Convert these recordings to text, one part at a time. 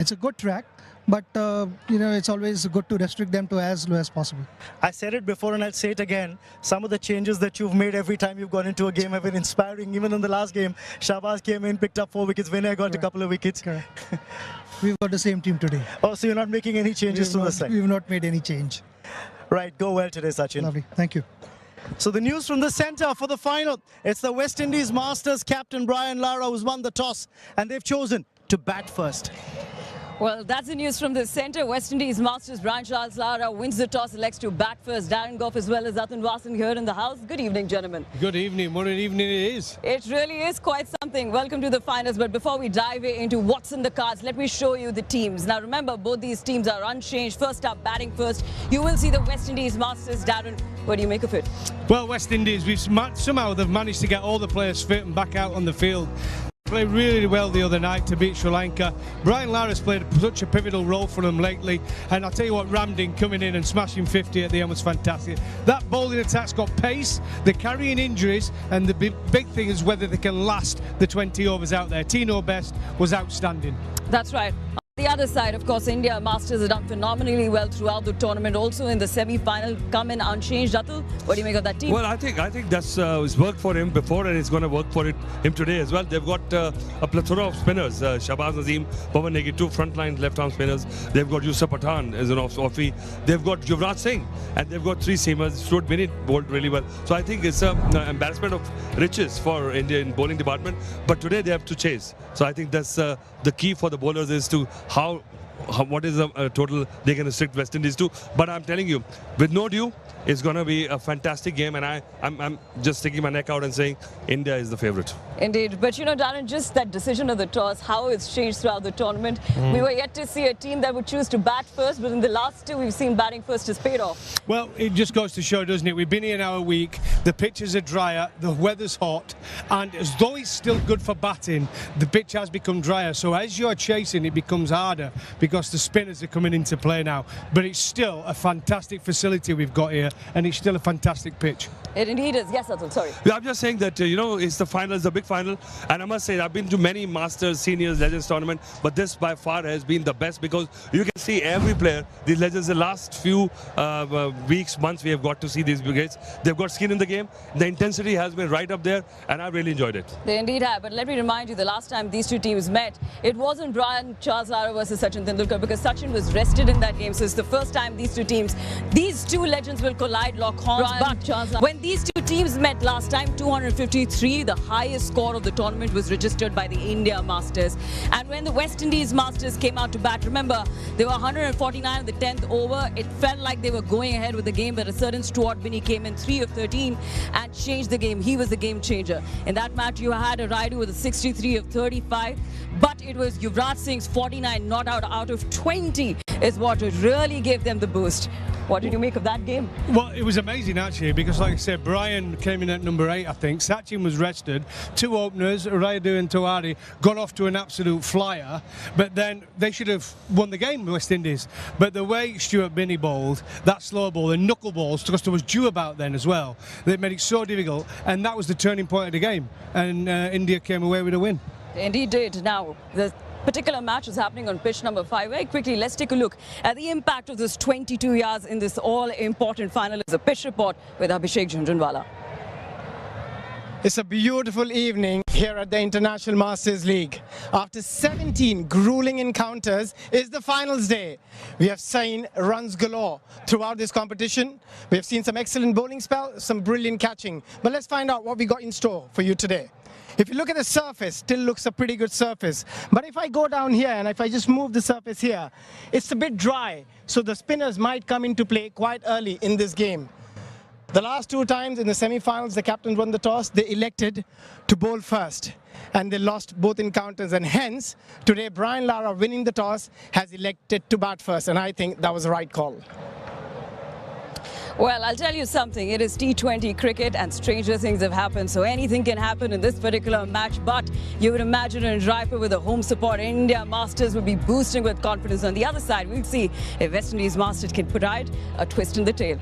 It's a good track, but it's always good to restrict them to as low as possible. I said it before and I'll say it again. Some of the changes that you've made every time you've gone into a game have been inspiring. Even in the last game, Shahbaz came in, picked up 4 wickets, Vinay got a couple of wickets. Correct. We've got the same team today. Oh, so you're not making any changes to the side? We've not made any change. Right, go well today, Sachin. Lovely, thank you. So the news from the centre for the final. It's the West Indies Masters captain Brian Lara who's won the toss and they've chosen to bat first. Well, that's the news from the centre. West Indies Masters Brian Charles Lara wins the toss, elects to bat first. Darren Gough as well as Athan Vasan here in the house. Good evening, gentlemen. Good evening. What an evening it is. It really is quite something. Welcome to the finals. But before we dive into what's in the cards, let me show you the teams. Now, remember, both these teams are unchanged. First up, batting first, you will see the West Indies Masters. Darren, what do you make of it? Well, West Indies, somehow they've managed to get all the players fit and back out on the field. Played really well the other night to beat Sri Lanka. Brian Lara's played such a pivotal role for them lately, and I'll tell you what, Ramdin coming in and smashing 50 at the end was fantastic. That bowling attack's got pace, they're carrying injuries, and the big thing is whether they can last the 20 overs out there. Tino Best was outstanding. That's right. The other side, of course, India Masters have done phenomenally well throughout the tournament. Also in the semi-final, come in unchanged. Atul, what do you make of that team? Well, I think that's it's worked for him before, and it's going to work for him today as well. They've got a plethora of spinners: Shahbaz Azim, Pawan Negi, two frontline left-arm spinners. They've got Yusuf Pathan as an off-offie. They've got Yuvraj Singh, and they've got three seamers. Stuart Binit bowled really well. So I think it's an embarrassment of riches for India in bowling department. But today they have to chase. So I think that's the key for the bowlers is to what is the total they can restrict West Indies to. But I'm telling you, with no due, it's going to be a fantastic game, and I'm just sticking my neck out and saying India is the favourite. Indeed. But you know, Darren, just that decision of the toss, how it's changed throughout the tournament. We were yet to see a team that would choose to bat first, but in the last two, we've seen batting first has paid off. Well, it just goes to show, doesn't it? We've been here now a week, the pitches are drier, the weather's hot, and as though it's still good for batting, the pitch has become drier. So as you're chasing, it becomes harder because the spinners are coming into play now. But it's still a fantastic facility we've got here, and it's still a fantastic pitch. It indeed is. Yes, Atul, sorry. Yeah, I'm just saying that, it's the final, it's the big final. And I must say, I've been to many Masters, Seniors, Legends tournament, but this by far has been the best because you can see every player, these Legends, the last few weeks, months, we have got to see these brigades. They've got skin in the game. The intensity has been right up there, and I've really enjoyed it. They indeed have. But let me remind you, the last time these two teams met, it wasn't Brian Charles Lara versus Sachin Tendulkar because Sachin was rested in that game. So it's the first time these two legends will collide, lock horns. But when these two teams met last time, 253, the highest score of the tournament was registered by the India Masters. And when the West Indies Masters came out to bat, remember, they were 149 at the 10th over. It felt like they were going ahead with the game, but a certain Stuart Binnie came in 3 of 13 and changed the game. He was the game changer. In that match, you had a Raidu with a 63 of 35, but it was Yuvraj Singh's 49 not out of 20 is what really gave them the boost. What did you make of that game? Well, it was amazing actually because, like I said, Brian came in at number 8, I think. Sachin was rested. 2 openers, Raidu and Tawari, got off to an absolute flyer. But then they should have won the game, West Indies. But the way Stuart Binnie bowled, that slow ball, the knuckle balls, because there was dew about then as well, they made it so difficult. And that was the turning point of the game. And India came away with a win. They indeed did. Now, the particular match is happening on pitch number 5. Very quickly, let's take a look at the impact of this 22 yards in this all-important final. It's a pitch report with Abhishek Jhunjhunwala. It's a beautiful evening here at the International Masters League. After 17 grueling encounters, it's the finals day. We have seen runs galore throughout this competition. We have seen some excellent bowling spell, some brilliant catching. But let's find out what we got in store for you today. If you look at the surface, still looks a pretty good surface. But if I go down here and if I just move the surface here, it's a bit dry. So the spinners might come into play quite early in this game. The last 2 times in the semi-finals, the captains won the toss. They elected to bowl first, and they lost both encounters. And hence, today, Brian Lara, winning the toss, has elected to bat first. And I think that was the right call. Well, I'll tell you something. It is T20 cricket and stranger things have happened. So anything can happen in this particular match. But you would imagine in Raipur with the home support, India Masters will be boosting with confidence. On the other side, we'll see if West Indies Masters can provide a twist in the tail.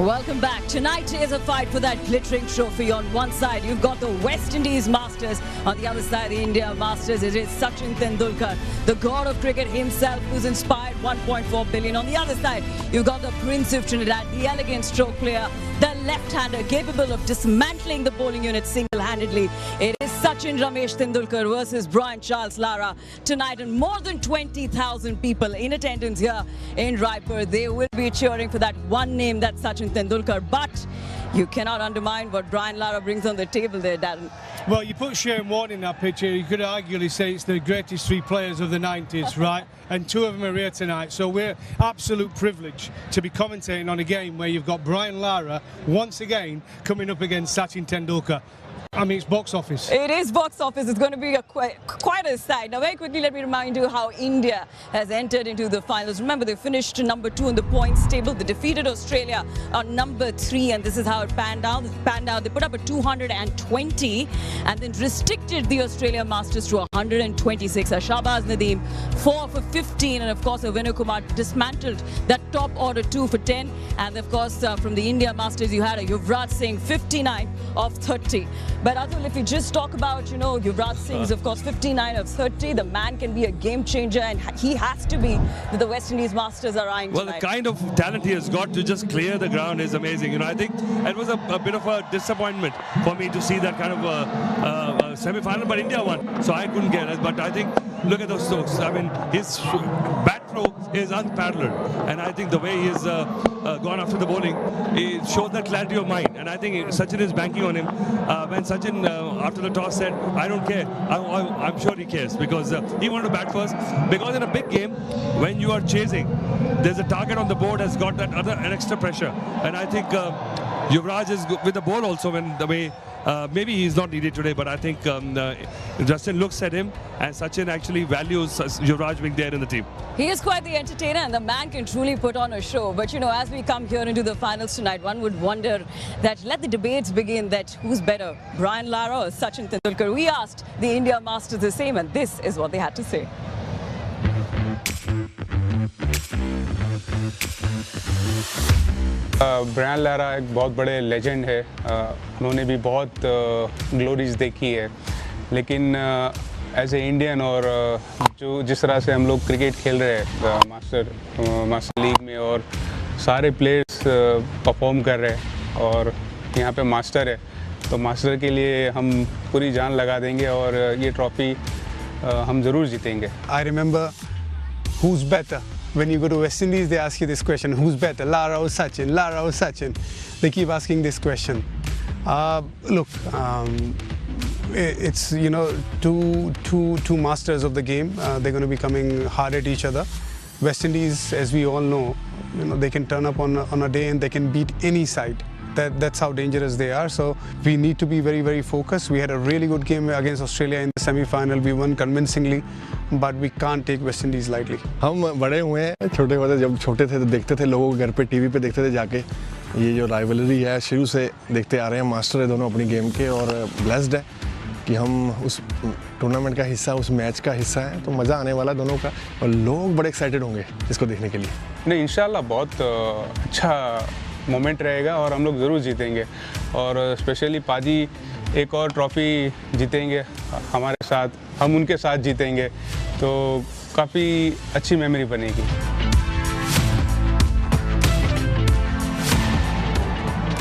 Welcome back. Tonight is a fight for that glittering trophy. On one side, you've got the West Indies Masters. On the other side, the India Masters. It is Sachin Tendulkar, the god of cricket himself, who's inspired 1.4 billion. On the other side, you've got the Prince of Trinidad, the elegant stroke player, the left-hander capable of dismantling the bowling unit single-handedly. It is Sachin Ramesh Tendulkar versus Brian Charles Lara tonight, and more than 20,000 people in attendance here in Raipur. They will be cheering for that one name, that's Sachin Tendulkar, but you cannot undermine what Brian Lara brings on the table there, Darren. Well, you put Shane Warne in that picture, you could arguably say it's the greatest three players of the 90s, right? And two of them are here tonight, so we're absolute privilege to be commentating on a game where you've got Brian Lara once again coming up against Sachin Tendulkar. I mean, it's box office. It is box office. It's going to be quite a sight. Now, very quickly, let me remind you how India has entered into the finals. Remember, they finished number 2 in the points table. They defeated Australia on number 3, and this is how it panned out. They put up a 220 and then restricted the Australia Masters to 126. Shahbaz Nadeem 4 for 15, and of course, Vinay Kumar dismantled that top order 2 for 10. And of course, from the India Masters, you had a Yuvraj Singh 59 of 30. But Atul, if you just talk about, Yuvraj Singh's, of course, 59 of 30, the man can be a game changer, and he has to be that the West Indies Masters are eyeing tonight. Well, the kind of talent he has got to just clear the ground is amazing. I think it was a bit of a disappointment for me to see that kind of semi-final, but India won, so I couldn't get it. But I think, look at those strokes. I mean, his bat throw is unparalleled, and I think the way he's gone after the bowling, it showed that clarity of mind, and I think Sachin is banking on him. When Sachin, after the toss, said, I don't care, I'm sure he cares, because he wanted to bat first, because in a big game, when you are chasing, there's a target on the board has got that an extra pressure, and I think Yuvraj is with the ball also, when the way maybe he's not needed today, but I think Justin looks at him, and Sachin actually values Yuvraj being there in the team. He is quite the entertainer, and the man can truly put on a show. But as we come here into the finals tonight, one would wonder that let the debates begin, that who's better, Brian Lara or Sachin Tendulkar. We asked the India Masters the same, and this is what they had to say. Brian Lara एक बहुत बड़े legend है, उन्होंने भी बहुत glories देखी है, लेकिन एज ए इंडियन और जो जिस तरह से हम लोग क्रिकेट खेल रहे हैं मास्टर लीग में, और सारे प्लेयर्स परफॉर्म कर रहे हैं, और यहाँ पे मास्टर है, तो मास्टर के लिए हम पूरी जान लगा देंगे, और ये ट्रॉफी हम ज़रूर जीतेंगे. I remember who's better. When you go to West Indies, they ask you this question: who's better, Lara or Sachin? Lara or Sachin? They keep asking this question. Look, it's two masters of the game. They're going to be coming hard at each other. West Indies, as we all know, they can turn up on a day and they can beat any side. That's how dangerous they are. So we need to be very, very focused. We had a really good game against Australia in the semi-final. We won convincingly, but we can't take West Indies lightly. हम बड़े हुए हैं, छोटे होते जब छोटे थे तो देखते थे, लोगों के घर पे टीवी पे देखते थे जाके. ये जो राइवलरी है शुरू से देखते आ रहे हैं, मास्टर है दोनों अपनी गेम के, और ब्लेस्ड है कि हम उस टूर्नामेंट का हिस्सा, उस मैच का हिस्सा है, तो मज़ा आने वाला दोनों का, और लोग बड़े एक्साइटेड होंगे इसको देखने के लिए. नहीं, इंशाल्लाह बहुत अच्छा मोमेंट रहेगा, और हम लोग ज़रूर जीतेंगे, और स्पेशली पाजी एक और ट्रॉफ़ी जीतेंगे हमारे साथ, हम उनके साथ जीतेंगे, तो काफ़ी अच्छी मेमोरी बनेगी.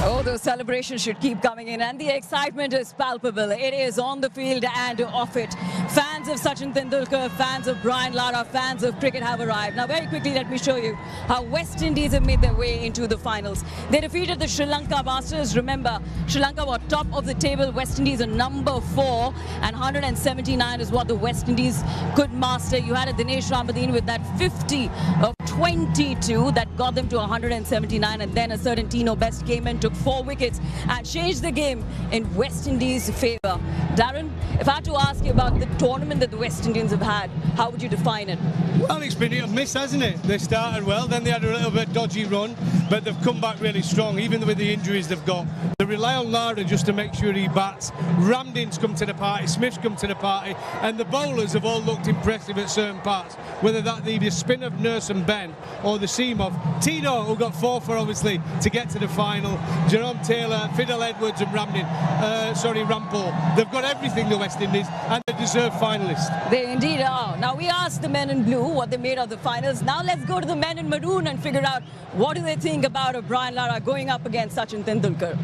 Oh, those celebrations should keep coming in, and the excitement is palpable. It is on the field and off it. Fans of Sachin Tendulkar, fans of Brian Lara, fans of cricket have arrived. Now, very quickly, let me show you how West Indies have made their way into the finals. They defeated the Sri Lanka Masters. Remember, Sri Lanka were top of the table. West Indies are number 4, and 179 is what the West Indies could master. You had a Dinesh Ramadine with that 50 of 22 that got them to 179, and then a certain Tino Best came in, took 4 wickets and changed the game in West Indies' favour. Darren, if I had to ask you about the tournament that the West Indians have had, how would you define it? Well, it's been hit and miss, hasn't it? They started well, then they had a little bit dodgy run, but they've come back really strong, even with the injuries they've got. They rely on Lara just to make sure he bats. Ramdin's come to the party, Smith's come to the party, and the bowlers have all looked impressive at certain parts, whether that be the spin of Nurse and Beck 10, or the seam of Tino, who got 4 for obviously to get to the final, Jerome Taylor, Fidel Edwards and Rampol. They've got everything, the West Indies, and they deserve finalists. They indeed are. Now we asked the men in blue what they made of the finals. Now let's go to the men in maroon and figure out what do they think about a Brian Lara going up against Sachin Tendulkar.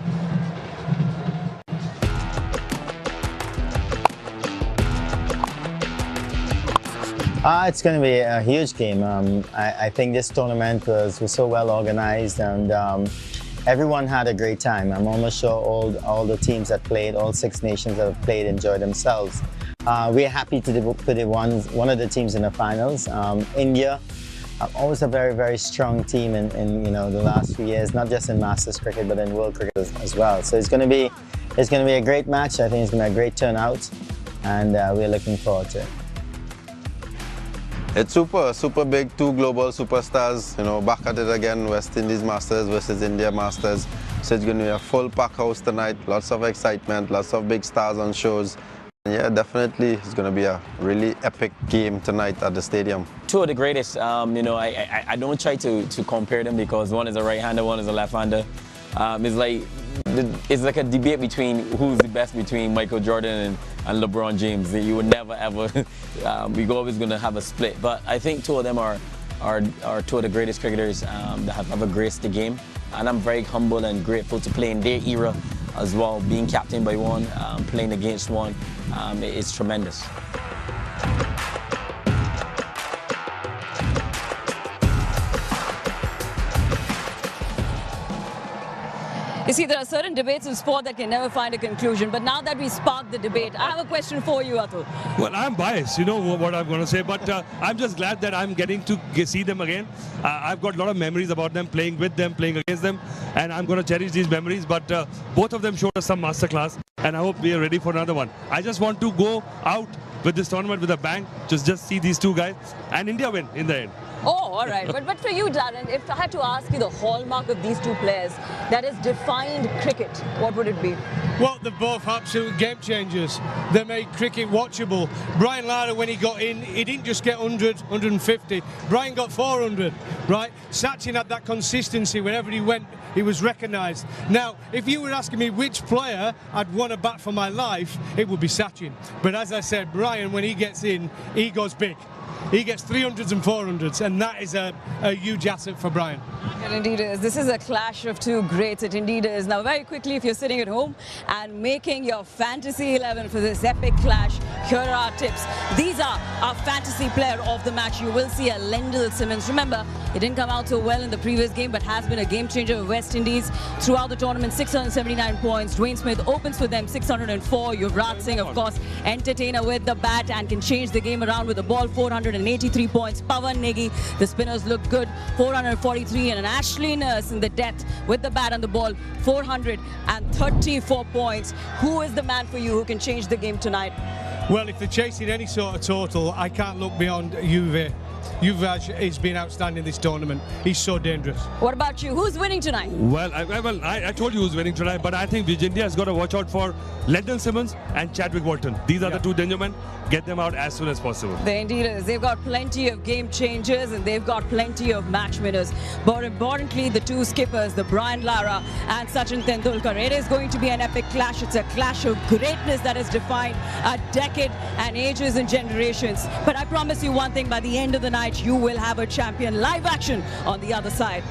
It's going to be a huge game. I think this tournament was so well organized, and everyone had a great time. I'm almost sure all the teams that played, all 6 nations that have played, enjoyed themselves. We're happy to put one of the teams in the finals. India, always a very, very strong team in the last few years, not just in Masters cricket but in World cricket as well. So it's going to be a great match. I think it's going to be a great turnout, and we're looking forward to it. It's super big. 2 global superstars, back at it again. West Indies Masters versus India Masters. So it's going to be a full pack house tonight. Lots of excitement, lots of big stars on shows. And yeah, definitely it's going to be a really epic game tonight at the stadium. 2 of the greatest. I don't try to compare them because one is a right-hander, one is a left-hander. It's like a debate between who's the best between Michael Jordan and LeBron James. You would never ever, we're always going to have a split. But I think 2 of them are 2 of the greatest cricketers that have ever graced the game. And I'm very humble and grateful to play in their era as well. Being captained by one, playing against one, it's tremendous. You see, there are certain debates in sport that can never find a conclusion. But now that we sparked the debate, I have a question for you, Atul. Well, I'm biased, you know what I'm going to say, but I'm just glad that I'm getting to see them again. I've got a lot of memories about them, playing with them, playing against them, and I'm going to cherish these memories. But both of them showed us some masterclass, and I hope we are ready for another one. I just want to go out with this tournament with a bang, just see these 2 guys, and India win in the end. Oh, all right. But for you, Darren, if I had to ask you the hallmark of these 2 players that has defined cricket, what would it be? Well, they're both absolute game changers. They made cricket watchable. Brian Lara, when he got in, he didn't just get 100, 150. Brian got 400, right? Sachin had that consistency. Wherever he went, he was recognised. Now, if you were asking me which player I'd want to bat for my life, it would be Sachin. But as I said, Brian, when he gets in, he goes big. He gets 300s and 400s, and that is a huge asset for Brian. It indeed is. This is a clash of 2 greats. It indeed is. Now, very quickly, if you're sitting at home and making your fantasy 11 for this epic clash, here are our tips. These are our fantasy player of the match. You will see a Lendl Simmons. Remember, he didn't come out so well in the previous game, but has been a game changer for West Indies throughout the tournament. 679 points. Dwayne Smith opens for them, 604. Yuvraj Singh, of course, entertainer with the bat and can change the game around with the ball. 483 points. Pawan Negi, the spinners look good. 443, and an Ashley Nurse in the death with the bat and the ball. 434 points. Who is the man for you who can change the game tonight? Well, if they're chasing any sort of total, I can't look beyond Yuvraj. Yuvraj has been outstanding this tournament. He's so dangerous. What about you? Who's winning tonight? Well, I told you who's winning tonight, but I think India has got to watch out for Lendl Simmons and Chadwick Walton. These are the 2 danger men. Get them out as soon as possible. They indeed is. They've got plenty of game changers and they've got plenty of match winners. But importantly, the 2 skippers, the Brian Lara and Sachin Tendulkar. It is going to be an epic clash. It's a clash of greatness that has defined a decade and ages and generations. But I promise you one thing, by the end of the night, you will have a champion. Live action on the other side.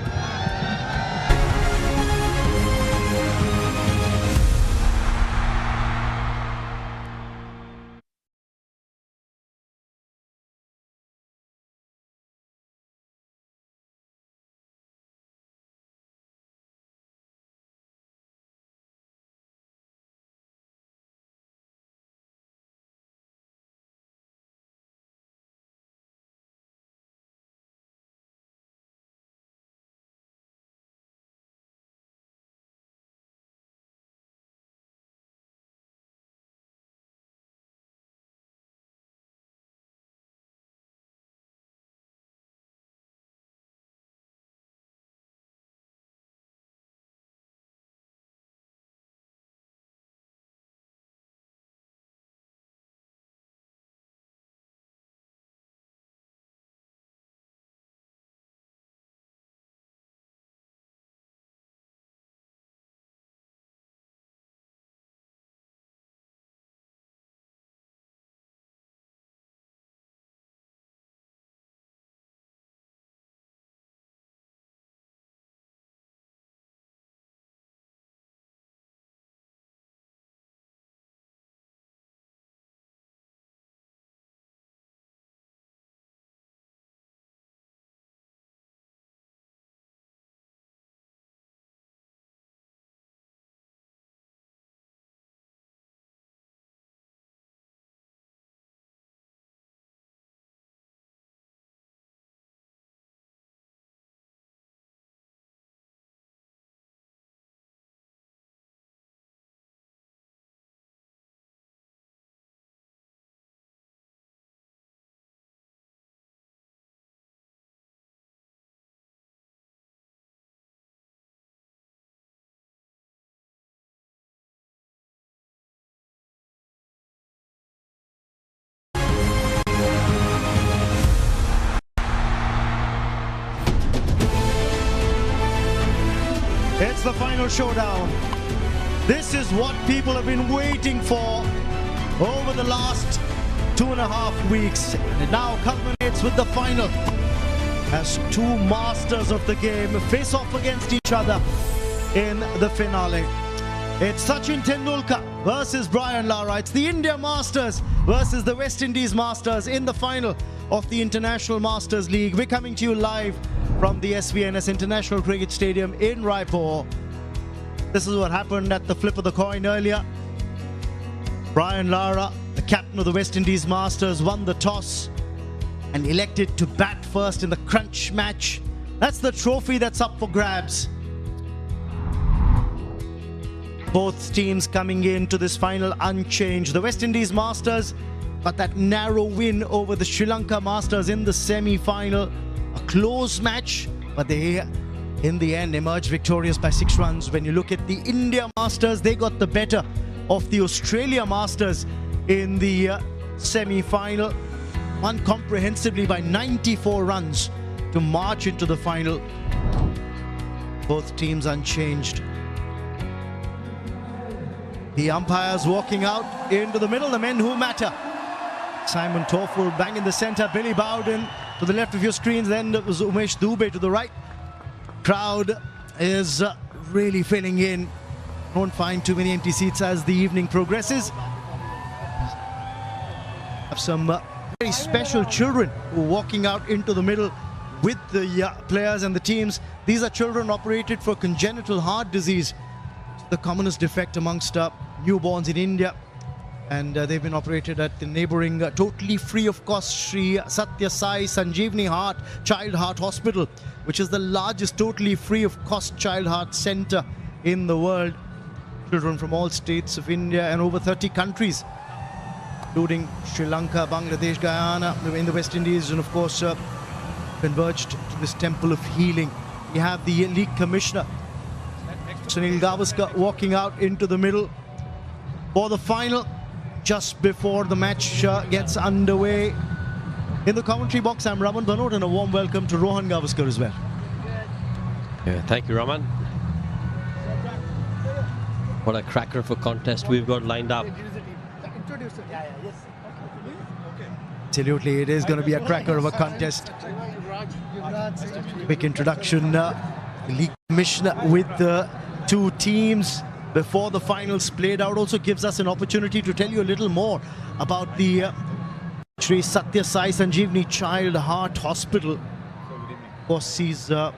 It's the final showdown. This is what people have been waiting for over the last 2.5 weeks. And it now culminates with the final as two masters of the game face off against each other in the finale. It's Sachin Tendulkar versus Brian Lara. It's the India Masters versus the West Indies Masters in the final of the International Masters League. We're coming to you live from the SVNS International Cricket Stadium in Raipur. This is what happened at the flip of the coin earlier. Brian Lara, the captain of the West Indies Masters, won the toss and elected to bat first in the crunch match. That's the trophy that's up for grabs. Both teams coming into this final unchanged. The West Indies Masters got that narrow win over the Sri Lanka Masters in the semi-final. A close match, but they in the end emerged victorious by 6 runs. When you look at the India Masters, they got the better of the Australia Masters in the semi-final. Won comprehensively by 94 runs to march into the final. Both teams unchanged. The umpires walking out into the middle, the men who matter. Simon Toffel bang in the center, Billy Bowden to the left of your screens, then it was Umesh Dubey to the right. Crowd is really filling in. Won't find too many empty seats as the evening progresses. Have some very special children who are walking out into the middle with the players and the teams. These are children operated for congenital heart disease, the commonest defect amongst newborns in India, and they've been operated at the neighboring totally free of cost Sri Satya Sai Sanjeevani Heart Child Heart Hospital, which is the largest totally free of cost child heart center in the world. Children from all states of India and over 30 countries, including Sri Lanka, Bangladesh, Guyana, in the West Indies, and of course converged to this temple of healing. We have the league commissioner Sunil Gavaskar walking out into the middle for the final just before the match gets underway. In the commentary box, I'm Raman Banot, and a warm welcome to Rohan Gavaskar as well. Yeah, thank you, Raman. What a cracker of a contest we've got lined up. Absolutely, it is going to be a cracker of a contest. Quick introduction, the league commissioner with the two teams before the finals played out also gives us an opportunity to tell you a little more about the Sri Satya Sai Sanjeevani Child Heart Hospital. Of course, he's Sri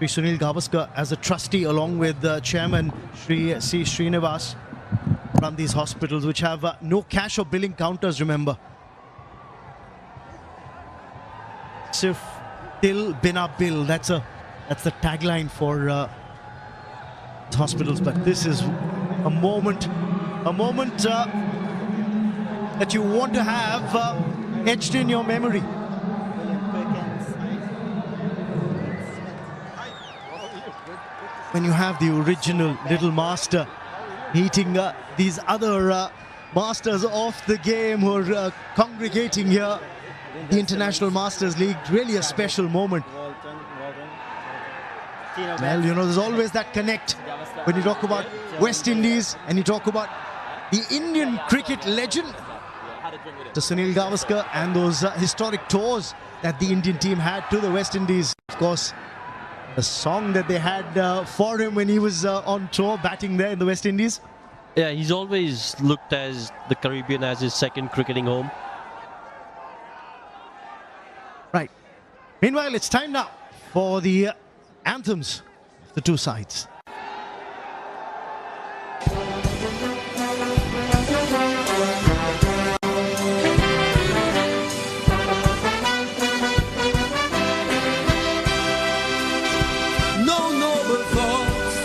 Sunil Gavaskar as a trustee along with Chairman Sri C. Srinivas from these hospitals, which have no cash or billing counters, remember. Sirf Dil Bina Bill, that's the tagline for hospitals, but this is a moment that you want to have etched in your memory. When you have the original Little Master meeting these other masters of the game who are congregating here, the International Masters League, really a special moment. Well, you know, there's always that connect when you talk about West Indies and you talk about the Indian cricket legend, to Sunil Gavaskar, and those historic tours that the Indian team had to the West Indies. Of course, the song that they had for him when he was on tour batting there in the West Indies. Yeah, he's always looked as the Caribbean as his second cricketing home. Right. Meanwhile, it's time now for the anthems of the two sides. No noble thoughts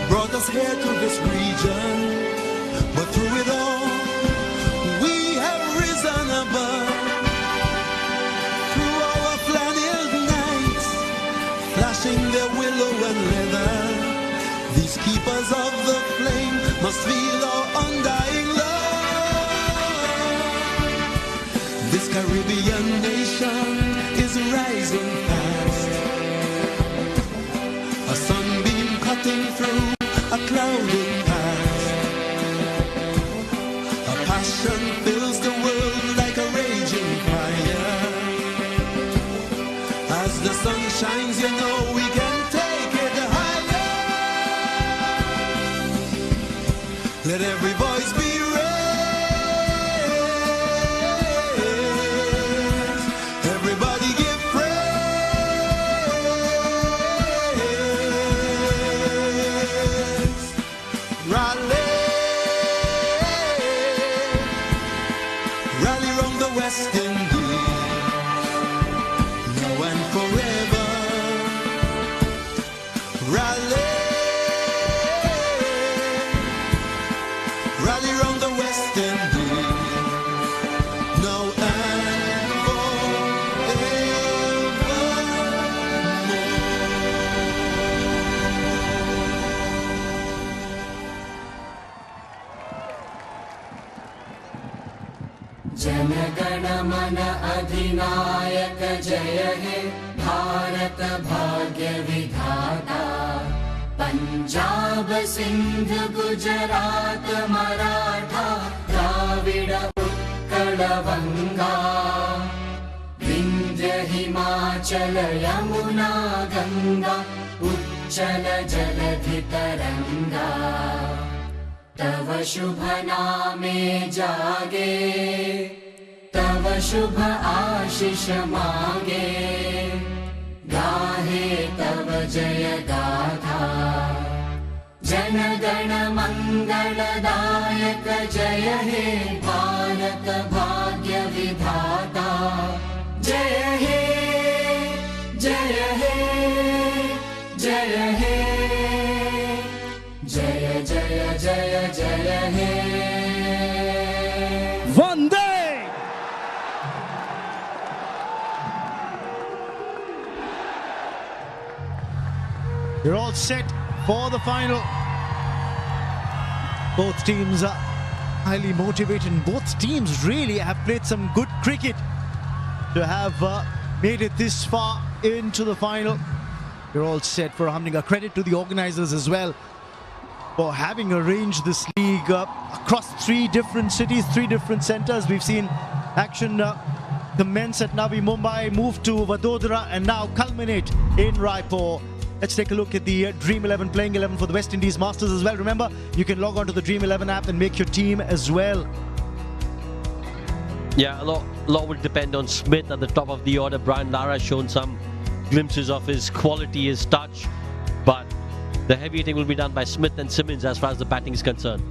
brought us here to this region, but through it all, we have risen above. Through our flannel nights, flashing their willow and leather, these keepers of the flame must feel our undying love. This Caribbean nation is rising fast. As the sun shines, you know we can take it higher. Let every voice be raised. Everybody give praise. Rally, rally round the West Indies, now and forever. Rally, rally round the West Indies, now and जनगण मन अधिनायक जय हे भारत भाग्य विधाता पंजाब सिंध गुजरात मराठा द्राविड उत्कल गंगा विंध्य हिमाचल यमुना गंगा उच्चल जलधि तरंगा तव शुभ नामे जागे तव शुभ आशीष मांगे गाहे तव जय गाथा जन गण मंगलदायक जय हे भारत भाग्य विधाता जय हे जय हे जय हे जय जय जय जय हे Vande! You're all set for the final. Both teams are highly motivated and both teams really have played some good cricket to have made it this far into the final. You're all set for Hamdinga. Credit to the organizers as well for having arranged this league across 3 different cities, 3 different centers. We've seen action commence at Navi Mumbai, move to Vadodara and now culminate in Raipur. Let's take a look at the Dream 11 playing 11 for the West Indies Masters as well. Remember, you can log on to the Dream 11 app and make your team as well. Yeah, a lot will depend on Smith at the top of the order. Brian Lara has shown some glimpses of his quality, his touch, but the heavy hitting will be done by Smith and Simmons as far as the batting is concerned.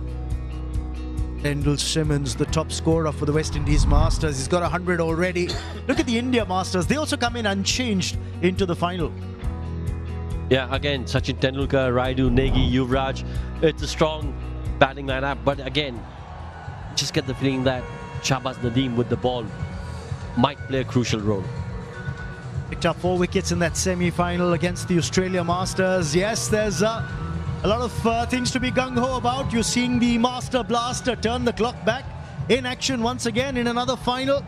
Endell Simmons, the top scorer for the West Indies Masters. He's got 100 already. Look at the India Masters. They also come in unchanged into the final. Yeah, again, Sachin Tendulkar, Raidu, Negi, Yuvraj. It's a strong batting lineup, but again, just get the feeling that Shahbaz Nadeem with the ball might play a crucial role. Picked up 4 wickets in that semi-final against the Australia Masters. Yes, there's a lot of things to be gung-ho about. You're seeing the Master Blaster turn the clock back in action once again in another final.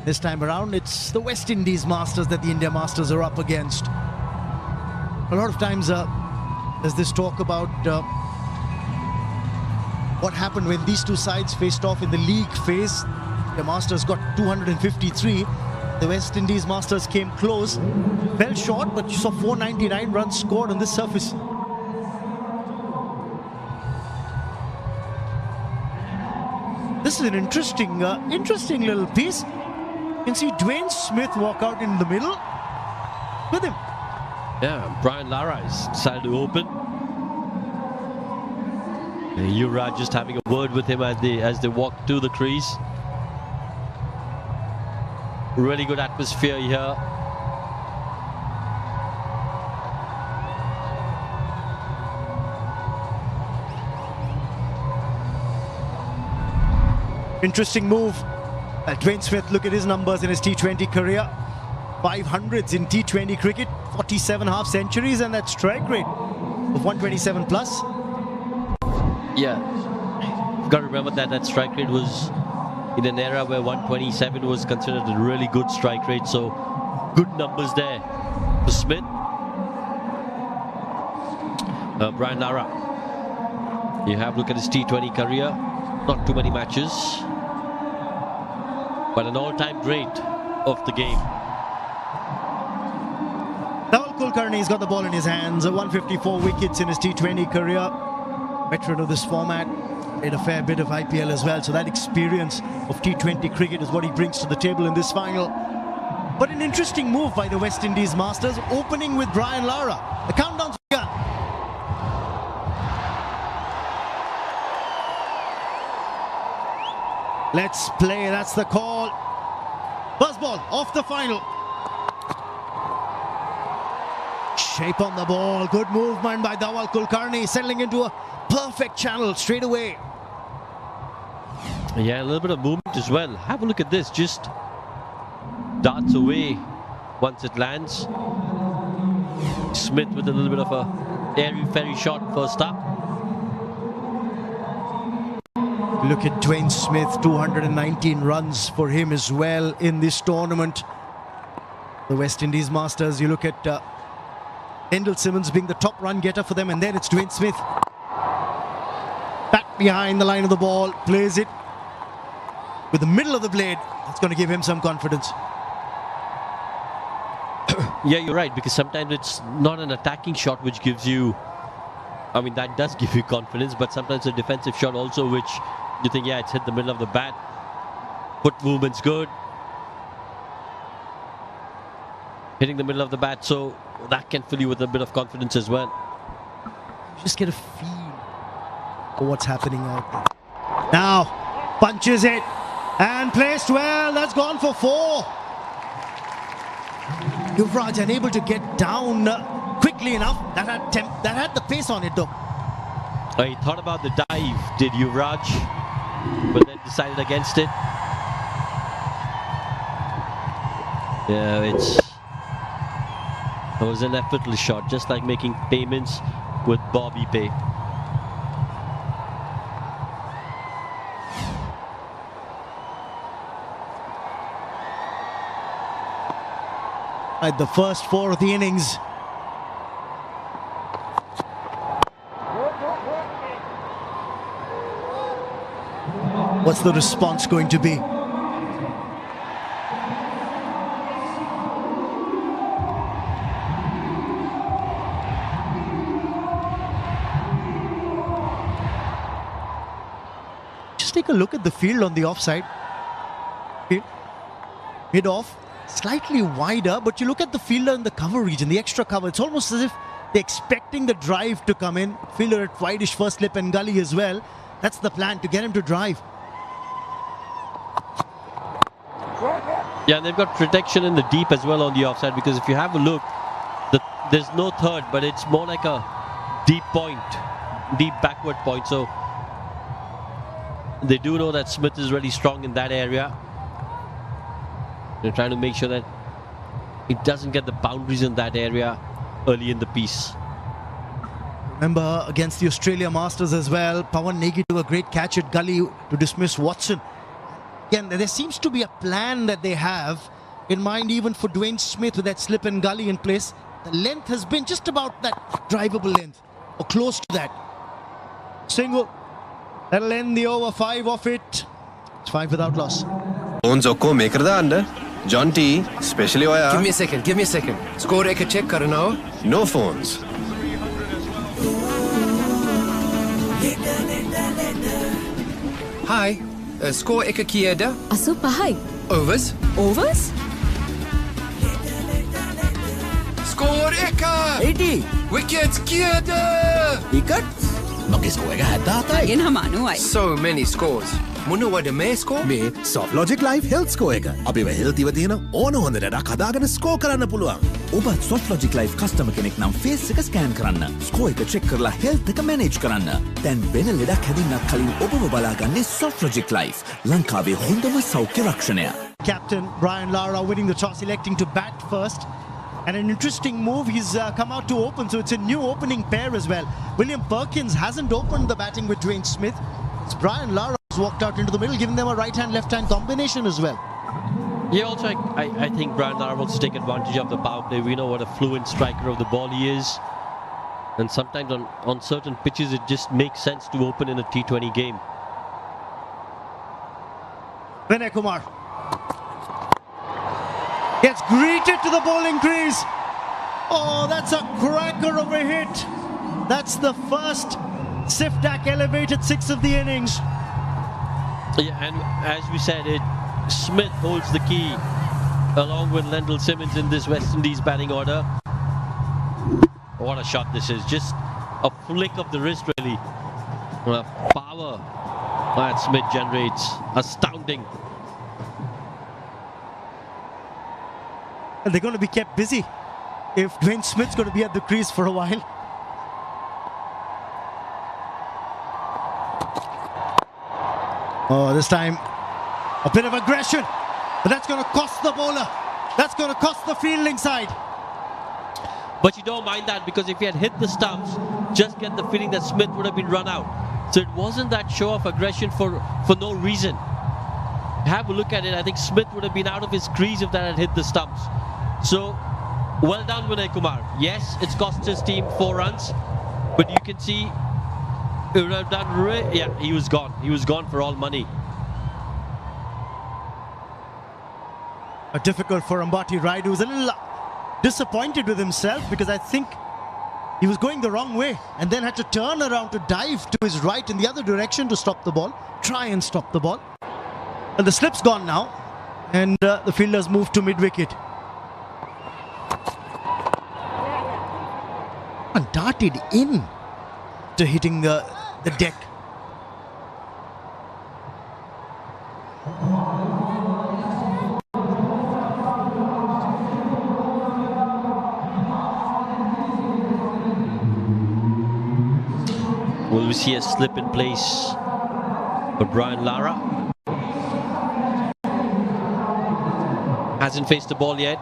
This time around, it's the West Indies Masters that the India Masters are up against. A lot of times there's this talk about what happened when these two sides faced off in the league phase. The Masters got 253. The West Indies Masters came close, fell short, but you saw 499 runs scored on this surface. This is an interesting little piece. You can see Dwayne Smith walk out in the middle with him. Yeah, Brian Lara is decided to open. And Yuvraj just having a word with him as they walk to the crease. Really good atmosphere here. Interesting move. Dwayne Smith, look at his numbers in his T20 career. 500s in T20 cricket, 47 half centuries, and that strike rate of 127 plus. Yeah, you've got to remember that strike rate was in an era where 127 was considered a really good strike rate, so good numbers there for Smith. Brian Lara, you have a look at his T20 career, not too many matches, but an all-time great of the game. Kulkarni's got the ball in his hands. 154 wickets in his T20 career. Veteran of this format. Played a fair bit of IPL as well. So that experience of T20 cricket is what he brings to the table in this final. But an interesting move by the West Indies Masters, opening with Brian Lara. The countdown's begun. Let's play, that's the call. Buzz ball off the final. Shape on the ball, good movement by Dawal Kulkarni, settling into a perfect channel straight away. Yeah, a little bit of movement as well. Have a look at this, just darts away once it lands. Smith with a little bit of a airy-fairy shot first up. Look at Dwayne Smith, 219 runs for him as well in this tournament. The West Indies Masters, you look at Endell Simmons being the top run getter for them, and then it's Dwayne Smith. Back behind the line of the ball, plays it with the middle of the blade. That's going to give him some confidence. Yeah, you're right, because sometimes it's not an attacking shot which gives you, I mean, that does give you confidence, but sometimes a defensive shot also which you think, yeah, it's hit the middle of the bat. Foot movement's good. Hitting the middle of the bat, so that can fill you with a bit of confidence as well. Just get a feel for what's happening out there. Now, punches it and placed well. That's gone for 4. Yuvraj unable to get down quickly enough. That had the pace on it though. He thought about the dive, did Yuvraj, but then decided against it. Yeah, it was an effortless shot, just like making payments with Bobby Pay. At the first 4 of the innings. What's the response going to be? Just take a look at the field on the offside. Mid-off. Slightly wider, but you look at the fielder in the cover region, the extra cover, it's almost as if they're expecting the drive to come in. Fielder at wideish first slip and gully as well. That's the plan, to get him to drive. Yeah, and they've got protection in the deep as well on the offside, because if you have a look, there's no third, but it's more like a deep point, deep backward point. So they do know that Smith is really strong in that area. They're trying to make sure that it doesn't get the boundaries in that area early in the piece. Remember against the Australia Masters as well, Pawan Negi took a great catch at gully to dismiss Watson. Again, there seems to be a plan that they have in mind even for Dwayne Smith with that slip and gully in place. The length has been just about that drivable length, or close to that. Single. That'll end the over. 5 off it. It's 5 without loss. John T, especially oya. Give me a second. Score ek check karo now. No phones. Hi. Score ek kieda. Asu pahai. Overs. Overs? Score ek 80. Wickets kieda. Wickets? Mage score එක 77යි. ගෙන හමානුවයි. So many scores. මොනවද මේ score? මේ Soft Logic Life Health Score එක. අපිව healthyව තියෙන ඕන හොඳ වැඩක් හදාගෙන score කරන්න පුළුවන්. ඔබත් Soft Logic Life customer කෙනෙක් නම් face එක scan කරන්න. Score එක check කරලා health එක manage කරන්න. දැන් වෙන ලෙඩක් හැදින්නත් කලින් ඔබව බලාගන්නේ Soft Logic Life. ලංකාවේ හොඳම සෞඛ්‍ය රක්ෂණය. Captain Brian Lara winning the toss, electing to bat first. And an interesting move, he's come out to open, so it's a new opening pair as well. William Perkins hasn't opened the batting with Dwayne Smith. It's Brian Lara who's walked out into the middle, giving them a right-hand, left-hand combination as well. Yeah, also I think Brian Lara wants to take advantage of the power play. We know what a fluent striker of the ball he is. And sometimes on certain pitches, it just makes sense to open in a T20 game. Vinay Kumar gets greeted to the bowling crease. Oh, that's a cracker of a hit. That's the first Sifdak elevated six of the innings. Yeah, and as we said, Smith holds the key along with Lendl Simmons in this West Indies batting order. What a shot this is. Just a flick of the wrist, really. Power that Smith generates. Astounding. And they're going to be kept busy if Dwayne Smith's going to be at the crease for a while. Oh, this time a bit of aggression, but that's going to cost the bowler. That's going to cost the fielding side. But you don't mind that, because if he had hit the stumps, just get the feeling that Smith would have been run out. So it wasn't that show of aggression for no reason. Have a look at it. I think Smith would have been out of his crease if that had hit the stumps. So, well done, Vinay Kumar. Yes, it's cost his team 4 runs, but you can see he would have done. Yeah, he was gone. He was gone for all money. Difficult for Ambati Rayudu. He was a little disappointed with himself, because I think he was going the wrong way and then had to turn around to dive to his right in the other direction to stop the ball, try and stop the ball. And the slip's gone now, and the fielders move to mid-wicket. And darted in to hitting the deck. Will we see a slip in place for Brian Lara? Hasn't faced the ball yet.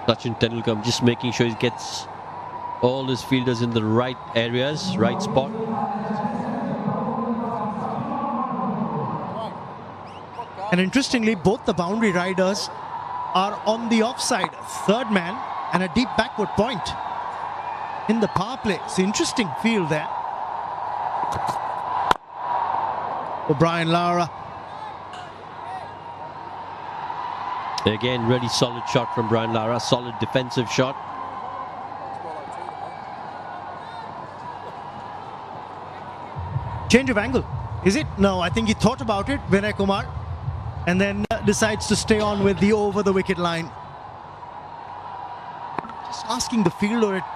Sachin Tendulkar just making sure he gets all his fielders in the right areas, right spot. And interestingly, both the boundary riders are on the offside. Third man and a deep backward point in the power play. It's an interesting field there for Brian Lara. Again, really solid shot from Brian Lara, solid defensive shot. Change of angle, is it? No, I think he thought about it, Vinay Kumar, and then decides to stay on with the over the wicket line. Just asking the fielder at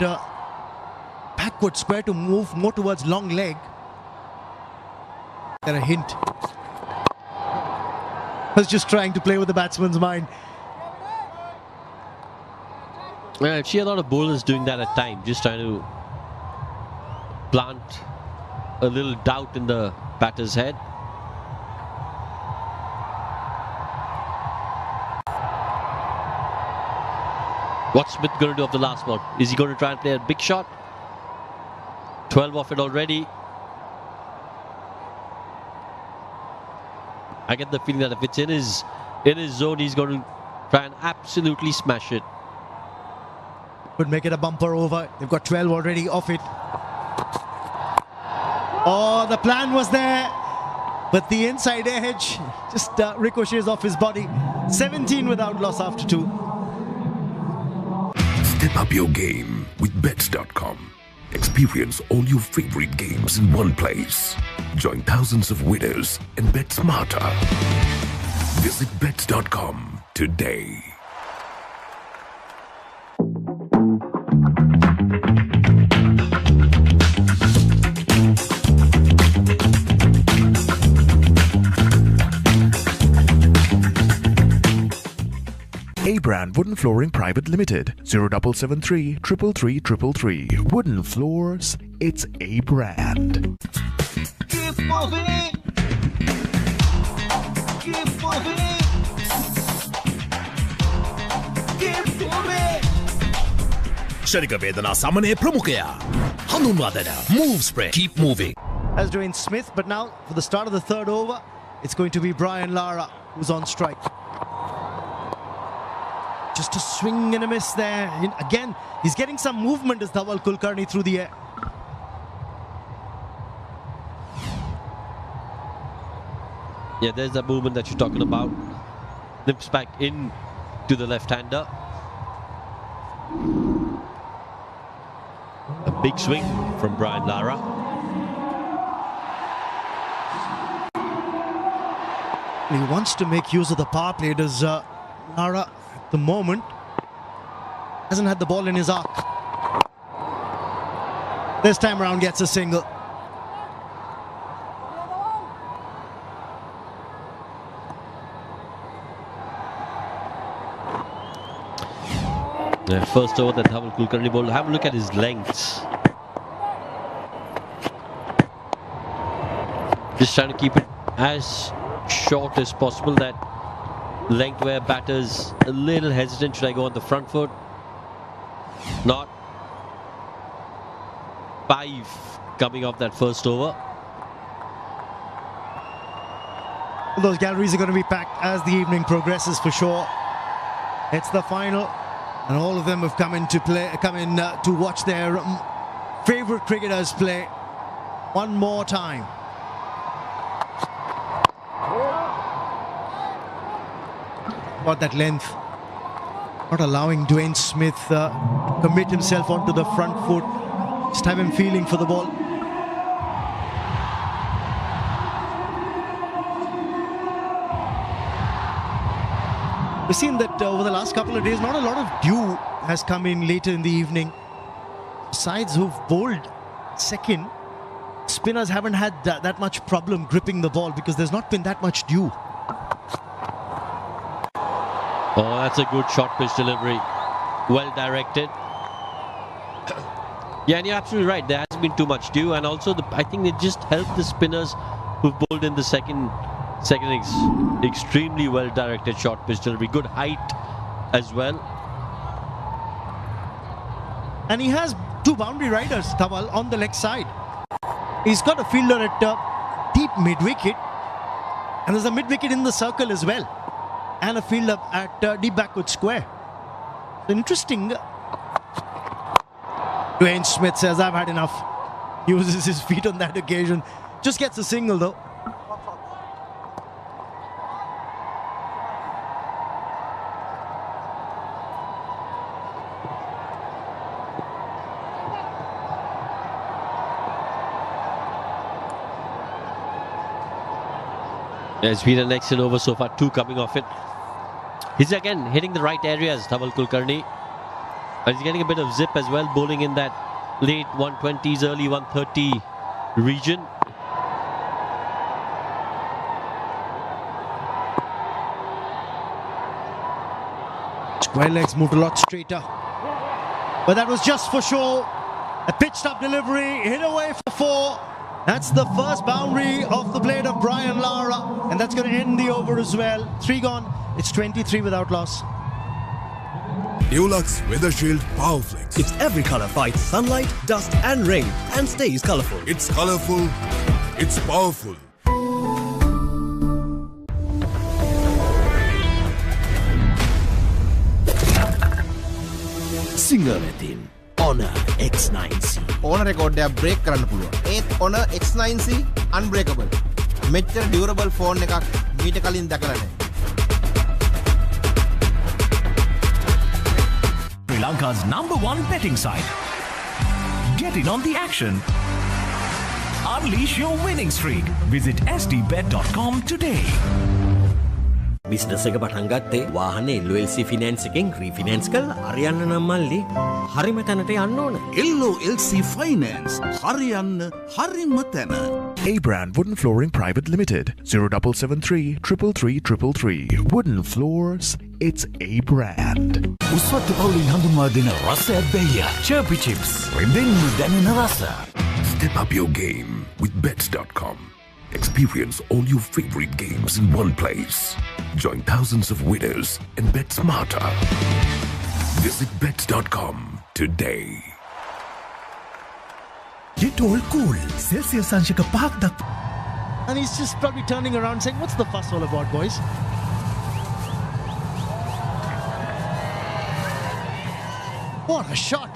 backward square to move more towards long leg. And a hint. Was just trying to play with the batsman's mind. Well, I've seen a lot of bowlers doing that at times, just trying to plant a little doubt in the batter's head. What's Smith going to do off the last ball? Is he going to try and play a big shot? 12 off it already. I get the feeling that if it's in his zone, he's going to try and absolutely smash it. Could make it a bumper over. They've got 12 already off it. Oh, the plan was there, but the inside edge just ricochets off his body. 17 without loss after 2. Step up your game with Bets.com. Experience all your favorite games in one place. Join thousands of winners and bet smarter. Visit Bets.com today. A-Brand Wooden Flooring Private Limited, 0773 333 333. Wooden floors, it's A-Brand. Keep moving. Keep moving. Keep moving. ශරික වේදනා සමනය ප්‍රමුඛයා හඳුන්වා දෙන Move Spray. Keep moving. As Dwayne Smith, but now for the start of the third over, it's going to be Brian Lara who's on strike. Just a swing and a miss there. Again, he's getting some movement as Dhawal Kulkarni through the air. Yeah, there's that movement that you're talking about. Nips back in to the left-hander. A big swing from Brian Lara. He wants to make use of the power play. Does Lara at the moment hasn't had the ball in his arc. This time around gets a single. The first over that Dhaval Kulkarni bowled. Have a look at his lengths. Just trying to keep it as short as possible. That length where batters a little hesitant. Should I go on the front foot? Not. 5 coming off that first over. Those galleries are going to be packed as the evening progresses for sure. It's the final, and all of them have come in to watch their favourite cricketers play one more time. Got that length, not allowing Dwayne Smith commit himself onto the front foot. Just have him feeling for the ball. We've seen that over the last couple of days, not a lot of dew has come in later in the evening. Sides who've bowled second, spinners haven't had that much problem gripping the ball because there's not been that much dew. Oh, that's a good short pitch delivery. Well directed. Yeah, and you're absolutely right. There hasn't been too much dew, and also I think it just helped the spinners who've bowled in the second innings. Extremely well directed short pitch delivery. Good height as well. And he has 2 boundary riders, Dhaval, on the leg side. He's got a fielder at deep mid-wicket, and there's a mid-wicket in the circle as well, and a fielder at deep backward square. Interesting. Dwayne Smith says, I've had enough. Uses his feet on that occasion. Just gets a single though. It's been an excellent over so far, 2 coming off it. He's again hitting the right areas, Dhaval Kulkarni. And he's getting a bit of zip as well, bowling in that late 120s, early 130 region. Square legs moved a lot straighter. But that was just for show. A pitched up delivery, hit away for 4. That's the first boundary of the blade of Brian Lara, and that's going to end the over as well. 3 gone. It's 23 without loss. Dulux Weather Shield Powerflex. Its every color fights sunlight, dust and rain and stays colorful. It's colorful, it's powerful. Singaretin Honor X9C. Honor record එක break කරන්න පුළුවන්. ඒත් Honor X9C unbreakable. මෙච්චර durable phone එකක් මීට කලින් දැකලා නැහැ. Sri Lanka's #1 betting site. Get in on the action. Unleash your winning streak. Visit sdbet.com today. Business එක පටන් ගත්තේ වාහනේ LOLC finance එකෙන් refinance කරලා හරියන්න නම් මල්ලි හරිම තැනට යන්න ඕන. LOLC Finance. හරියන්න හරිම තැන. A Brand Wooden Flooring Private Limited 0773 333 333. Wooden floors, it's A Brand. උස්වත්තු පවුලින් හඳුන්වා දෙන රසයක් බැහැ. Chirpy chips. රිදෙන්න දැනෙන රස. Step up your game with bets.com. Experience all your favorite games in one place. Join thousands of winners and bet smarter. Visit bets.com today. Get all cool. Celsius සංශක 5ක් දක්වා. And he's just probably turning around saying, what's the fuss all about, boys? What a shot.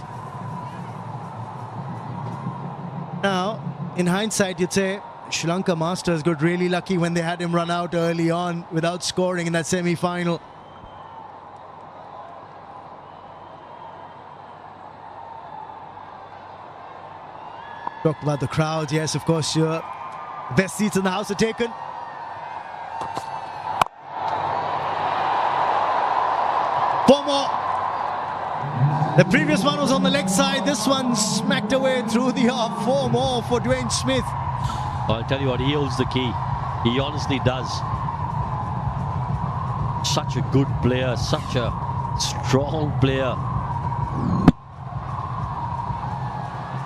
Now, in hindsight, you'd say Sri Lanka Masters got really lucky when they had him run out early on without scoring in that semi-final. Talked about the crowds. Yes, of course, best seats in the house are taken. Four more. The previous one was on the leg side. This one smacked away through the off. Four more for Dwayne Smith. I'll tell you what, he holds the key. He honestly does. Such a good player, such a strong player.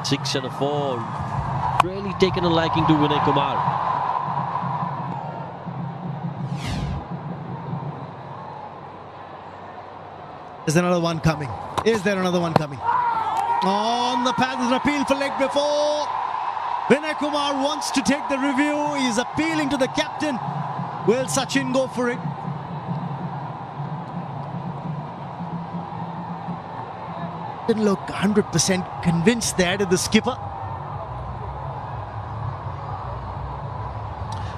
6 and a 4. Really taken a liking to Vinay Kumar. Is there another one coming? Is there another one coming? On the path, there's an appeal for leg before. Vinay Kumar wants to take the review. He's appealing to the captain. Will Sachin go for it? Didn't look 100% convinced there, did the skipper?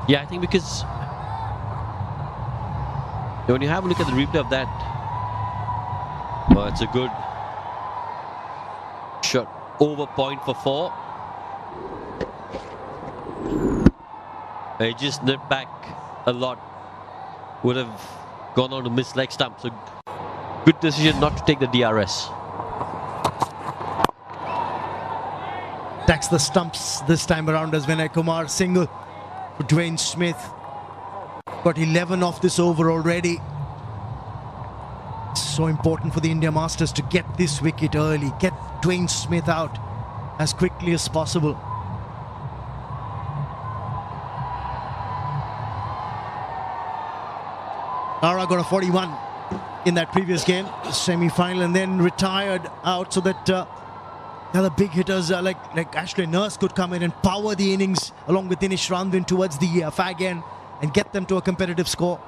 Yeah, I think because when you have a look at the replay of that, well, it's a good shot over point for 4. He just nipped back a lot. Would have gone on to miss leg stump. So good decision not to take the DRS. Attacks the stumps this time around as Vinay Kumar single for Dwayne Smith. Got 11 off this over already. It's so important for the India Masters to get this wicket early, get Dwayne Smith out as quickly as possible. Lara got a 41 in that previous game, semi-final, and then retired out so that the other big hitters like Ashley Nurse could come in and power the innings along with Dinesh Randhawa towards the fag end and get them to a competitive score.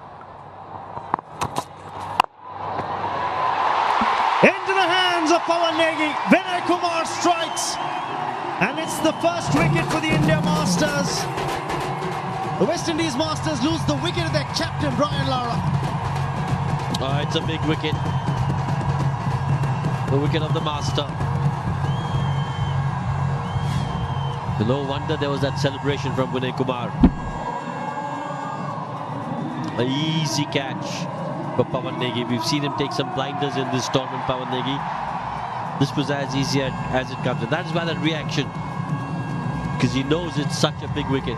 Into the hands of Pawan Negi. Vinay Kumar strikes, and it's the first wicket for the India Masters. The West Indies Masters lose the wicket of their captain Brian Lara. It's a big wicket. The wicket of the master. No wonder there was that celebration from Vinay Kumar. An easy catch for Pawan Negi. We've seen him take some blinders in this tournament, Pawan Negi. This was as easy as it comes. And that is why that reaction. Because he knows it's such a big wicket.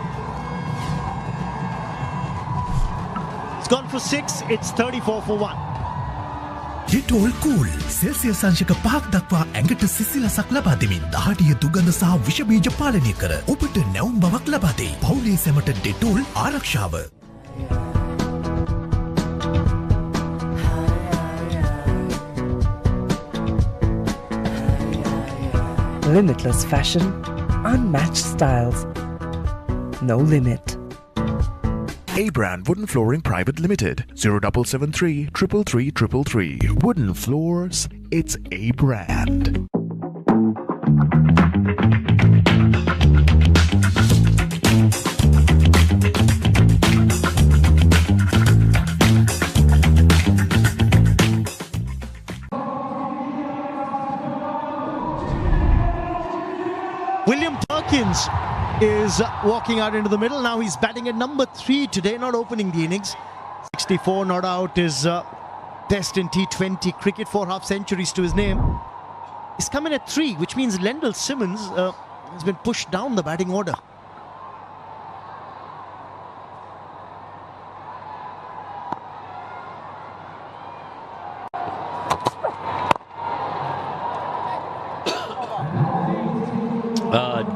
It's gone for 6. It's 34 for 1. Dettol Cool. Celsius සංශක 5ක් දක්වා ඇඟට සිසිලසක් ලබා දෙමින් දහඩිය දුගඳ සහ විෂ බීජ පාලනය කර ඔබට නැවුම් බවක් ලබා දෙයි. පවුලේ සැමට Dettol ආරක්ෂාව. Limitless fashion, unmatched styles, no limit. A-Brand Wooden Flooring Private Limited, 0773 333 333. Wooden floors, it's A-Brand. William Perkins is walking out into the middle. Now he's batting at number 3 today, not opening the innings. 64 not out is best in T20 cricket, 4 half centuries to his name. He's coming at 3, which means Lendl Simmons has been pushed down the batting order.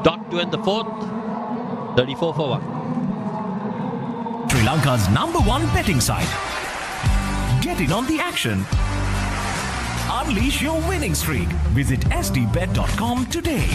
Dot to end the 4th. 34 for 1. Sri Lanka's #1 betting site. Get in on the action. Unleash your winning streak. Visit sdbet.com today.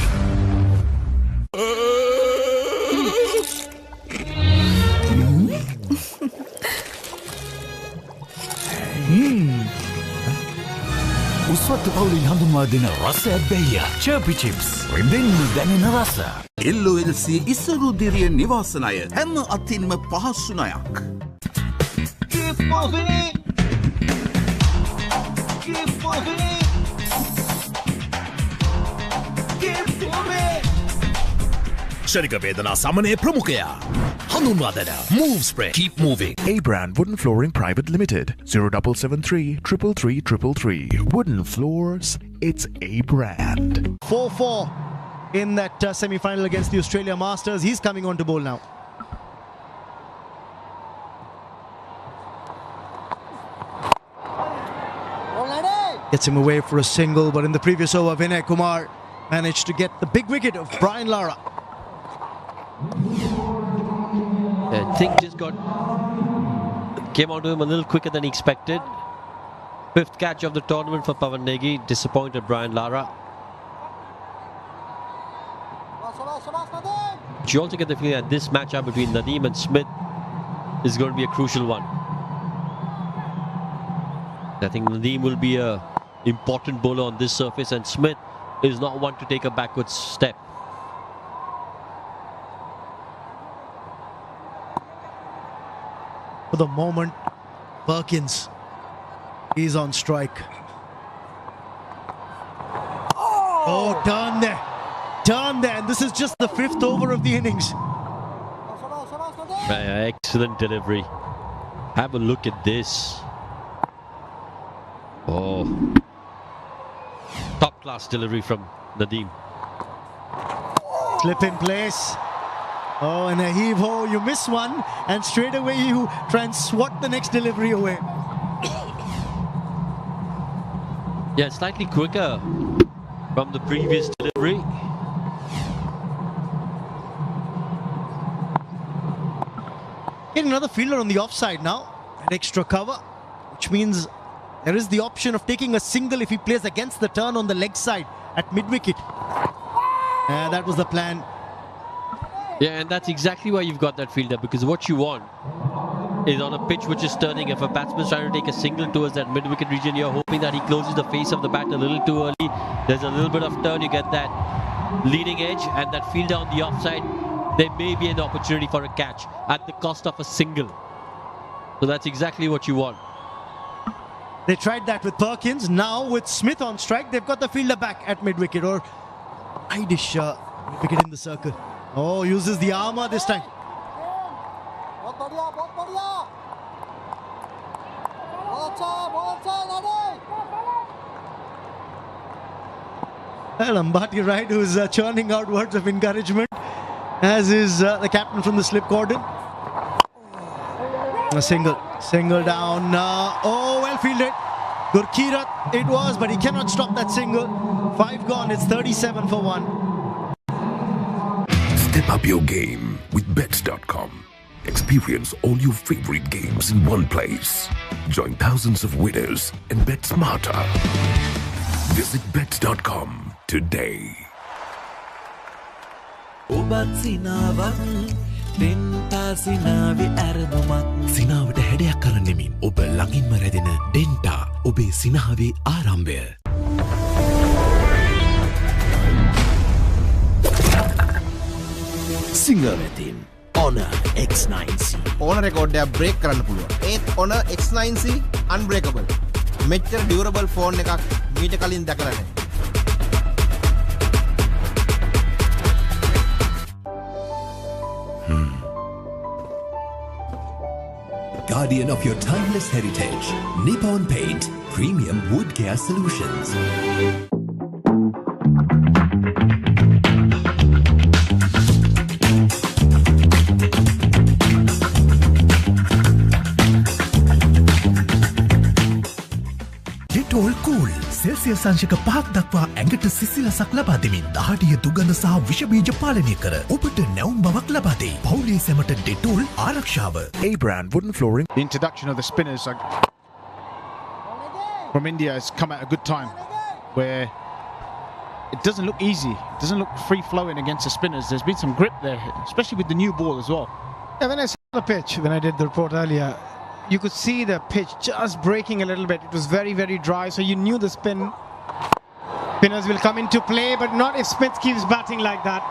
උස්වත්තු පවුලින් හඳුන්වා දෙන රස ඇබ්බැහිය චර්පි chips රිදෙන්න දැනෙන රස LOLC ඉස්සරු දිරිය නිවාසනය හැම අතින්ම පහසු ණයක් Give moving. Give moving. Give moving. තාක්ෂණික වේදනා සමනය ප්‍රමුඛයා. හඳුන්වාදන Move Spray. Keep moving. A Brand Wooden Flooring Private Limited 0773 333 333. Wooden floors, it's A Brand. 4-4 in that semi-final against the Australia Masters. He's coming on to bowl now. Gets him away for a single, but in the previous over, Vinay Kumar managed to get the big wicket of Brian Lara. I think just came onto him a little quicker than he expected. 5th catch of the tournament for Pawan Negi. Disappointed Brian Lara. But you also get the feeling that this matchup between Nadeem and Smith is going to be a crucial one. I think Nadeem will be a important bowler on this surface, and Smith is not one to take a backwards step. For the moment, Perkins is on strike. Oh, turn there. Turn there. And this is just the 5th over of the innings. Excellent delivery. Have a look at this. Oh. Top class delivery from Nadeem. Slip in place. Oh, and a heave-ho, you miss one, and straight away you try and swat the next delivery away. Yeah, slightly quicker from the previous delivery. Get another fielder on the offside now, an extra cover, which means there is the option of taking a single if he plays against the turn on the leg side at mid-wicket. That was the plan. Yeah, and that's exactly why you've got that fielder, because what you want is on a pitch which is turning. If a batsman's trying to take a single towards that mid-wicket region, you're hoping that he closes the face of the bat a little too early. There's a little bit of turn, you get that leading edge, and that fielder on the offside, there may be an opportunity for a catch at the cost of a single. So that's exactly what you want. They tried that with Perkins. Now with Smith on strike, they've got the fielder back at mid-wicket, or Idish wicket in the circle. Oh, uses the armour this time. Well, Ambati right, who's churning out words of encouragement, as is the captain from the slip cordon. A single down. Oh, well fielded. Gurkirat it was, but he cannot stop that single. 5 gone, it's 37 for 1. Step up your game with Bets.com. Experience all your favorite games in one place. Join thousands of winners and bet smarter. Visit Bets.com today. සිනාවට හැඩයක් කරන්නෙමින් ඔබ ළඟින්ම රැදෙන ඩෙන්ටා ඔබේ සිනාවේ ආරම්භය. සිංහලතින් Honor X9C. Honor රෙකෝඩ්ඩයක් break කරන්න පුළුවන්. ඒත් Honor X9C unbreakable. මෙච්චර durable phone එකක් මීට කලින් දැකලා නැහැ. Guardian of your timeless heritage, Nippon Paint Premium Wood Care Solutions. Dettol Cool Celsius සංශක 5ක් දක්වා ඇඟට සිසිලසක් ලබා දෙමින් දහඩිය දුගඳ සහ විෂ බීජ පාලනය කර ඔබට නැවුම් බවක් ලබා දෙයි. පවුලේ සැමට Dettol ආරක්ෂාව. A Brand Wooden Flooring. The introduction of the spinners from India has come at a good time, where it doesn't look easy. It doesn't look free-flowing against the spinners. There's been some grip there, especially with the new ball as well. Yeah, when I saw the pitch, when I did the report earlier, you could see the pitch just breaking a little bit. It was very, very dry, so you knew the spinners will come into play, but not if Smith keeps batting like that.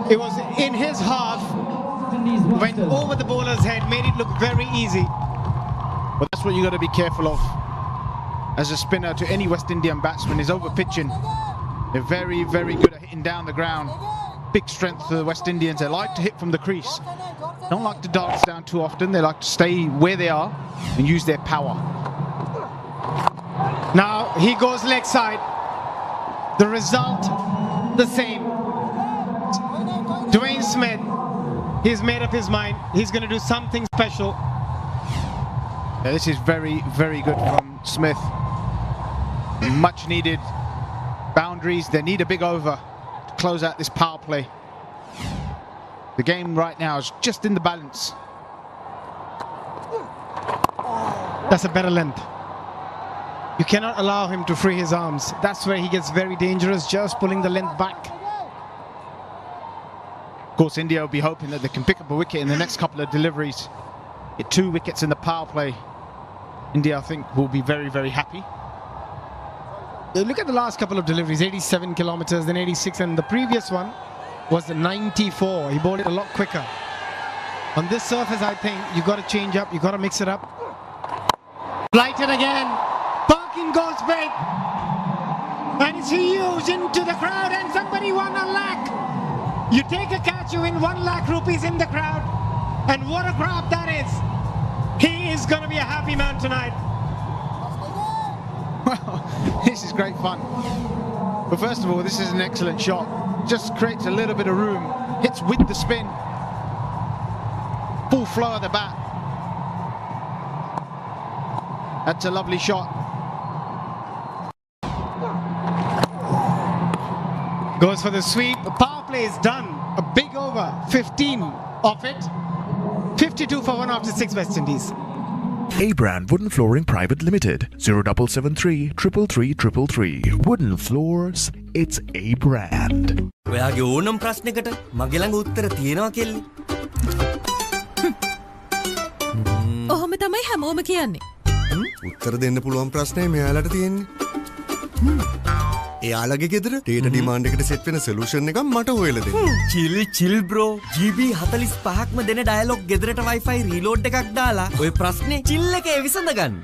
It was in his half, went over the bowler's head, made it look very easy. But that's what you got to be careful of as a spinner to any West Indian batsman is over pitching. They're very, very good at hitting down the ground. big strength for the West Indians. They like to hit from the crease. Don't like to dance down too often. They like to stay where they are and use their power. Now he goes leg side. The result the same. Dwayne Smith, he's made up his mind. He's going to do something special. Yeah, this is very, very good from Smith. Much needed boundaries. They need a big over to close out this power play. The game right now is just in the balance. That's a better length. You cannot allow him to free his arms. That's where he gets very dangerous, just pulling the length back. Of course, India will be hoping that they can pick up a wicket in the next couple of deliveries. Get 2 wickets in the power play. India, I think, will be very, very happy. Look at the last couple of deliveries, 87 kilometers, then 86, and the previous one was the 94. He bowled it a lot quicker. On this surface, I think you got to change up, you got to mix it up. Flighted again. Parkin goes big. And it's huge into the crowd, and somebody won $1 lakh. You take a catch, you win 1 lakh rupees in the crowd. And what a grab that is. He is going to be a happy man tonight. Well, this is great fun. But first of all, this is an excellent shot. Just creates a little bit of room. Hits with the spin. Full flow of the bat. That's a lovely shot. Goes for the sweep. The power play is done. A big over. 15 of it. 52 for 1 after 6 West Indies. A-Brand Wooden Flooring Private Limited 0773 333 Wooden Floors, it's A-Brand. ඔයාගේ ඕනම ප්‍රශ්නයකට මගේ ළඟ උත්තර තියෙනවා කෙල්ල. ඔහොම තමයි හැමෝම කියන්නේ. උත්තර දෙන්න පුළුවන් ප්‍රශ්නේ මෙයාලට තියෙන්නේ. එයාලගේ ගෙදර ඩේටා ඩිමාන්ඩ් එකට සෙට් වෙන සොලියුෂන් එකක් මට හොයලා දෙන්න. chill bro. GB 45ක්ම දෙන ඩයලොග් ගෙදරට Wi-Fi රීලෝඩ් එකක් දාලා ඔය ප්‍රශ්නේ chill එකේ විසඳ ගන්න.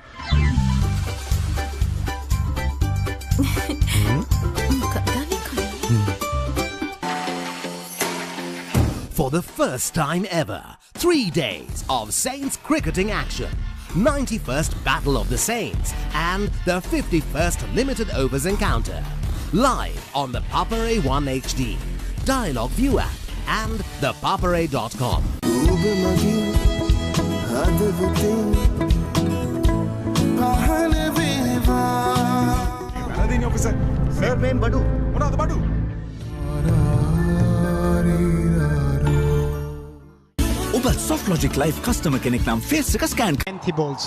For the first time ever, 3 days of Saints cricketing action. 91st Battle of the Saints and the 51st Limited Overs Encounter. Live on the Papare 1 HD, Dialogue View app and thepapare.com. officer. Sir, main Badu. What are the Badu? ඔබ SoftLogic Live customer කෙනෙක් නම් face එක scan. Empty balls.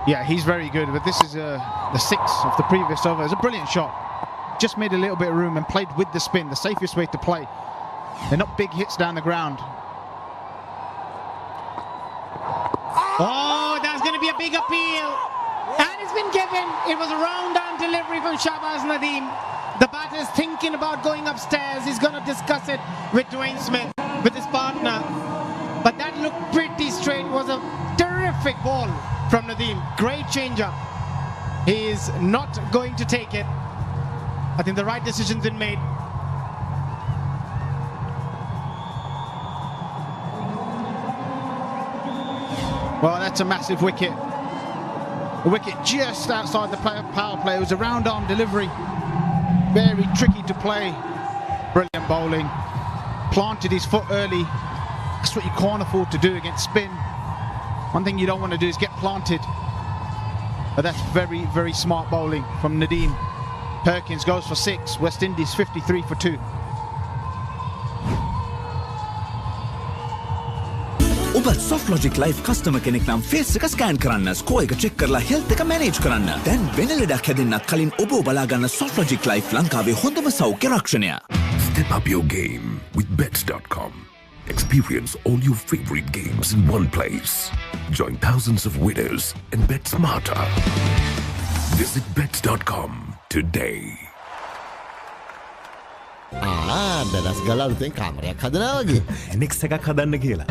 Yeah, he's very good, but this is the 6 of the previous over. It's a brilliant shot. Just made a little bit of room and played with the spin, the safest way to play. They're not big hits down the ground. Oh, that's going to be a big appeal. And it's been given. It was a round-down delivery from Shahbaz Nadeem. The batter is thinking about going upstairs. He's going to discuss it with Dwayne Smith, with his partner. But that looked pretty straight. It was a terrific ball from Nadeem. Great change-up. He is not going to take it. I think the right decision's been made. Well, that's a massive wicket. A wicket just outside the power play. It was a round-arm delivery. Very tricky to play. Brilliant bowling. Planted his foot early. That's what you can't afford to do against spin. One thing you don't want to do is get planted. But that's very, very smart bowling from Nadeem. Perkins goes for 6. West Indies 53 for 2. ඔබ SoftLogic Live customer කෙනෙක් නම් face එක scan කරන්න, score එක check කරලා health එක manage කරන්න. දැන් වෙන ලෙඩක් හැදෙන්නත් කලින් ඔබ බලා ගන්න SoftLogic Live ලංකාවේ හොඳම සෞඛ්‍ය රක්ෂණය. Step up your game with Bets.com. Experience all your favorite games in one place. Join thousands of winners and bet smarter. Visit Bets.com today. දරස් ගලාලුතෙන් කාමරයක් හදනවා වගේ. නෙක්ස් එකක් හදන්න කියලා.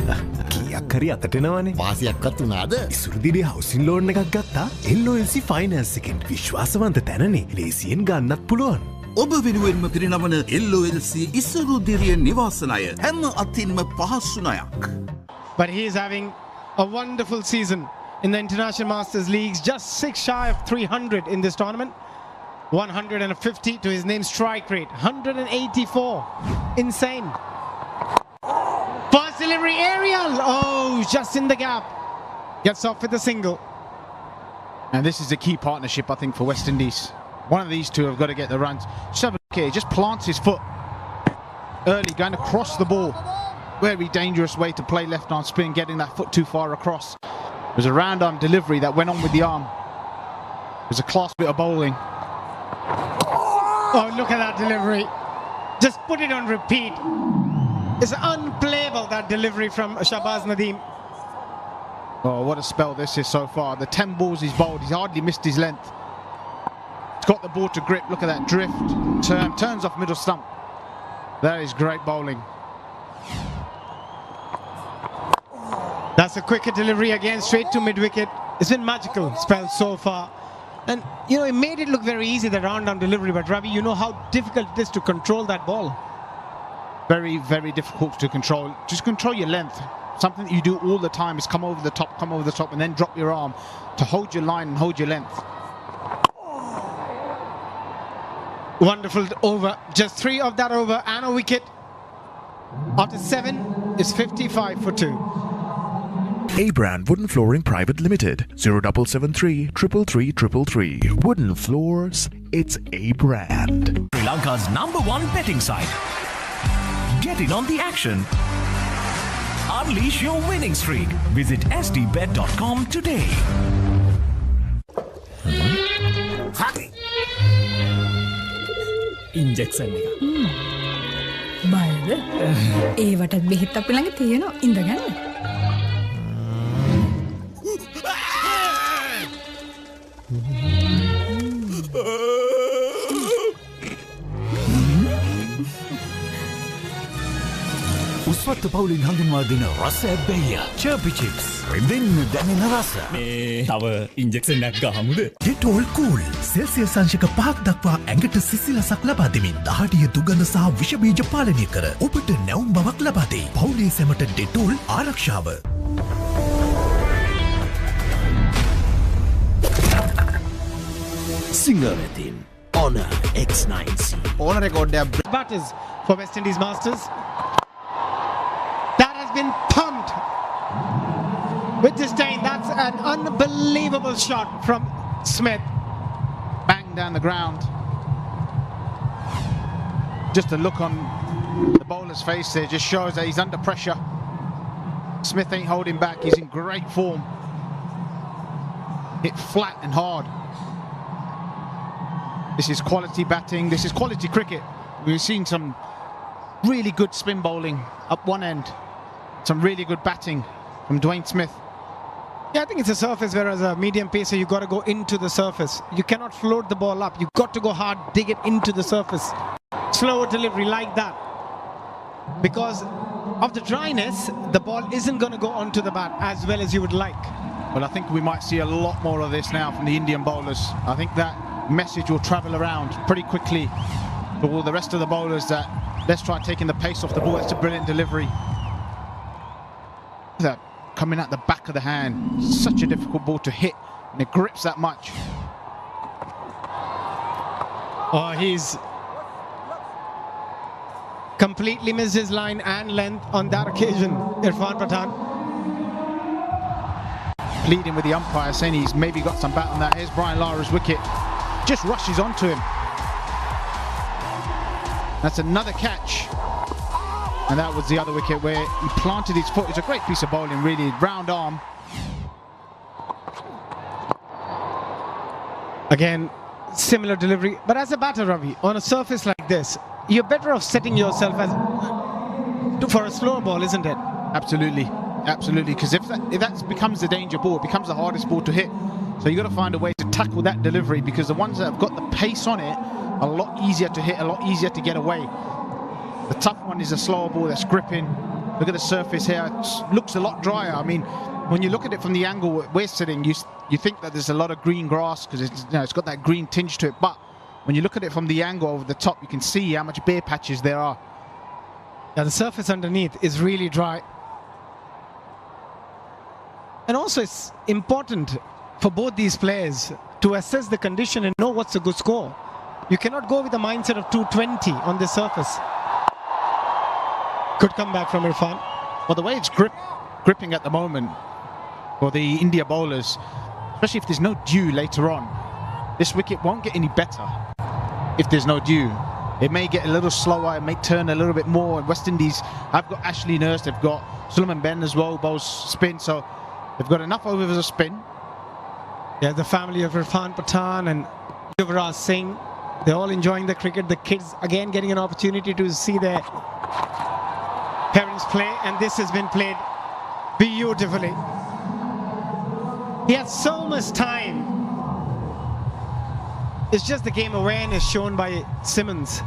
කීයක් හරි අතටෙනවනේ. වාසියක්වත් උනාද? ඉසුරුදිනේ හවුසින් ලෝන් එකක් ගත්තා. LOLC ෆයිනෑන්ස් එකෙන්. විශ්වාසවන්ත තැනනේ. ලේසියෙන් ගන්නත් පුළුවන්. ඔබ වෙනුවෙන්ම පිරිනමන LOLC ඉසුරු දිරිය නිවාසනය හැම අතින්ම පහසු ණයක්. But he is having a wonderful season in the International Masters Leagues, just 6 shy of 300 in this tournament. 150 to his name strike rate, 184. Insane. First delivery aerial. Oh, just in the gap. Gets off with a single. And this is a key partnership, I think, for West Indies. One of these two have got to get the runs. Just have a look here, just plants his foot early, going across the ball. Very dangerous way to play left arm spin, getting that foot too far across. It was a round arm delivery that went on with the arm. It was a class bit of bowling. Oh, look at that delivery. Just put it on repeat. It's unplayable, that delivery from Shahbaz Nadeem. Oh, what a spell this is so far. The 10 balls he's bowled, he's hardly missed his length. He's got the ball to grip. Look at that drift. Turns off middle stump. That is great bowling. That's a quicker delivery again, straight to mid-wicket. It's been magical spell so far. And, you know, it made it look very easy, the round-down delivery. But, Ravi, you know how difficult it is to control that ball. Very, very difficult to control. Just control your length. Something that you do all the time is come over the top, and then drop your arm to hold your line and hold your length. Wonderful over. Just 3 of that over and a wicket. After 7, it's 55 for 2. A-Brand Wooden Flooring Private Limited, 0773 333 333. Wooden floors, it's A-Brand. Sri Lanka's #1 betting site. Get in on the action. Unleash your winning streak. Visit sdbet.com today. Injection එක. බයද? ඒවටත් බෙහෙත් අපි ළඟ තියෙනවා. ඉඳගන්න. උස්වත්ත පවුලින් හඳුන්වා දෙන රස ඇබ්බැහිය චර්පි chips රිදෙන්න දැනෙන රස මේ තව ඉන්ජෙක්ෂන් එකක් ගහමුද? ඩෙටෝල් කූල් සෙල්සියස් අංශක 5ක් දක්වා ඇඟට සිසිලසක් ලබා දෙමින් දහඩිය දුගඳ සහ විෂ බීජ පාලනය කර ඔබට නැවුම් බවක් ලබා දෙයි. පවුලේ සැමට ඩෙටෝල් ආරක්ෂාව. Singarethin Honor X9C. Honor record there. Batters for West Indies Masters. That has been pumped with disdain. That's an unbelievable shot from Smith. Bang down the ground. Just a look on the bowler's face there just shows that he's under pressure. Smith ain't holding back. He's in great form. Hit flat and hard. This is quality batting. This is quality cricket. We've seen some really good spin bowling up one end. Some really good batting from Dwayne Smith. Yeah, I think it's a surface, whereas a medium pacer, you got to go into the surface. You cannot float the ball up. You got to go hard, dig it into the surface. Slower delivery like that. Because of the dryness, the ball isn't going to go onto the bat as well as you would like. Well, I think we might see a lot more of this now from the Indian bowlers. I think that message will travel around pretty quickly to all the rest of the bowlers that let's try taking the pace off the ball. That's a brilliant delivery. That coming at the back of the hand. Such a difficult ball to hit, and it grips that much. Oh, he's completely missed his line and length on that occasion, Irfan Pathan. Pleading with the umpire, saying he's maybe got some bat on that. Here's Brian Lara's wicket. Just rushes onto him. That's another catch. And that was the other wicket where he planted his foot. It's a great piece of bowling, really. Round arm. Again, similar delivery. But as a batter, Ravi, on a surface like this, you're better off setting yourself as for a slower ball, isn't it? Absolutely. Absolutely. Because if that becomes the danger ball, it becomes the hardest ball to hit. So you've got to find a way to tackle that delivery, because the ones that have got the pace on it are a lot easier to hit, a lot easier to get away. The tough one is a slower ball that's gripping. Look at the surface here. It looks a lot drier. I mean, when you look at it from the angle we're sitting, you think that there's a lot of green grass because it's got that green tinge to it. But When you look at it from the angle over the top, you can see how much bare patches there are. Yeah, the surface underneath is really dry. And also it's important for both these players to assess the condition and know what's a good score. You cannot go with the mindset of 220 on this surface. Good comeback from Irfan. Well, the way it's gripping at the moment for the India bowlers, especially if there's no dew later on, this wicket won't get any better if there's no dew. It may get a little slower, it may turn a little bit more. West Indies have got Ashley Nurse, they've got Sulaiman Ben as well, bowls spin, so they've got enough overs of spin. Yeah, the family of Irfan Pathan and Yuvraj Singh, they're all enjoying the cricket. The kids again getting an opportunity to see their parents play, and this has been played beautifully. He has so much time. It's just the game awareness shown by Simmons.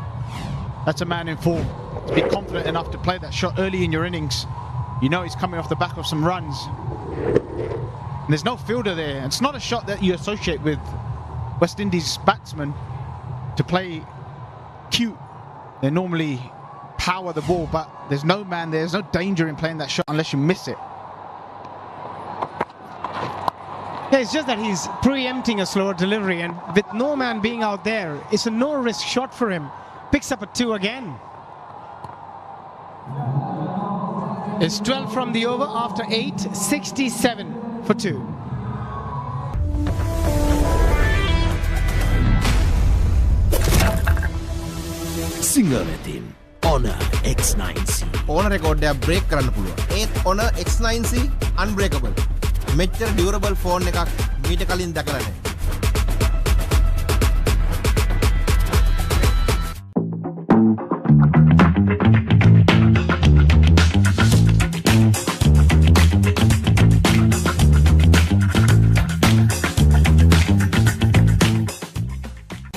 That's a man in form. To be confident enough to play that shot early in your innings. You know he's coming off the back of some runs. And there's no fielder there. It's not a shot that you associate with West Indies batsmen to play cute. They normally power the ball, but there's no man there. There's no danger in playing that shot unless you miss it. Yeah, it's just that he's preempting a slower delivery, and with no man being out there, it's a no-risk shot for him. Picks up a 2 again. It's 12 from the over after 8, 67 for 2. Singavetin Honor X9C. Honor record එක break කරන්න පුළුවන්. ඒත් Honor X9C unbreakable. මෙච්චර durable phone එකක් මීට කලින් දැකලා නැහැ.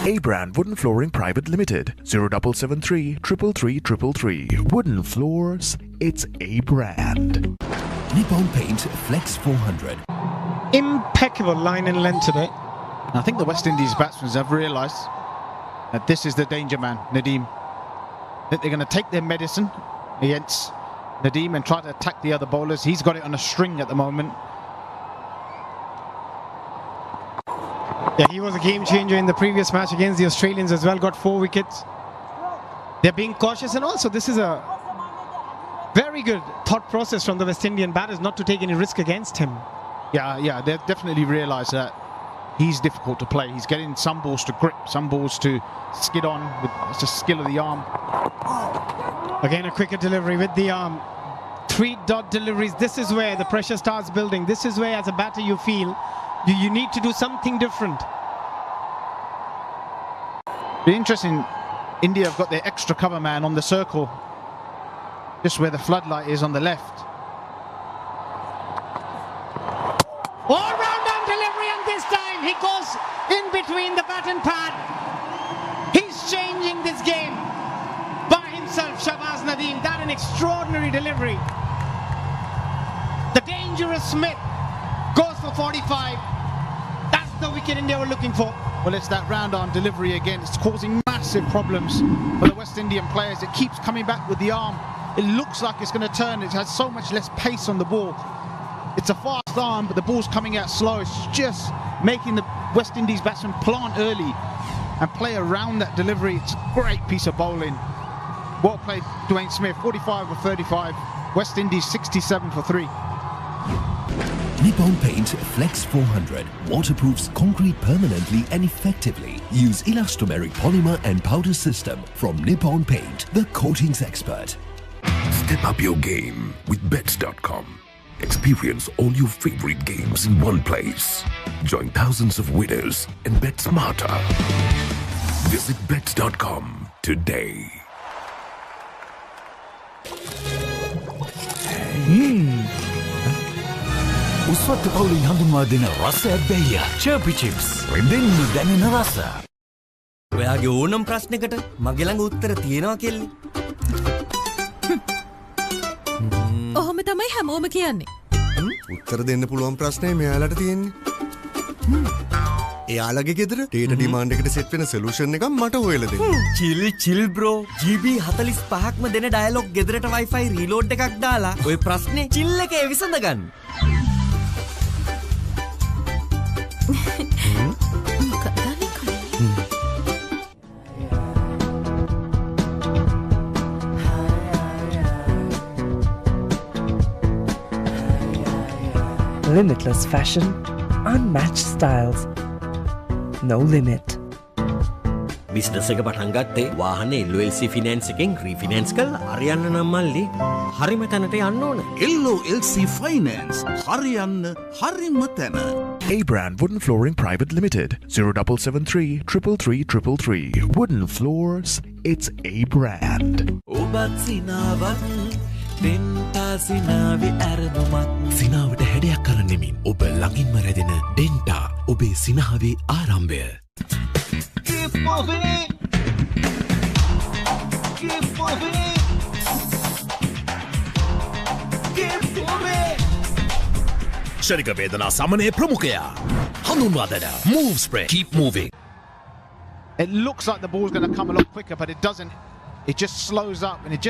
A-Brand Wooden Flooring Private Limited, 0773 333 Wooden Floors, it's A-Brand. Nippon Paint Flex 400. Impeccable line and length today. I think the West Indies batsmen have realised that this is the danger man, Nadeem. That they're going to take their medicine against Nadeem and try to attack the other bowlers. He's got it on a string at the moment. Yeah, he was a game changer in the previous match against the Australians as well, got 4 wickets. They're being cautious, and also this is a very good thought process from the West Indian batters not to take any risk against him. Yeah, they've definitely realised that he's difficult to play. He's getting some balls to grip, some balls to skid on with just skill of the arm. Again, a quicker delivery with the arm. 3-dot deliveries. This is where the pressure starts building. This is where, as a batter, you feel you need to do something different. Be interesting. India have got their extra cover man on the circle, just where the floodlight is on the left. All-round on delivery, and this time he goes in between the bat and pad. He's changing this game by himself, Shahbaz Nadeem. That an extraordinary delivery. The dangerous Smith goes for 45. That's the wicket India were looking for. Well, it's that round-arm delivery again. It's causing massive problems for the West Indian players. It keeps coming back with the arm. It looks like it's going to turn. It has so much less pace on the ball. It's a fast arm, but the ball's coming out slow. It's just making the West Indies batsmen plant early and play around that delivery. It's a great piece of bowling. Well played, Dwayne Smith. 45 for 35. West Indies 67 for 3. Nippon Paint Flex 400 waterproofs concrete permanently and effectively. Use elastomeric polymer and powder system from Nippon Paint, the coatings expert. Step up your game with Bets.com. Experience all your favorite games in one place. Join thousands of winners and bet smarter. Visit Bets.com today. උස්වත්ත පවුලින් හඳුන්වා දෙන රස ඇබ්බැහිය චර්පි chips රෙන්දෙන් දැනෙන රස. ඔයාගේ ඕනම් ප්‍රශ්නකට මගේ ළඟ උත්තර තියෙනවා කෙල්ලේ. ඔහොම තමයි හැමෝම කියන්නේ. උත්තර දෙන්න පුළුවන් ප්‍රශ්නේ මෙයාලට තියෙන්නේ. එයාලගේ ගෙදර ඩේට ඩිමාන්ඩ් එකට සෙට් වෙන සොලියුෂන් එකක් මට හොයලා දෙන්න. chill bro. GB 45ක්ම දෙන ඩයලොග් ගෙදරට Wi-Fi රීලෝඩ් එකක් දාලා ඔය ප්‍රශ්නේ chill එකේ විසඳ ගන්න. Limitless fashion, unmatched styles, no limit. Business එක පටන් ගත්තේ වාහනේ LOLC ෆිනෑන්ස් එකෙන් රීෆිනෑන්ස් කරලා අරියන්න නම් මල්ලි හරිම තැනට යන්න ඕන. LOLC Finance හරියන්න හරිම තැන. A-Brand Wooden Flooring Private Limited 0773 333 Wooden Floors, it's A-Brand. ඔබත් සිනාවත් ඩෙන්ටා සිනාවි ඇරනුමත් සිනාවට හැඩයක් කරන්නෙමින් ඔබ ළඟින්ම රැදෙන ඩෙන්ටා ඔබේ සිනාවේ ආරම්භය. Keep moving. Keep moving. Keep moving. ශරික වේදනා සමනය ප්‍රමුඛයා හඳුන්වා දෙන Move Spray. Keep moving. It looks like the ball's going to come a lot quicker, but it doesn't. It just slows up and it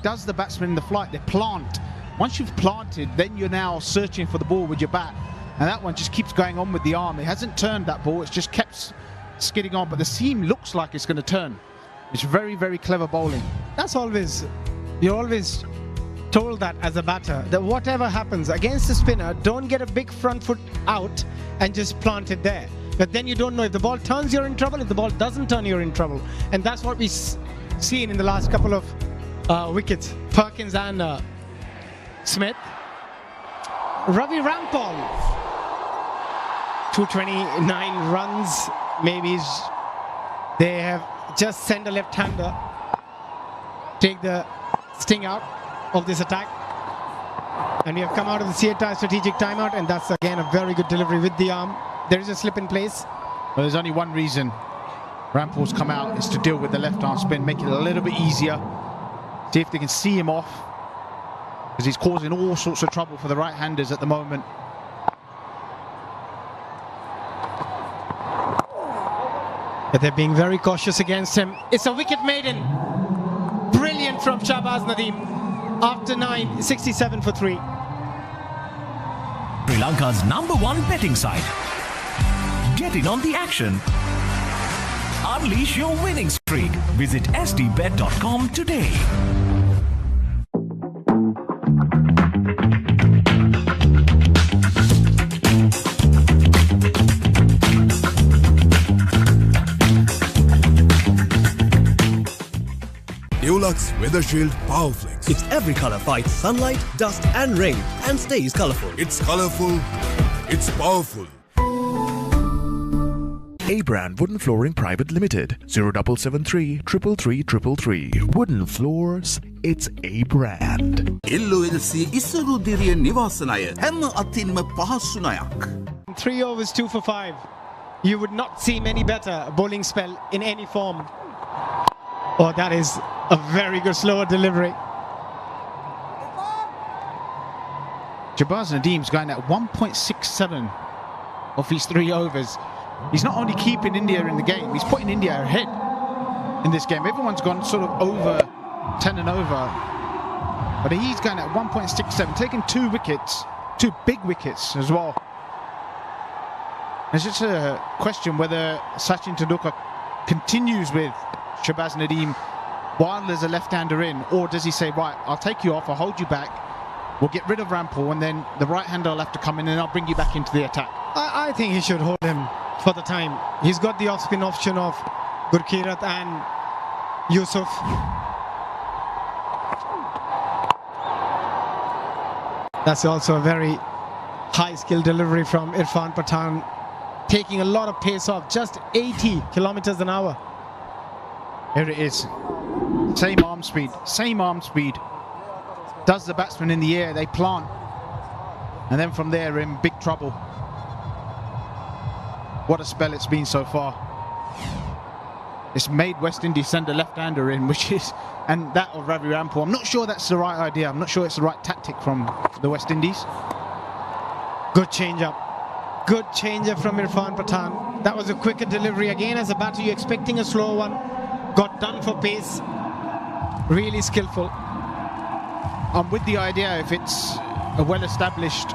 does the batsman in the flight. They plant. Once you've planted, then you're now searching for the ball with your bat. And that one just keeps going on with the arm. It hasn't turned that ball. It's just kept skidding on, but the seam looks like it's going to turn. It's very, very clever bowling. You're always told that as a batter, that whatever happens against the spinner, don't get a big front foot out and just plant it there. But then you don't know if the ball turns, you're in trouble. If the ball doesn't turn, you're in trouble. And that's what we've seen in the last couple of wickets. Perkins and Smith. Ravi Rampal. 229 runs. Maybe they have just sent a left-hander. Take the sting out of this attack. And we have come out of the CATI strategic timeout, and that's again a very good delivery with the arm. There is a slip in place. Well, there's only one reason Rampal's come out is to deal with the left arm spin, make it a little bit easier. See if they can see him off, because he's causing all sorts of trouble for the right-handers at the moment. But they're being very cautious against him. It's a wicket maiden. Brilliant from Shahbaz Nadeem. After 9, 67 for 3. Sri Lanka's #1 betting site. Get in on the action. Unleash your winning streak. Visit sdbet.com today. Dulux Weather Shield Power Flex. Its every color fights sunlight, dust and rain and stays colorful. It's colorful, it's powerful. A-Brand Wooden Flooring Private Limited 0773 333 Wooden Floors, it's A-Brand. LOLC ඉසරුදිරිය නිවාසනය හැම අතින්ම පහසුනයක්. 3 overs, 2 for 5. You would not see many better bowling spell in any form. Oh, that is a very good slower delivery. Shahbaz Nadeem's going at 1.67 of his 3 overs. He's not only keeping India in the game, he's putting India ahead in this game. Everyone's gone sort of over 10 and over, but he's going at 1.67, taking 2 wickets, 2 big wickets as well. It's just a question whether Sachin Tendulkar continues with Shahbaz Nadeem while there's a left-hander in, or does he say, right, I'll take you off, I'll hold you back, we'll get rid of Rampal, and then the right-hander will have to come in and I'll bring you back into the attack. I think he should hold him for the time. He's got the off-spin option of Gurkirat and Yusuf. That's also a very high-skill delivery from Irfan Pathan, taking a lot of pace off, just 80 kilometers an hour. Here it is. Same arm speed, same arm speed. Does the batsman in the air, they plant. And then from there, in big trouble. What a spell it's been so far. It's made West Indies send a left-hander in, and that of Ravi Rampal. I'm not sure that's the right idea. I'm not sure it's the right tactic from the West Indies. Good change-up. Good changer from Irfan Pathan. That was a quicker delivery. Again, as a batter, you're expecting a slow one. Got done for pace. Really skillful. I'm with the idea if it's a well-established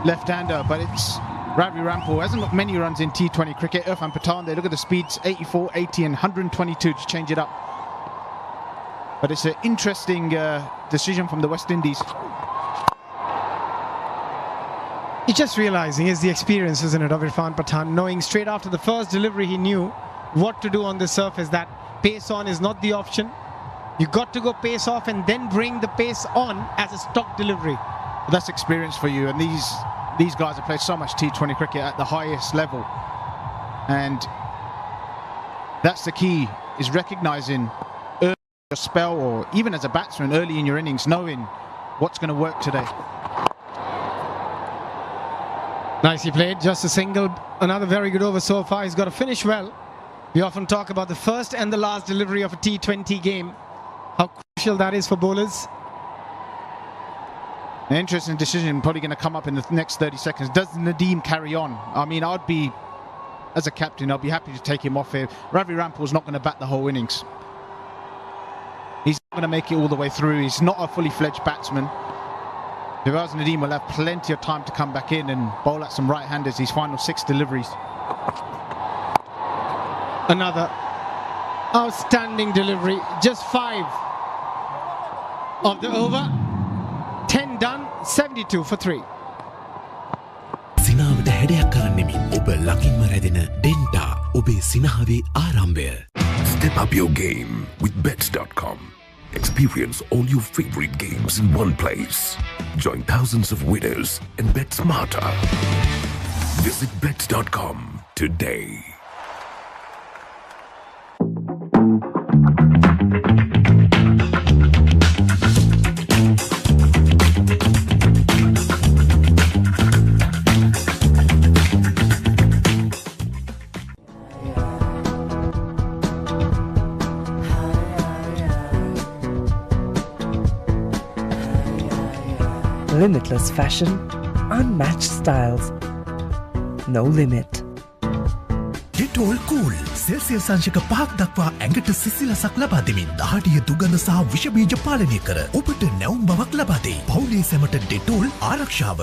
left-hander, but it's Ravi Rampal. Hasn't got many runs in T20 cricket. Irfan Pathan, they look at the speeds, 84, 80 and 122 to change it up. But it's an interesting decision from the West Indies. He's just realizing is the experience, isn't it, of Irfan Pathan, knowing straight after the first delivery he knew what to do on the surface, that pace on is not the option. You got to go pace off and then bring the pace on as a stock delivery. That's experience for you, and these guys have played so much T20 cricket at the highest level, and that's the key, is recognizing early in your spell, or even as a batsman early in your innings, knowing what's going to work today. Nicely played, just a single. Another very good over so far. He's got to finish well. We often talk about the first and the last delivery of a T20 game, how crucial that is for bowlers. An interesting decision probably going to come up in the next 30 seconds. Does Nadeem carry on? I mean, as a captain, I'd be happy to take him off here. Ravi Rampal's not going to bat the whole innings. He's not going to make it all the way through. He's not a fully fledged batsman. Fawaz Nadeem will have plenty of time to come back in and bowl at some right-handers, his final 6 deliveries. Another outstanding delivery. Just 5 of the over. 10 done, 72 for 3. සිනාවට හැඩයක් කරන්නෙමින් ඔබ ළඟින්ම රැඳෙන ඩෙන්ටා ඔබේ සිනහවේ ආරම්භය. Step up your game with Bets.com. Experience all your favorite games in one place. Join thousands of winners and bet smarter. Visit Bets.com today. Limitless fashion, unmatched styles, no limit. Dettol Cool Celsius අංශක 5ක් දක්වා ඇඟට සිසිලසක් ලබා දෙමින් දහඩිය දුගඳ සහ විෂ බීජ පාලනය කර ඔබට නැවුම් බවක් ලබා දෙයි. පවුලේ සැමට Dettol ආරක්ෂාව.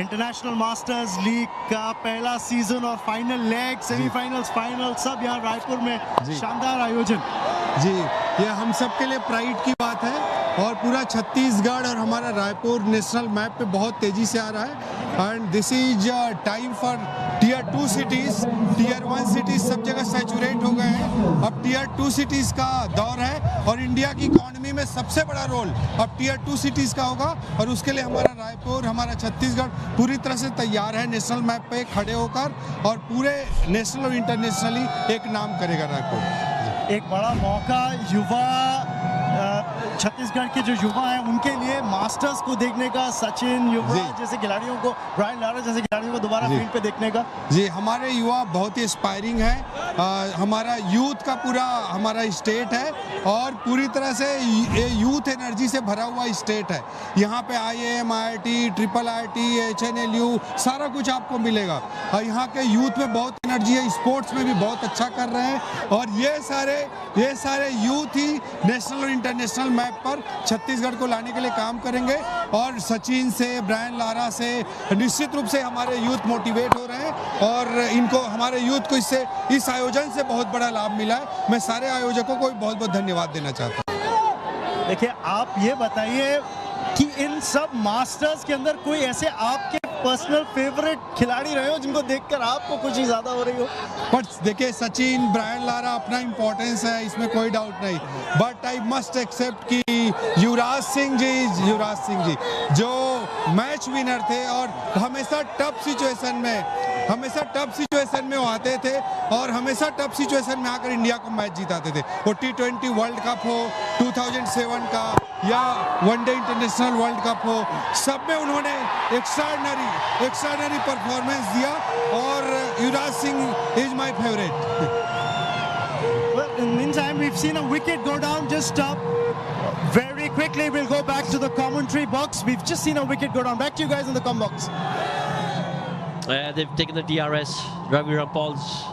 इंटरनेशनल मास्टर्स लीग का पहला सीजन और फाइनल लेग, सेमीफाइनल्स, फाइनल सब यहाँ रायपुर में शानदार आयोजन। जी, ये हम सब के लिए प्राइड की बात है और पूरा छत्तीसगढ़ और हमारा रायपुर नेशनल मैप पे बहुत तेजी से आ रहा है and this is time for tier 2 cities. Tier 1 cities सब जगह सैचुरेट हो गए हैं, अब टियर 2 सिटीज का दौर है और इंडिया की इकोनॉमी में सबसे बड़ा रोल अब टियर 2 सिटीज का होगा और उसके लिए हमारा रायपुर, हमारा छत्तीसगढ़ पूरी तरह से तैयार है नेशनल मैप पे खड़े होकर और पूरे नेशनल और इंटरनेशनली एक नाम करेगा रायपुर। एक बड़ा मौका युवा छत्तीसगढ़ के जो युवा हैं उनके लिए मास्टर्स को देखने का, सचिन, युवराज जैसे खिलाड़ियों को, ब्रायन लारा जैसे खिलाड़ियों को दोबारा फील्ड पे देखने का। जी, हमारे युवा बहुत ही इंस्पायरिंग है। हमारा यूथ का पूरा हमारा स्टेट है और पूरी तरह से यूथ एनर्जी से भरा हुआ स्टेट है। यहाँ पे IIM, IIT, RRRT, HNLU सारा कुछ आपको मिलेगा और यहाँ के यूथ में बहुत एनर्जी है, स्पोर्ट्स में भी बहुत अच्छा कर रहे हैं और ये सारे यूथ ही नेशनल और इंटरनेशनल मैप पर छत्तीसगढ़ को लाने के लिए काम करेंगे और सचिन से, ब्रायन लारा से निश्चित रूप से हमारे यूथ मोटिवेट हो रहे हैं और इनको, हमारे यूथ को इस आयोजन से बहुत बड़ा लाभ मिला है। मैं सारे आयोजकों को भी बहुत बहुत धन्यवाद देना चाहता हूँ। देखिए, आप ये बताइए कि इन सब मास्टर्स के अंदर कोई ऐसे आपके पर्सनल फेवरेट खिलाड़ी रहे हो जिनको देखकर आपको खुशी ज्यादा हो रही हो? बट देखिए, सचिन, ब्रायन लारा अपना इंपॉर्टेंस है, इसमें कोई डाउट नहीं, बट आई मस्ट एक्सेप्ट कि युवराज सिंह जी जो मैच विनर थे और हमेशा टफ सिचुएशन में वो आते थे और हमेशा टफ सिचुएशन में आकर इंडिया को मैच जिताते थे। वो T20 वर्ल्ड कप हो, 2007 का या वनडे इंटरनेशनल वर्ल्ड कप हो, सब में उन्होंने एक्स्ट्राऑर्डिनरी परफॉर्मेंस दिया और Yuvraj Singh is my favourite. Well, in the meantime, we've seen a wicket go down just very quickly. We'll go back to the commentary box. We've just seen a wicket go down. Back to you guys in the com box. They've taken the DRS. Ravi Rampal's.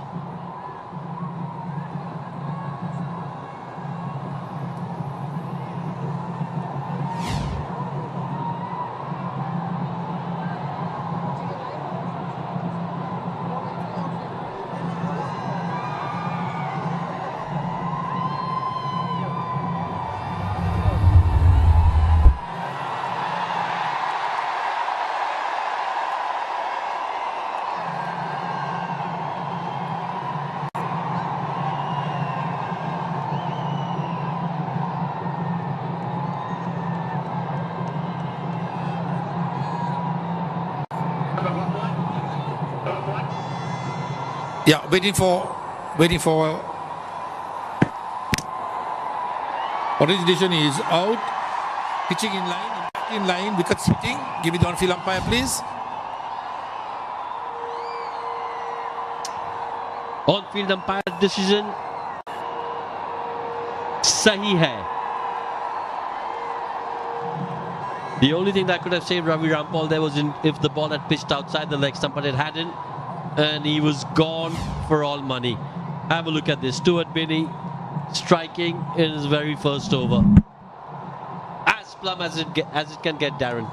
Yeah, waiting for origination is out, pitching in line, wickets hitting. Give it the on-field umpire, please. On-field umpire decision sahi hai. The only thing that could have saved Ravi Rampal there was if the ball had pitched outside the leg stump, but it hadn't. And he was gone for all money. Have a look at this. Stuart Binney striking in his very first over. As plumb as it can get, Darren.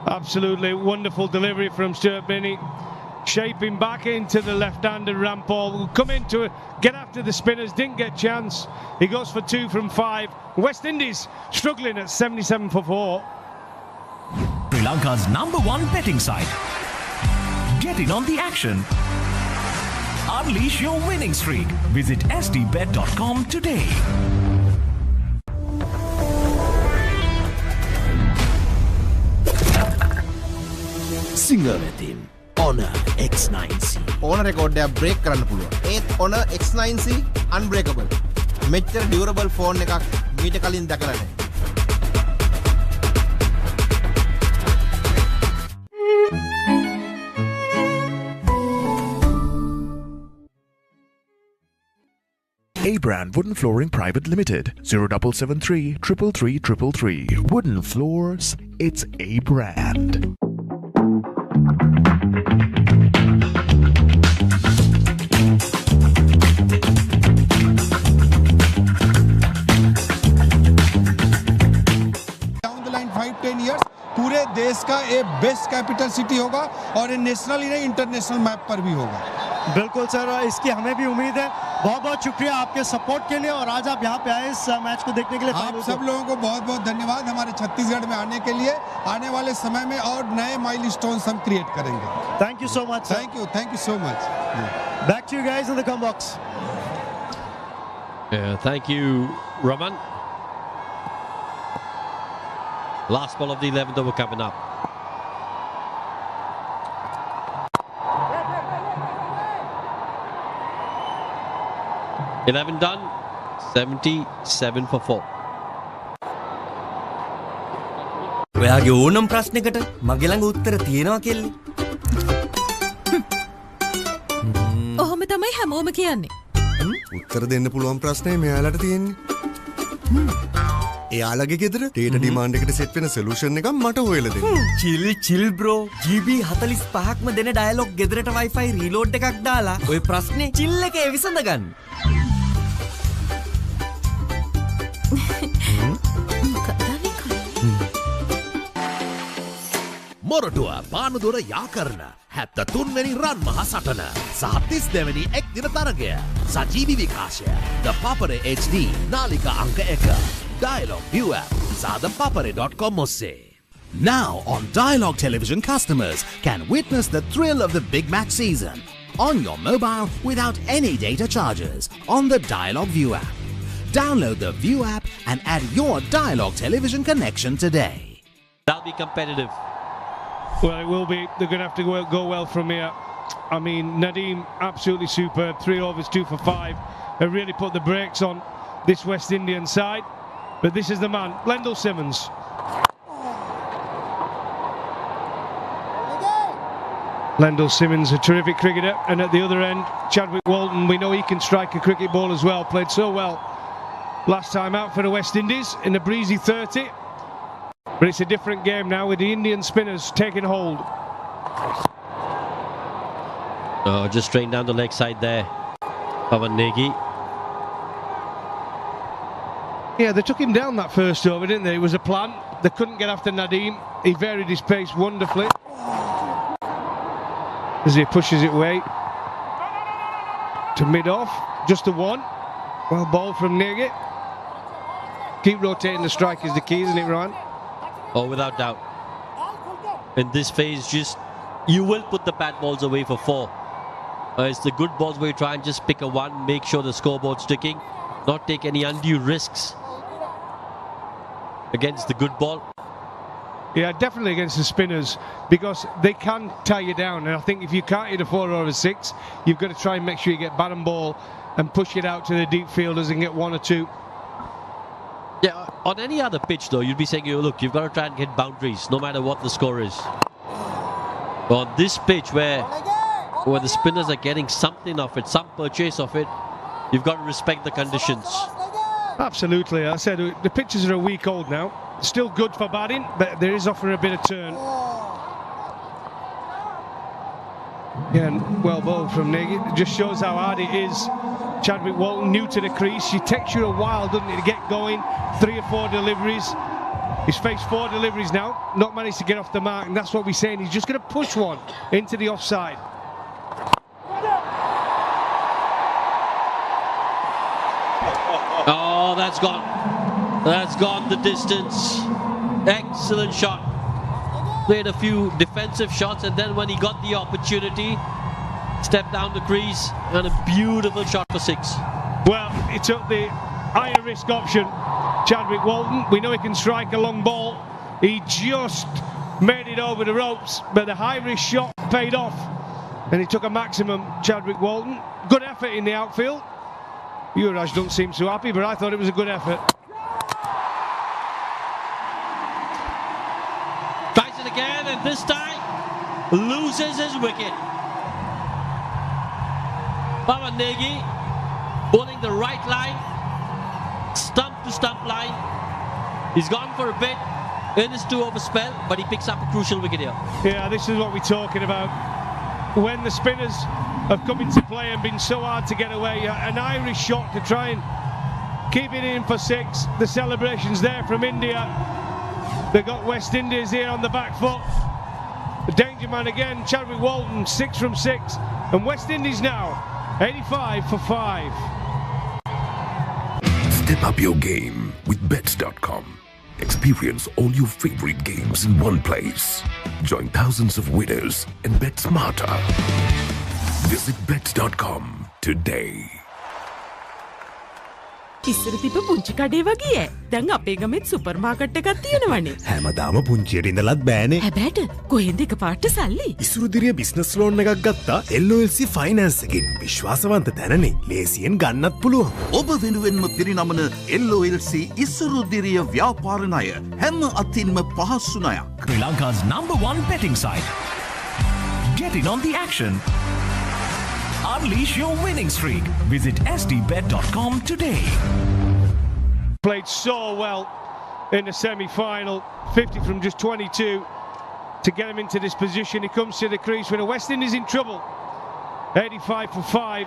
Absolutely wonderful delivery from Stuart Binney. Shaping back into the left-handed Rampal. Will come into it, get after the spinners, didn't get chance. He goes for 2 from 5. West Indies struggling at 77 for 4. Sri Lanka's #1 betting site. Get in on the action. Unleash your winning streak. Visit sdbet.com today. Singer team Honor X9C. Honor record එක break කරන්න පුළුවන්. ඒත් Honor X9C unbreakable. මෙච්චර durable phone එකක් මීට කලින් දැකලා නැහැ. A-Brand Wooden Flooring Private Limited, 0773 333 333. Wooden floors, it's A-Brand. Down the line 5-10 years, पूरे देश का एक बेस्ट कैपिटल सिटी होगा और ये नेशनल ही नहीं इंटरनेशनल मैप पर भी होगा। बिल्कुल सर, इसकी हमें भी उम्मीद है। बहुत बहुत शुक्रिया आपके सपोर्ट के लिए और आज आप यहाँ पे आए इस मैच को देखने के लिए। आप सब लोगों को बहुत बहुत धन्यवाद हमारे छत्तीसगढ़ में आने के लिए। आने वाले समय में और नए माइलस्टोन्स हम क्रिएट करेंगे। Thank you so much. Thank you so much. Back to you guys in the comm box. Thank you, Raman. Last ball of the 11th over coming up. $11 done, 77 for 4. ඔයාගේ ඕනම් ප්‍රශ්නයකට මගේ ළඟ උත්තර තියෙනවා කෙල්ලේ. ඔහොම තමයි හැමෝම කියන්නේ. උත්තර දෙන්න පුළුවන් ප්‍රශ්නේ මෙයාලට තියෙන්නේ. එයාලගේ ගෙදර ඩේටා ඩිමාන්ඩ් එකට සෙට් වෙන සොලියුෂන් එකක් මට හොයලා දෙන්න. chill bro. GB 45ක්ම දෙන ඩයලොග් ගෙදරට Wi-Fi රීලෝඩ් එකක් දාලා ඔය ප්‍රශ්නේ chill එකේ විසඳ ගන්න. මොරටුව පානදුර යා කරන 73 වෙනි රන් මහ සටන සහ 32 වෙනි එක් දින තරගය සජීවී විකාශය The Papare HD නාලිකා අංක 1 Dialogue View app සහ thepapare.com ඔස්සේ. Now on Dialogue Television, customers can witness the thrill of the Big Match season on your mobile without any data charges on the Dialogue View app. Download the View app and add your Dialogue Television connection today. That'll be competitive. Well, it will be. They're going to have to go well from here. I mean, Nadeem, absolutely superb. 3 overs, 2 for 5. They really put the brakes on this West Indian side. But this is the man, Blendell Simmons. Blendell Simmons, a terrific cricketer. And at the other end, Chadwick Walton, we know he can strike a cricket ball as well. Played so well last time out for the West Indies in a breezy 30. But it's a different game now with the Indian spinners taking hold. Just straight down the leg side there. Pawan Negi. Yeah, they took him down that first over, didn't they? It was a plan. They couldn't get after Nadeem. He varied his pace wonderfully as he pushes it away to mid-off. Just the one. Well ball from Negi. Keep rotating the strike is the key, isn't it, Ryan? Oh, without doubt. In this phase, just you will put the bad balls away for 4. It's the good balls where you try and just pick a 1, make sure the scoreboard's ticking, not take any undue risks against the good ball. Yeah, definitely against the spinners, because they can tie you down. And I think if you can't hit a 4 or a 6, you've got to try and make sure you get bat and ball and push it out to the deep fielders and get 1 or 2. Yeah, on any other pitch though, you'd be saying, look, you've got to try and get boundaries, no matter what the score is. But on this pitch where the spinners are getting something of it, some purchase of it, you've got to respect the conditions. Absolutely. I said the pitches are a week old now. Still good for batting, but there is offering a bit of turn. Yeah, and well bowled from Negi. It just shows how hard it is. Chadwick Walton, new to the crease. She takes you a while, doesn't it, to get going. 3 or 4 deliveries. He's faced 4 deliveries now, not managed to get off the mark, and that's what we're saying. He's just going to push one into the offside. Oh, that's gone. That's gone the distance. Excellent shot. Played a few defensive shots, and then when he got the opportunity, stepped down the crease, and a beautiful shot for 6. Well, he took the higher risk option, Chadwick Walton. We know he can strike a long ball. He just made it over the ropes, but the high risk shot paid off, and he took a maximum, Chadwick Walton. Good effort in the outfield. Yuvraj don't seem so happy, but I thought it was a good effort. Tries it again, and this time loses his wicket. Pawan Negi bowling the right line, stump to stump line. He's gone for a bit in his 2-over spell, but he picks up a crucial wicket here. Yeah, this is what we're talking about. When the spinners have come into play and been so hard to get away, an Irish shot to try and keep it in for 6. The celebrations there from India. They got West Indies here on the back foot. The danger man again, Chadwick Walton, 6 from 6. And West Indies now, 85 for 5. Step up your game with Bets.com. Experience all your favorite games in one place. Join thousands of winners and bet smarter. Visit Bets.com today. ඉස්සර තිබ්බ පුංචි කඩේ වගේ දැන් අපේ ගමෙත් super market එකක් තියෙනවනේ හැමදාම පුංචියට ඉඳලත් බෑනේ හැබැයිට කොහෙන්ද එකපාරට සල්ලි ඉසුරුදිරිය බිස්නස් ලෝන් එකක් ගත්තා LOLC ෆයිනෑන්ස් එකෙන් විශ්වාසවන්ත තැනනේ ලේසියෙන් ගන්නත් පුළුවන් ඔබ වෙනුවෙන්ම පිරිනමන LOLC ඉසුරුදිරිය ව්‍යාපාර ණය හැම අතින්ම පහසු ණයක් Sri Lanka's #1 betting site. Get in on the action. Unleash your winning streak. Visit sdbet.com today. Played so well in the semi-final. 50 from just 22 to get him into this position. He comes to the crease when the West Indies in trouble. 85 for 5.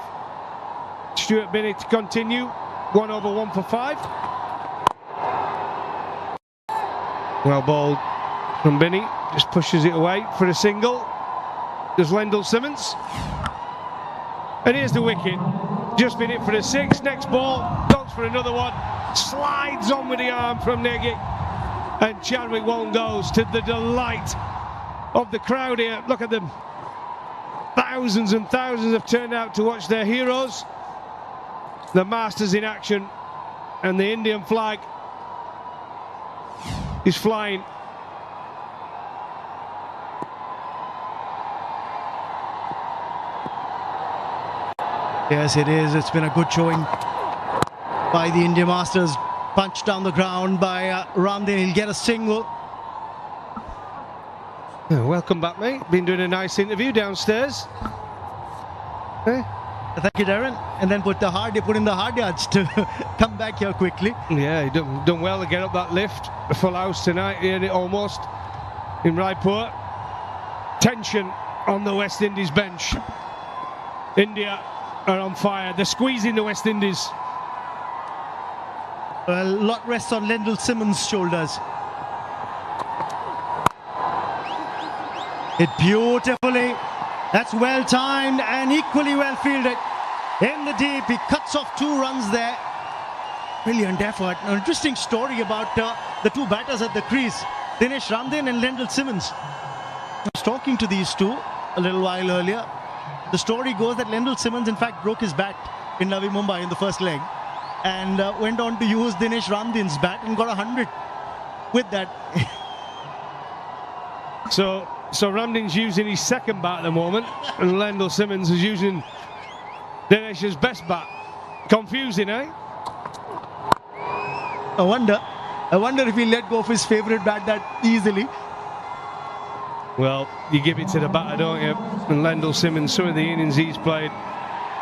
Stuart Binney to continue. 1 over 1 for 5. Well bowled from Binney. Just pushes it away for a single. There's Lendl Simmons. And here's the wicket. Just been hit for a 6. Next ball, goes for another one. Slides on with the arm from Negi. And Chadwick Walton goes to the delight of the crowd here. Look at them. Thousands and thousands have turned out to watch their heroes. The Masters in action. And the Indian flag is flying. Yes, it is. It's been a good showing by the India Masters. Punched down the ground by Ramdin. He'll get a single. Welcome back, mate. Been doing a nice interview downstairs. Thank you, Darren. And then put in the hard yards to come back here quickly. Yeah, he done well to get up that lift. A full house tonight, here almost in Raipur. Tension on the West Indies bench. India are on fire. They're squeezing the West Indies. A lot rests on Lendl Simmons' shoulders. Hit beautifully. That's well timed and equally well fielded. In the deep, he cuts off 2 runs there. Brilliant effort. An interesting story about the 2 batters at the crease, Dinesh Ramdin and Lendl Simmons. I was talking to these two a little while earlier. The story goes that Lendl Simmons in fact broke his bat in Navi Mumbai in the first leg and went on to use Dinesh Ramdin's bat and got 100 with that. So Ramdin's using his second bat at the moment and Lendl Simmons is using Dinesh's best bat. Confusing, eh? I wonder if he let go of his favourite bat that easily. Well, you give it to the batter, don't you? And Lendl Simmons, some of the innings he's played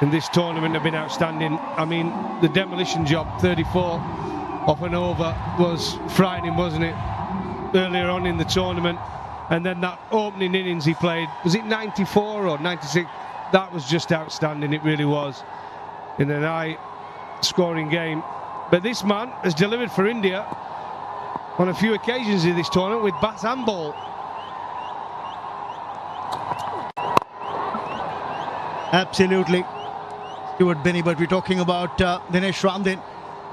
in this tournament have been outstanding. I mean, the demolition job, 34 off and over, was frightening, wasn't it? Earlier on in the tournament. And then that opening innings he played, was it 94 or 96? That was just outstanding, it really was. In an high-scoring game. But this man has delivered for India on a few occasions in this tournament with bat and ball. Absolutely. Stuart Binney, but we're talking about Dinesh Ramdin.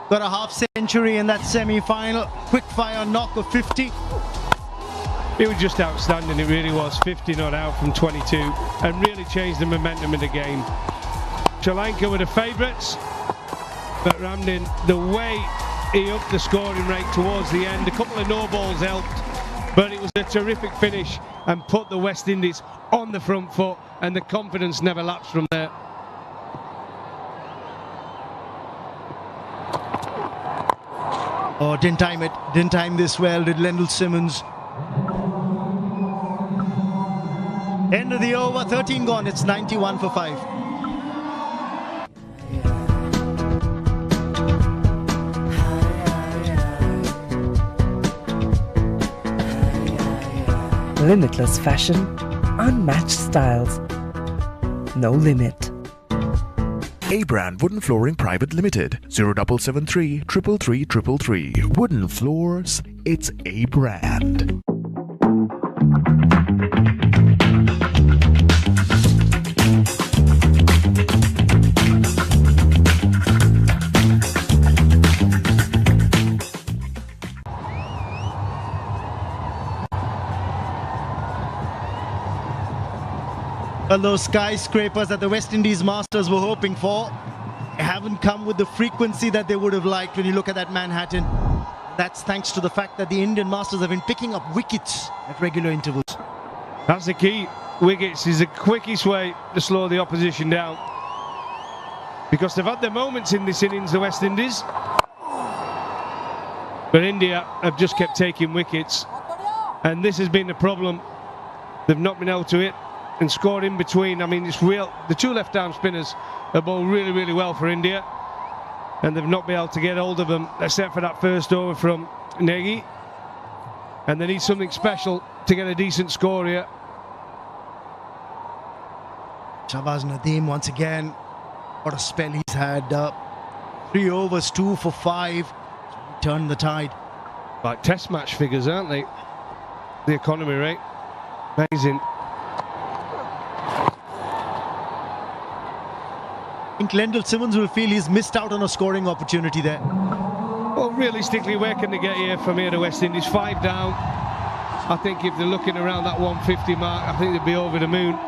Got a half-century in that semi-final. Quick-fire knock of 50. It was just outstanding, it really was. 50 not out from 22 and really changed the momentum of the game. Sri Lanka were the favourites, but Ramdin, the way he upped the scoring rate towards the end, a couple of no balls helped, but it was a terrific finish and put the West Indies on the front foot, and the confidence never lapsed from there. Oh, didn't time it. Didn't time this well, did Lendl Simmons. End of the over, 13 gone. It's 91 for 5. Limitless fashion, unmatched styles, no limit. A-Brand Wooden Flooring Private Limited, 0773 333 333. Wooden floors, it's A-Brand. Well, those skyscrapers that the West Indies Masters were hoping for haven't come with the frequency that they would have liked when you look at that Manhattan. That's thanks to the fact that the Indian Masters have been picking up wickets at regular intervals. That's the key. Wickets is the quickest way to slow the opposition down. Because they've had their moments in this innings, the West Indies. But India have just kept taking wickets. And this has been the problem. They've not been able to hit and score in between. I mean, it's real. The 2 left-arm spinners have bowled really, really well for India. And they've not been able to get hold of them, except for that first over from Negi. And they need something special to get a decent score here. Shahbaz Nadeem once again, what a spell he's had. 3 overs, 2 for 5. Turned the tide. Like test match figures, aren't they? The economy rate. Amazing. I think Lendl Simmons will feel he's missed out on a scoring opportunity there. Well, realistically, where can they get here from here to West Indies? 5 down. I think if they're looking around that 150 mark, I think they'd be over the moon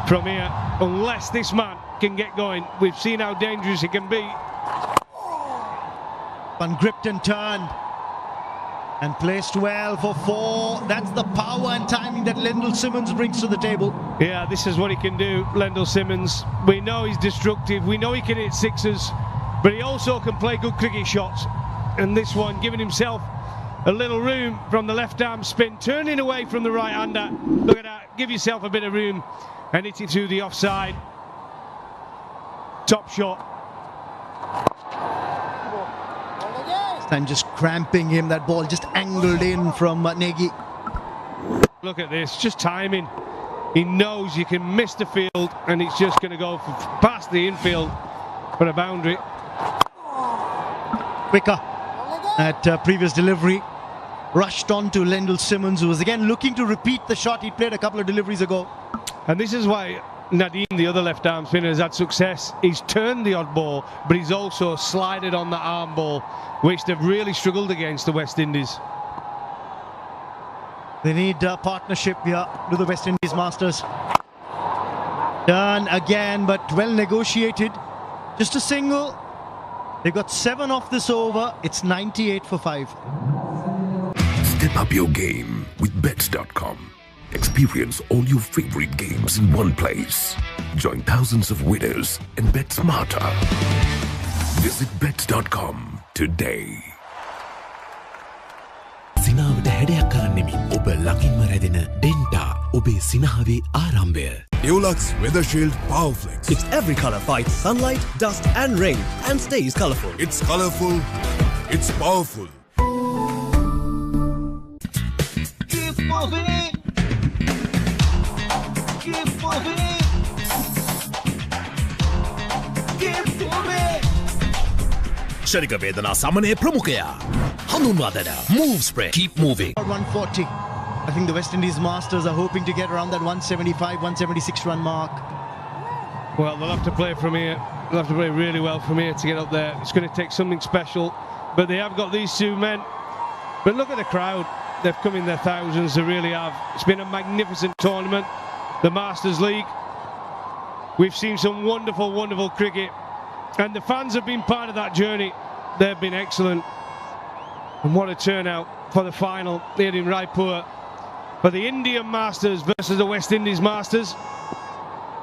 from here, unless this man can get going. We've seen how dangerous he can be. One gripped and turned and placed well for 4. That's the power and timing that Lendl Simmons brings to the table. Yeah, this is what he can do, Lendl Simmons. We know he's destructive, we know he can hit sixes, but he also can play good cricket shots. And this one, giving himself a little room from the left-arm spin, turning away from the right-hander. Look at that, give yourself a bit of room and hit it through the offside. Top shot. And just cramping him, that ball just angled in from Negi. Look at this, just timing. He knows you can miss the field and it's just going to go past the infield for a boundary. Quicker at previous delivery. Rushed on to Lendl Simmons, who was again looking to repeat the shot he played a couple of deliveries ago. And this is why Nadeem, the other left arm spinner, has had success. He's turned the odd ball, but he's also slided on the arm ball, which they've really struggled against the West Indies. They need partnership here with the West Indies Masters. Done again, but well negotiated. Just a single. They got 7 off this over. It's 98 for 5. Step up your game with Bets.com. Experience all your favorite games in one place. Join thousands of winners and bet smarter. Visit Bets.com today. සිනාවට හැඩයක් කරන්නෙමි. ඔබ ළඟින්ම රැඳෙන ඩෙන්ටා ඔබේ සිනාවේ ආරම්භය. Dulux Weather Shield Powerflex. Its every color fights sunlight, dust and rain and stays colorful. It's colorful. It's powerful. Keep moving. Keep moving. Keep moving. ශරික වේදනා සමනය ප්‍රමුඛයා. හඳුන්වාදන move spray. Keep moving. 140. I think the West Indies Masters are hoping to get around that 175, 176 run mark. Well, they'll have to play from here. They'll have to play really well from here to get up there. It's going to take something special. But they have got these two men. But look at the crowd. They've come in their thousands. They really have. It's been a magnificent tournament. The Masters League. We've seen some wonderful, wonderful cricket. And the fans have been part of that journey. They've been excellent. And what a turnout for the final here in Raipur. For the Indian Masters versus the West Indies Masters.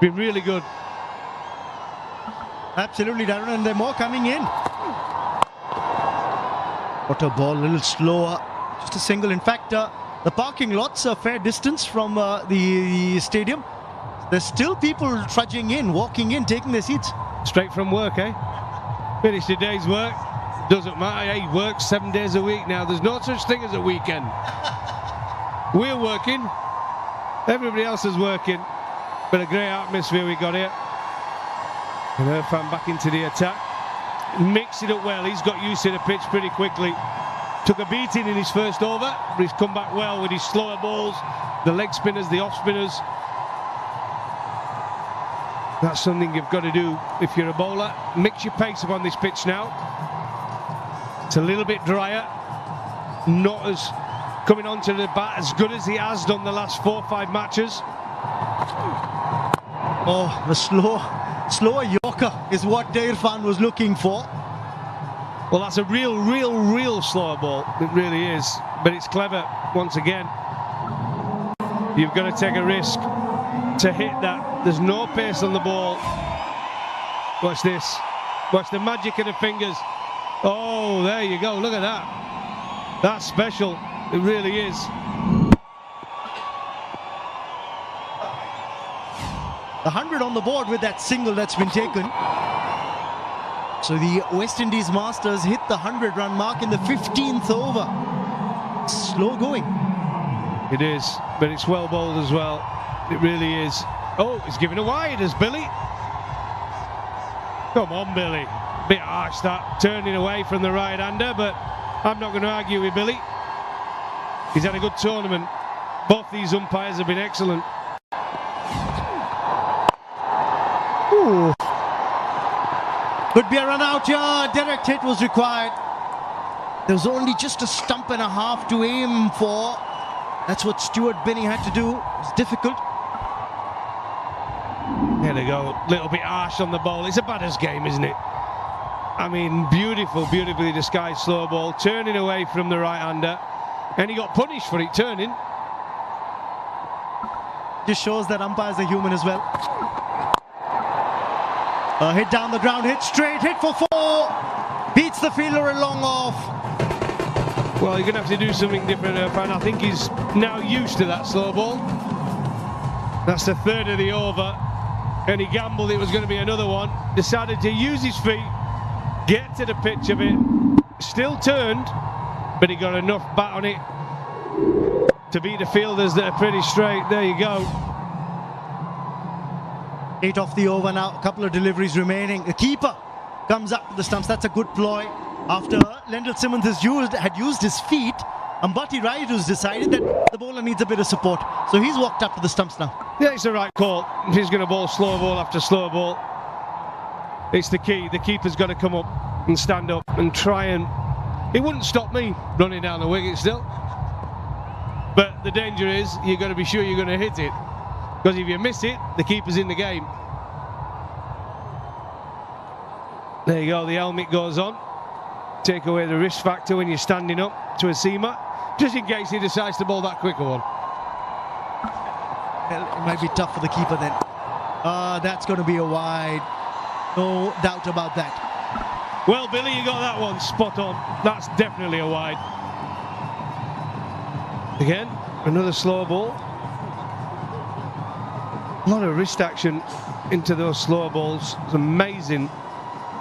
Been really good. Absolutely, Darren, and there are more coming in. What a ball, a little slower. Just a single. In fact, the parking lot's a fair distance from the stadium. There's still people trudging in, walking in, taking their seats. Straight from work, eh? Finished a day's work. Doesn't matter, he works 7 days a week now. There's no such thing as a weekend. We're working. Everybody else is working. But a great atmosphere we got here. And Irfan back into the attack. Mixed it up well. He's got used to the pitch pretty quickly. Took a beating in his first over, but he's come back well with his slower balls, the leg spinners, the off spinners. That's something you've got to do if you're a bowler. Mix your pace upon this pitch now. It's a little bit drier. Not as coming onto the bat as good as he has done the last 4 or 5 matches. Oh, the slower Yorker is what Irfan was looking for. Well, that's a real slower ball. It really is. But it's clever once again. You've got to take a risk to hit that. There's no pace on the ball. Watch this. Watch the magic of the fingers. Oh, there you go. Look at that. That's special. It really is. The 100 on the board with that single that's been taken. So the West Indies Masters hit the 100-run mark in the 15th over. Slow going. It is, but it's well bowled as well. It really is. Oh, it's given a wide as Billy. Come on, Billy. Bit harsh that, turning away from the right-hander, but I'm not going to argue with Billy. He's had a good tournament. Both these umpires have been excellent. Ooh. Could be a run out here. Direct hit was required. There was only just a stump and a half to aim for. That's what Stuart Binney had to do. It was difficult. There they go. Little bit harsh on the ball. It's a batter's game, isn't it? I mean, beautifully disguised slow ball. Turning away from the right-hander. And he got punished for it turning. Just shows that umpires are human as well. A hit down the ground, hit straight, hit for 4. Beats the fielder a long off. Well, you're going to have to do something different, Irfan. I think he's now used to that slow ball. That's the 3rd of the over. And he gambled it was going to be another one. Decided to use his feet, get to the pitch of it. Still turned, but he got enough bat on it to beat the fielders that are pretty straight. There you go. 8 off the over now, a couple of deliveries remaining. The keeper comes up to the stumps. That's a good ploy. After Lendl Simmons had used his feet, Ambati Rayudu's decided that the bowler needs a bit of support. So he's walked up to the stumps now. Yeah, it's the right call. He's going to bowl slow ball after slow ball. It's the key. The keeper's got to come up and stand up and try and... It wouldn't stop me running down the wicket still. But the danger is you've got to be sure you're going to hit it. Because if you miss it, the keeper's in the game. There you go, the helmet goes on. Take away the risk factor when you're standing up to a seamer, just in case he decides to bowl that quicker one. Well, it might be tough for the keeper then. That's going to be a wide. No doubt about that. Well, Billy, you got that one spot on. That's definitely a wide. Again, another slow ball. A lot of wrist action into those slow balls. It's amazing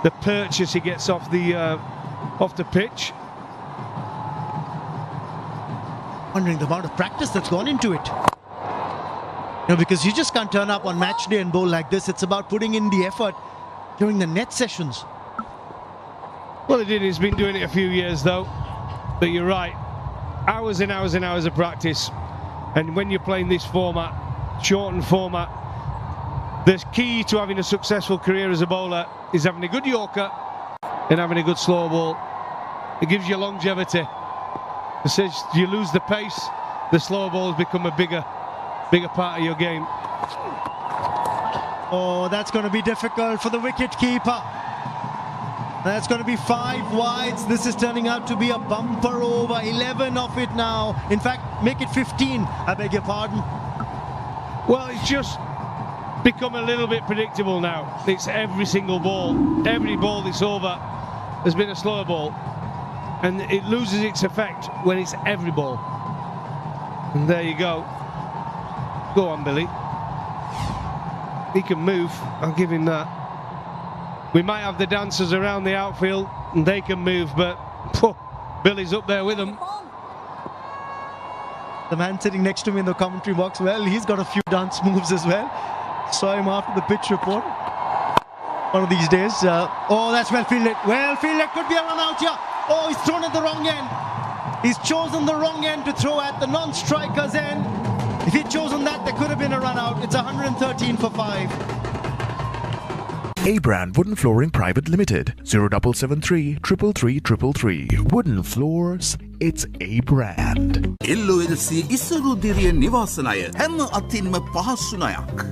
the purchase he gets off the pitch. Wondering the amount of practice that's gone into it. You know, because you just can't turn up on match day and bowl like this. It's about putting in the effort during the net sessions. Well, he's been doing it a few years though. But you're right, hours and hours and hours of practice. And when you're playing this format, shortened format, the key to having a successful career as a bowler is having a good Yorker and having a good slow ball. It gives you longevity. It says you lose the pace, the slow balls become a bigger part of your game. Oh, that's going to be difficult for the wicket keeper. That's going to be 5 wides. This is turning out to be a bumper over. 11 of it now. In fact, make it 15. I beg your pardon. Well, it's just become a little bit predictable now. It's every single ball. Every ball that's over has been a slow ball. And it loses its effect when it's every ball. And there you go. Go on, Billy. He can move. I'll give him that. We might have the dancers around the outfield and they can move, but Billy's up there with them. The man sitting next to me in the commentary box, well, he's got a few dance moves as well. Saw him after the pitch report. One of these days. Oh, that's well fielded. Well fielded. Could be a run out here. Oh, he's thrown at the wrong end. He's chosen the wrong end to throw at the non-striker's end. If he'd chosen that, there could have been a run out. It's 113 for 5. A-Brand Wooden Flooring Private Limited, 0773 333 Wooden Floors, it's A-Brand. LOLC ඉසරුදිරිය නිවාසනය හැම අතින්ම පහසුනයක්.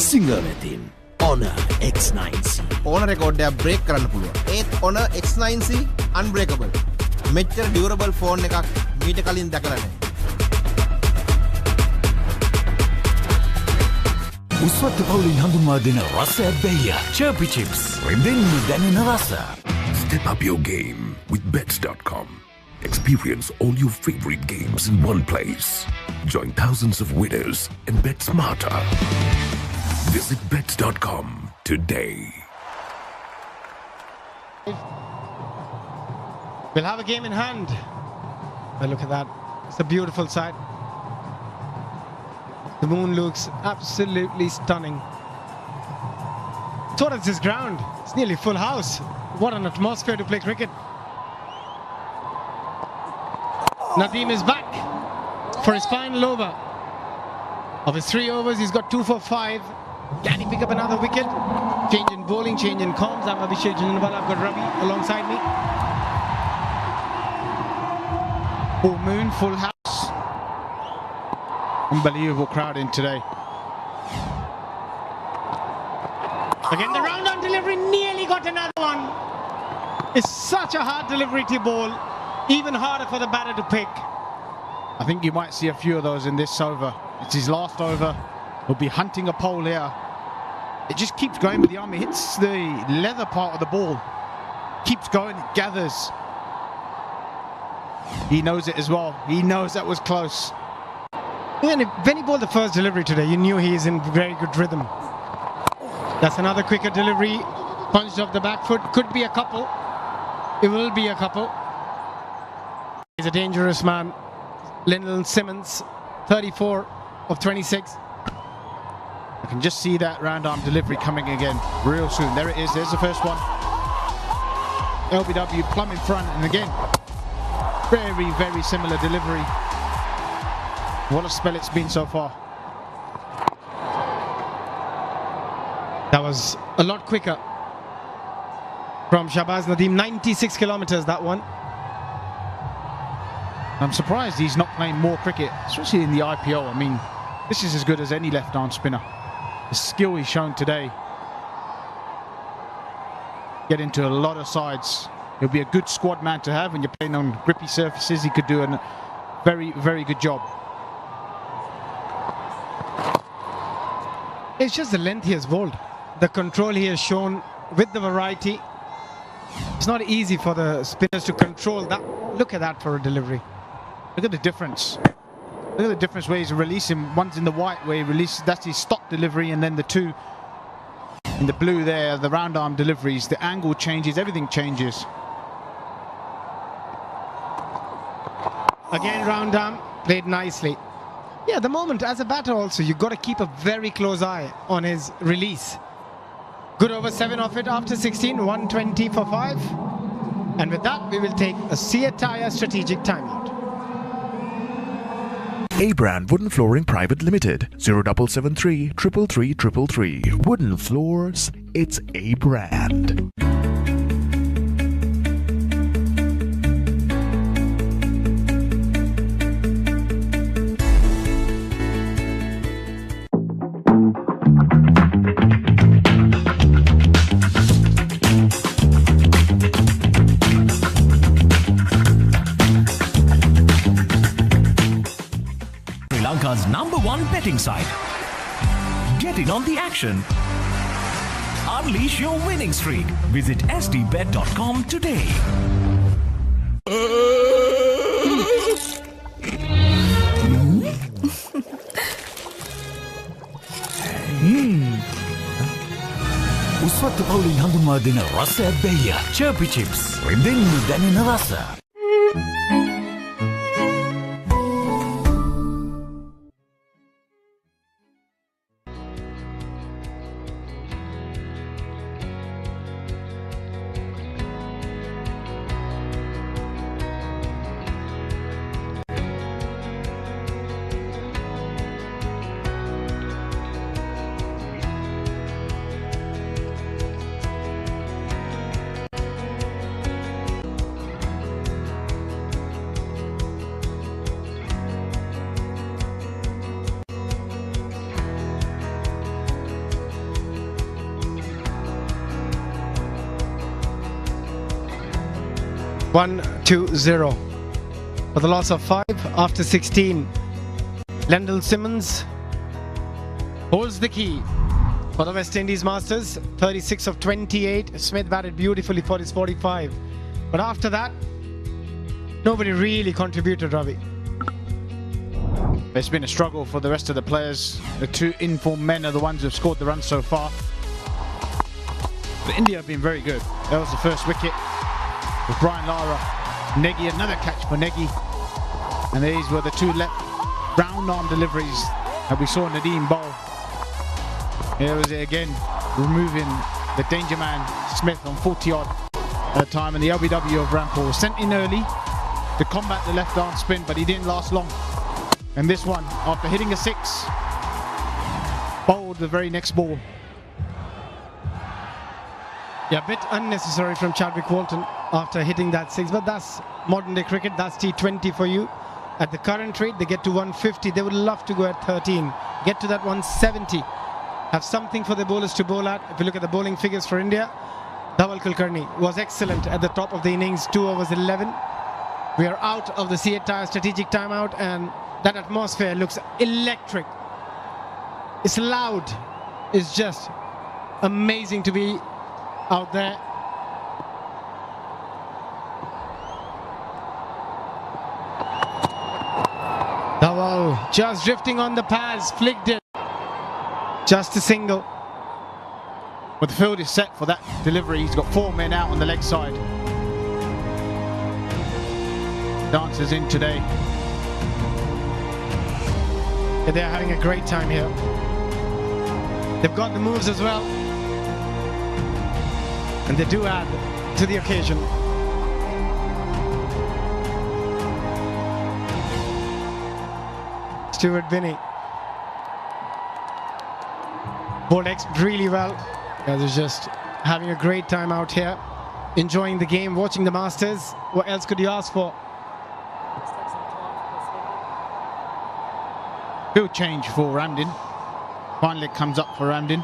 සිංහලතින් Honor X9C. Honor record එක break කරන්න පුළුවන්. ඒත් Honor X9C unbreakable. මෙච්චර durable phone එකක් මීට කලින් දැකලා නැහැ. උස්වත්ත පවුලින් හඳුන්වා දෙන රස ඇබ්බැහිය Chirpy Chips රිදෙන්න දැනෙන රස. Step up your game with Bets.com. Experience all your favorite games in one place. Join thousands of winners and bet smarter. Visit Bets.com today. We'll have a game in hand. Well, look at that. It's a beautiful sight. The moon looks absolutely stunning. Towards this ground, it's nearly full house. What an atmosphere to play cricket. Nadeem is back for his final over. Of his 3 overs, he's got 2 for 5. Can he pick up another wicket? Change in bowling, change in comms. I'm Abhishek Janwala. I've got Ravi alongside me. Full moon, full house. Unbelievable crowd in today. Again, the round-on delivery nearly got another one. It's such a hard delivery to bowl. Even harder for the batter to pick. I think you might see a few of those in this over. It's his last over. He'll be hunting a pole here. It just keeps going with the arm. It hits the leather part of the ball. Keeps going, it gathers. He knows it as well. He knows that was close. When he bowled the first delivery today, you knew he is in very good rhythm. That's another quicker delivery. Punched off the back foot. Could be a couple. It will be a couple. He's a dangerous man. Lyndon Simmons, 34 of 26. I can just see that round arm delivery coming again real soon. There it is. There's the first one. LBW plumb in front, and again, very, very similar delivery. What a spell it's been so far. That was a lot quicker from Shahbaz Nadeem. 96 kilometers, that one. I'm surprised he's not playing more cricket, especially in the IPO. I mean, this is as good as any left-arm spinner. The skill he's shown today. Get into a lot of sides. He'll be a good squad man to have when you're playing on grippy surfaces. He could do a very, very good job. It's just the length he has bowled. The control he has shown with the variety. It's not easy for the spinners to control that. Look at that for a delivery. Look at the difference. Look at the difference where he's releasing. One's in the white where he releases, that's his stop delivery, and then the two in the blue there, the round arm deliveries. The angle changes, everything changes. Again, round arm, played nicely. Yeah, the moment as a batter also, you've got to keep a very close eye on his release. Good over 7 of it after 16, 120 for 5. And with that, we will take a Seatire strategic timeout. A-Brand Wooden Flooring Private Limited, 0773 333 333. Wooden floors, it's A-Brand. Lanka's #1 betting site. Get in on the action. Unleash your winning streak. Visit sdbet.com today. උස්වත්ත පවුලේ හඳුන්වා දෙන රස ඇබ්බැහිය චර්පි chips රිදෙන්න දැනෙන රස. One, 2-0 for the loss of 5 after 16. Lyndon Simmons holds the key for the West Indies Masters. 36 of 28. Smith batted beautifully for his 45. But after that, nobody really contributed, Ravi. It's been a struggle for the rest of the players. The two informed men are the ones who've scored the runs so far. But India have been very good. That was the first wicket. With Brian Lara, Negi, another catch for Negi. And these were the two left round arm deliveries that we saw Nadeem bowl. Here was it again, removing the danger man Smith on 40 odd at a time, and the LBW of Rampal was sent in early to combat the left arm spin, but he didn't last long. And this one, after hitting a 6, bowled the very next ball. Yeah, a bit unnecessary from Chadwick Walton after hitting that 6, but that's modern day cricket, that's T20 for you. At the current rate, they get to 150, they would love to go at 13, get to that 170, have something for the bowlers to bowl at. If you look at the bowling figures for India, Dhawal Kulkarni was excellent at the top of the innings, 2 overs 11. We are out of the Seatire strategic timeout, and that atmosphere looks electric. It's loud, it's just amazing to be out there. Dhawal just drifting on the pads, flicked it. Just a single. But the field is set for that delivery. He's got 4 men out on the leg side. Dancers in today. They're having a great time here. They've got the moves as well. And they do add to the occasion. Stuart Binney. Bowled really well. Guys are just having a great time out here, enjoying the game, watching the Masters. What else could you ask for? Field change for Ramdin. Finally it comes up for Ramdin.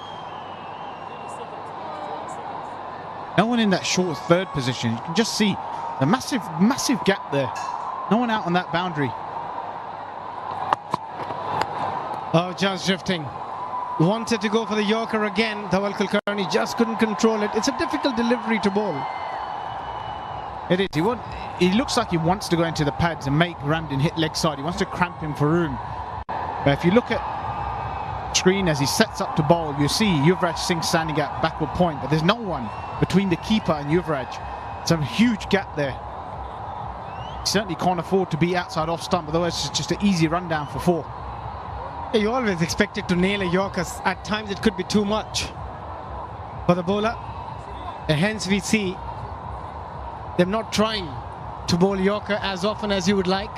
No one in that short third position. You can just see the massive gap there. No one out on that boundary. Oh, just drifting. Wanted to go for the Yorker again. Dhawal Kulkarni just couldn't control it. It's a difficult delivery to bowl. It is. He looks like he wants to go into the pads and make Ramdin hit leg side. He wants to cramp him for room. But if you look at screen as he sets up to bowl, you see Yuvraj Singh standing at backward point, but there's no one between the keeper and Yuvraj. It's a huge gap there. He certainly can't afford to be outside off stump, otherwise it's just an easy rundown for 4. You always expect it to nail a Yorker. At times it could be too much for the bowler. And hence we see them not trying to bowl Yorker as often as you would like.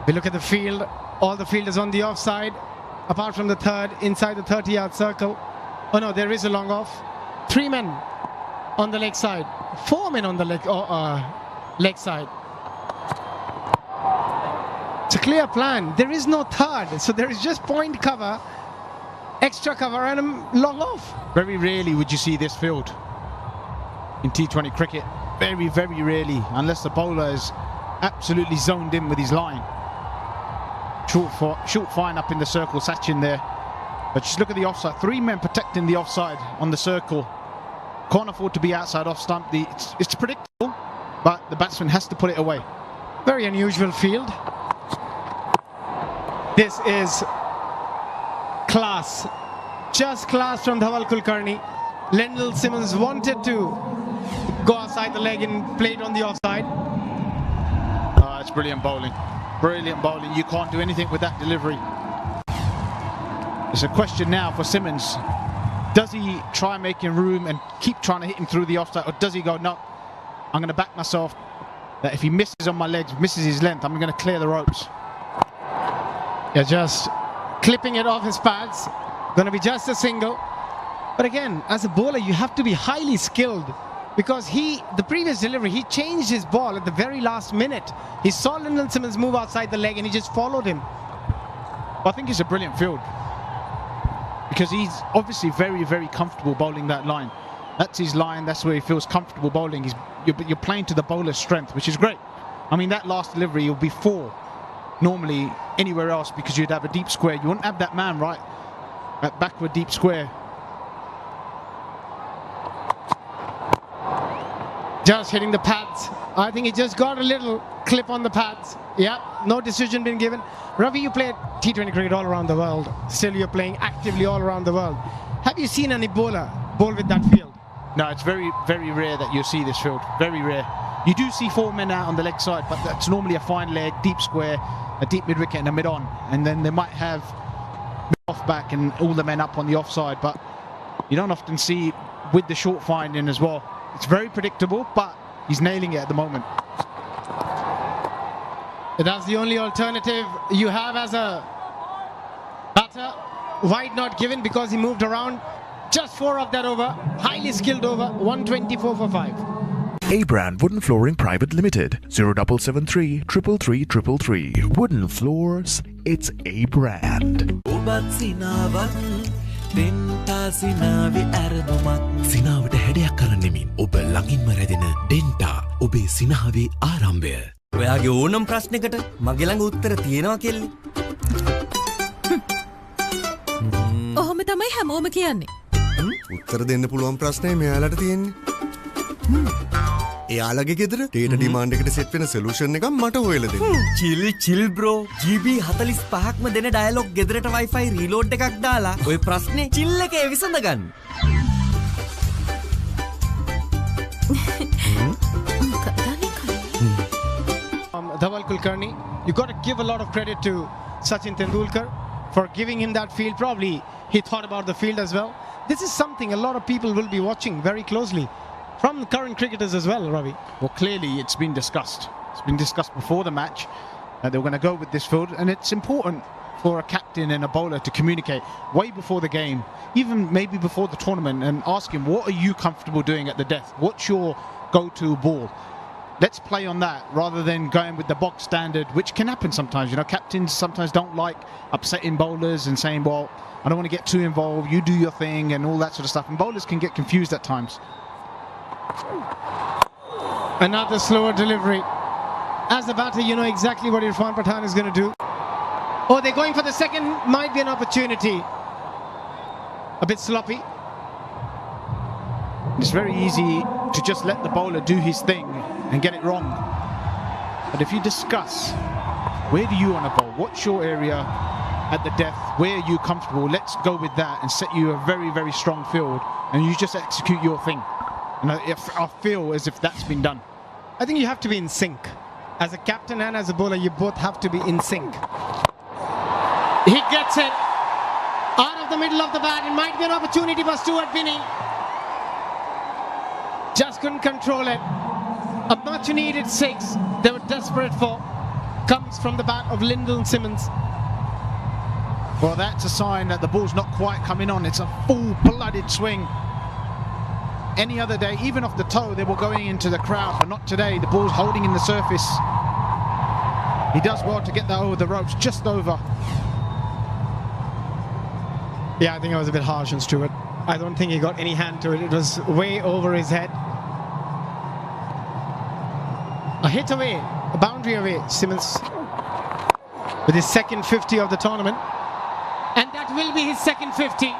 We look at the field. All the field is on the offside, apart from the third, inside the 30-yard circle. Oh no, there is a long off. 3 men on the leg side. 4 men on the leg side. It's a clear plan. There is no third, so there is just point cover, extra cover, and a long off. Very rarely would you see this field in T20 cricket. Very, very rarely, unless the bowler is absolutely zoned in with his line. Short fine up in the circle, Sachin there. But just look at the offside. 3 men protecting the offside on the circle. Can't afford to be outside off stump. It's predictable, but the batsman has to put it away. Very unusual field. This is class. Just class from Dhawal Kulkarni. Lendl Simmons wanted to go outside the leg and played on the offside. It's brilliant bowling. Brilliant bowling. You can't do anything with that delivery. It's a question now for Simmons. Does he try making room and keep trying to hit him through the offside, or does he go, no, I'm going to back myself that if he misses on my legs, misses his length, I'm going to clear the ropes. Yeah, just clipping it off his pads. Going to be just a single. But again, as a bowler, you have to be highly skilled, because the previous delivery, he changed his ball at the very last minute. He saw Lendl Simmons move outside the leg and he just followed him. I think it's a brilliant field, because he's obviously very, very comfortable bowling that line. That's his line. That's where he feels comfortable bowling. You're playing to the bowler's strength, which is great. I mean, that last delivery, will be 4 normally anywhere else, because you'd have a deep square. You wouldn't have that man right at backward deep square. Just hitting the pads. I think he just got a little clip on the pads. Yeah, no decision been given. Ravi, you played T20 cricket all around the world. Still, you're playing actively all around the world. Have you seen any bowler bowl with that field? No, it's very, very rare that you see this field. Very rare. You do see 4 men out on the leg side, but that's normally a fine leg, deep square, a deep mid-wicket and a mid-on. And then they might have off back and all the men up on the offside, but you don't often see with the short fine in as well. It's very predictable, but he's nailing it at the moment. That's the only alternative you have as a batter. Wide not given because he moved around. Just 4 of that over. Highly skilled over. 124 for 5. A-Brand Wooden Flooring Private Limited, 0773 333 333. Wooden floors, it's A-Brand. සිනාවට හැඩයක් කරන්නෙමින් ඔබ ළඟින්ම රැදෙන ඩෙන්ටා ඔබේ සිනහවේ ආරම්භය. ඔයාගේ ඕනම් ප්‍රශ්නකට මගේ ළඟ උත්තර තියෙනවා කෙල්ල. ඔහොම තමයි හැමෝම කියන්නේ. උත්තර දෙන්න පුළුවන් ප්‍රශ්නේ මෙයාලට තියෙන්නේ. එයාලගේ ගෙදර ඩේටා ඩිමාන්ඩ් එකට සෙට් වෙන සොලියුෂන් එකක් මට හොයලා දෙන්න. chill bro. GB 45ක්ම දෙන ඩයලොග් ගෙදරට Wi-Fi රීලෝඩ් එකක් දාලා ඔය ප්‍රශ්නේ chill එකේ විසඳ ගන්න. Dhawal Kulkarni, You got to give a lot of credit to Sachin Tendulkar for giving him that field. Probably he thought about the field as well. This is something a lot of people will be watching very closely from current cricketers as well, Ravi. Well, clearly it's been discussed. It's been discussed before the match. They were going to go with this field, and it's important for a captain and a bowler to communicate way before the game, even maybe before the tournament, and ask him, what are you comfortable doing at the death? What's your go-to ball? Let's play on that rather than going with the box standard, which can happen sometimes. You know, captains sometimes don't like upsetting bowlers and saying, well, I don't want to get too involved, you do your thing and all that sort of stuff. And bowlers can get confused at times. Another slower delivery. As a batter, you know exactly what Irfan Pathan is going to do. Oh, they're going for the second. Might be an opportunity. A bit sloppy. It's very easy to just let the bowler do his thing and get it wrong. But if you discuss, where do you want to bowl? What's your area at the death? Where are you comfortable? Let's go with that and set you a very, very strong field, and you just execute your thing. And I feel as if that's been done. I think you have to be in sync. As a captain and as a bowler, you both have to be in sync. He gets it out of the middle of the bat. It might be an opportunity for Stuart Binney. Just couldn't control it. A much needed six they were desperate for comes from the bat of Lyndon Simmons. Well, that's a sign that the ball's not quite coming on. It's a full-blooded swing. Any other day, even off the toe, they were going into the crowd, but not today. The ball's holding in the surface. He does well to get that over the ropes, just over. Yeah, I think I was a bit harsh on Stuart. I don't think he got any hand to it. It was way over his head. A hit away, a boundary away, Simmons with his second 50 of the tournament. And that will be his second 50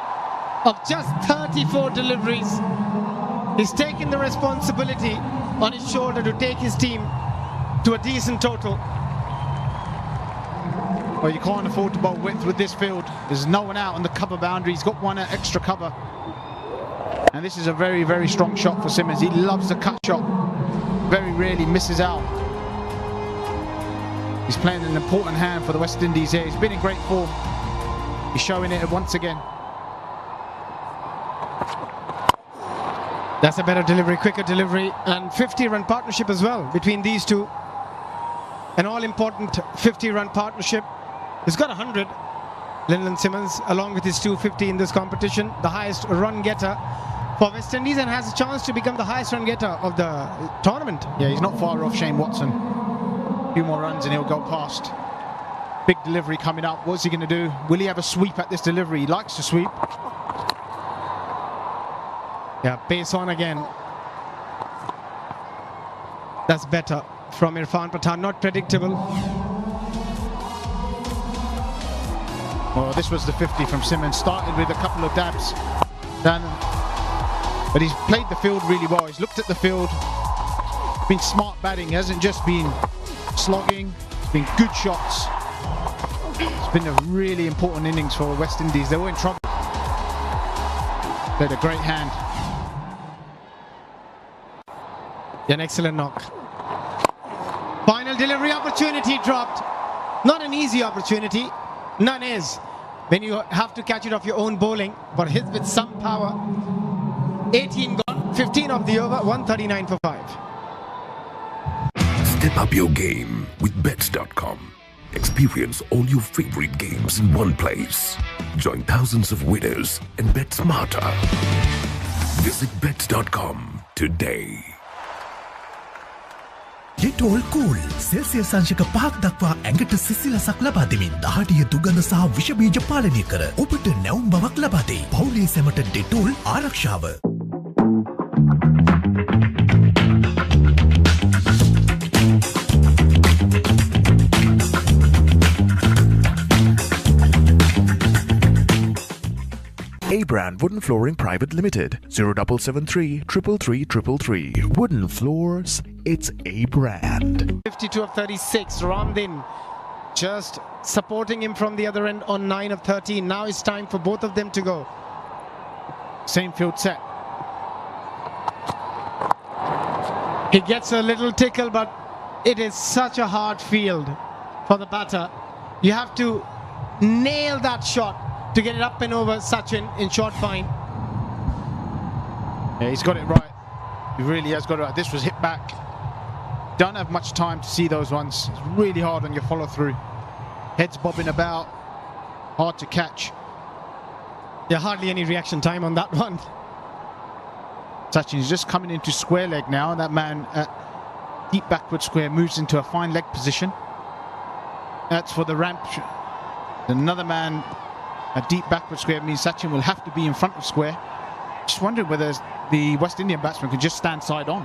of just 34 deliveries. He's taken the responsibility on his shoulder to take his team to a decent total. Well, you can't afford to bowl width with this field. There's no one out on the cover boundary. He's got one extra cover. And this is a very, very strong shot for Simmons. He loves the cut shot. Very rarely misses out. He's playing an important hand for the West Indies here. He's been in great form. He's showing it once again. That's a better delivery, quicker delivery, and 50-run partnership as well between these two. An all-important 50-run partnership. He's got 100, Lyndon Simmons, along with his 250 in this competition, the highest run getter for West Indies, and has a chance to become the highest run getter of the tournament. Yeah, he's not far off Shane Watson. A few more runs and he'll go past. Big delivery coming up. What's he going to do? Will he have a sweep at this delivery? He likes to sweep. Yeah, pace on again. That's better from Irfan Pathan. Not predictable. Well, this was the 50 from Simmons. Started with a couple of dabs. But he's played the field really well. He's looked at the field. Been smart batting. He hasn't just been slogging. It's been good shots. It's been a really important innings for West Indies. They were in trouble. Played a great hand. An excellent knock. Final delivery opportunity dropped. Not an easy opportunity. None is. When you have to catch it off your own bowling, but hit with some power. 18 gone, 15 of the over, 139 for 5. Step up your game with Bets.com. Experience all your favorite games in one place. Join thousands of winners and bet smarter. Visit Bets.com today. Get all cool. Celsius සංශක 5ක් දක්වා ඇඟට සිසිලසක් ලබා දෙමින් දහඩිය දුගඳ සහ විෂ බීජ පාලනය කර ඔබට නැවුම් බවක් ලබා දෙයි. පවුලේ සැමට ඩෙටෝල් ආරක්ෂාව. A-Brand Wooden Flooring Private Limited, 0773 333 333. Wooden floors, it's A-Brand. 52 of 36, Ramdin just supporting him from the other end on 9 of 13. Now it's time for both of them to go. Same field set. He gets a little tickle, but it is such a hard field for the batter. You have to nail that shot to get it up and over Sachin in short fine. Yeah, he's got it right. He really has got it right. This was hit back. Don't have much time to see those ones. It's really hard on your follow through. Heads bobbing about. Hard to catch. Yeah, hardly any reaction time on that one. Sachin's just coming into square leg now. That man at deep backward square moves into a fine leg position. That's for the ramp. Another man at deep backward square means Sachin will have to be in front of square. Just wondering whether the West Indian batsman can just stand side on.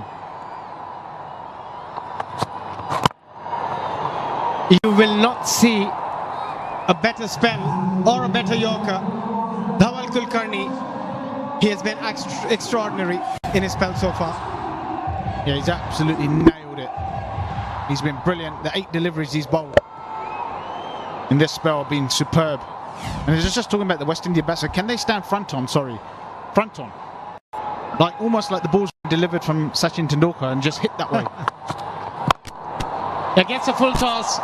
You will not see a better spell or a better Yorker. Dhawal Kulkarni, he has been extraordinary in his spell so far. Yeah, he's absolutely nailed it. He's been brilliant. The 8 deliveries he's bowled in this spell have been superb. And it's just talking about the West Indian batsmen. Can they stand front on? Sorry. Front on. Like almost like the ball's been delivered from Sachin Tendulkar and just hit that way. He gets a full toss,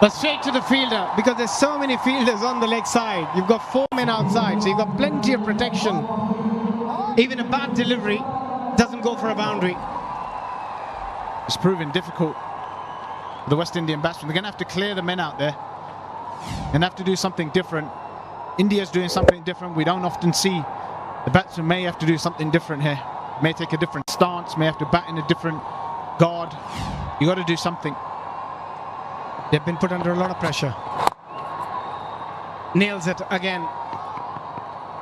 but straight to the fielder because there's so many fielders on the leg side. You've got 4 men outside, so you've got plenty of protection. Even a bad delivery doesn't go for a boundary. It's proven difficult for the West Indian batsmen. They're going to have to clear the men out there and have to do something different. India's doing something different. We don't often see. The batsman may have to do something different here. May take a different stance, may have to bat in a different guard. You got to do something. They've been put under a lot of pressure. Nails it again.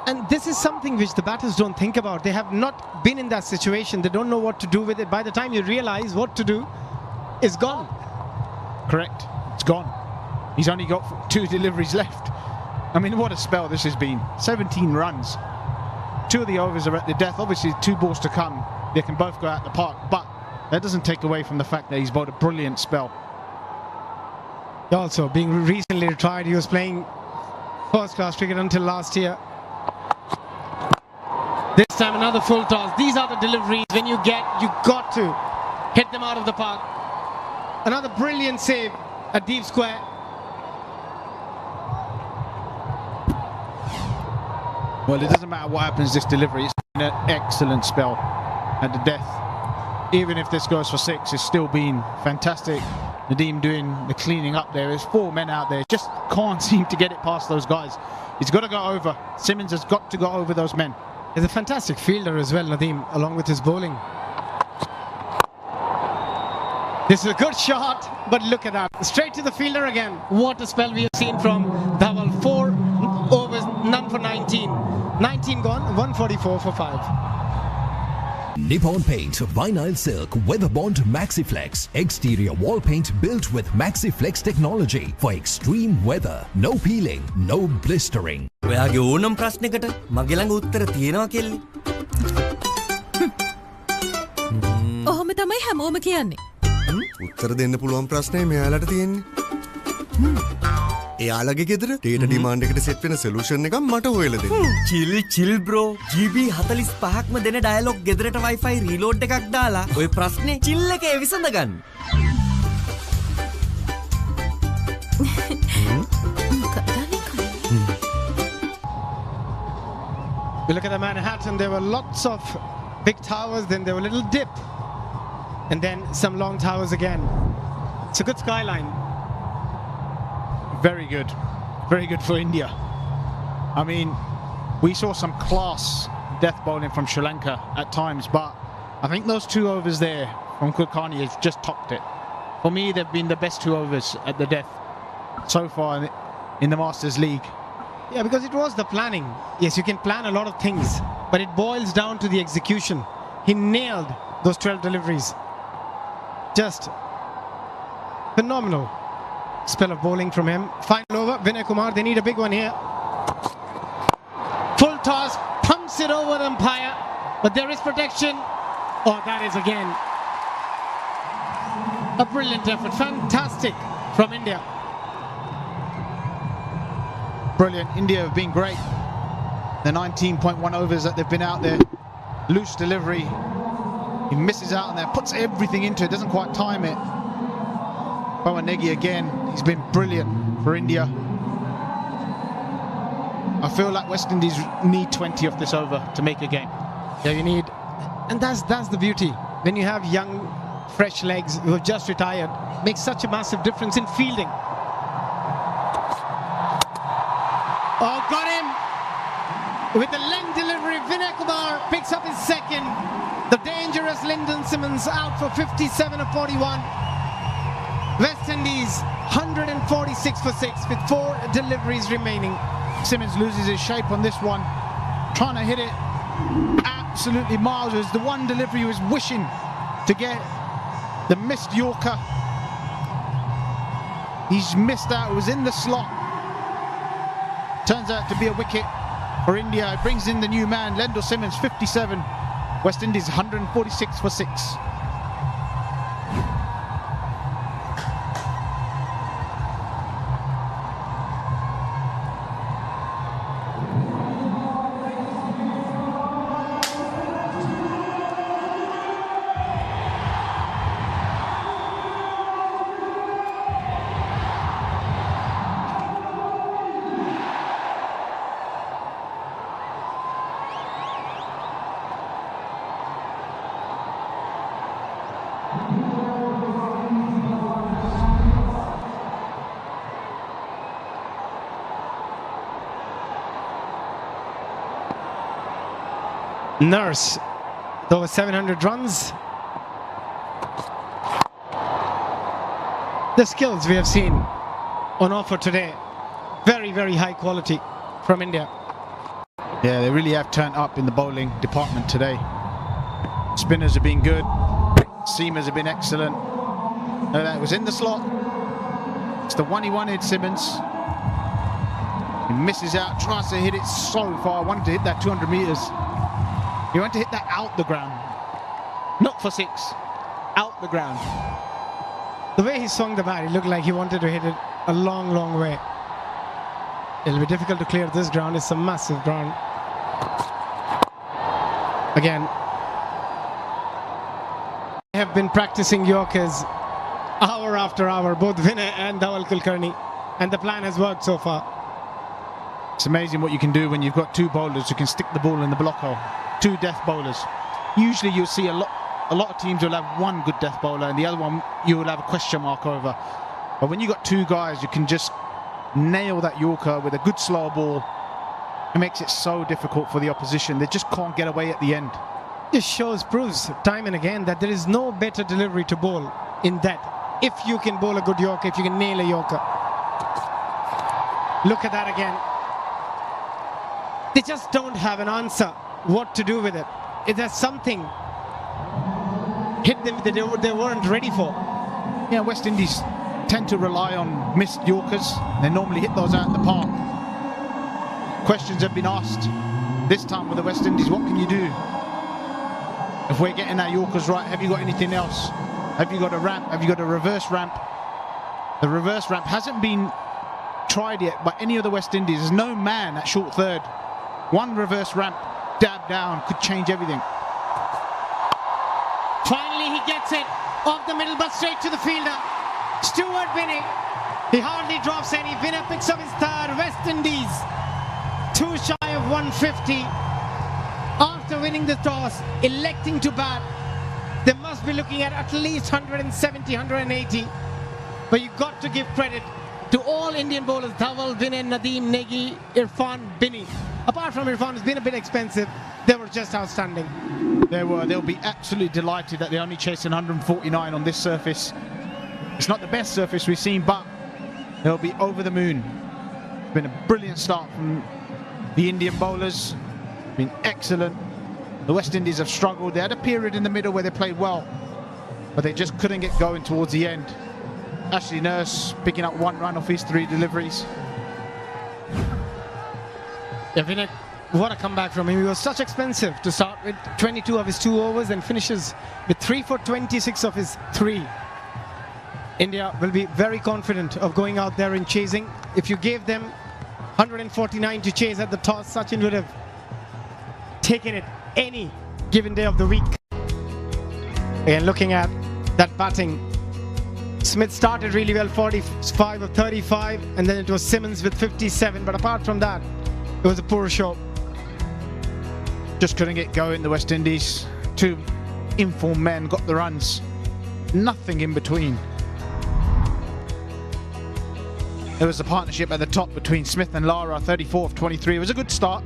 And this is something which the batters don't think about. They have not been in that situation. They don't know what to do with it. By the time you realize what to do, it's gone. Correct. It's gone. He's only got 2 deliveries left. I mean, what a spell this has been. 17 runs. 2 of the overs are at the death. Obviously, 2 balls to come. They can both go out the park. But that doesn't take away from the fact that he's bowled a brilliant spell. Also, being recently retired, he was playing first-class cricket until last year. This time, another full toss. These are the deliveries when you got to hit them out of the park. Another brilliant save at deep square. Well, it doesn't matter what happens this delivery. It's been an excellent spell at the death. Even if this goes for 6, it's still been fantastic. Nadeem doing the cleaning up there. There's 4 men out there. Just can't seem to get it past those guys. He's got to go over. Simmons has got to go over those men. He's a fantastic fielder as well, Nadeem, along with his bowling. This is a good shot, but look at that. Straight to the fielder again. What a spell we have seen from Dhawal. 4 overs, none for 19. 19 gone, 144 for 5. Nippon Paint Vinyl Silk Weatherbond MaxiFlex. Exterior wall paint built with MaxiFlex technology for extreme weather. No peeling, no blistering. ඔයාගේ ඕනම ප්‍රශ්නයකට මගේ ළඟ උත්තර තියෙනවා කෙල්ලේ. ඔහොම තමයි හැමෝම කියන්නේ. උත්තර දෙන්න පුළුවන් ප්‍රශ්නේ මෙයාලට තියෙන්නේ. එයාලගේ ගෙදර ඩේටා ඩිමාන්ඩ් එකට සෙට් වෙන සොලියුෂන් එකක් මට හොයලා දෙන්න. chill bro. GB 45ක්ම දෙන ඩයලොග් ගෙදරට Wi-Fi reload එකක් දාලා ඔය ප්‍රශ්නේ chill එකේ විසඳ ගන්න. You look at the Manhattan, there were lots of big towers, then there were a little dip, and then some long towers again. It's a good skyline. Very good. Very good for India. I mean, we saw some class death bowling from Sri Lanka at times, but I think those 2 overs there from Kulkarni has just topped it. For me, they've been the best 2 overs at the death so far in the Masters League. Yeah, because it was the planning. Yes, you can plan a lot of things, but it boils down to the execution. He nailed those 12 deliveries. Just phenomenal spell of bowling from him. Final over, Vinay Kumar, they need a big one here. Full toss, pumps it over the umpire, but there is protection. Oh, that is again a brilliant effort. Fantastic from India. Brilliant. India have been great. The 19.1 overs that they've been out there. Loose delivery. He misses out on there, puts everything into it, doesn't quite time it. Pawan Negi again, he's been brilliant for India. I feel like West Indies need 20 of this over to make a game. Yeah, you need, and that's the beauty. When you have young, fresh legs who have just retired, makes such a massive difference in fielding. Oh, got him! With the length delivery, Vinay Kumar picks up his second. The dangerous Lyndon Simmons out for 57 of 41. West Indies 146 for 6 with 4 deliveries remaining. Simmons loses his shape on this one, trying to hit it absolutely miles. It was the one delivery he was wishing to get, the missed Yorker. He's missed out, it was in the slot. Turns out to be a wicket for India. It brings in the new man, Lendl Simmons, 57. West Indies 146 for 6. Nurse, over 700 runs. The skills we have seen on offer today, very, very high quality from India. Yeah, they really have turned up in the bowling department today. Spinners have been good, seamers have been excellent. That was in the slot. It's the one he wanted, Simmons. He misses out, tries to hit it so far. Wanted to hit that 200 meters. He wanted to hit that out the ground. Not for 6, out the ground. The way he swung the bat, it looked like he wanted to hit it a long, long way. It'll be difficult to clear this ground. It's a massive ground. Again, they have been practicing Yorkers hour after hour, both Vinay and Dhawal Kulkarni, and the plan has worked so far. It's amazing what you can do when you've got 2 bowlers who can stick the ball in the block hole. 2 death bowlers. Usually you'll see a lot of teams will have 1 good death bowler and the other one you will have a question mark over. But when you've got 2 guys you can just nail that Yorker with a good slow ball, it makes it so difficult for the opposition. They just can't get away at the end. This proves time and again that there is no better delivery to bowl in that. If you can bowl a good Yorker, if you can nail a Yorker. Look at that again. They just don't have an answer what to do with it. If there's something hit them that they weren't ready for. Yeah, West Indies tend to rely on missed Yorkers. They normally hit those out in the park. Questions have been asked this time with the West Indies. What can you do? If we're getting our Yorkers right, have you got anything else? Have you got a ramp? Have you got a reverse ramp? The reverse ramp hasn't been tried yet by any of the West Indies. There's no man at short third. 1 reverse ramp, dab down, could change everything. Finally he gets it off the middle but straight to the fielder. Stuart Binny. He hardly drops any. Vinay picks up his 3rd. West Indies 2 shy of 150. After winning the toss, electing to bat. They must be looking at least 170, 180. But you've got to give credit to all Indian bowlers. Dhawal, Vinay, Nadeem, Negi, Irfan, Binny. Apart from Irfan, it's been a bit expensive. They were just outstanding. They'll be absolutely delighted that they're only chasing 149 on this surface. It's not the best surface we've seen, but they'll be over the moon. It's been a brilliant start from the Indian bowlers. Been excellent. The West Indies have struggled. They had a period in the middle where they played well, but they just couldn't get going towards the end. Ashley Nurse picking up 1 run off his 3 deliveries. Yeah, Vinay, what a comeback from him. He was such expensive to start with 22 of his 2 overs and finishes with 3 for 26 of his 3. India will be very confident of going out there and chasing. If you gave them 149 to chase at the toss, Sachin would have taken it any given day of the week. Again, looking at that batting, Smith started really well, 45 of 35, and then it was Simmons with 57. But apart from that, it was a poor show. Just couldn't get going, the West Indies. Two informed men got the runs. Nothing in between. There was a partnership at the top between Smith and Lara, 34 of 23. It was a good start,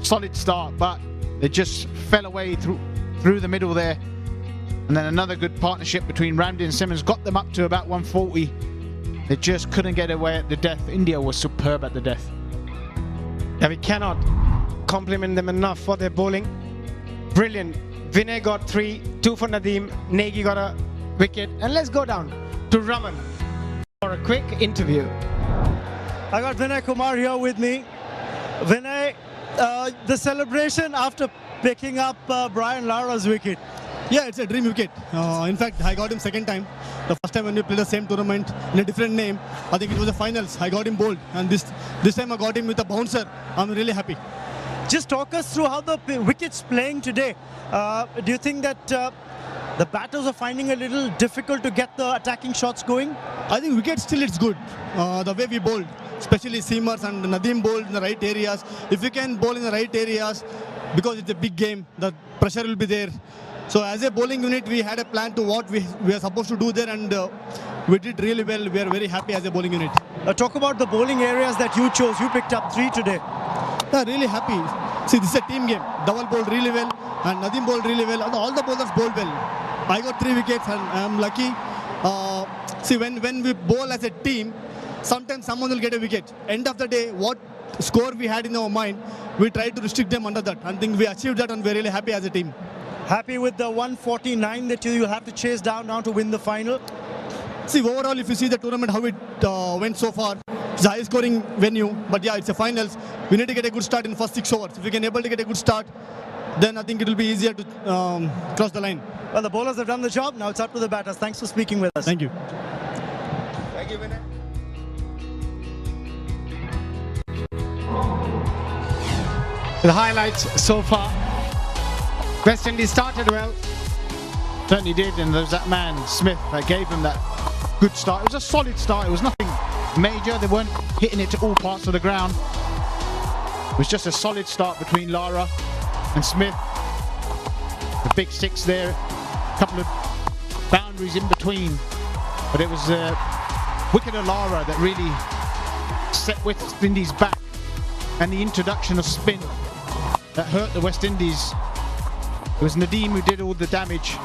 solid start, but they just fell away through the middle there. And then another good partnership between Ramdi and Simmons got them up to about 140. They just couldn't get away at the death. India was superb at the death. Yeah, we cannot compliment them enough for their bowling. Brilliant. Vinay got 3, 2 for Nadeem, Negi got a wicket. And let's go down to Raman for a quick interview. I got Vinay Kumar here with me. Vinay, the celebration after picking up Brian Lara's wicket. Yeah, it's a dream wicket. In fact, I got him second time. The first time when we played the same tournament in a different name, I think it was the finals. I got him bowled, and this time I got him with a bouncer. I'm really happy. Just talk us through how the wicket's playing today. Do you think that the batters are finding it a little difficult to get the attacking shots going? I think wicket still it's good. The way we bowled, especially Seamers and Nadeem bowled in the right areas. If we can bowl in the right areas, because it's a big game, the pressure will be there. So as a bowling unit, we had a plan to what we are supposed to do there, and we did really well. We are very happy as a bowling unit. Talk about the bowling areas that you chose. You picked up 3 today. Yeah, really happy. See, this is a team game. Dhawan bowled really well, and Nadeem bowled really well. All the bowlers bowled well. I got 3 wickets, and I'm lucky. See, when we bowl as a team, sometimes someone will get a wicket. End of the day, what score we had in our mind, we tried to restrict them under that. I think we achieved that, and we're really happy as a team. Happy with the 149 that you'll have to chase down now to win the final? See, overall, if you see the tournament, how it went so far, it's a high-scoring venue. But yeah, it's a finals. We need to get a good start in the first 6 overs. If we can able to get a good start, then I think it will be easier to cross the line. Well, the bowlers have done the job. Now it's up to the batters. Thanks for speaking with us. Thank you. Thank you, Vinay. The highlights so far. West Indies started well. Certainly did, and there was that man, Smith, that gave them that good start. It was a solid start. It was nothing major. They weren't hitting it to all parts of the ground. It was just a solid start between Lara and Smith. The big 6 there, a couple of boundaries in between. But it was wicket of Lara that really set West Indies back, and the introduction of spin that hurt the West Indies. It was Nadeem who did all the damage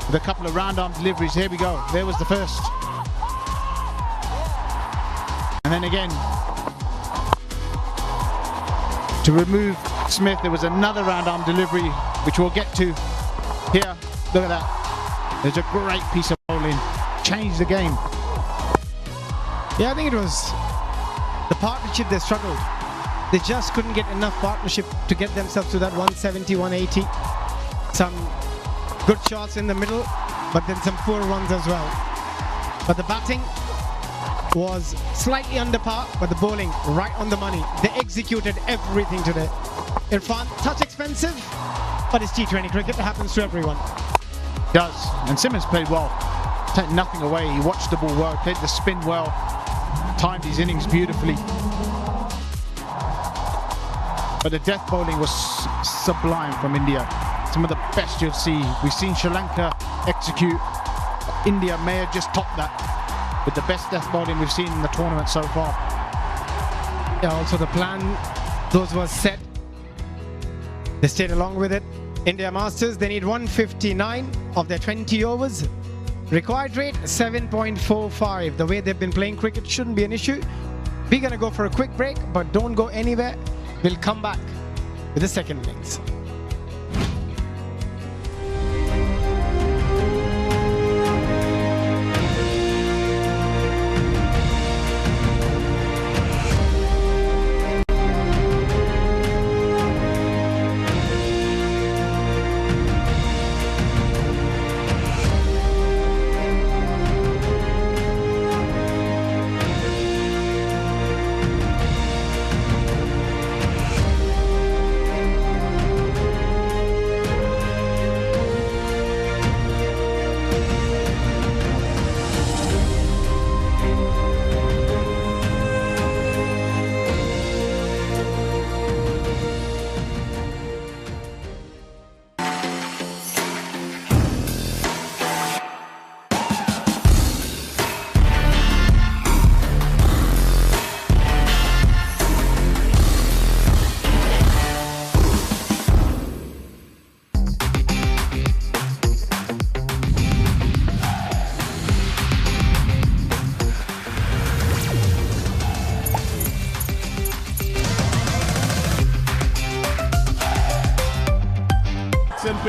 with a couple of round-arm deliveries. Here we go. There was the first. And then again, to remove Smith, there was another round-arm delivery, which we'll get to here. Look at that. There's a great piece of bowling. Changed the game. Yeah, I think it was the partnership they struggled. They just couldn't get enough partnership to get themselves to that 170, 180. Some good shots in the middle, but then some poor ones as well. But the batting was slightly under par, but the bowling right on the money. They executed everything today. Irfan, touch expensive, but it's T20 cricket. It happens to everyone. It does. And Simmons played well. Take nothing away. He watched the ball well, played the spin well, timed his innings beautifully. But the death bowling was sublime from India. Some of the best you'll see. We've seen Sri Lanka execute. India may have just topped that with the best death bowling we've seen in the tournament so far. Yeah, also the plan, those was set. They stayed along with it. India Masters, they need 159 of their 20 overs. Required rate 7.45. The way they've been playing cricket shouldn't be an issue. We're going to go for a quick break, but don't go anywhere. We'll come back with the second innings.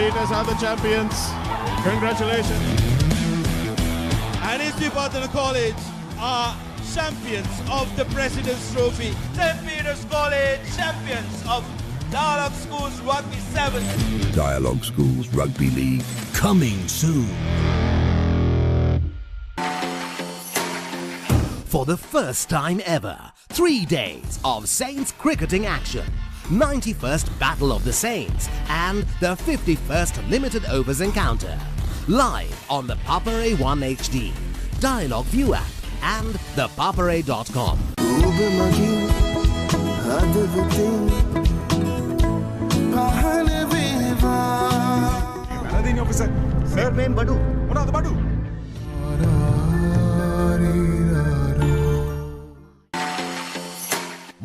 Peters are the champions. Congratulations. And St. Patana College are champions of the President's Trophy. St. Peter's College champions of Dialogue Schools Rugby 7. Dialogue Schools Rugby League. Coming soon. For the first time ever, 3 days of Saints cricketing action. 91st Battle of the Saints and the 51st Limited Overs Encounter. Live on the Papare 1 HD, Dialogue View app and thepapare.com. Sir, name Badu. What are the Badu?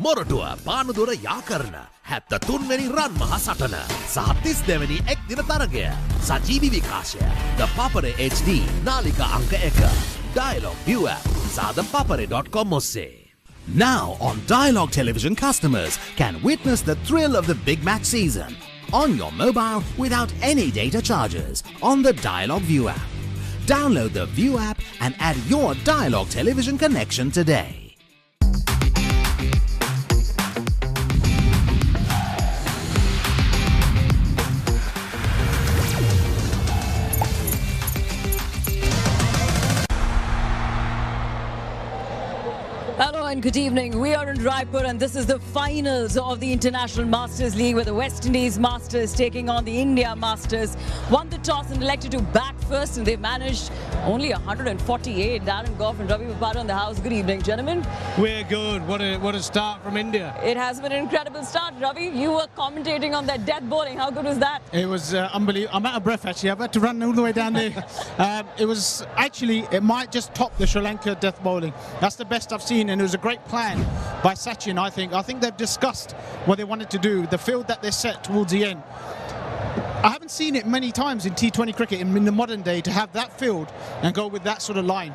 Moratuwa පානුදුර යාකරන 73 වෙනි රන් මහ සටන සහ 32 වෙනි එක් දින තරගය සජීවී විකාශය The Papare HD නාලිකා අංක 1 Dialogue View app සහ thepapare.com ඔස්සේ. Now on Dialogue Television, customers can witness the thrill of the big match season on your mobile without any data charges on the Dialogue View app. Download the View app and add your Dialogue Television connection today. Hello and good evening. We are in Raipur and this is the finals of the International Masters League where the West Indies Masters taking on the India Masters. Won the toss and elected to bat first and they managed only 148. Darren Gough and Ravi Bopara on the house. Good evening, gentlemen. We're good. What a start from India. It has been an incredible start. Ravi, you were commentating on that death bowling. How good was that? It was unbelievable. I'm out of breath actually. I've had to run all the way down there. It was actually, it might just top the Sri Lanka death bowling. That's the best I've seen. And it was a great plan by Sachin, I think. I think they've discussed what they wanted to do, the field that they set towards the end. I haven't seen it many times in T20 cricket in the modern day to have that field and go with that sort of line.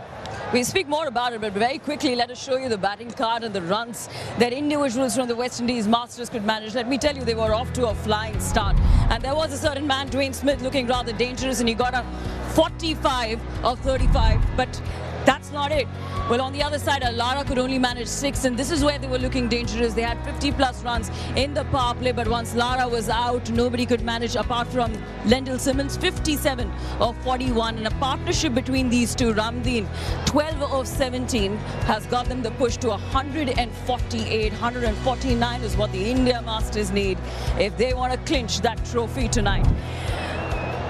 We'll speak more about it, but very quickly, let us show you the batting card and the runs that individuals from the West Indies Masters could manage. Let me tell you, they were off to a flying start. And there was a certain man, Dwayne Smith, looking rather dangerous, and he got a 45 of 35, but that's not it. Well, on the other side, Lara could only manage 6, and this is where they were looking dangerous. They had 50-plus runs in the power play, but once Lara was out, nobody could manage apart from Lendl Simmons, 57 of 41. And a partnership between these two, Ramdeen, 12 of 17, has got them the push to 148. 149 is what the India Masters need if they want to clinch that trophy tonight.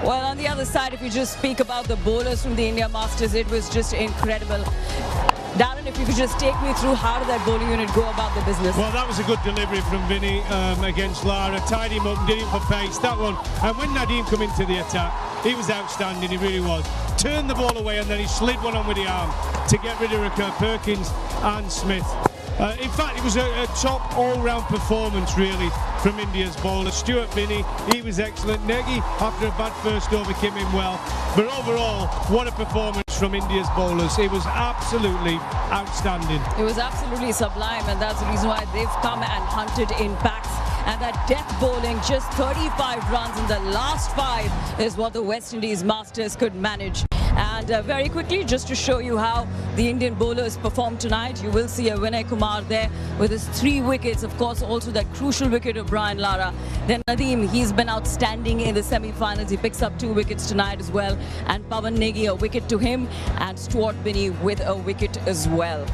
Well, on the other side, if you just speak about the bowlers from the India Masters, it was just incredible. Darren, if you could just take me through how did that bowling unit go about the business? Well, that was a good delivery from Vinny against Lara. Tied him up and did it for pace, that one. And when Nadeem come into the attack, he was outstanding, he really was. Turned the ball away and then he slid one on with the arm to get rid of Perkins and Smith. In fact, it was a top all-round performance, really, from India's bowler. Stuart Binney, he was excellent. Negi, after a bad first over, came in well. But overall, what a performance from India's bowlers. It was absolutely outstanding. It was absolutely sublime, and that's the reason why they've come and hunted in packs. And that death bowling, just 35 runs in the last 5 is what the West Indies Masters could manage. And very quickly, just to show you how the Indian bowlers performed tonight, you will see a Vinay Kumar there with his 3 wickets. Of course, also that crucial wicket of Brian Lara. Then Nadeem, he's been outstanding in the semi-finals. He picks up 2 wickets tonight as well. And Pawan Negi, a wicket to him. And Stuart Binney with a wicket as well.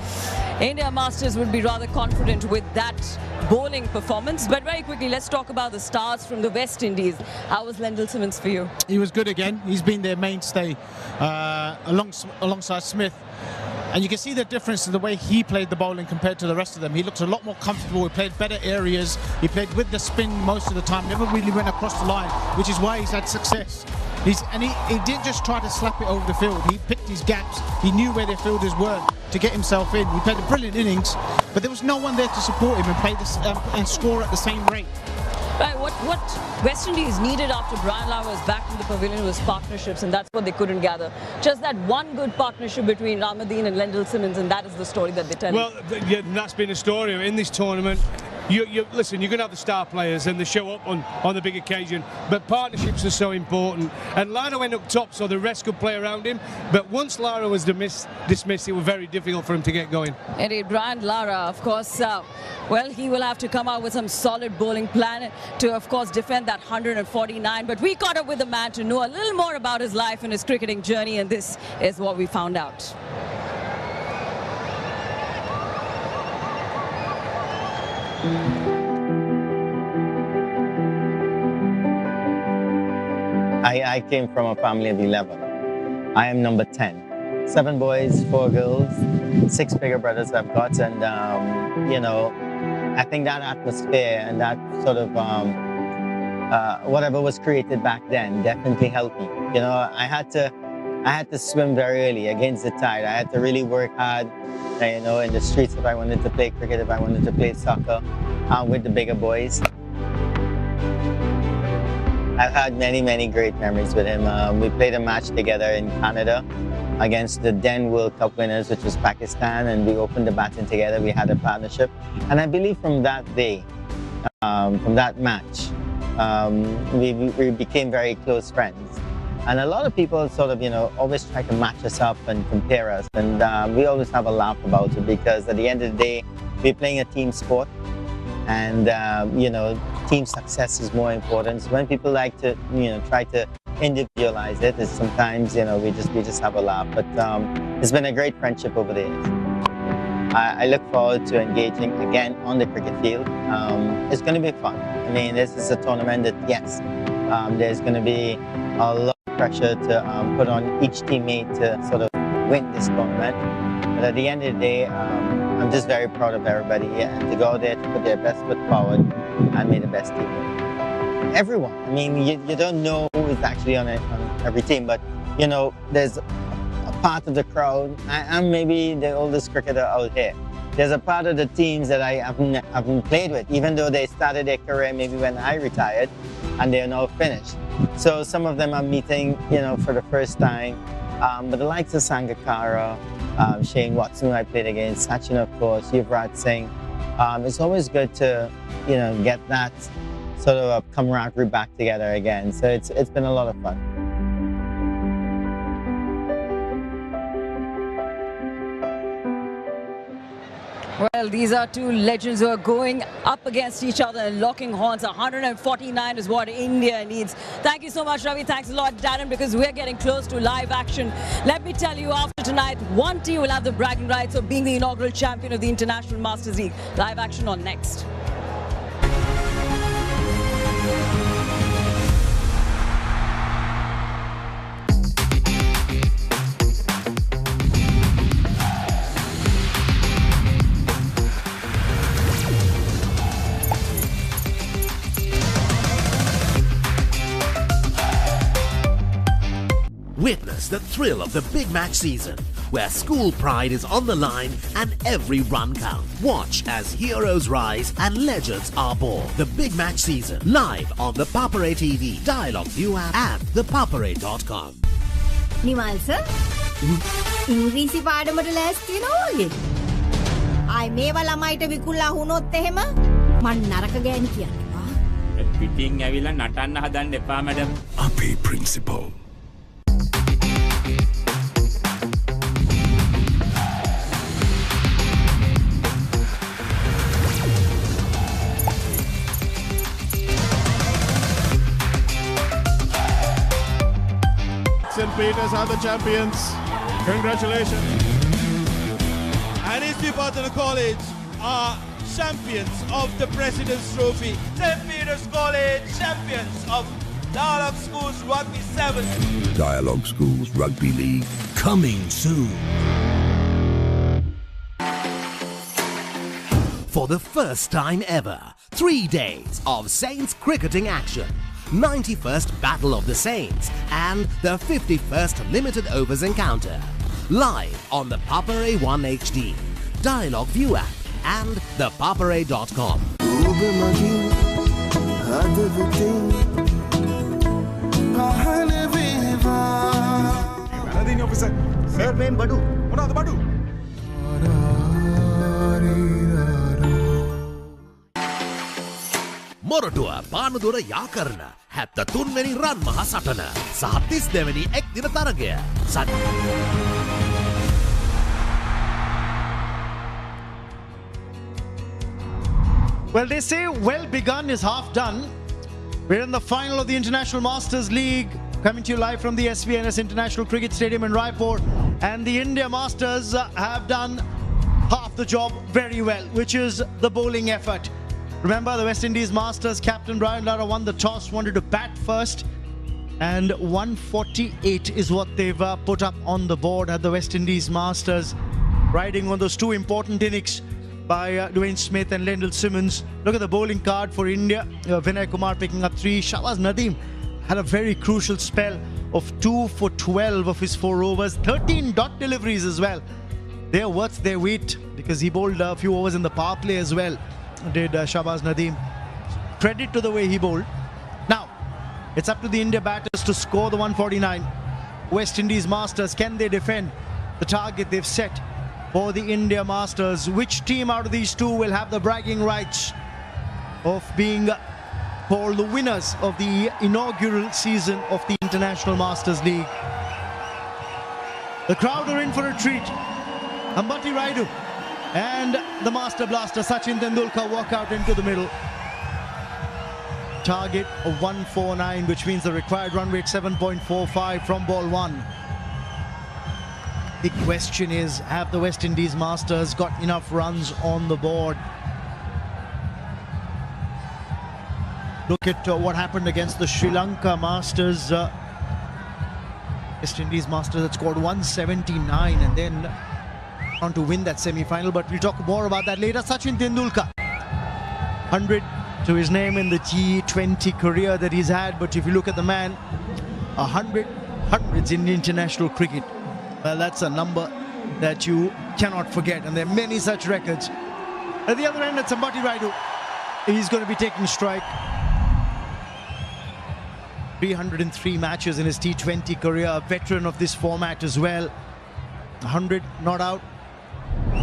India Masters would be rather confident with that bowling performance. But very quickly, let's talk about the stars from the West Indies. How was Lendl Simmons for you? He was good again. He's been their mainstay alongside Smith. And you can see the difference in the way he played the bowling compared to the rest of them. He looked a lot more comfortable. He played better areas. He played with the spin most of the time. Never really went across the line, which is why he's had success. He didn't just try to slap it over the field. He picked his gaps. He knew where their fielders were to get himself in. He played a brilliant innings, but there was no one there to support him and play this and score at the same rate. Right, what West Indies needed after Brian Lara was back in the pavilion was partnerships, and that's what they couldn't gather. Just that one good partnership between Ramadeen and Lendl Simmons, and that is the story that they tell. Well, yeah, that's been a story in this tournament. listen, you're going to have the star players and they show up on the big occasion, but partnerships are so important. And Lara went up top so the rest could play around him, but once Lara was dismissed, it was very difficult for him to get going. Indeed, Brian Lara, of course, well, he will have to come out with some solid bowling plan to, of course, defend that 149. But we caught up with the man to know a little more about his life and his cricketing journey, and this is what we found out. I came from a family of 11. I am number 10. 7 boys, 4 girls, 6 bigger brothers I've got, and you know, I think that atmosphere and that sort of whatever was created back then definitely helped me. You know, I had to swim very early against the tide. I had to really work hard, you know, in the streets if I wanted to play cricket, if I wanted to play soccer with the bigger boys. I've had many great memories with him. We played a match together in Canada against the then World Cup winners, which was Pakistan, and we opened the baton together. We had a partnership. And I believe from that day, from that match, we became very close friends. And a lot of people sort of, you know, always try to match us up and compare us. And we always have a laugh about it because at the end of the day, we're playing a team sport. And, you know, team success is more important. So when people like to, you know, try to individualize it, it's sometimes, you know, we just have a laugh. But it's been a great friendship over the years. I look forward to engaging again on the cricket field. It's going to be fun. I mean, this is a tournament that, yes, there's going to be a lot of pressure to put on each teammate to sort of win this tournament. But at the end of the day, I'm just very proud of everybody and to go there to put their best foot forward and make the best team win. Everyone. I mean, you don't know who is actually on every team, but, you know, there's a part of the crowd. I'm maybe the oldest cricketer out here. There's a part of the teams that I haven't played with, even though they started their career maybe when I retired, and they're now finished. So some of them I'm meeting, you know, for the first time. But the likes of Sangakkara, Shane Watson, who I played against, Sachin, of course, Yuvraj Singh. It's always good to, you know, get that sort of a camaraderie back together again. So it's been a lot of fun. Well, these are two legends who are going up against each other and locking horns. 149 is what India needs. Thank you so much, Ravi. Thanks a lot, Darren, because we're getting close to live action. Let me tell you, after tonight, one team will have the bragging rights of being the inaugural champion of the International Masters League. Live action on next. Witness the thrill of the big match season, where school pride is on the line and every run counts. Watch as heroes rise and legends are born. The big match season, live on the Papare TV, Dialogue View app and thepapare.com. Nimal sir ඉංග්‍රීසි පාඩමට ලෑස්ති වෙනවා වගේ. ආයි මේවා ළමයිට විකුල්ලා වුණොත් එහෙම මං නරක ගෑණි කියනවා. පිටින් ඇවිල්ලා නටන්න හදන්න එපා මැඩම්. අපේ principal. St. Peters are the champions. Congratulations. And Eastleigh Partner College are champions of the President's Trophy. St. Peters College champions of Dialogue Schools Rugby 7. Dialogue Schools Rugby League. Coming soon. For the first time ever, 3 days of Saints cricketing action. 91st Battle of the Saints and the 51st Limited Overs Encounter. Live on the Papare 1 HD, Dialogue View app and thepapare.com. officer. Sir, main Badu. What are the Badu? ඔට්ටුව පානුදුර යා කරන 73 වෙනි රන් මහ සටන සහ 32 වෙනි එක් දින තරගය. Well, they say well begun is half done. We're in the final of the International Masters League, coming to you live from the SVNS International Cricket Stadium in Raipur. And the India Masters have done half the job very well, which is the bowling effort. Remember, the West Indies Masters captain Brian Lara won the toss, wanted to bat first, and 148 is what they've put up on the board at the West Indies Masters, riding on those two important innings by Dwayne Smith and Lendl Simmons. Look at the bowling card for India. Vinay Kumar picking up 3. Shahbaz Nadeem had a very crucial spell of 2 for 12 of his 4 overs. 13 dot deliveries as well. They're worth their weight because he bowled a few overs in the power play as well, did Shahbaz Nadeem. Credit to the way he bowled. Now, it's up to the India batters to score the 149. West Indies Masters, can they defend the target they've set for the India Masters? Which team out of these two will have the bragging rights of being called the winners of the inaugural season of the International Masters League? The crowd are in for a treat. Ambati Rayudu and the Master Blaster Sachin Tendulkar walk out into the middle. Target of 149, which means the required run rate 7.45 from ball 1. The question is, have the West Indies Masters got enough runs on the board? Look at what happened against the Sri Lanka Masters. West Indies Masters had scored 179 and then on to win that semi-final, but we'll talk more about that later. Sachin Tendulkar, 100 to his name in the T20 career that he's had, but if you look at the man, 100s in international cricket. Well, that's a number that you cannot forget, and there are many such records. At the other end, it's Ambati Rayudu. He's going to be taking strike. 303 matches in his T20 career, a veteran of this format as well. 100 not out.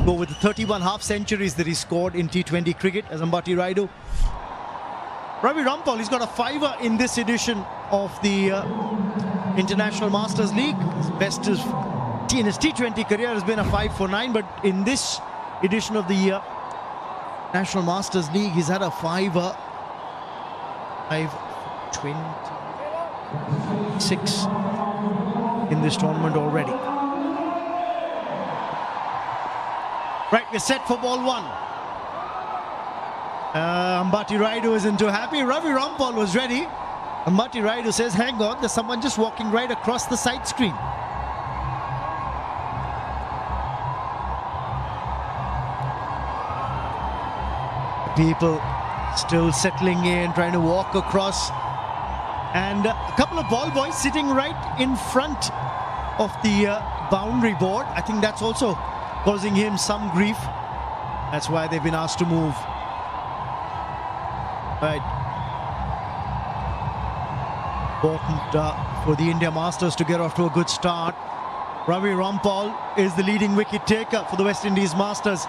Go with the 31 half centuries that he scored in T20 cricket as Ambati Rayudu. Ravi Rampal, he's got a 5er in this edition of the International Masters League. His best is in his T20 career has been a 5 for 9, but in this edition of the National Masters League, he's had a 5er, 5-26 in this tournament already. Right, we're set for ball 1. Ambati Rayudu isn't too happy. Ravi Rampal was ready. Ambati Rayudu says, hang on, there's someone just walking right across the side screen. People still settling in, trying to walk across. And a couple of ball boys sitting right in front of the boundary board. I think that's also causing him some grief. That's why they've been asked to move. Right. Important for the India Masters to get off to a good start. Ravi Rampal is the leading wicket taker for the West Indies Masters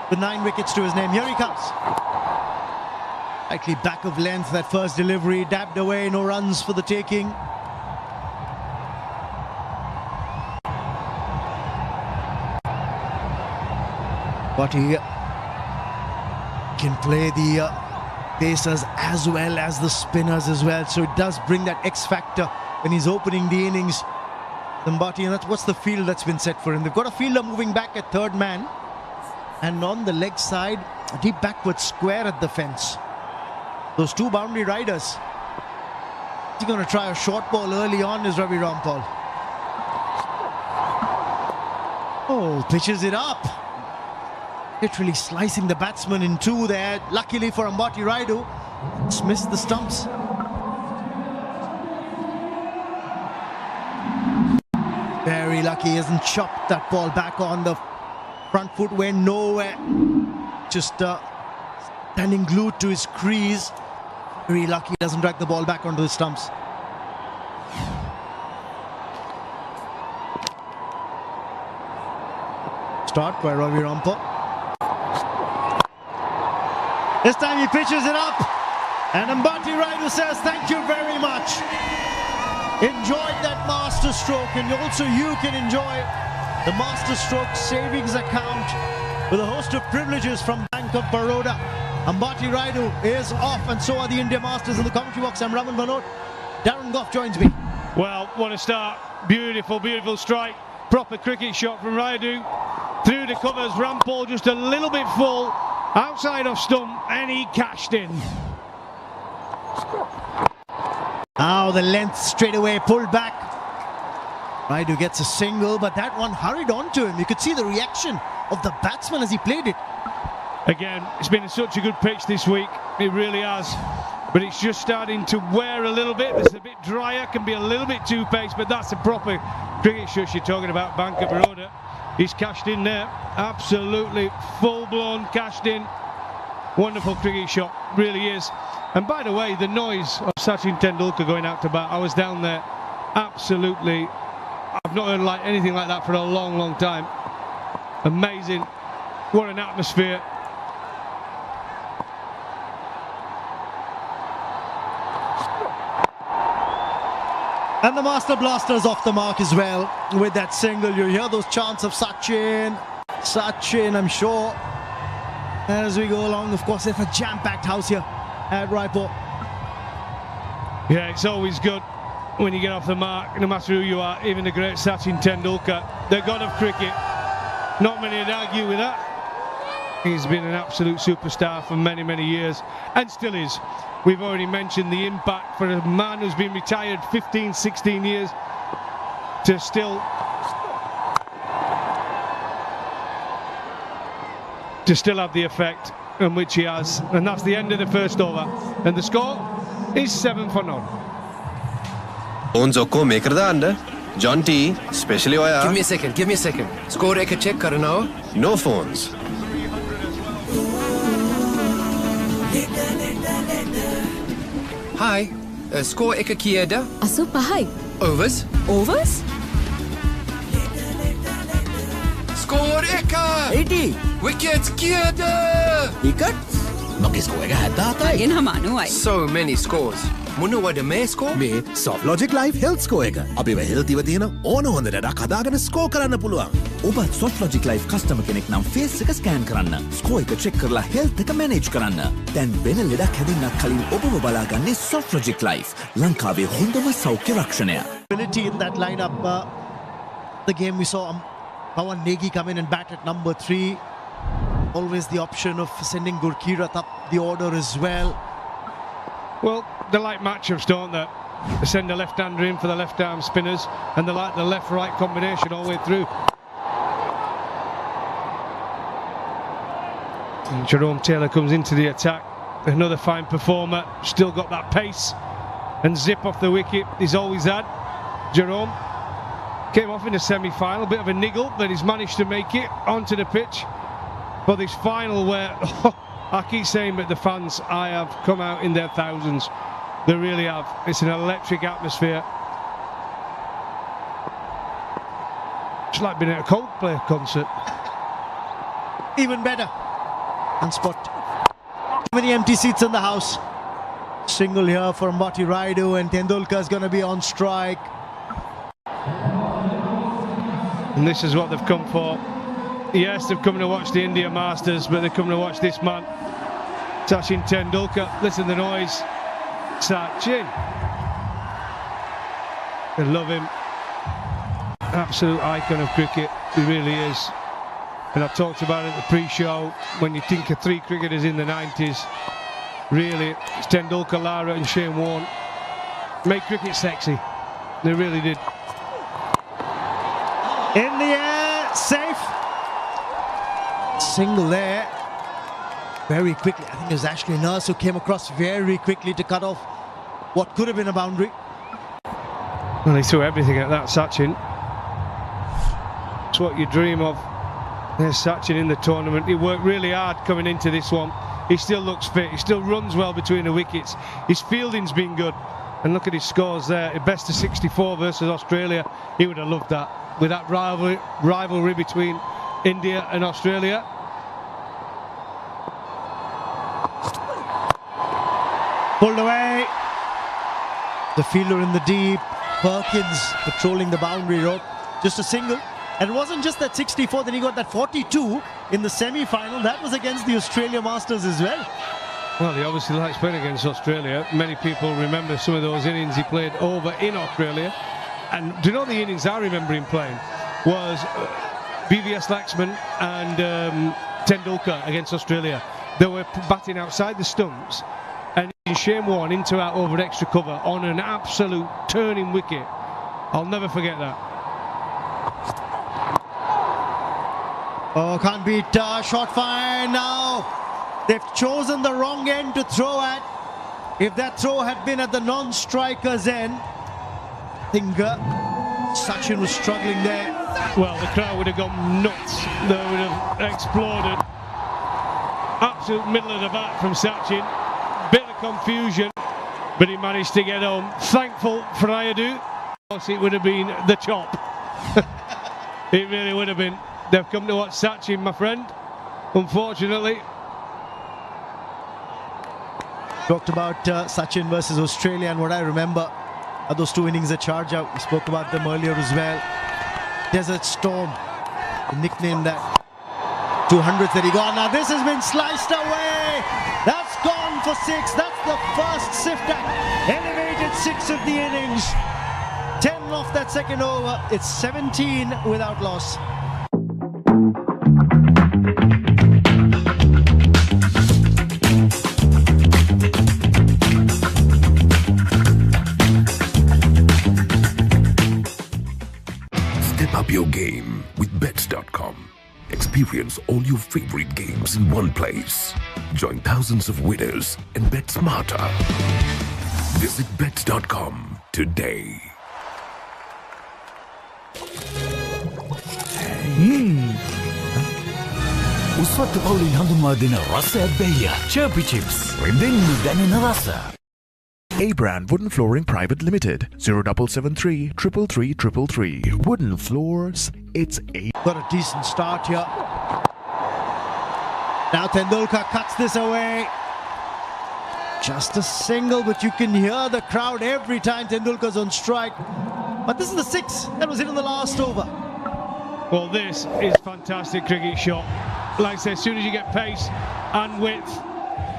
with 9 wickets to his name. Here he comes. Slightly back of length, that first delivery, dabbed away, no runs for the taking. But he can play the pacers as well as the spinners as well, so it does bring that X factor when he's opening the innings. Ambati, and that's what's the field that's been set for him. They've got a fielder moving back at third man, and on the leg side, a deep backward square at the fence. Those two boundary riders. He's going to try a short ball early on, is Ravi Rampal. Oh, pitches it up. Literally slicing the batsman in two there. Luckily for Ambati Rayudu, it's missed the stumps. Very lucky, he hasn't chopped that ball back on. The front foot went nowhere. Just standing glued to his crease. Very lucky he doesn't drag the ball back onto the stumps. Start by Ravi Rampal. This time he pitches it up. And Ambati Raidu says, thank you very much. Enjoyed that master stroke, and also you can enjoy the master stroke savings account with a host of privileges from Bank of Baroda. Ambati Raidu is off, and so are the India Masters. In the commentary box, I'm Raman Banot. Darren Gough joins me. Well, what a start. Beautiful, beautiful strike. Proper cricket shot from Raidu. Through the covers, Rampal just a little bit full. Outside of stump, and he cashed in. Now the length straight away pulled back. Raidu gets a single, but that one hurried on to him. You could see the reaction of the batsman as he played it. Again, it's been such a good pitch this week. It really has. But it's just starting to wear a little bit. It's a bit drier, can be a little bit too pace, but that's a proper cricket shot you're talking about. Bank of Baroda. He's cashed in there. Absolutely full-blown cashed in. Wonderful cricket shot, really is. And by the way, the noise of Sachin Tendulkar going out to bat, I was down there. Absolutely. I've not heard anything like that for a long, long time. Amazing. What an atmosphere. And the Master Blaster's off the mark as well with that single. You hear those chants of Sachin, Sachin, I'm sure. As we go along, of course, it's a jam-packed house here at Raipur. Yeah, it's always good when you get off the mark, no matter who you are, even the great Sachin Tendulkar, the god of cricket. Not many would argue with that. He's been an absolute superstar for many, many years, and still is. We've already mentioned the impact for a man who's been retired 15, 16 years to still have the effect in which he has. And that's the end of the first over. And the score is 7 for none. Onzoko make the John T, especially Oya. Give me a second. Score ek check karna. No phones. Hi, score එක කීයද? 85යි. Overs? Score එක 80. Wickets කීයද? Wickets? මගේ score එක 77යි. එනම 90යි. So many scores. මොනවද මේ score? මේ Soft Logic Life Health Score එක. අපිව හෙල්තිව තියෙන ඕන හොඳ ලඩක් හදාගෙන ස්කෝර් කරන්න පුළුවන්. ඔබත් Soft Logic Life customer කෙනෙක් නම් face එක ස්කෑන් කරන්න. ස්කෝර් එක check කරලා health එක manage කරන්න. දැන් වෙන ලඩක් හැදෙන්නත් කලින් ඔබව බලාගන්නේ Soft Logic Life. ලංකාවේ හොඳම සෞඛ්‍ය රක්ෂණය. Ability in that lineup. The game we saw Pawan Negi come in and bat at number 3. Always the option of sending Gurkirat up the order as well. Well, they like matchups, don't they? They send a left-hander in for the left-arm spinners, and they like the left-right combination all the way through. And Jerome Taylor comes into the attack. Another fine performer, still got that pace and zip off the wicket he's always had. Jerome came off in the semi-final, bit of a niggle, but he's managed to make it onto the pitch for this final where... I keep saying, but the fans, I have come out in their thousands. They really have. It's an electric atmosphere. It's like being at a Coldplay concert. Even better. And spot. Too many empty seats in the house. Single here for Ambati Raidu, and Tendulkar is going to be on strike. And this is what they've come for. Yes, they've come to watch the India Masters, but they've come to watch this man, Sachin Tendulkar. Listen to the noise. Sachin. They love him. Absolute icon of cricket. He really is. And I've talked about it at the pre-show. When you think of 3 cricketers in the 90s, really, it's Tendulkar, Lara and Shane Warne. Made cricket sexy. They really did. In the air, safe. Single there. Very quickly. I think it was Ashley Nurse who came across very quickly to cut off what could have been a boundary. Well, he threw everything at that, Sachin. It's what you dream of. There's Sachin in the tournament. He worked really hard coming into this one. He still looks fit. He still runs well between the wickets. His fielding's been good. And look at his scores there. Best of 64 versus Australia. He would have loved that. With that rivalry between India and Australia. Pulled away. The fielder in the deep. Perkins patrolling the boundary rope. Just a single. And it wasn't just that 64, then he got that 42 in the semi-final. That was against the Australia Masters as well. Well, he obviously likes playing against Australia. Many people remember some of those innings he played over in Australia. And do you know the innings I remember him playing was BVS Laxman and Tendulkar against Australia. They were batting outside the stumps and Shane Warne into out over extra cover on an absolute turning wicket. I'll never forget that. Oh, can't beat shot fire now. They've chosen the wrong end to throw at. If that throw had been at the non-striker's end, I think Sachin was struggling there. Well, the crowd would have gone nuts. They would have exploded. Absolute middle of the bat from Sachin. Bit of confusion, but he managed to get home. Thankful for Ayadu. Of course, it would have been the chop. It really would have been. They've come to watch Sachin, my friend, unfortunately. Talked about Sachin versus Australia, and what I remember are those two innings at Sharjah. We spoke about them earlier as well. Desert Storm, the nickname that 200th that he got. Now this has been sliced away. That's gone for 6. That's the first Siftak. Elevated 6 of the innings. 10 off that second over. It's 17 without loss. Step up your game with Bets.com. Experience all your favorite games in one place. Join thousands of winners and bet smarter. Visit Bets.com today. උස්වත්ත පවුලින් හඳුන්වා දෙන රස ඇබ්බැහිය Chirpy Chips. රිදෙන්න දැනෙන රස. A-Brand Wooden Flooring Private Limited, 0773 333 333. Wooden floors, it's A. Got a decent start here. Now Tendulkar cuts this away. Just a single, but you can hear the crowd every time Tendulkar's on strike. But this is the 6 that was hit in the last over. Well, this is fantastic cricket shot. Like I say, as soon as you get pace and width,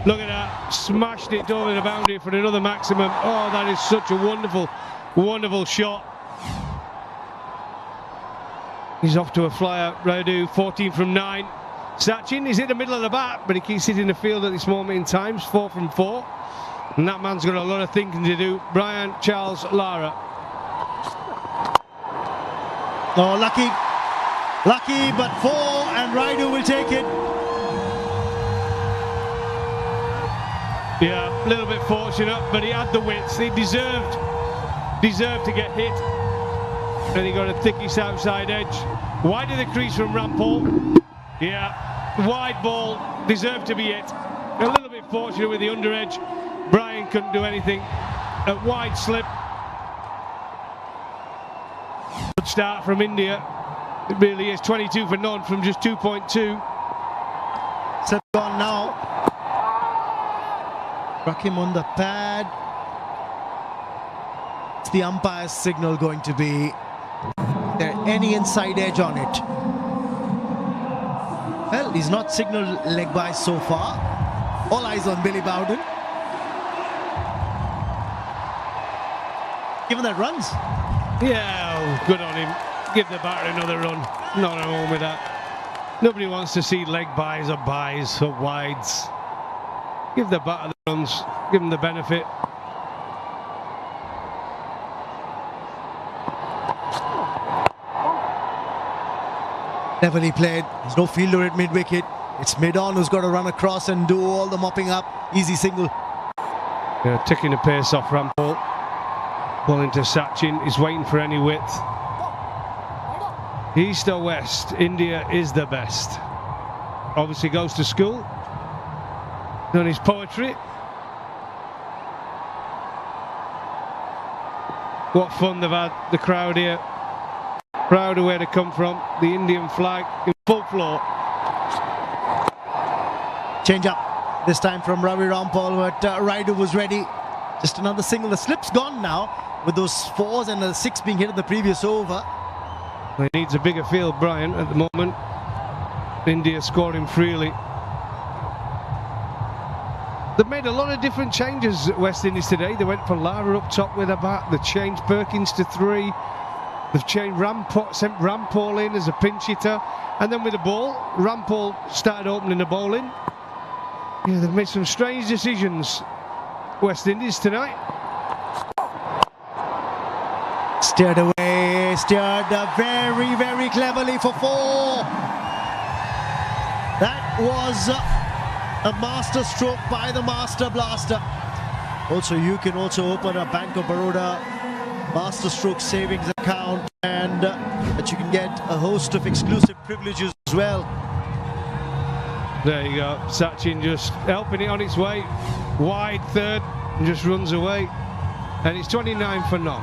look at that, smashed it over the boundary for another maximum. Oh, that is such a wonderful, wonderful shot. He's off to a flyer, Radu, 14 from 9. Sachin is in the middle of the bat, but he keeps hitting the field at this moment in time, 4 from 4. And that man's got a lot of thinking to do. Brian Charles Lara. Oh, lucky, but 4, and Raidu will take it. Yeah, a little bit fortunate, but he had the width. He deserved to get hit. And he got a thickish outside edge. Wide of the crease from Rampal. Yeah, wide ball, deserved to be hit. A little bit fortunate with the under edge. Brian couldn't do anything. A wide slip. Good start from India. It really is 22 for none from just 2.2. Set gone now. Struck him on the pad. It's the umpire's signal going to be. Is there any inside edge on it? Well, he's not signalled leg by so far. All eyes on Billy Bowden. Given that runs. Yeah, oh, good on him. Give the batter another run. Not at home with that. Nobody wants to see leg buys or wides. Give the batter the runs. Give him the benefit. Cleverly played. There's no fielder at mid-wicket. It's mid-on who's got to run across and do all the mopping up. Easy single. Yeah, taking the pace off Rampal. Bowling to Sachin. He's waiting for any width. East or west, India is the best. Obviously goes to school. Done his poetry. What fun they've had, the crowd here. Proud of where they come from. The Indian flag in full floor. Change up. This time from Ravi Rampal, but Raidu was ready. Just another single. The slip's gone now with those 4s and the 6 being hit in the previous over. He needs a bigger field, Brian, at the moment. India scoring freely. They've made a lot of different changes at West Indies today. They went for Lara up top with a bat. They changed Perkins to 3. They've changed sent Rampal in as a pinch hitter. And then with the ball, Rampal started opening the ball in. Yeah, they've made some strange decisions, West Indies, tonight. Steered away, steered very, very cleverly for 4. That was a master stroke by the Master Blaster. Also, you can also open a Bank of Baroda Master Stroke Savings account, and that you can get a host of exclusive privileges as well. There you go, Sachin just helping it on its way. Wide third, and just runs away. And it's 29 for none.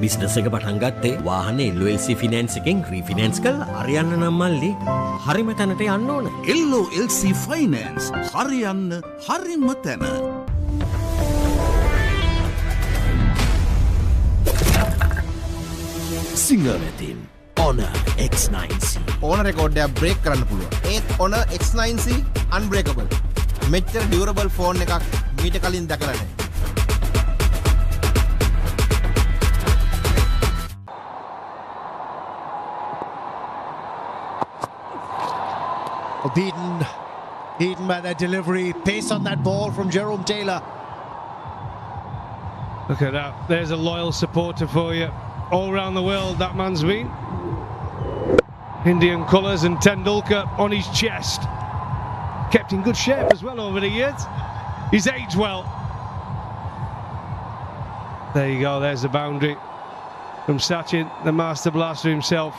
Business එක පටන් ගත්තේ වාහනේ LOLC finance එකෙන් රීෆිනෑන්ස් කරලා අරියන්න නම් මල්ලි හරිම තැනට යන්න ඕන. LOLC Finance හරියන්න හරිම තැන. සිංහලතින් Honor X9C. ඕන රෙකෝඩ්ඩයක් බ්‍රේක් කරන්න පුළුවන්. ඒත් Honor X9C unbreakable. මෙච්චර durable ෆෝන් එකක් මීට කලින් දැකලා නැහැ. Beaten by that delivery. Pace on that ball from Jerome Taylor. Look at that. There's a loyal supporter for you. All around the world, that man's been. Indian colours and Tendulkar on his chest. Kept in good shape as well over the years. He's aged well. There you go. There's the boundary from Sachin, the Master Blaster himself.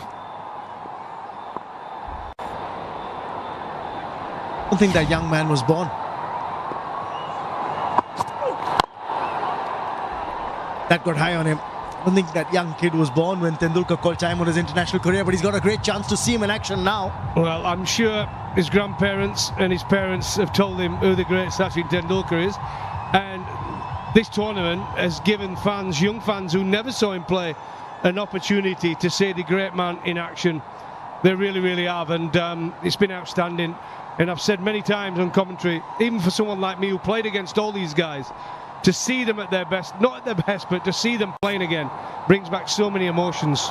I don't think that young man was born. That got high on him. I don't think that young kid was born when Tendulkar called time on his international career, but he's got a great chance to see him in action now. Well, I'm sure his grandparents and his parents have told him who the great Sachin Tendulkar is. And this tournament has given fans, young fans who never saw him play, an opportunity to see the great man in action. They really, really have. And it's been outstanding. And I've said many times on commentary, even for someone like me who played against all these guys, to see them at their best, not at their best, but to see them playing again, brings back so many emotions.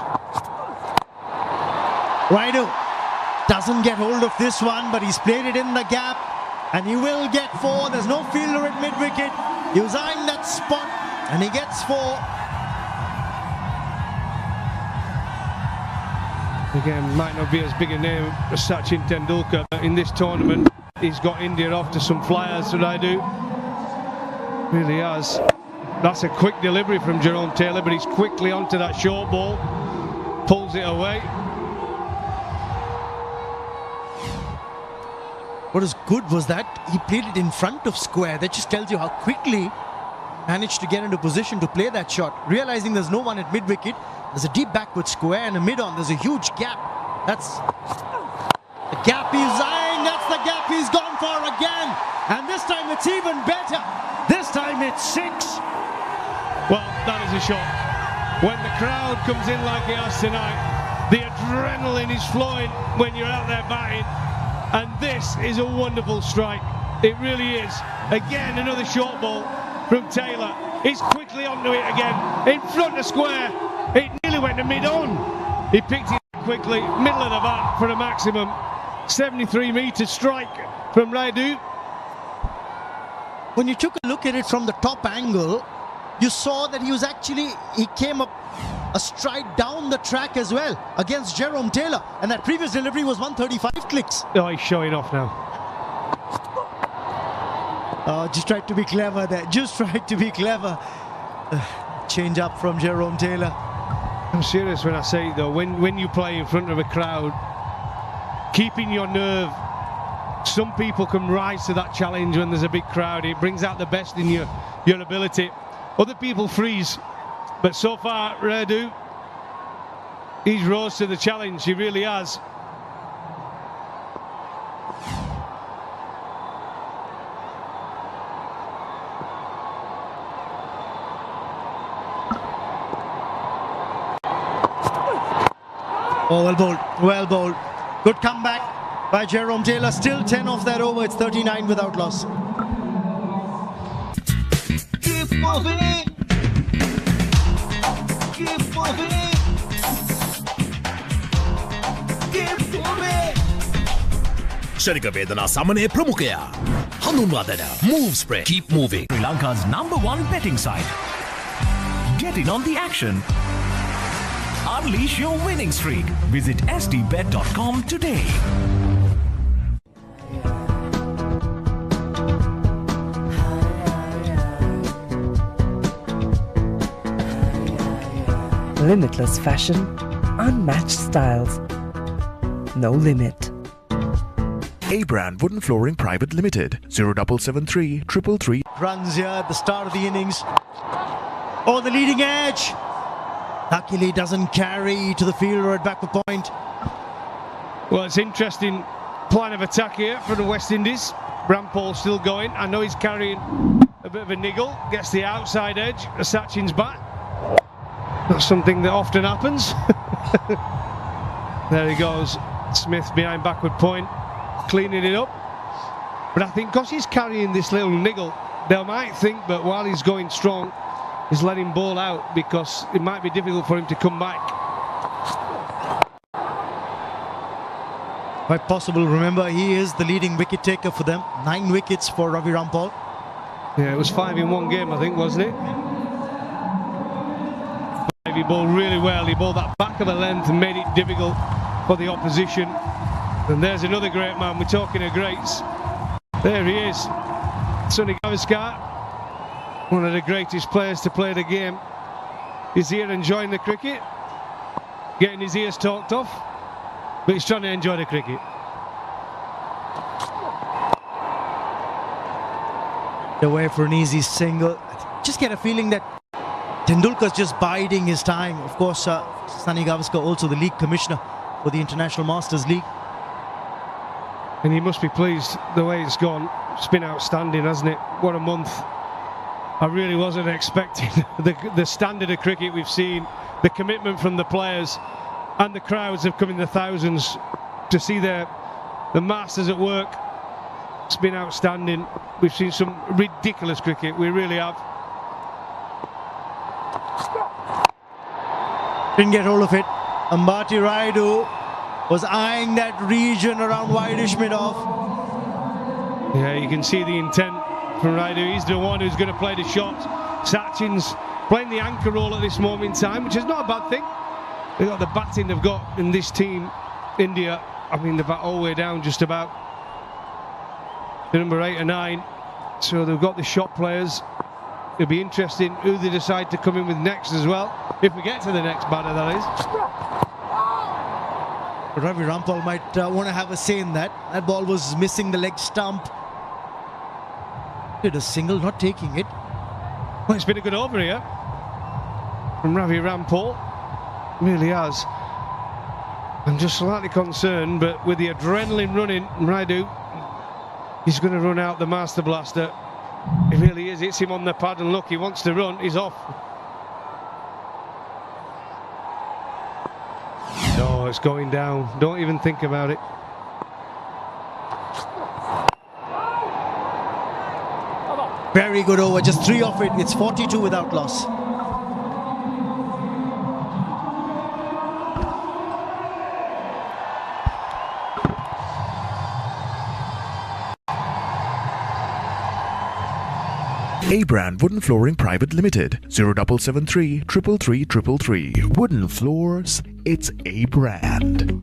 Raidu doesn't get hold of this one, but he's played it in the gap, and he will get 4. There's no fielder at mid-wicket. He was eyeing that spot, and he gets 4. Again, might not be as big a name as Sachin Tendulkar, but in this tournament, he's got India off to some flyers that I do. Really has. That's a quick delivery from Jerome Taylor, but he's quickly onto that short ball, pulls it away. What was good was that he played it in front of square. That just tells you how quickly he managed to get into position to play that shot. Realizing there's no one at mid-wicket, there's a deep backward square and a mid-on. There's a huge gap. That's the gap he's eyeing. That's the gap he's gone for again. And this time it's even better. This time it's 6. Well, that is a shot. When the crowd comes in like it has tonight, the adrenaline is flowing when you're out there batting. And this is a wonderful strike. It really is. Again, another short ball from Taylor. He's quickly onto it again. In front of square. It nearly went to mid-on. He picked it quickly, middle of the bat for a maximum. 73-metre strike from Raidu. When you took a look at it from the top angle, you saw that he came up a stride down the track as well against Jerome Taylor. And that previous delivery was 135 clicks. Oh, he's showing off now. Just tried to be clever there. Just tried to be clever. Change up from Jerome Taylor. I'm serious when I say it though, when you play in front of a crowd, keeping your nerve, some people can rise to that challenge when there's a big crowd. It brings out the best in your ability. Other people freeze. But so far, Raidu, he's rose to the challenge. He really has. Oh, well bowled. Well bowled. Good comeback by Jerome Taylor. Still 10 off that over. It's 39 without loss. Keep moving. Keep moving. Keep moving. ශරික වේදනා සමනය ප්‍රමුඛයා හඳුන්වා දෙන Move Spray Keep Moving Sri Lanka's #1 betting site. Get in on the action. Unleash your winning streak. Visit sdbet.com today. Limitless fashion, unmatched styles, no limit. A-Brand Wooden Flooring Private Limited, 0773 333. Runs here at the start of the innings. Oh, the leading edge. Luckily doesn't carry to the fielder at back for point. Well, it's interesting plan of attack here for the West Indies. Rampal still going. I know he's carrying a bit of a niggle. Gets the outside edge. Sachin's back. That's something that often happens. There he goes. Smith behind backward point. Cleaning it up. But I think because he's carrying this little niggle, they might think that while he's going strong, he's letting ball out because it might be difficult for him to come back. Quite possible. Remember, he is the leading wicket taker for them. 9 wickets for Ravi Rampal. Yeah, it was 5 in one game, I think, wasn't it? He bowled really well. He bowled that back of the length and made it difficult for the opposition. And there's another great man. We're talking of greats. There he is. Sunny Gavaskar, one of the greatest players to play the game. He's here enjoying the cricket, getting his ears talked off, but he's trying to enjoy the cricket. Away for an easy single. Just get a feeling that Tendulkar's just biding his time. Of course, Sunny Gavaskar, also the league commissioner for the International Masters League. And he must be pleased the way it's gone. It's been outstanding, hasn't it? What a month. I really wasn't expecting the standard of cricket we've seen, the commitment from the players, and the crowds have come in the thousands to see the masters at work. It's been outstanding. We've seen some ridiculous cricket, we really have. Didn't get hold of it. Ambati Rayudu was eyeing that region around wideish mid-off. Yeah, you can see the intent from Rayudu. He's the one who's going to play the shot. Sachin's playing the anchor role at this moment in time, which is not a bad thing. They've got the batting they've got in this team, India. I mean, the bat all the way down just about to number 8 or 9. So they've got the shot players. It'll be interesting who they decide to come in with next as well. If we get to the next batter, that is. Ravi Rampal might want to have a say in that. That ball was missing the leg stump. Did a single, not taking it. Well, it's been a good over here from Ravi Rampal. Really has. I'm just slightly concerned, but with the adrenaline running, Rayudu, he's going to run out the Master Blaster. He really is. Hits him on the pad and look, he wants to run. He's off. No, it's going down. Don't even think about it. Very good over, just 3 off it. It's 42 without loss. A-Brand Wooden Flooring Private Limited, 0773 333 333. Wooden floors, it's A-Brand.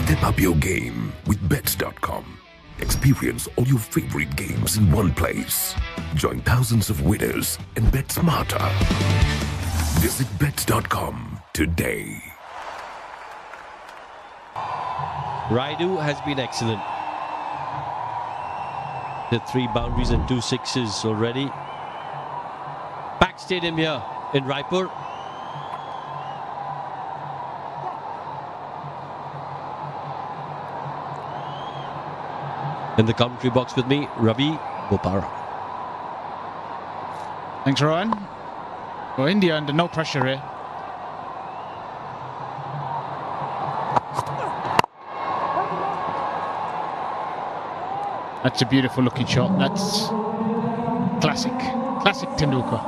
Step up your game with Bets.com. Experience all your favorite games in one place. Join thousands of winners and bet smarter. Visit Bets.com today. Rayudu has been excellent. The 3 boundaries and 2 sixes already. Packed stadium here in Raipur. In the commentary box with me, Ravi Bopara. Thanks, Rohan. Well, India under no pressure here. That's a beautiful looking shot. That's classic Tendulkar.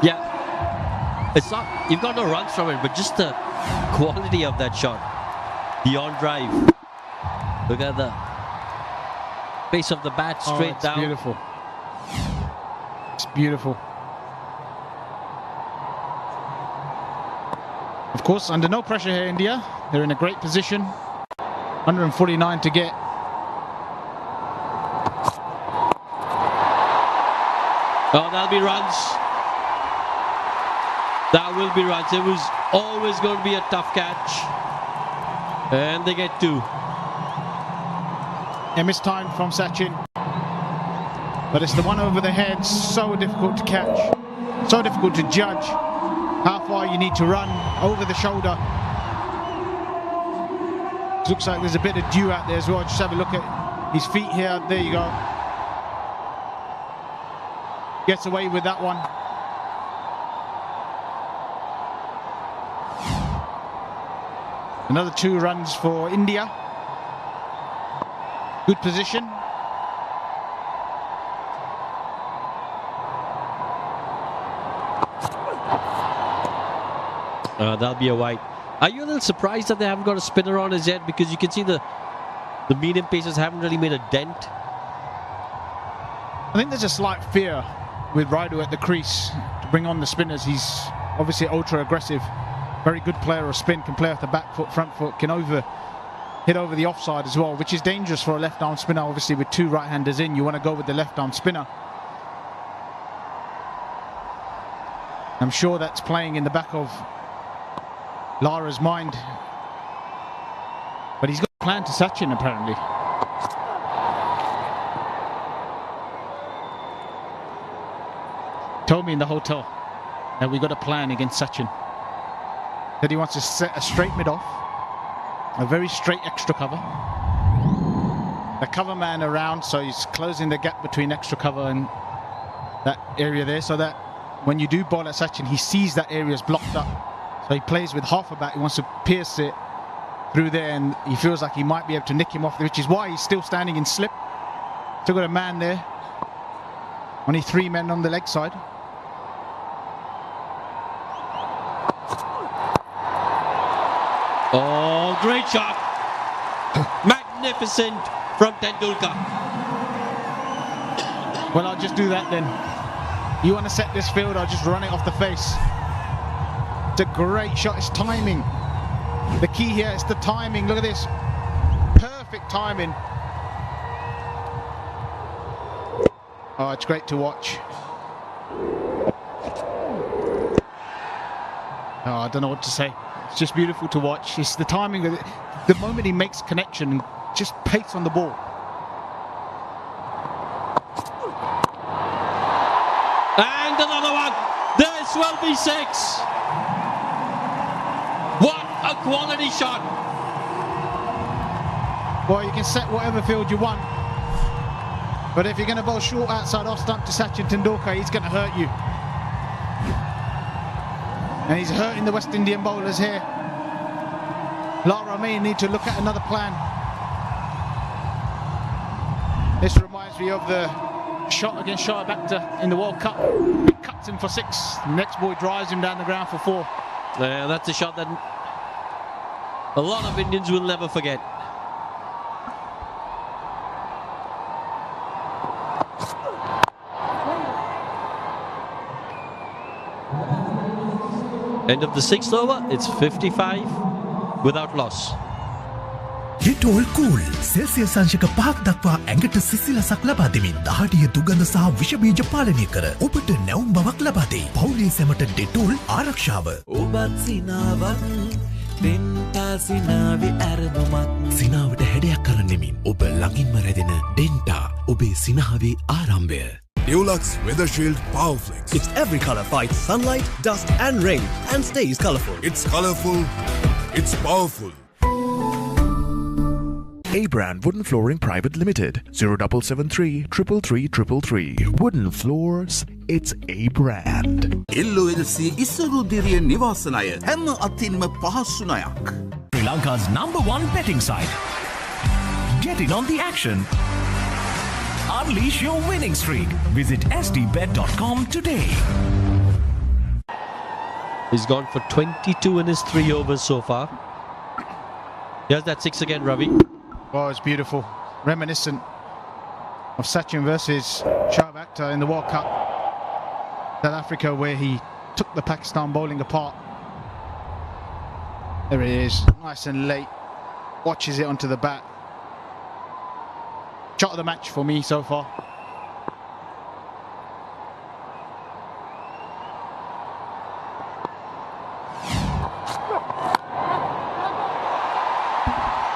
Yeah, it's not, you've got no runs from it, but just the quality of that shot. The on drive. Look at the face of the bat straight down. Beautiful. It's beautiful. Of course, under no pressure here, India. They're in a great position. 149 to get. Oh, that'll be runs. That will be runs. It was always going to be a tough catch. And they get 2. A missed time from Sachin. But it's the one over the head. So difficult to catch. So difficult to judge how far you need to run over the shoulder. Looks like there's a bit of dew out there as well. Just have a look at his feet here. There you go. Gets away with that one. Another 2 runs for India. Good position. That'll be a wide. Are you a little surprised that they haven't got a spinner on as yet? Because you can see the medium pacers haven't really made a dent. I think there's a slight fear with Raidu at the crease to bring on the spinners. He's obviously ultra aggressive, very good player of spin, can play off the back foot, front foot, can hit over the offside as well, which is dangerous for a left arm spinner. Obviously with 2 right-handers in, you want to go with the left arm spinner. I'm sure that's playing in the back of Lara's mind, but he's got a plan to Sachin apparently. Told me in the hotel that we got a plan against Sachin. That he wants to set a straight mid off, a very straight extra cover, a cover man around, so he's closing the gap between extra cover and that area there, so that when you do bowl at Sachin, he sees that area is blocked up. So he plays with half a bat. He wants to pierce it through there, and he feels like he might be able to nick him off, which is why he's still standing in slip. Still got a man there. Only 3 men on the leg side. Oh, great shot. Magnificent from Tendulkar. Well, I'll just do that then. You want to set this field, I'll just run it off the face. It's a great shot, it's timing. The key here is the timing, look at this. Perfect timing. Oh, it's great to watch. Oh, I don't know what to say. It's just beautiful to watch. It's the timing of it. The moment he makes connection and just pace on the ball. And another one. This will be 6. What a quality shot. Well, you can set whatever field you want. But if you're going to bowl short outside off stump to Sachin Tendulkar, he's going to hurt you. And he's hurting the West Indian bowlers here. Lara may need to look at another plan. This reminds me of the shot against Shoaib Akhtar in the World Cup. He cuts him for 6. The next boy drives him down the ground for 4. Yeah, that's a shot that a lot of Indians will never forget. End of the 6th over, it's 55 without loss. Dettol Cool Celsius අංශක 5ක් දක්වා ඇඟට සිසිලසක් ලබා දෙමින් දහඩිය දුගඳ සහ විෂ බීජ පාලනය කර ඔබට නැවුම් බවක් ලබා දෙයි. පවුලේ සැමට Dettol ආරක්ෂාව. ඔබත් සිනාවක් දෙන්ටා සිනාවේ ඇරදුමක්. සිනාවට හැඩයක් කරන්නෙමින් ඔබ ළඟින්ම රැඳෙන ඩෙන්ටා ඔබේ සිනාවේ ආරම්භය. Dulux Weather Shield Power Flex. Its every color fights sunlight, dust and rain and stays colorful. It's colorful, it's powerful. A-Brand Wooden Flooring Private Limited 0773 333 Wooden Floors, it's A-Brand. LOLC ඉසරුදිරිය නිවාසනය හැම අතින්ම පහසුනයක්. Sri Lanka's #1 betting site. Get in on the action. Unleash your winning streak. Visit sdbet.com today. He's gone for 22 in his 3 overs so far. Here's that 6 again, Ravi. Oh, it's beautiful. Reminiscent of Sachin versus Shoaib Akhtar in the World Cup. South Africa, where he took the Pakistan bowling apart. There it is, nice and late. Watches it onto the bat. Shot of the match for me so far.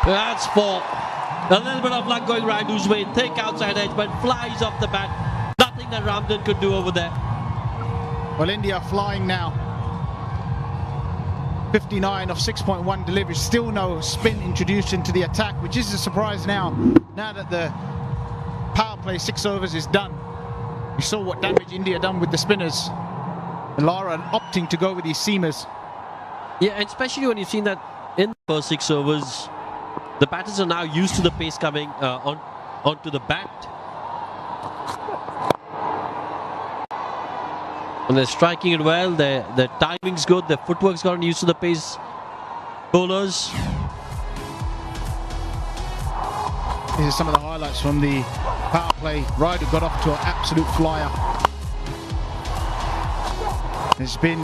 That's 4. A little bit of luck going Raidu's way. Thick outside edge, but flies off the bat. Nothing that Ramden could do over there. Well, India flying now. 59 of 6.1 deliveries. Still no spin introduced into the attack, which is a surprise now. Now that the power play 6 overs is done. We saw what damage India done with the spinners. And Lara opting to go with these seamers. Yeah, and especially when you've seen that in the first 6 overs, the batters are now used to the pace coming onto the bat. And they're striking it well, their timing's good, their footwork's gotten used to the pace bowlers. These are some of the highlights from the power play. Raidu got off to an absolute flyer. It's been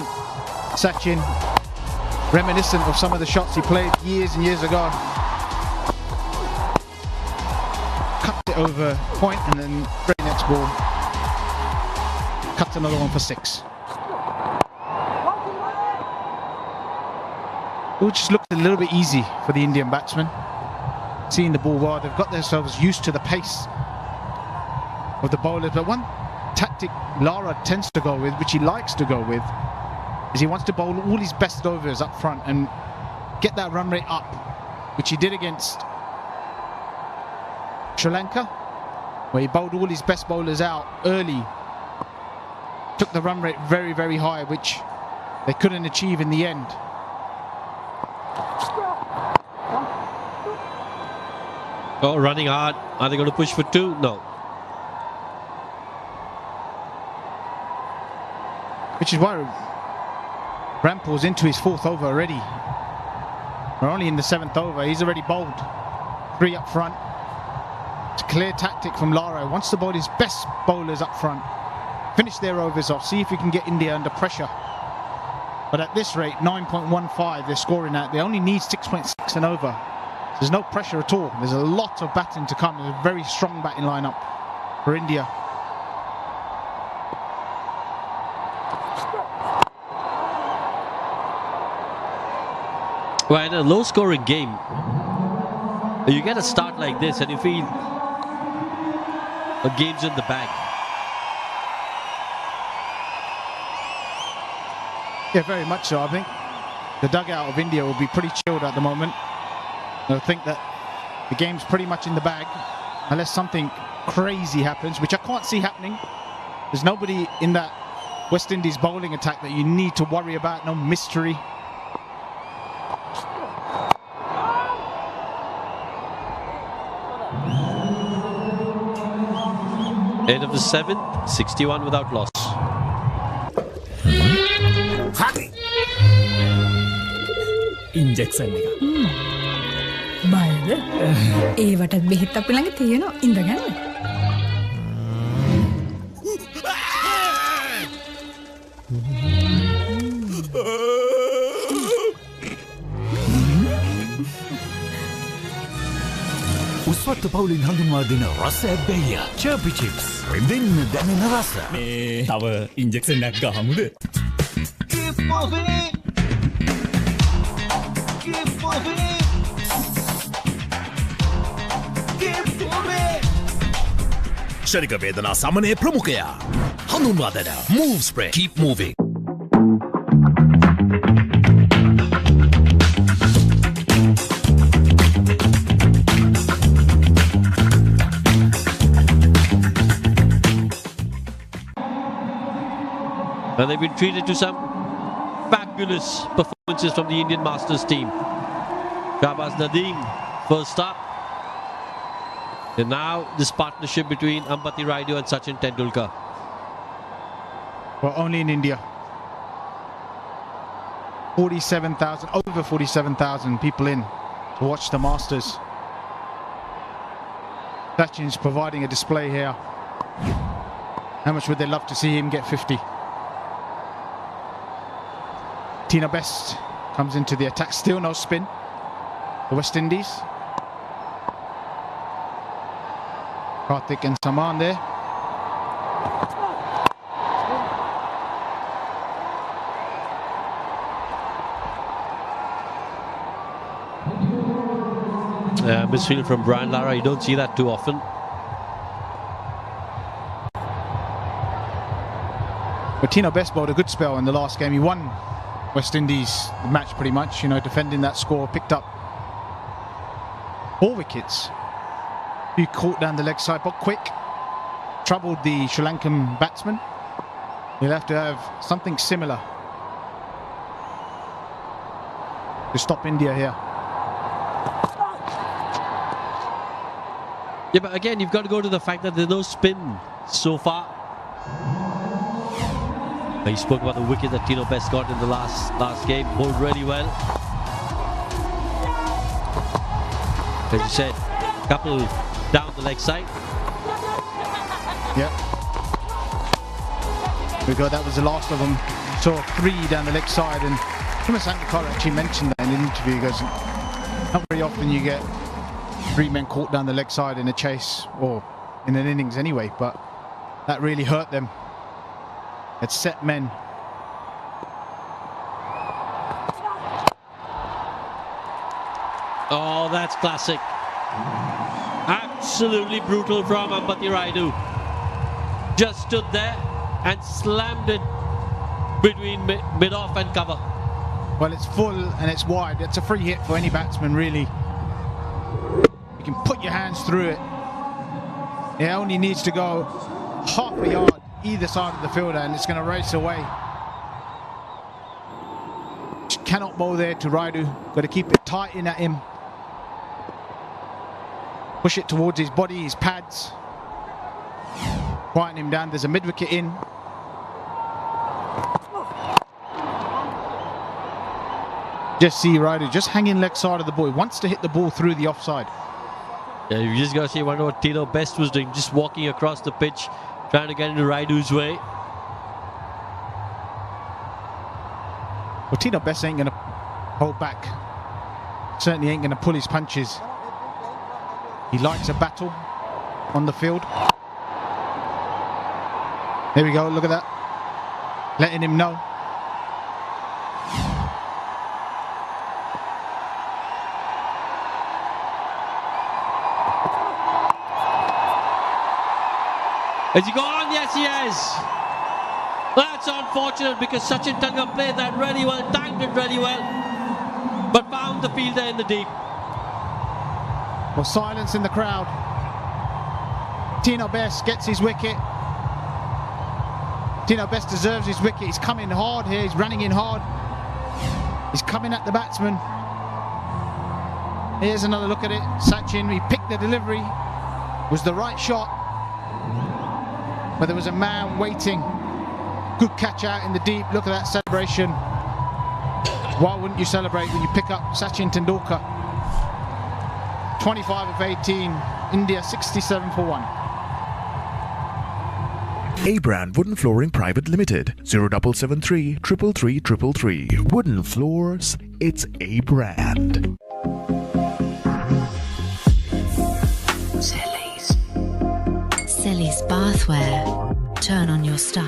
Sachin reminiscent of some of the shots he played years and years ago. Cut it over point and then very next ball. Cut another one for 6. It just looked a little bit easy for the Indian batsmen. Seeing the ball well, they've got themselves used to the pace of the bowlers. But one tactic Lara tends to go with, which he likes to go with, is he wants to bowl all his best overs up front and get that run rate up, which he did against Sri Lanka, where he bowled all his best bowlers out early. Took the run rate very, very high, which they couldn't achieve in the end. Oh, running hard. Are they going to push for 2? No. Which is why Rampal's into his 4th over already. We're only in the 7th over. He's already bowled 3 up front. It's a clear tactic from Lara. He wants to bowl his best bowlers up front. Finish their overs off, see if we can get India under pressure. But at this rate, 9.15 they're scoring at. They only need 6.6 and over. There's no pressure at all. There's a lot of batting to come. There's a very strong batting lineup for India. Well, in a low-scoring game, you get a start like this and you feel the game's in the bag. Yeah, very much so. I think the dugout of India will be pretty chilled at the moment. I think that the game's pretty much in the bag, unless something crazy happens, which I can't see happening. There's nobody in that West Indies bowling attack that you need to worry about, no mystery. End of the 7th, 61 without loss. Injection එක. බයද? ඒවටත් බෙහෙත් අපි ළඟ තියෙනවා. ඉඳගන්න. උස්වත්ත පවුලින් හඳුන්වා දෙන රස ඇබ්බැහිය. චර්පි chips. රෙන්දෙන්න දැනෙන රස. මේ තව ඉන්ජෙක්ෂන් එකක් ගහමුද? ක්ෂණික වේදනා සමනය ප්‍රමුඛයා. හඳුන්වා දෙන Move Spray. Keep moving. And they've been treated to some fabulous performances from the Indian Masters team. Shahbaz Nadeem, first up. And now this partnership between Ambati Rayudu and Sachin Tendulkar. Well, only in India. 47,000, over 47,000 people in to watch the Masters. Sachin's providing a display here. How much would they love to see him get 50? Tina Best comes into the attack. Still no spin. The West Indies. Karthik and Saman there. Misfield from Brian Lara, you don't see that too often. But Tino Best bowled a good spell in the last game. He won West Indies the match pretty much, defending that score, picked up 4 wickets. He caught down the leg side, but quick, troubled the Sri Lankan batsman. He'll have to have something similar to stop India here. Yeah, but again, you've got to go to the fact that there's no spin so far. He spoke about the wicket that Tino Best got in the last game. Bowled really well. As you said, couple down the leg side. Yeah. That was the last of them. Saw 3 down the leg side, and Thomas Sangakkara actually mentioned that in an interview. He goes, not very often you get 3 men caught down the leg side in a chase, or in an innings anyway, but that really hurt them. It set men. Oh, that's classic. Absolutely brutal from Ambati Rayudu. Just stood there and slammed it between mid-off and cover. Well, it's full and it's wide. It's a free hit for any batsman, really. You can put your hands through it. It only needs to go half a yard either side of the fielder and it's going to race away. Cannot bowl there to Rayudu. Got to keep it tight in at him. Push it towards his body, his pads. Quieten him down. There's a mid-wicket in. Just see Rayudu just hanging leg side of the ball. He wants to hit the ball through the offside. Yeah, you just got to see, I wonder what Tino Best was doing. Just walking across the pitch, trying to get into Rayudu's way. Well, Tino Best ain't going to hold back. Certainly ain't going to pull his punches. He likes a battle on the field. There we go, look at that. Letting him know. Has he gone? Yes, he has. That's unfortunate because Sachin Tendulkar played that really well, timed it really well, but found the fielder in the deep. Well, silence in the crowd. Tino Best gets his wicket. Tino Best deserves his wicket. He's coming hard here. He's running in hard. He's coming at the batsman. Here's another look at it. Sachin, he picked the delivery. Was the right shot. But there was a man waiting. Good catch out in the deep. Look at that celebration. Why wouldn't you celebrate when you pick up Sachin Tendulkar? 25 of 18. India 67 for 1. A-Brand Wooden Flooring Private Limited, 0773 333 333. Wooden floors, it's A-Brand. Selly's Bathware. Turn on your style.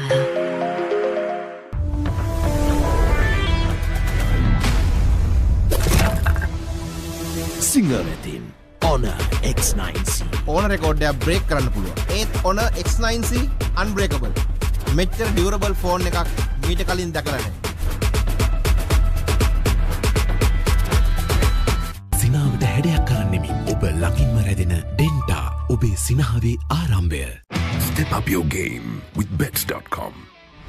Singarethin Honor X9C. ඕන රෙකෝඩ්ඩයක් break කරන්න පුළුවන්. ඒත් Honor X9C unbreakable. මෙච්චර durable phone එකක් මීට කලින් දැකලා නැහැ. සිනාවට හැඩයක් කරන්නෙමින් ඔබ ළඟින්ම රැඳෙන ඩෙන්ටා ඔබේ සිනහවේ ආරම්භය. Step up your game with bets.com.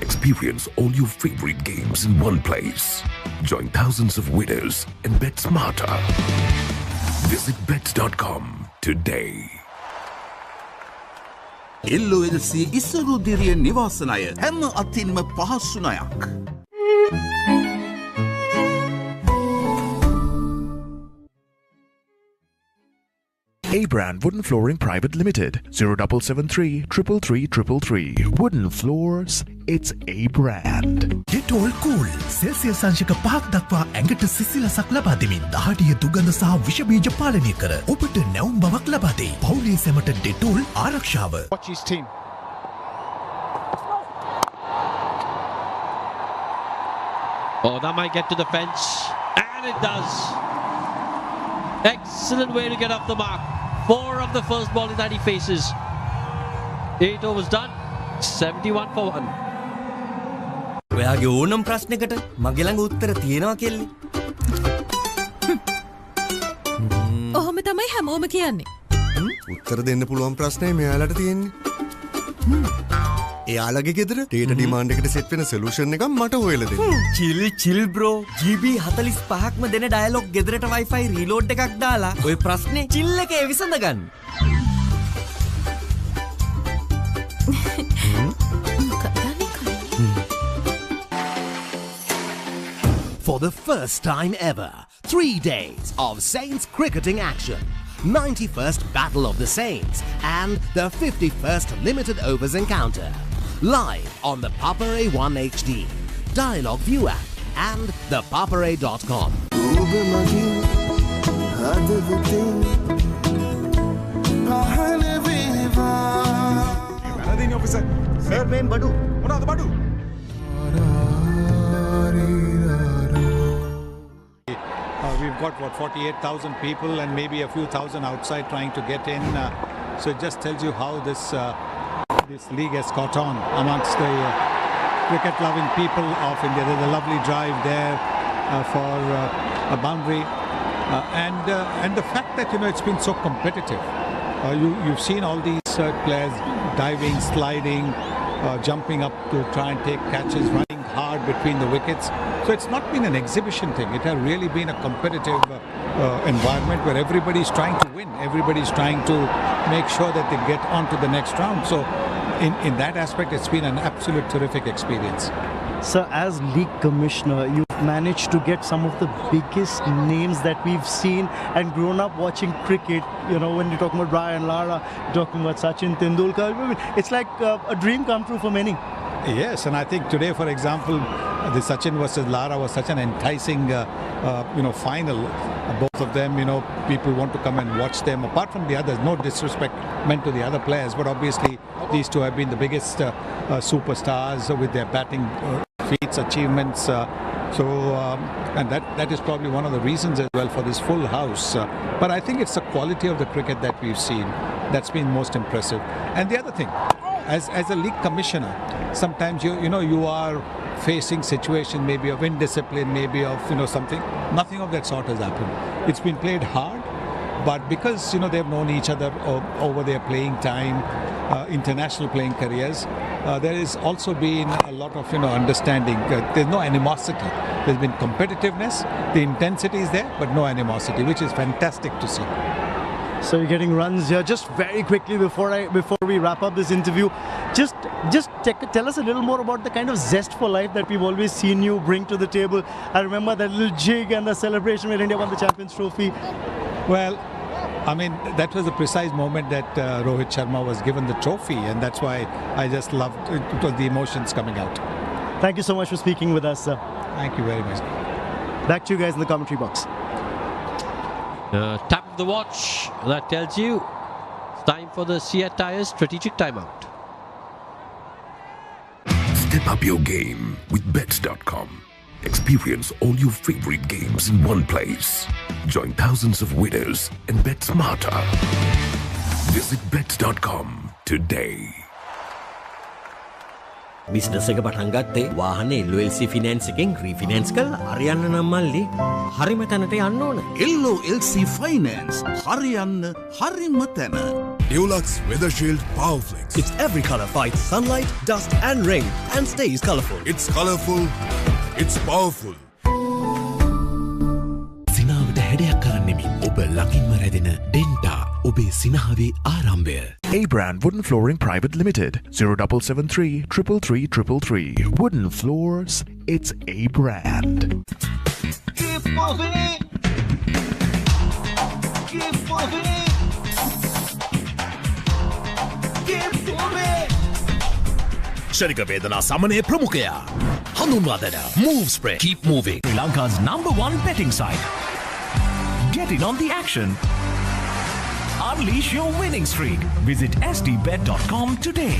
Experience all your favorite games in one place. Join thousands of winners and bet smarter. Visit bets.com today. LOLC ඉසරුදිරිය නිවාසනය හැම අතින්ම පහසුනයක්. A-Brand Wooden Flooring Private Limited 0773 333 Wooden Floors, it's A-Brand. Dettol Cool Celsius සංශක 5ක් දක්වා ඇඟට සිසිලසක් ලබා දෙමින් දහඩිය දුගඳ සහ විෂ බීජ පාලනය කර ඔබට නැවුම් බවක් ලබා දෙයි. පවුලේ සැමට Dettol ආරක්ෂාව. Watch his team. Oh, that might get to the fence. And it does. Excellent way to get off the mark. 4 of the first ball that he faces. 8 overs done. 71 for 1. ඔයාගේ ඕනම් ප්‍රශ්නයකට මගේ ළඟ උත්තර තියෙනවා කෙල්ලේ. ඔහොම තමයි හැමෝම කියන්නේ. උත්තර දෙන්න පුළුවන් ප්‍රශ්නේ මෙයාලට තියෙන්නේ. එයාලගේ ගෙදර ඩේටා ඩිමාන්ඩ් එකට සෙට් වෙන සොලියුෂන් එකක් මට හොයලා දෙන්න. chill bro. GB 45ක්ම දෙන ඩයලොග් ගෙදරට Wi-Fi රීලෝඩ් එකක් දාලා ඔය ප්‍රශ්නේ chill එකේ විසඳ ගන්න. For the first time ever, 3 days of Saints cricketing action. 91st Battle of the Saints and the 51st Limited Overs Encounter. Live on the Papare 1 HD, Dialogue View app and thepapare.com. officer. Sir, main Badu. What are the Badu? We've got, 48,000 people and maybe a few thousand outside trying to get in. So it just tells you how this league has caught on amongst the cricket-loving people of India. There's a lovely drive there for a boundary. And the fact that, it's been so competitive. You've seen all these players diving, sliding, jumping up to try and take catches, running hard between the wickets. So it's not been an exhibition thing. It has really been a competitive environment where everybody's trying to win. Everybody's trying to make sure that they get on to the next round. So in that aspect, it's been an absolute terrific experience. Sir, as league commissioner, you've managed to get some of the biggest names that we've seen and grown up watching cricket. When you're talking about Brian Lara, you're talking about Sachin Tendulkar. I mean, it's like a dream come true for many. Yes, and I think today, for example, the Sachin versus Lara was such an enticing, final. Both of them, people want to come and watch them. Apart from the others, no disrespect meant to the other players, but obviously these two have been the biggest superstars with their batting feats, achievements. And that is probably one of the reasons as well for this full house. But I think it's the quality of the cricket that we've seen that's been most impressive. And the other thing, as a league commissioner, sometimes you are facing situation maybe of indiscipline, maybe of something. Nothing of that sort has happened. It's been played hard, but because they've known each other over their playing time, international playing careers, there has also been a lot of understanding. There's no animosity. There's been competitiveness. The intensity is there, but no animosity, which is fantastic to see. So you're getting runs here. Just very quickly before we wrap up this interview, just tell us a little more about the kind of zest for life that we've always seen you bring to the table. I remember that little jig and the celebration when India won the Champions Trophy. Well, I mean, that was the precise moment that Rohit Sharma was given the trophy, and that's why I just loved it. It was the emotions coming out. Thank you so much for speaking with us, sir. Thank you very much. Back to you guys in the commentary box. Tap of the watch, that tells you it's time for the Seat Tyres strategic timeout. Step up your game with bets.com. Experience all your favorite games in one place. Join thousands of winners and bet smarter. Visit bets.com today. Business එක පටන් ගත්තේ වාහනේ LOLC finance එකෙන් රීෆිනෑන්ස් කරලා අරියන්න නම් මල්ලි හරිම තැනට යන්න ඕන. LOLC ෆයිනෑන්ස් හරියන්න හරිම තැන. Dulux Weather Shield Power Flex. Its every color fights sunlight, dust and rain and stays colorful. It's colorful. It's powerful. සිනාවට හැඩයක් කරන්නෙමි. ඔබ ළඟින්ම රැඳෙන ඩෙන්ටා ඔබේ සිනහවේ ආරම්භය. A-Brand Wooden Flooring Private Limited 0773 333 333. Wooden floors, it's A-Brand. Keep moving. Keep moving. Keep moving. ශනික වේදනා සමනය ප්‍රමුඛයා හඳුන්වා දෙන Move Spray. Keep moving. Sri Lanka's #1 betting site. Get in on the action. Unleash your winning streak. Visit sdbet.com today.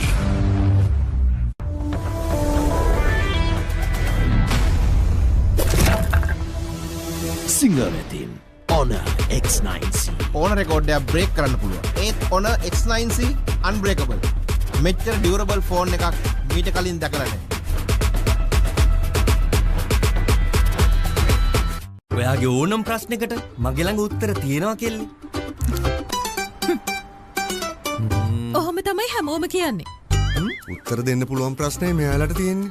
සිංහලතින් Honor X9C. ඕන රෙකෝඩ්ඩයක් break කරන්න පුළුවන්. ඒත් Honor X9C unbreakable. මෙච්චර ඩියුරබල් phone එකක් මීට කලින් දැකලා නැහැ. ඔයාගේ ඕනම් ප්‍රශ්නයකට මගේ ළඟ උත්තර තියෙනවා කෙල්ලේ. ඔහොම තමයි හැමෝම කියන්නේ. උත්තර දෙන්න පුළුවන් ප්‍රශ්නේ මෙයාලට තියෙන්නේ.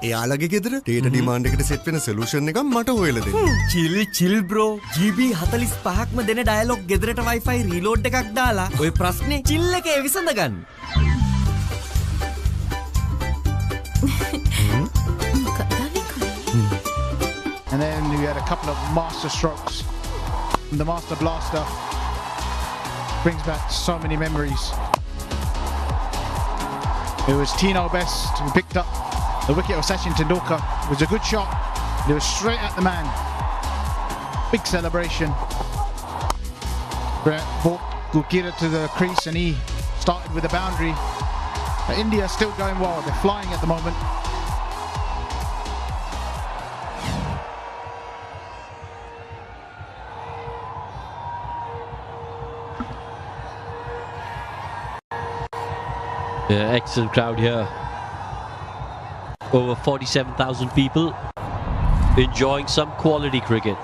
එයාලගේ ගෙදර ඩේටා ඩිමාන්ඩ් එකට සෙට් වෙන සොලියුෂන් එකක් මට හොයලා දෙන්න. chill bro. GB 45ක්ම දෙන ඩයලොග් ගෙදරට Wi-Fi රීලෝඩ් එකක් දාලා ඔය ප්‍රශ්නේ chill එකේ විසඳ ගන්න. And then we had a couple of master strokes. The Master Blaster brings back so many memories. It was Tino Best who picked up the wicket of Sachin Tendulkar. It was a good shot. It was straight at the man. Big celebration. Brought Gurkira to the crease and he started with a boundary. But India still going well. They're flying at the moment. Yeah, excellent crowd here. Over 47,000 people enjoying some quality cricket.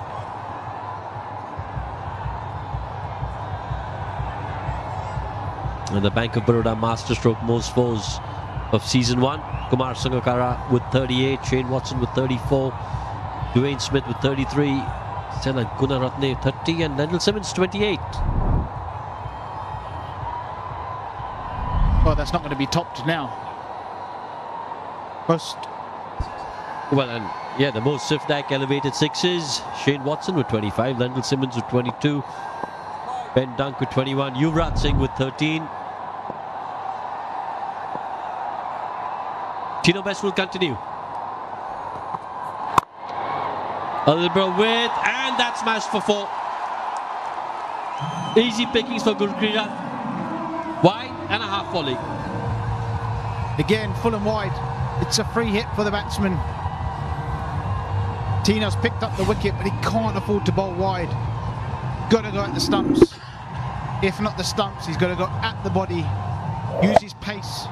And the Bank of Baroda masterstroke most fours of season 1. Kumar Sangakkara with 38, Shane Watson with 34, Dwayne Smith with 33, Sena Gunaratne 30 and Lendl Simmons 28. Well, that's not going to be topped now. Most. Well, and yeah, the most swift deck elevated sixes. Shane Watson with 25, Lendl Simmons with 22, Ben Dunk with 21, Yuvraj Singh with 13. Tino Best will continue. Alibra with, and that's smashed for 4. Easy pickings for Gurkira. Wide and a half volley. Again, full and wide. It's a free hit for the batsman. Tino's picked up the wicket, but he can't afford to bowl wide. Got to go at the stumps. If not the stumps, he's got to go at the body. Use his pace.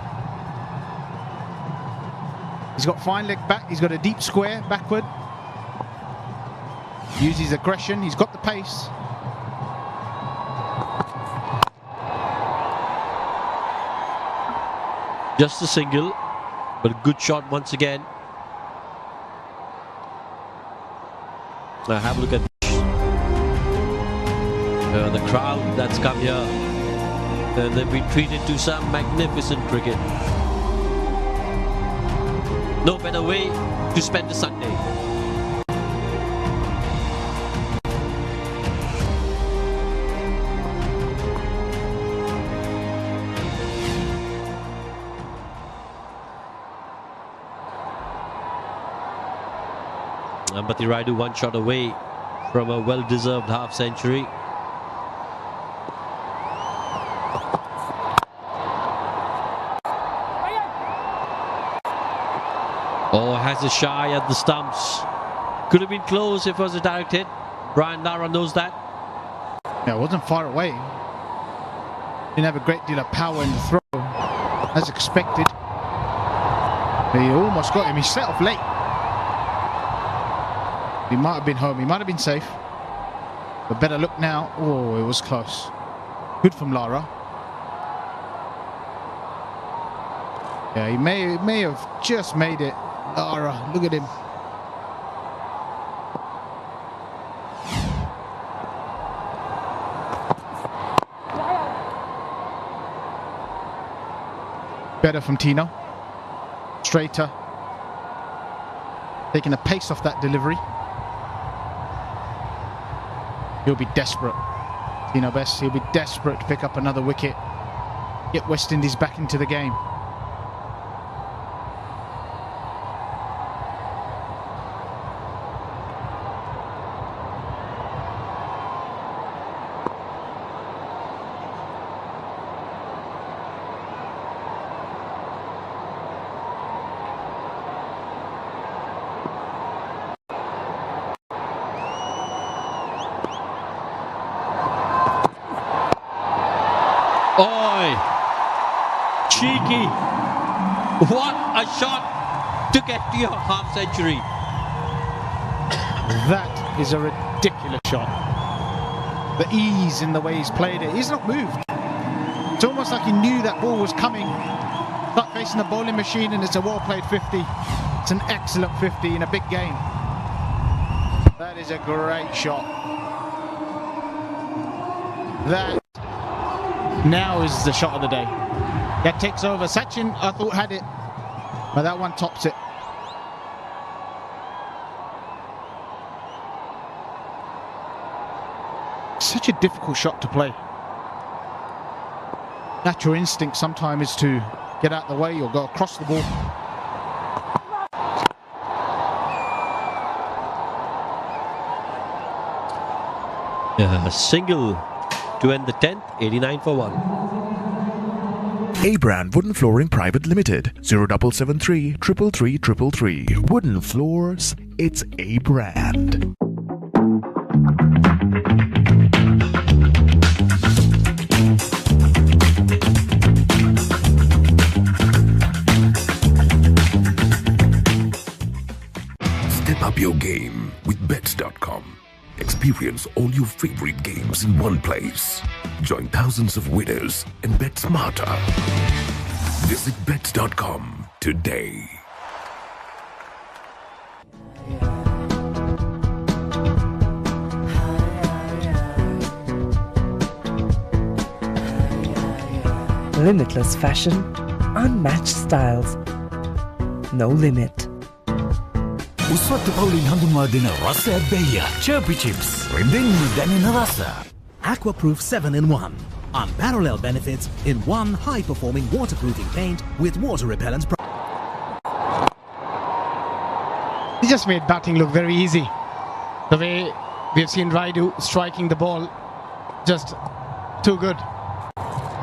He's got fine leg back. He's got a deep square backward. Use his aggression. He's got the pace. Just a single, but a good shot once again. Now have a look at the crowd that's come here. They've been treated to some magnificent cricket. No better way to spend a Sunday. Ambati Rayudu one shot away from a well-deserved half-century. Oh, has a shy at the stumps. Could have been close if it was a direct hit. Brian Lara knows that. Yeah, it wasn't far away. Didn't have a great deal of power in the throw, as expected. He almost got him. He set off late. He might have been home. He might have been safe. But better look now. Oh, it was close. Good from Lara. Yeah, he may have just made it. Lara, look at him. Better from Tino. Straighter. Taking the pace off that delivery. He'll be desperate. Tino Best, he'll be desperate to pick up another wicket. Get West Indies back into the game. Oi! Cheeky! What a shot to get to your half century. That is a ridiculous shot. The ease in the way he's played it. He's not moved. It's almost like he knew that ball was coming. Start facing the bowling machine and it's a well-played 50. It's an excellent 50 in a big game. That is a great shot. That now is the shot of the day. That takes over. Sachin, I thought, had it, but that one tops it. Such a difficult shot to play. Natural instinct sometimes is to get out the way or go across the ball. Single to end the 10th, 89 for 1. A-Brand Wooden Flooring Private Limited, 0773 333 333. Wooden floors, it's A-Brand. Step up your game with Bets.com. Experience all your favorite games in one place. Join thousands of winners and bet smarter. Visit Bets.com today. Limitless fashion, unmatched styles, no limit. උස්වත්තු පවුලින් හඳුන්වා දෙන රස ඇබ්බැහිය Chirpy Chips රෙන්දෙන් දැනෙන රස Aquaproof 7-in-1. Unparalleled benefits in one high-performing waterproofing paint with water repellent. He just made batting look very easy. The way we've seen Raidu striking the ball, just too good.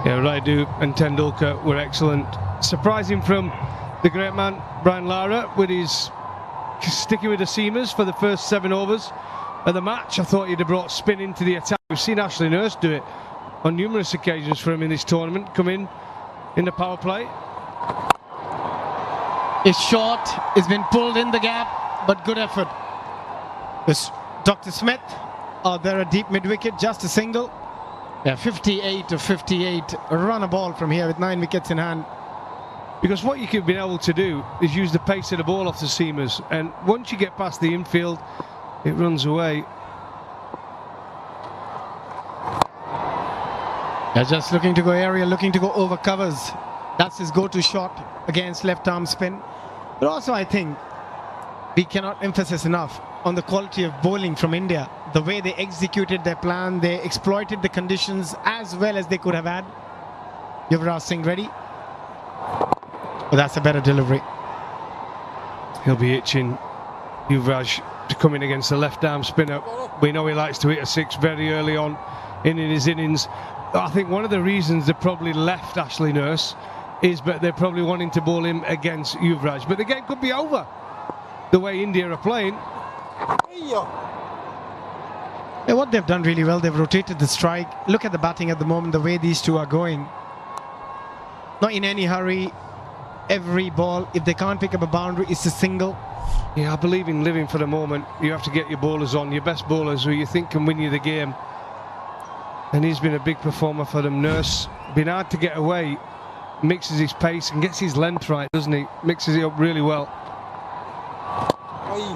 Yeah, Raidu and Tendulkar were excellent. Surprising from the great man Brian Lara with his sticking with the seamers for the first 7 overs of the match. I thought he'd have brought spin into the attack. We've seen Ashley Nurse do it on numerous occasions for him in this tournament, come in the power play. It's short, it's been pulled in the gap, but good effort. This Dr. Smith, they're a deep mid-wicket, just a single. Yeah, 58 to 58, run a ball from here with 9 wickets in hand. Because what you could be able to do is use the pace of the ball off the seamers, and once you get past the infield, it runs away. They're just looking to go aerial, looking to go over covers. That's his go-to shot against left-arm spin. But also, I think we cannot emphasize enough on the quality of bowling from India. The way they executed their plan, they exploited the conditions as well as they could have had. Yuvraj Singh ready. But that's a better delivery. He'll be itching, Yuvraj, to come in against the left-arm spinner. We know he likes to hit a 6 very early on in his innings. I think one of the reasons they probably left Ashley Nurse is that they're probably wanting to bowl him against Yuvraj. But the game could be over the way India are playing. Yeah, what they've done really well, they've rotated the strike. Look at the batting at the moment, the way these two are going. Not in any hurry. Every ball, if they can't pick up a boundary, it's a single. Yeah, I believe in living for the moment. You have to get your bowlers on, your best bowlers who you think can win you the game. And he's been a big performer for them. Nurse, been hard to get away, mixes his pace and gets his length right, doesn't he? Mixes it up really well.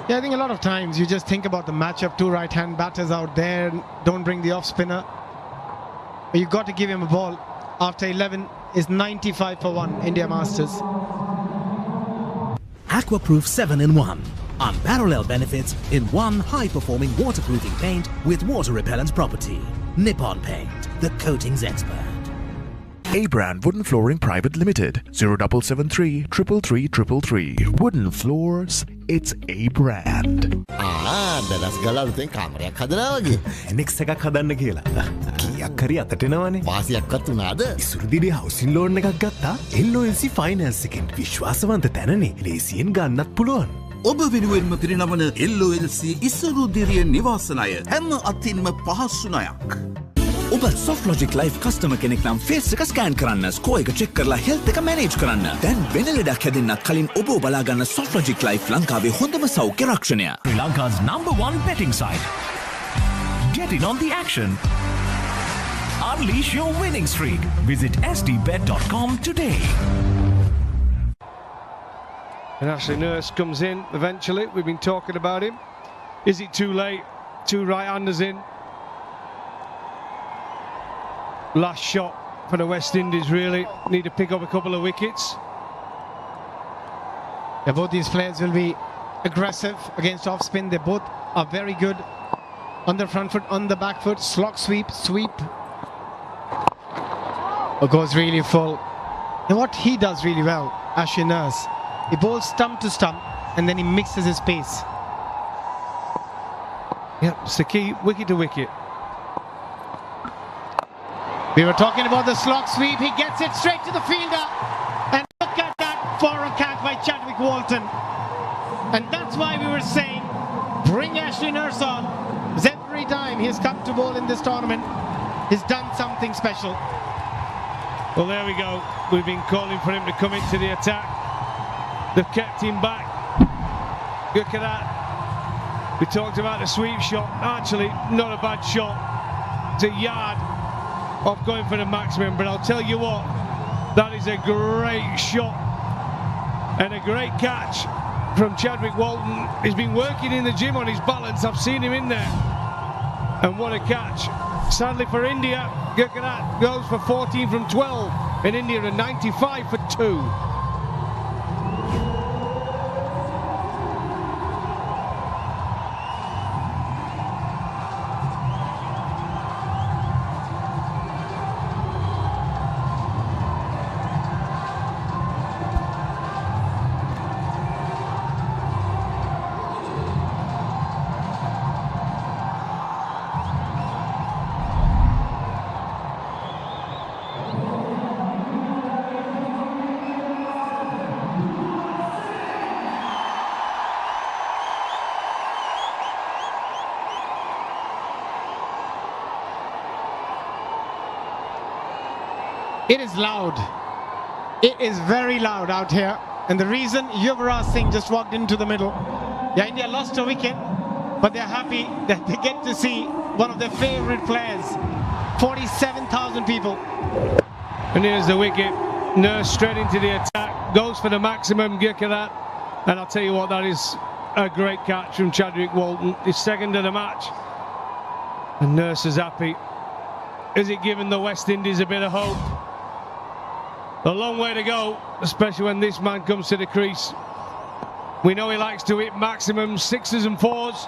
Yeah, I think a lot of times you just think about the matchup, two right-hand batters out there, don't bring the off-spinner. But you've got to give him a ball. After 11 is 95 for 1, India Masters. Aquaproof 7-in-1. Unparalleled benefits in one high-performing waterproofing paint with water-repellent property. Nippon Paint, the coatings expert. A-Brand Wooden Flooring Private Limited 0773 333 333. Wooden floors, it's A-Brand. Dullas ගලාලුතෙන් කාමරයක් හදනවා වගේ. Next එකක් හදන්න කියලා. කීයක් හරි අතට එනවනේ. වාසියක්වත් උනාද? ඉසුරුදිනේ housing loan එකක් ගත්තා. LOLC ෆයිනෑන්ස් එකෙන් විශ්වාසවන්ත තැනනේ. ලේසියෙන් ගන්නත් පුළුවන්. ඔබ වෙනුවෙන්ම පිරිනමන LOLC ඉසුරුදිරිය නිවාසනය හැම අතින්ම පහසු ණයක්. ඔබ Softlogic Life customer කෙනෙක් නම් ෆේස් එක ස්කෑන් කරන්න, ස්කෝර් එක චෙක් කරලා හෙල්ත් එක මැනේජ් කරන්න. දැන් වෙන ලෙඩක් හැදෙන්නත් කලින් ඔබ බලා ගන්න Softlogic Life ලංකාවේ හොඳම සෞඛ්‍ය රක්ෂණය. Sri Lanka's #1 betting site. Get in on the action. Unleash your winning streak. Visit sdbet.com today. And Ashley Nurse comes in eventually. We've been talking about him. Is it too late? Two right-handers in. Last shot for the West Indies, really. Need to pick up a couple of wickets. Yeah, both these players will be aggressive against off-spin. They both are very good on the front foot, on the back foot. Slog sweep. It goes really full. And what he does really well, Ashley Nurse, he bowls stump to stump and then he mixes his pace. Yeah, it's the key, wicket to wicket. We were talking about the slog sweep. He gets it straight to the fielder. And look at that for a catch by Chadwick Walton. And that's why we were saying, bring Ashley Nurse on. Because every time he's come to bowl in this tournament, he's done something special. Well, there we go. We've been calling for him to come into the attack. They've kept him back. Look at that. We talked about the sweep shot. Actually, not a bad shot. It's a yard of going for the maximum, but I'll tell you what, that is a great shot and a great catch from Chadwick Walton. He's been working in the gym on his balance. I've seen him in there, and what a catch. Sadly for India, Gurkarat goes for 14 from 12 and India are 95 for 2. It is loud. It is very loud out here. And the reason Yuvraj Singh just walked into the middle. Yeah, India lost a wicket, but they're happy that they get to see one of their favorite players. 47,000 people. And here's the wicket. Nurse straight into the attack. Goes for the maximum, Gurkarat. And I'll tell you what, that is a great catch from Chadwick Walton. His second of the match. And Nurse is happy. Has it given the West Indies a bit of hope? A long way to go, especially when this man comes to the crease. We know he likes to hit maximum 6s and 4s.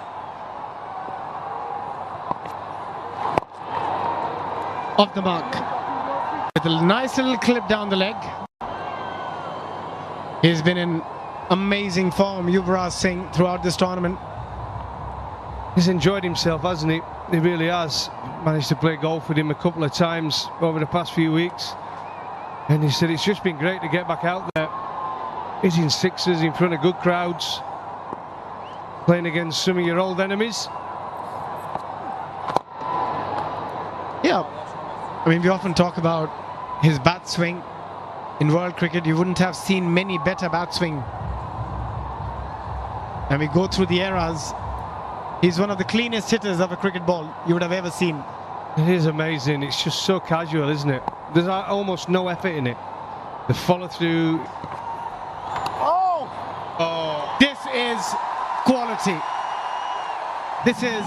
Off the mark. With a nice little clip down the leg. He's been in amazing form, Yuvraj Singh, throughout this tournament. He's enjoyed himself, hasn't he? He really has. Managed to play golf with him a couple of times over the past few weeks. And he said it's just been great to get back out there. Hitting 6s in front of good crowds. Playing against some of your old enemies. Yeah. I mean, we often talk about his bat swing. In world cricket, you wouldn't have seen many better bat swing. And we go through the eras. He's one of the cleanest hitters of a cricket ball you would have ever seen. It is amazing. It's just so casual, isn't it? There's almost no effort in it. The follow through. Oh, this is quality. This is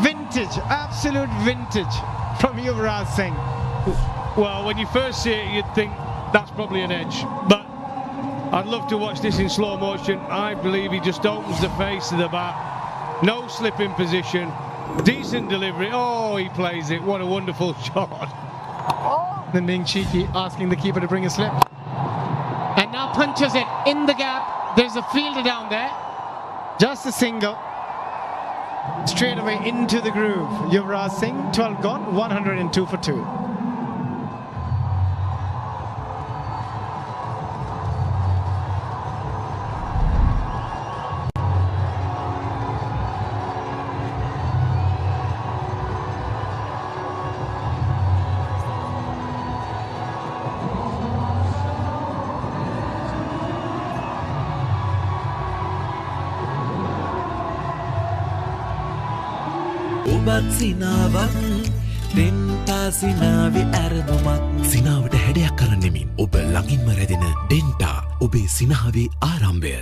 vintage, absolute vintage from Yuvraj Singh. Well, when you first see it, you'd think that's probably an edge, but I'd love to watch this in slow motion. I believe he just opens the face of the bat. No slip in position. Decent delivery. Oh, he plays it. What a wonderful shot. Then being cheeky, asking the keeper to bring a slip. And now punches it in the gap. There's a fielder down there. Just a single. Straight away into the groove. Yuvraj Singh, 12 gone, 102 for 2. ඔබත් සිනාවක් ඩෙන්ටා සිනාවේ ඇරමුමක් සිනාවට හැඩයක් කරන්නෙමින් ඔබ ළඟින්ම රැදෙන ඩෙන්ටා ඔබේ සිනාවේ ආරම්භය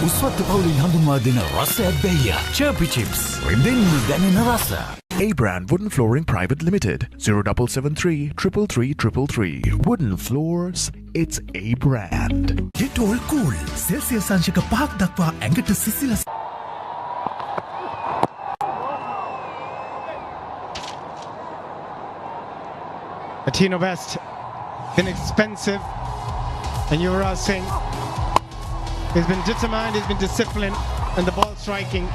උස්වත්ත පවුලින් හඳුන්වා දෙන රසයක් බැයියා. Chirpy Chips. රිදෙන්න දැනෙන රස. A Brand Wooden Flooring Private Limited 0773 333 Wooden Floors, it's A Brand. Dettol Cool Celsius සංශක 5ක් දක්වා ඇඟට සිසිලස. Tino Best, been expensive, and Yuvraj Singh has been determined, he's been disciplined, and the ball striking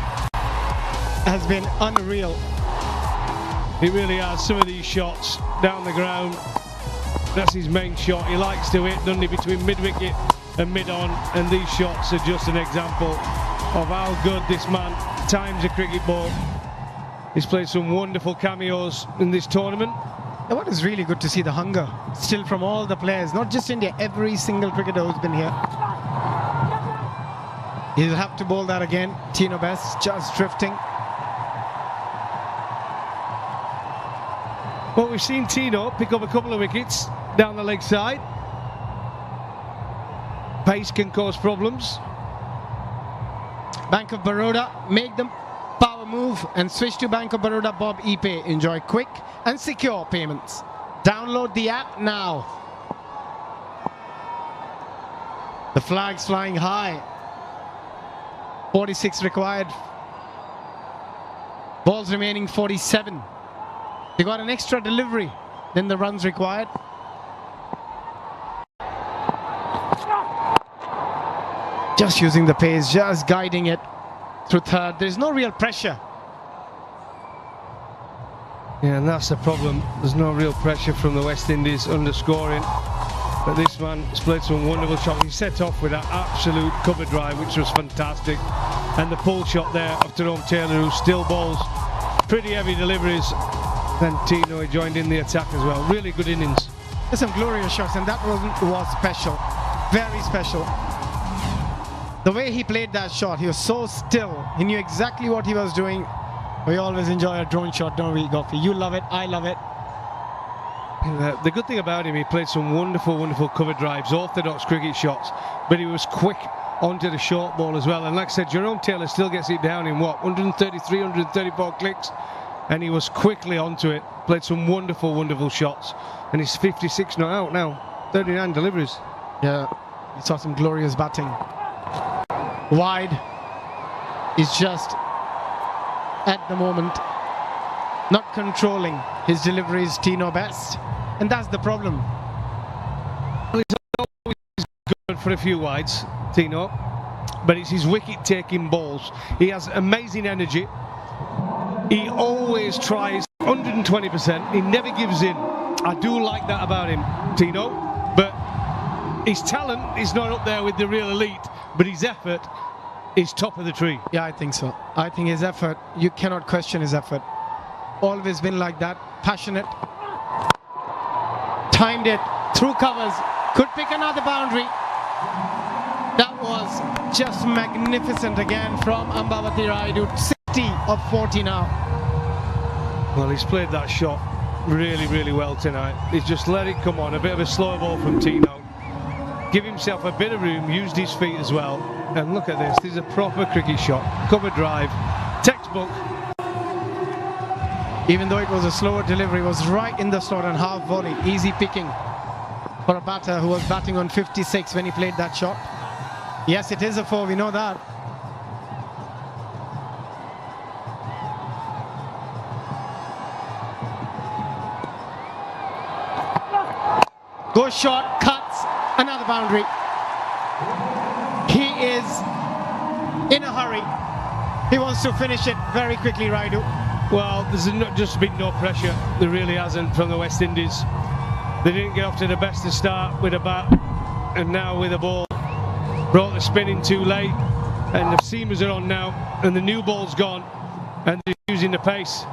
has been unreal. He really has. Some of these shots down the ground, that's his main shot. He likes to hit, doesn't he, between mid-wicket and mid-on, and these shots are just an example of how good this man times a cricket ball. He's played some wonderful cameos in this tournament. And what is really good to see the hunger still from all the players, not just India, every single cricketer who's been here. He'll have to bowl that again. Tino Best just drifting. Well, we've seen Tino pick up a couple of wickets down the leg side. Pace can cause problems. Bank of Baroda make them power move and switch to Bank of Baroda Bob ePay. Enjoy quick and secure payments. Download the app now. The flag's flying high. 46 required. Balls remaining 47. They got an extra delivery than the runs required. Just using the pace, just guiding it through third. There's no real pressure. Yeah, and that's the problem. There's no real pressure from the West Indies underscoring. But this man has played some wonderful shots. He set off with that absolute cover drive, which was fantastic. And the pull shot there of Jerome Taylor, who still bowls pretty heavy deliveries. Then Tino joined in the attack as well. Really good innings. There's some glorious shots, and that was special. Very special. The way he played that shot, he was so still. He knew exactly what he was doing. We always enjoy a drone shot, don't we, Goffy? You love it, I love it. The good thing about him, he played some wonderful, wonderful cover drives, orthodox cricket shots, but he was quick onto the short ball as well. And like I said, Jerome Taylor still gets it down in what, 133, 134 clicks, and he was quickly onto it. Played some wonderful, wonderful shots, and he's 56 not out now, 39 deliveries. Yeah, he saw some glorious batting. Wide is just at the moment not controlling his deliveries, Tino Best, and that's the problem. Well, he's always good for a few wides, Tino, but it's his wicket-taking balls. He has amazing energy. He always tries 120%. He never gives in. I do like that about him, Tino, but his talent is not up there with the real elite, but his effort is top of the tree. Yeah, I think so. I think his effort, you cannot question his effort. Always been like that, passionate. Timed it, through covers, could pick another boundary. That was just magnificent again from Ambavati Rayudu. 60 of 40 now. Well, he's played that shot really, really well tonight. He's just let it come on, a bit of a slow ball from Tino. Give himself a bit of room, used his feet as well. And look at this, this is a proper cricket shot. Cover drive, textbook. Even though it was a slower delivery, it was right in the slot and half volley. Easy picking for a batter who was batting on 56 when he played that shot. Yes, it is a 4, we know that. Goes short, cuts, another boundary. He is in a hurry. He wants to finish it very quickly, Rayudu. Well, there's not just been no pressure. There really hasn't from the West Indies. They didn't get off to the best of start with a bat, and now with a ball. Brought the spin in too late, and the seamers are on now, and the new ball's gone, and they're using the pace.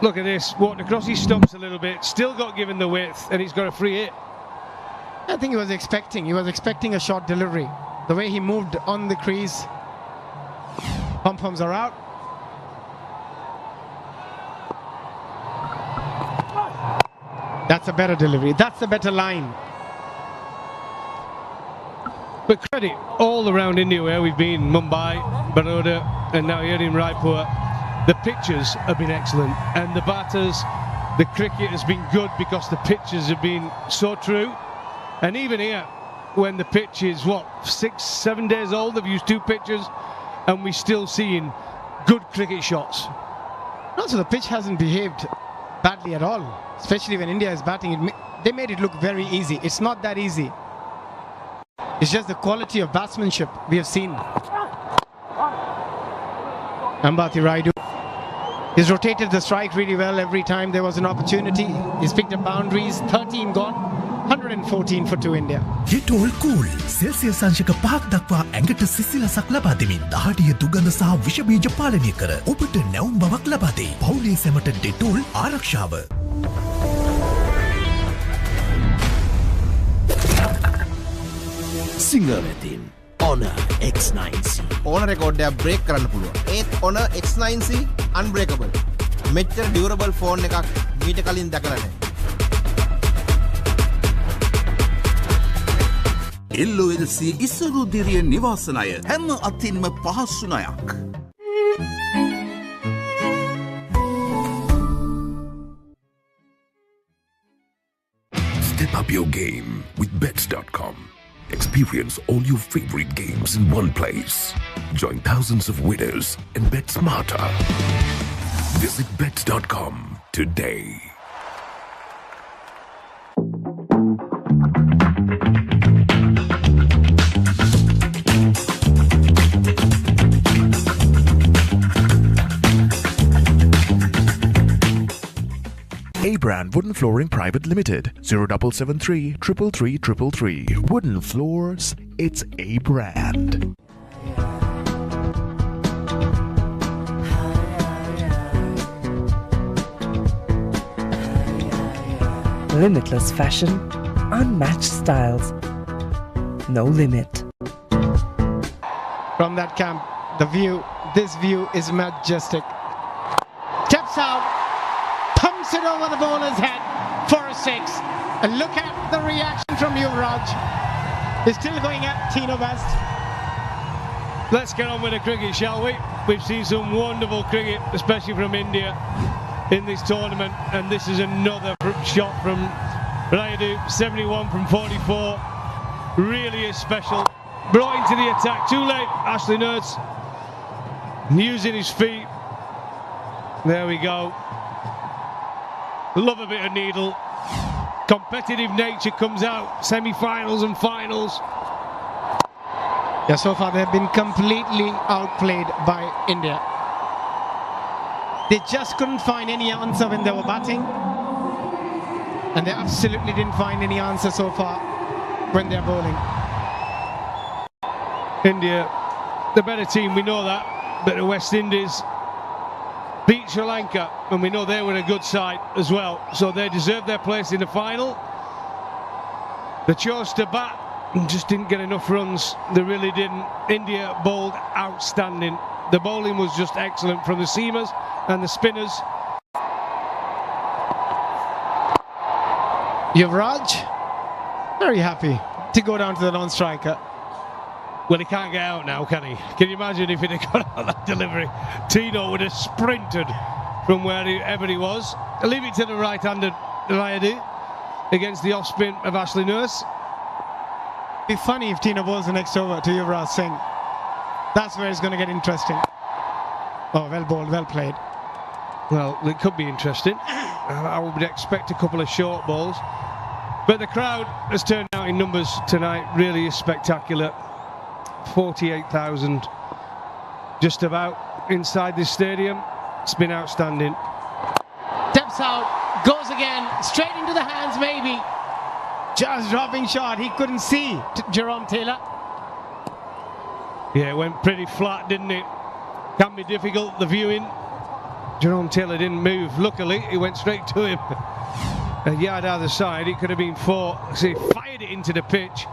Look at this, walked across his stumps a little bit, still got given the width, and he's got a free hit. I think he was expecting a short delivery. The way he moved on the crease, pom-poms are out. That's a better delivery, that's a better line. But credit all around India where we've been, Mumbai, Baroda, and now here in Raipur. The pitches have been excellent, and the batters, the cricket has been good because the pitches have been so true. And even here, when the pitch is, 6-7 days old, they've used 2 pitches, and we're still seeing good cricket shots. Also, the pitch hasn't behaved badly at all, especially when India is batting. They made it look very easy. It's not that easy. It's just the quality of batsmanship we have seen. Ambavati Rayudu. He's rotated the strike really well every time there was an opportunity. He's picked up boundaries, 13 gone, 114 for 2 India. Get all cool. Celsius සංශක 5ක් දක්වා ඇඟට සිසිලසක් ලබා දෙමින් දහඩිය දුගඳ සහ විෂ බීජ පාලනය කර ඔබට නැවුම් බවක් ලබා දෙයි. පවුලේ සැමට ඩෙටෝල් ආරක්ෂාව. සිංහලෙතින් Honor X9C. Honor record එක break කරන්න පුළුවන්. ඒත් Honor X9C unbreakable. මෙච්චර durable phone එකක් මීට කලින් දැකලා නැහැ. LOLC ඉසුරුදිරිය නිවාසනය හැම අතින්ම පහසු ණයක්. Step up your game with Bets.com. Experience all your favorite games in one place. Join thousands of winners and bet smarter. Visit Bets.com today. A-Brand Wooden Flooring Private Limited 0773 333 333. Wooden Floors, it's A-Brand. Limitless fashion, unmatched styles, no limit. From that camp, this view is majestic. Taps out, pumps it over the bowler's head for a 6. And look at the reaction from Yuvraj. He's still going at Tino West. Let's get on with the cricket, shall we? We've seen some wonderful cricket, especially from India, in this tournament, and this is another shot from Rayudu, 71 from 44. Really is special. Brought into the attack too late. Ashley Nurse using his feet. There we go. Love a bit of needle. Competitive nature comes out. Semi-finals and finals. Yeah, so far they've been completely outplayed by India. They just couldn't find any answer when they were batting. And they absolutely didn't find any answer so far when they're bowling. India, the better team, we know that. But the West Indies beat Sri Lanka, and we know they were a good side as well. So they deserved their place in the final. They chose to bat and just didn't get enough runs. They really didn't. India bowled outstanding. The bowling was just excellent from the seamers and the spinners. Yuvraj, very happy to go down to the non-striker. Well, he can't get out now, can he? Can you imagine if he'd have got out that delivery? Tino would have sprinted from wherever he was. I'll leave it to the right-handed Rayadu against the off-spin of Ashley Nurse. It'd be funny if Tino bowls the next over to Yuvraj Singh. That's where it's going to get interesting. Oh, well bowled, well played. Well, it could be interesting. I would expect a couple of short balls. But the crowd has turned out in numbers tonight. Really is spectacular. 48,000 just about inside this stadium. It's been outstanding. Steps out, goes again, straight into the hands maybe. Just dropping shot, he couldn't see Jerome Taylor. Yeah, it went pretty flat, didn't it? Can be difficult, the viewing. Jerome Taylor didn't move. Luckily, he went straight to him. A yard either side, it could have been 4. So he fired it into the pitch,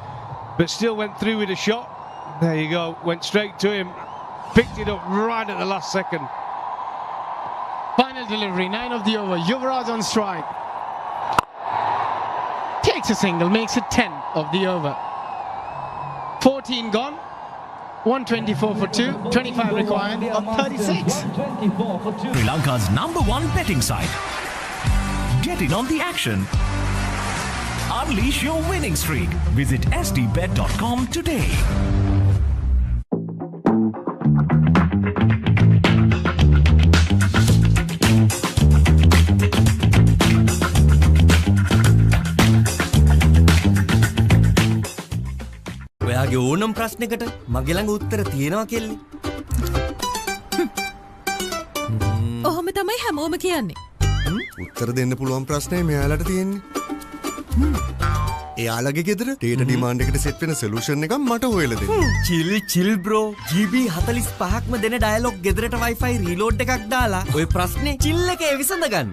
but still went through with a shot. There you go, went straight to him, picked it up right at the last second. Final delivery, 9 of the over, Yuvraj on strike. Takes a single, makes it 10 of the over. 14 gone, 124 for 2, 25 required of 36. Sri Lanka's #1 betting site. Get in on the action. Unleash your winning streak. Visit sdbet.com today. ඔයාගේ ඕනම් ප්‍රශ්නයකට මගේ ළඟ උත්තර තියෙනවා කෙල්ලේ. ඔහොම තමයි හැමෝම කියන්නේ. උත්තර දෙන්න පුළුවන් ප්‍රශ්නේ මෙයාලට තියෙන්නේ. එයාලගේ ගෙදර ඩේටා ඩිමාන්ඩ් එකට සෙට් වෙන සොලියුෂන් එකක් මට හොයලා දෙන්න. chill bro. GB 45ක්ම දෙන ඩයලොග් ගෙදරට Wi-Fi රීලෝඩ් එකක් දාලා ඔය ප්‍රශ්නේ chill එකේ විසඳ ගන්න.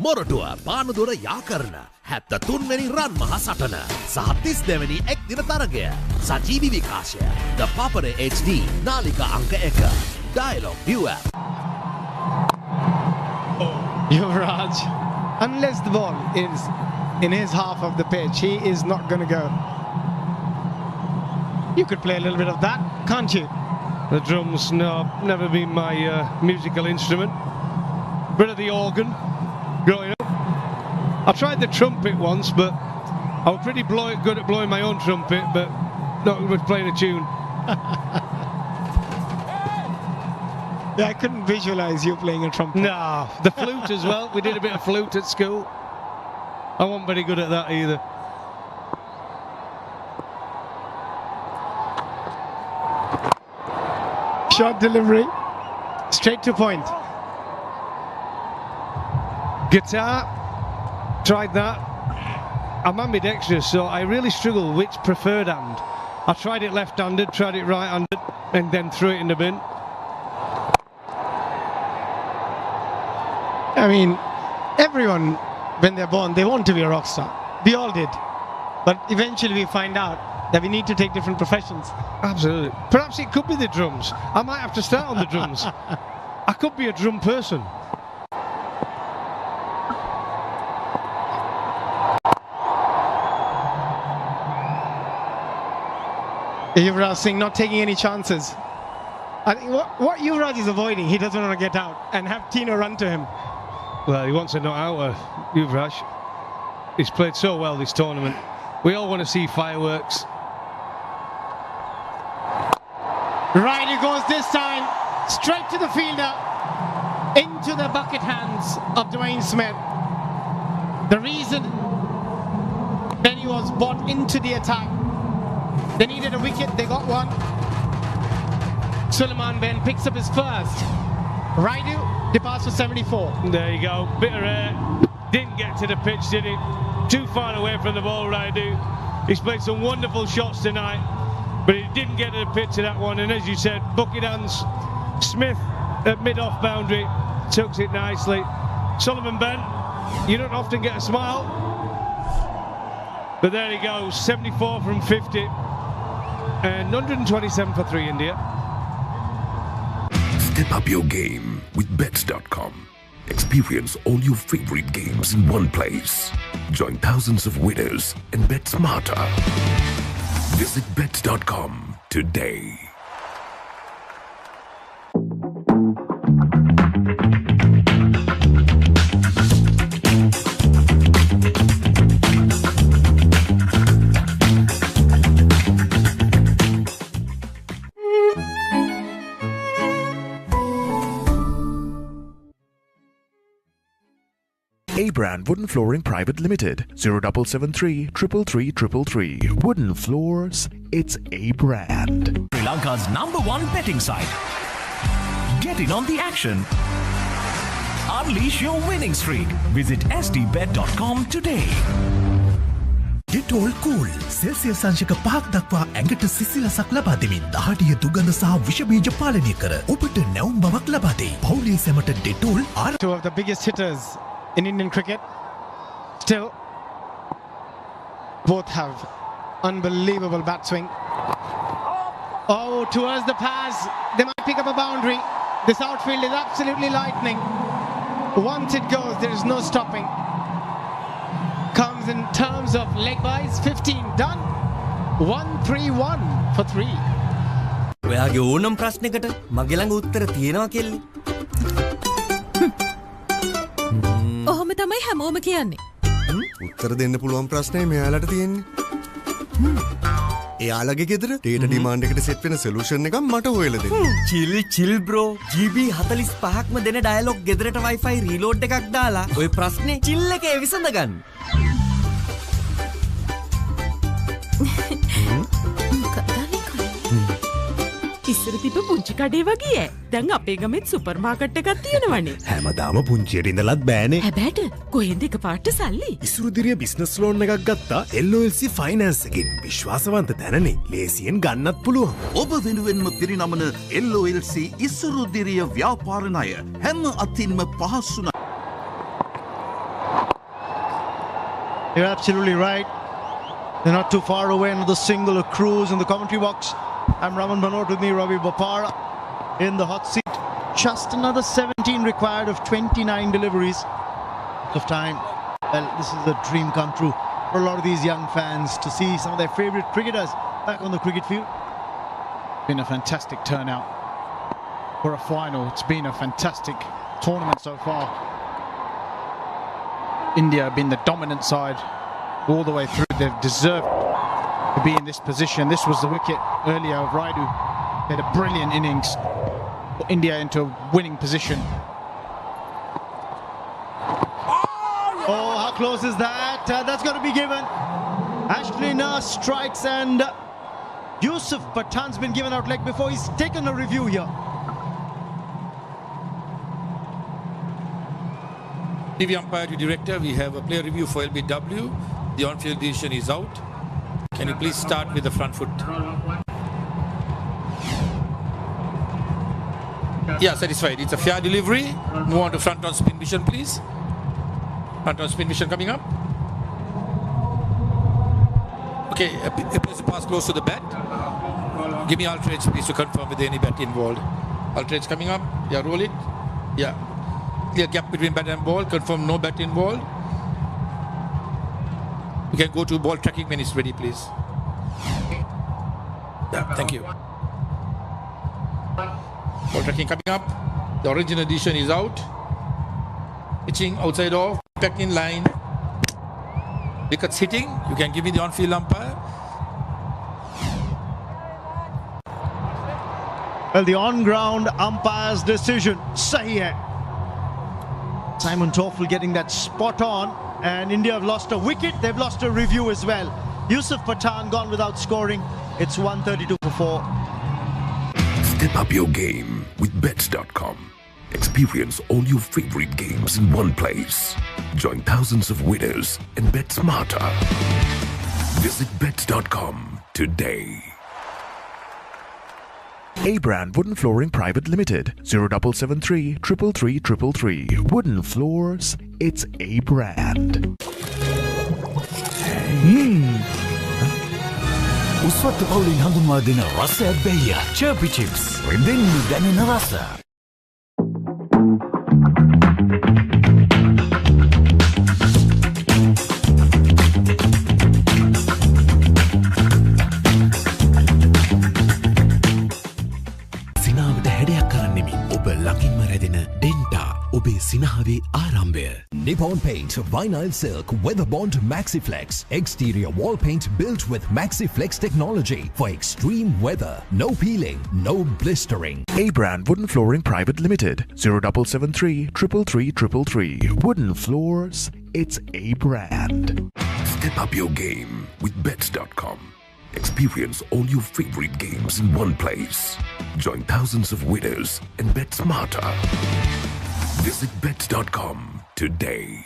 මොරටුව පානදුර යාකරන 73 වෙනි රන් මහා සටන සහ 32 වෙනි එක් දින තරගය සජීවී විකාශය The Papare HD නාලිකා අංක 1 Dialog View app. Yuvraj, unless the ball is in his half of the pitch, he is not going to go. You could play a little bit of that, can't you? The drums, no, never been my musical instrument. Bit of the organ growing up. I tried the trumpet once, but I was pretty good at blowing my own trumpet, but not good at playing a tune. Yeah, I couldn't visualize you playing a trumpet. No, the flute as well. We did a bit of flute at school. I wasn't very good at that either. Shot delivery, straight to point. Guitar, tried that. I'm ambidextrous, so I really struggle which preferred hand. I tried it left-handed, tried it right-handed, and then threw it in the bin. I mean, everyone, when they're born, they want to be a rock star. We all did. But eventually we find out that we need to take different professions. Absolutely. Perhaps it could be the drums. I might have to start on the drums. I could be a drum person. Yuvraj Singh not taking any chances. I think what Yuvraj is avoiding, he doesn't want to get out and have Tino run to him. Well, he wants to knock out Yuvraj. He's played so well this tournament. We all want to see fireworks. Right, he goes this time, straight to the fielder, into the bucket hands of Dwayne Smith. The reason Benny was brought into the attack, they needed a wicket, they got one. Suleiman Ben picks up his first. Raidu departs for 74. There you go. Bit of air. Didn't get to the pitch, did he? Too far away from the ball, Raidu. He's played some wonderful shots tonight, but he didn't get to the pitch of that one. And as you said, bucket hands. Smith at mid-off boundary tucks it nicely. Sullivan Ben, you don't often get a smile, but there he goes. 74 from 50 and 127 for 3 India. Step up your game with Bets.com. Experience all your favorite games in one place. Join thousands of winners and bet smarter. Visit Bets.com today. A-Brand Wooden Flooring Private Limited 0773 333 333. Wooden Floors, it's A-Brand. Sri Lanka's #1 betting site. Get in on the action. Unleash your winning streak. Visit stbet.com today. Dettol Cool Celsius අංශක 5ක් දක්වා ඇඟට සිසිලසක් ලබා දෙමින් දහඩිය දුගඳ සහ විෂ බීජ පාලනය කර ඔබට නැවුම් බවක් ලබා දෙයි. පවුලේ සැමට Dettol Two of the biggest hitters in Indian cricket. Still, both have unbelievable bat swing. Oh, towards the pass, they might pick up a boundary. This outfield is absolutely lightning. Once it goes, there is no stopping. Comes in terms of leg byes, 15 done. 1-3-1 for 3. ඔයාගේ ඕනම් ප්‍රශ්නයකට මගේ ළඟ උත්තර තියෙනවා කෙල්ලේ. ඔහොම තමයි හැමෝම කියන්නේ. උත්තර දෙන්න පුළුවන් ප්‍රශ්නේ මෙයාලට තියෙන්නේ. එයාලගේ ගෙදර ඩේටා ඩිමාන්ඩ් එකට සෙට් වෙන සොලියුෂන් එකක් මට හොයලා දෙන්න. chill bro. GB 45ක්ම දෙන ඩයලොග් ගෙදරට Wi-Fi රීලෝඩ් එකක් දාලා ඔය ප්‍රශ්නේ chill එකේ විසඳ ගන්න. ඉස්සර තිබ්බ පුංචි කඩේ වගේ ඈ. දැන් අපේ ගමෙත් සුපර් මාකට් එකක් තියෙනවනේ. හැමදාම පුංචියට ඉඳලත් බෑනේ. හැබැයිට කොහෙන්ද එකපාරට සල්ලි? ඉසුරුදිරිය බිස්නස් ලෝන් එකක් ගත්තා LOLC ෆයිනෑන්ස් එකෙන්. විශ්වාසවන්ත තැනනේ. ලේසියෙන් ගන්නත් පුළුවන්. ඔබ වෙනුවෙන්ම පිරිනමන LOLC ඉසුරුදිරිය ව්‍යාපාර ණය හැම අතින්ම පහසු ණය. You're absolutely right. They're not too far away. Another single, a cruise in the commentary box. I'm Raman Banot, with me Ravi Bopara in the hot seat. Just another 17 required of 29 deliveries of time. Well, this is a dream come true for a lot of these young fans to see some of their favourite cricketers back on the cricket field. Been a fantastic turnout for a final. It's been a fantastic tournament so far. India have been the dominant side all the way through. They've deserved to be in this position. This was the wicket earlier of Raidu. They had a brilliant innings for India into a winning position. Oh, how close is that? That's got to be given. Ashley Nurse strikes and Yusuf Pathan's been given out leg before. He's taken a review here. TV umpire to director, we have a player review for LBW. The on-field decision is out. Can you please start with the front foot? Yeah, satisfied. It's a fair delivery. Move on to front on spin vision, please. Front on spin vision coming up. Okay, appears to pass close to the bat. Give me Altrage, please, to confirm with any bat involved. Altrage coming up. Yeah, roll it. Yeah. Clear gap between bat and ball. Confirm no bat involved. You can go to ball tracking when it's ready, please. Yeah, thank you. Ball tracking coming up. The original edition is out. Pitching outside off. Back in line. Wickets hitting. You can give me the on-field umpire. Well, the on-ground umpire's decision. Sahi hai. Simon Toffel getting that spot on. And India have lost a wicket. They've lost a review as well. Yusuf Pathan gone without scoring. It's 132 for 4. Step up your game with Bets.com. Experience all your favorite games in one place. Join thousands of winners and bet smarter. Visit bets.com today. A-Brand Wooden Flooring Private Limited 0773 333 Wooden Floors, it's A-Brand. උස්වත්ත පවුලින් හඳුන්වා දෙන රසයක් බැහැය. චර්පි chips රිදෙන්න දැනෙන රස. සිනාවට හැඩයක් කරන්නෙමි. ඔබ ළඟින්ම රැඳෙන ඩෙන්ටා ඔබේ සිනහවේ ආරම්භය. Nippon Paint Vinyl Silk Weatherbond Maxiflex. Exterior wall paint built with Maxiflex technology for extreme weather. No peeling, no blistering. A-Brand Wooden Flooring Private Limited 0773 333 Wooden Floors, it's A-Brand. Step up your game with bets.com. Experience all your favorite games in one place. Join thousands of winners and bet smarter. Visit bets.com today.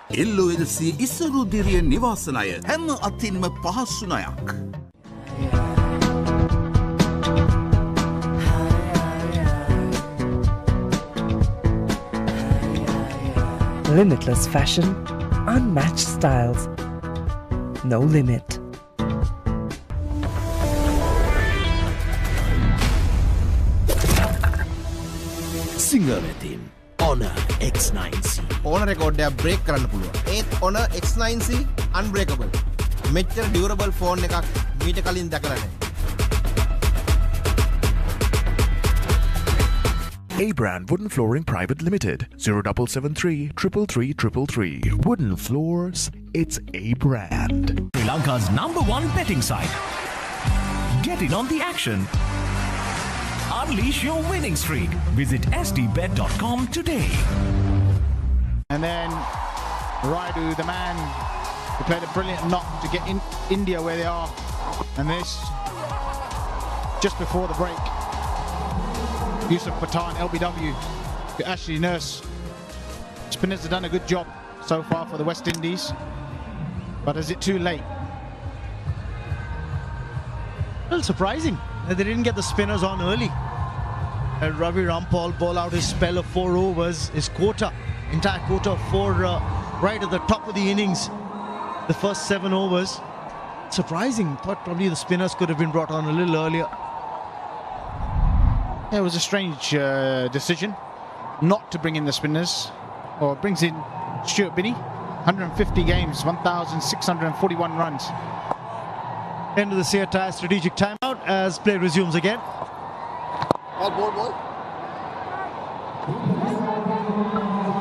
LOLC ඉස්සරුදිරිය නිවාසනය හැම අතින්ම පහසුනයක්. Limitless fashion, unmatched styles, no limit. සිංහලතින් Honor X9C. ඕන රෙකෝඩ්ඩයක් break කරන්න පුළුවන්. ඒත් Honor X9C unbreakable. මෙච්චර durable phone එකක් මීට කලින් දැකලා නැහැ. A-Brand Wooden Flooring Private Limited 0773 333 Wooden Floors, it's A-Brand. Sri Lanka's #1 betting site. Get in on the action. Unleash your winning streak. Visit sdbet.com today. And then Raidu, the man who played a brilliant knock to get in India where they are. And this, just before the break, Yusuf Pathan, LBW, Ashley Nurse. Spinners have done a good job so far for the West Indies. But is it too late? A little surprising that they didn't get the spinners on early. Ravi Rampal ball out his spell of 4 overs, his quota, entire quota of 4 right at the top of the innings, the first 7 overs. Surprising, thought probably the spinners could have been brought on a little earlier. Yeah, it was a strange decision not to bring in the spinners, or brings in Stuart Binney, 150 games, 1,641 runs. End of the Seattle strategic timeout as play resumes again.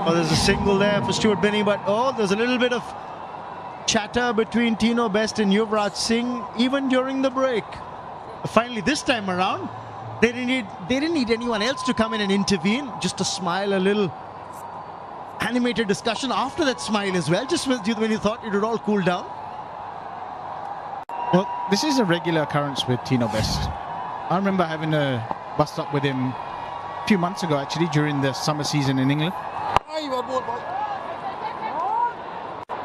Oh, there's a single there for Stuart Binney, but there's a little bit of chatter between Tino Best and Yuvraj Singh even during the break. Finally, this time around, they didn't need anyone else to come in and intervene. Just a smile, a little animated discussion after that smile as well, just when you thought it would all cool down. Well, this is a regular occurrence with Tino Best. I remember having a bust up with him a few months ago, actually, during the summer season in England.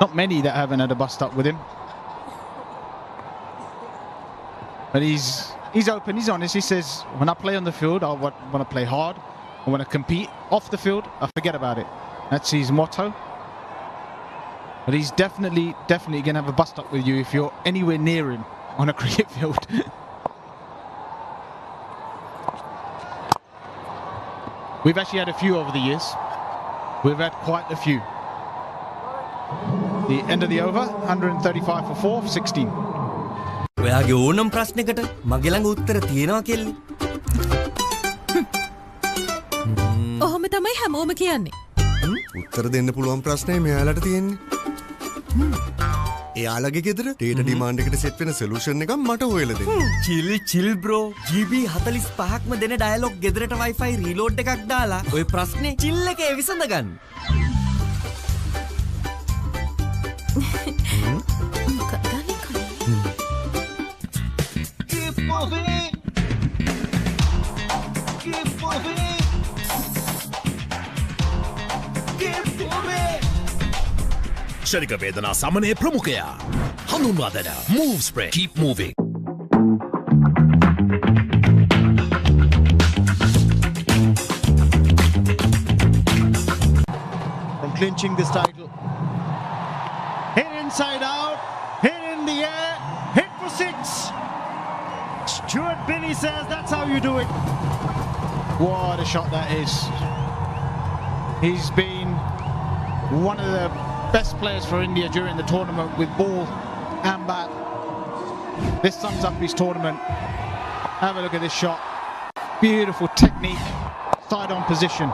Not many that haven't had a bust up with him. But he's open, he's honest. He says, when I play on the field, I want to play hard. I want to compete. Off the field, I forget about it. That's his motto. But he's definitely going to have a bust up with you if you're anywhere near him on a cricket field. We've actually had a few over the years. We've had quite a few. The end of the over, 135 for 4, 16. ඔයාගේ ඕනම් ප්‍රශ්නයකට මගේ ළඟ උත්තර තියෙනවා කෙල්ලේ. ඔහොම තමයි හැමෝම කියන්නේ. උත්තර දෙන්න පුළුවන් ප්‍රශ්නේ මෙයාලට තියෙන්නේ. එයාලගේ ගෙදර ඩේටා ඩිමාන්ඩ් එකට සෙට් වෙන සොලියුෂන් එකක් මට හොයලා දෙන්න. chill bro. GB 45ක්ම දෙන ඩයලොග් ගෙදරට Wi-Fi රීලෝඩ් එකක් දාලා ඔය ප්‍රශ්නේ chill එකේ විසඳ ගන්න. Keep moving. ලාක්ෂණික වේදනා සමනය ප්‍රමුඛයා. හඳුන්වා දෙන Move Spray. Keep moving. From clinching this title. Hit inside out, hit in the air, hit for 6. Stuart Binney says that's how you do it. What a shot that is. He's been one of the best players for India during the tournament with ball and bat. This sums up his tournament. Have a look at this shot. Beautiful technique, side on position.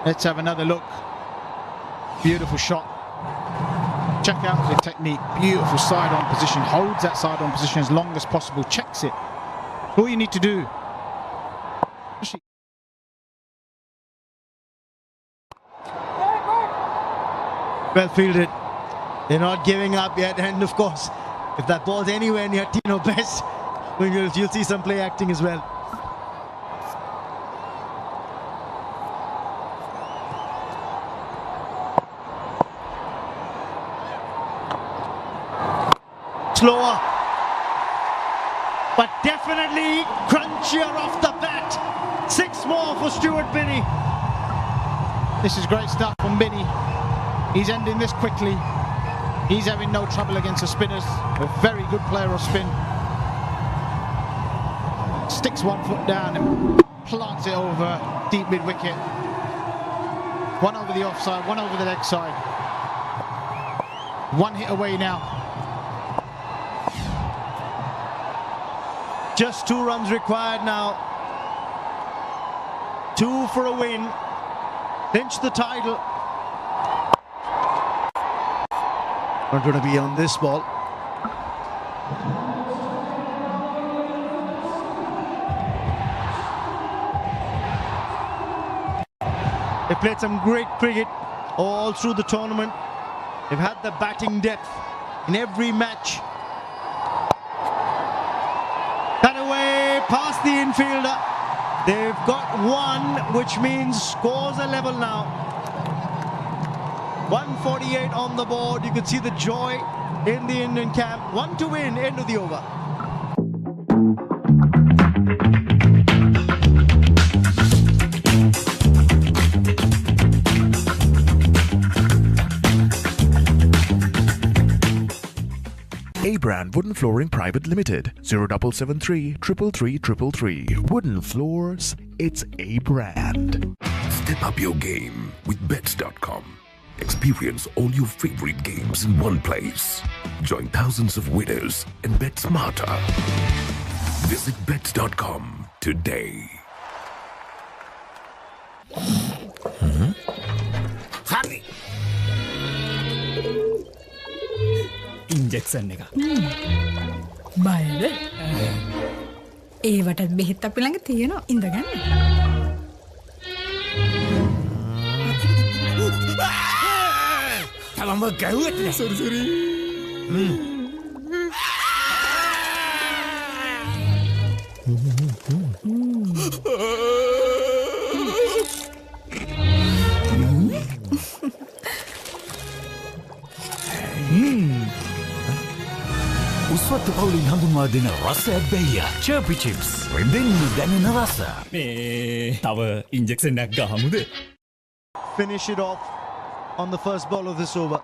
Let's have another look. Beautiful shot. Check out the technique. Beautiful side on position. Holds that side on position as long as possible. Checks it. All you need to do. Well fielded. They're not giving up yet. And of course, if that ball's anywhere near Tino Best, you'll see some play acting as well. Slower, but definitely crunchier off the bat. 6 more for Stuart Binney. This is great stuff from Binney. He's ending this quickly. He's having no trouble against the spinners. A very good player of spin. Sticks 1 foot down and plants it over deep mid wicket. 1 over the offside, 1 over the leg side. 1 hit away now. Just 2 runs required now. 2 for a win. Clinch the title. Not going to be on this ball. They played some great cricket all through the tournament. They've had the batting depth in every match. Cut away past the infielder. They've got 1, which means scores are level now. 148 on the board. You can see the joy in the Indian camp. 1 to win, end of the over. A-Brand Wooden Flooring Private Limited 0773 333 333. Wooden floors, it's A-Brand. Step up your game with Bets.com. Experience all your favorite games in one place. Join thousands of winners and bet smarter. Visit Bets.com today. Honey. Injection එක. බයද? ඒවටත් බෙහෙත් අපි ළඟ තියෙනවා. ඉඳගන්න. තමම ගැහුවට සුරි. උස්වත්තු පවුලින් හඳුන්වා දෙන රසයක් බැయ్య චර්පි chips රෙන්දෙන් දැනෙන රස මේ තව ඉන්ජෙක්ෂන් එකක් ගහමුද Finish it off on the first ball of this over.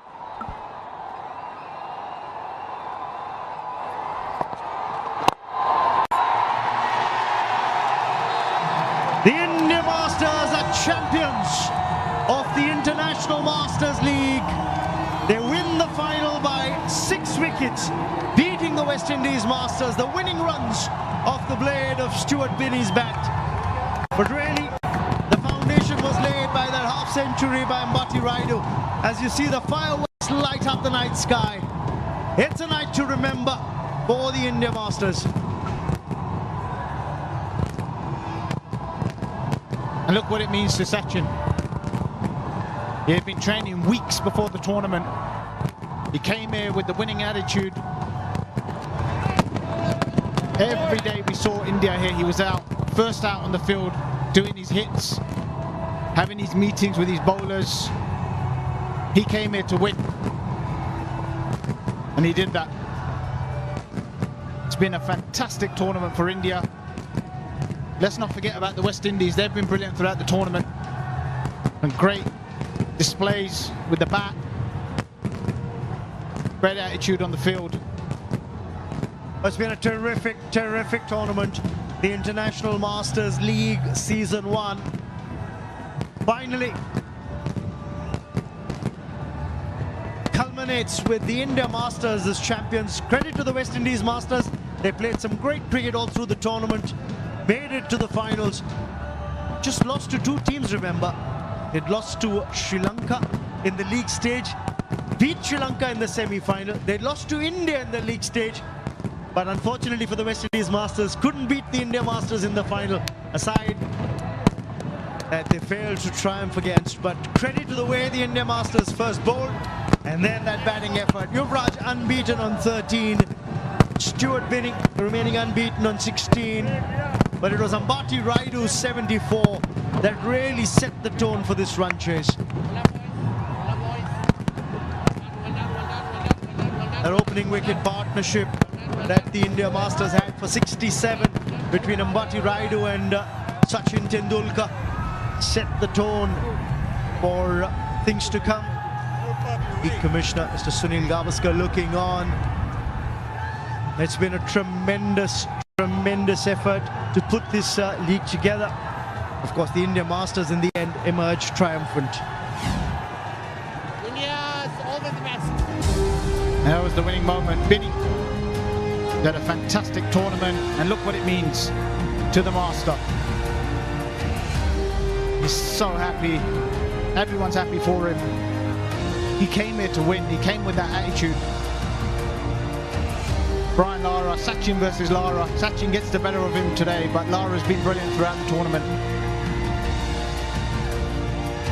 The India Masters are champions of the International Masters League. They win the final by 6 wickets, beating the West Indies Masters. The winning runs off the blade of Stuart Binney's bat. But really, the foundation was laid by that half-century by Ambati Raidu. As you see the fireworks light up the night sky. It's a night to remember for the India Masters. And look what it means to Sachin. He had been training weeks before the tournament. He came here with the winning attitude. Every day we saw India here, he was out, first out on the field, doing his hits, having his meetings with his bowlers. He came here to win. And he did that. It's been a fantastic tournament for India. Let's not forget about the West Indies. They've been brilliant throughout the tournament. And great displays with the bat. Great attitude on the field. It's been a terrific, terrific tournament. The International Masters League Season 1. Finally culminates with the India Masters as champions. Credit to the West Indies Masters. They played some great cricket all through the tournament. Made it to the finals. Just lost to two teams, remember. They'd lost to Sri Lanka in the league stage. Beat Sri Lanka in the semi-final. They lost to India in the league stage. But unfortunately for the West Indies Masters, couldn't beat the India Masters in the final. A side that they failed to triumph against. But credit to the way the India Masters first bowled. And then that batting effort. Yuvraj unbeaten on 13. Stuart Binning remaining unbeaten on 16. But it was Ambati Rayudu 74 that really set the tone for this run chase. That opening wicket partnership that the India Masters had for 67 between Ambati Rayudu and Sachin Tendulkar set the tone for things to come. The Commissioner, Mr. Sunil Gavaskar, looking on. It's been a tremendous effort to put this league together. Of course, the India Masters in the end emerged triumphant. India's always the best. That was the winning moment. Binny had a fantastic tournament, and look what it means to the Master. He's so happy. Everyone's happy for him. He came here to win. He came with that attitude. Brian Lara, Sachin versus Lara. Sachin gets the better of him today, but Lara's been brilliant throughout the tournament.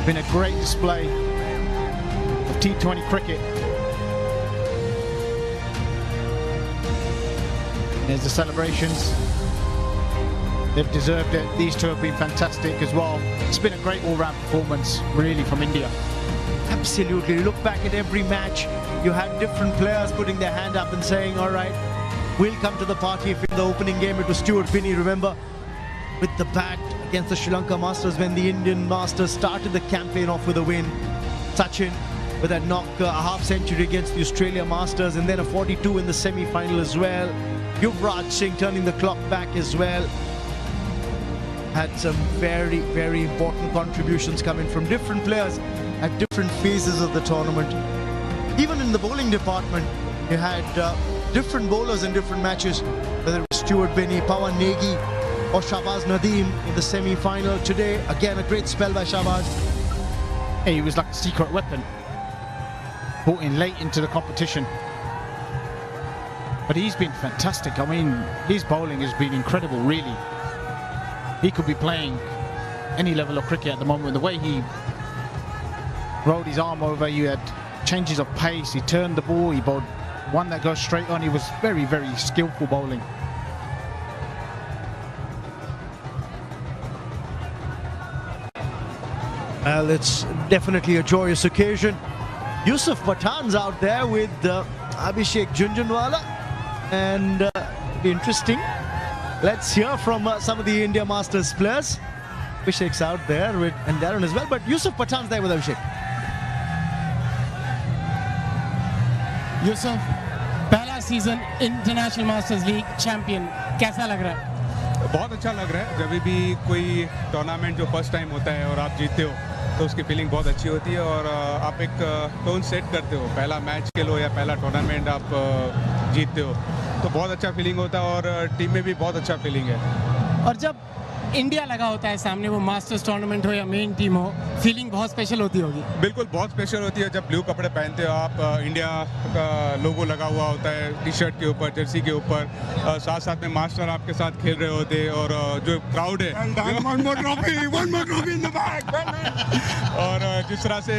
Been a great display of T20 cricket. There's the celebrations. They've deserved it. These two have been fantastic as well. It's been a great all-round performance, really, from India. Absolutely. You look back at every match, you had different players putting their hand up and saying, all right, we'll come to the party. If in the opening game it was Stuart Binnie, remember, with the bat against the Sri Lanka Masters when the Indian Masters started the campaign off with a win. Sachin with that knock, a half century against the Australia Masters, and then a 42 in the semi-final as well. Yuvraj Singh turning the clock back as well. Had some very, very important contributions coming from different players at different phases of the tournament. Even in the bowling department, you had different bowlers in different matches, whether it was Stuart Binnie, Pawan Negi, or Shahbaz Nadeem in the semi-final today. Again, a great spell by Shahbaz. Hey, he was like a secret weapon, brought in late into the competition. But he's been fantastic. I mean, his bowling has been incredible, really. He could be playing any level of cricket at the moment. The way he rolled his arm over, you had changes of pace, he turned the ball, he bowled one that goes straight on. He was very, very skillful bowling. Well, it's definitely a joyous occasion. Yusuf Pathan's out there with Abhishek Jhunjhunwala, and be interesting. Let's hear from some of the India Masters players. Abhishek's out there with, and Darren as well, but Yusuf Pathan's there with Abhishek. Yusuf, पहला season international masters league champion, कैसा लग रहा है? बहुत अच्छा लग रहा है. जब भी कोई टूर्नामेंट जो फर्स्ट टाइम होता है और आप जीतते हो तो उसकी फीलिंग बहुत अच्छी होती है और आप एक टोन सेट करते हो. पहला मैच खेलो या पहला टूर्नामेंट आप जीतते हो तो बहुत अच्छा फीलिंग होता है और टीम में भी बहुत अच्छा फीलिंग है. और जब इंडिया लगा होता है सामने, वो मास्टर्स टूर्नामेंट हो या मेन टीम हो, फीलिंग बहुत स्पेशल होती होगी. बिल्कुल बहुत स्पेशल होती है जब ब्लू कपड़े पहनते हो आप. इंडिया का लोगो लगा हुआ होता है टी शर्ट के ऊपर, जर्सी के ऊपर, साथ साथ में मास्टर आपके साथ खेल रहे होते और जो क्राउड है और जिस तरह से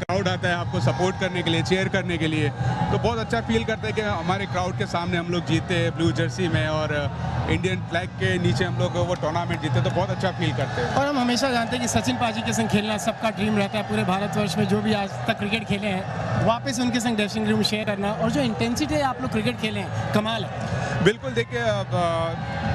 क्राउड आता है आपको सपोर्ट करने के लिए, चेयर करने के लिए, तो बहुत अच्छा फील करते हैं कि हमारे क्राउड के सामने हम लोग जीते ब्लू जर्सी में और इंडियन फ्लैग के नीचे हम लोग वो टूर्नामेंट जीते. खेलते हैं तो बहुत अच्छा फील करते हैं। और हम हमेशा जानते हैं कि सचिन पाजी के संग खेलना सबका ड्रीम रहता है। पूरे भारतवर्ष में जो भी आज तक क्रिकेट खेले हैं वापस उनके संग ड्रेसिंग रूम शेयर करना, और जो इंटेंसिटी आप लोग क्रिकेट खेले हैं कमाल है। बिल्कुल, देखिए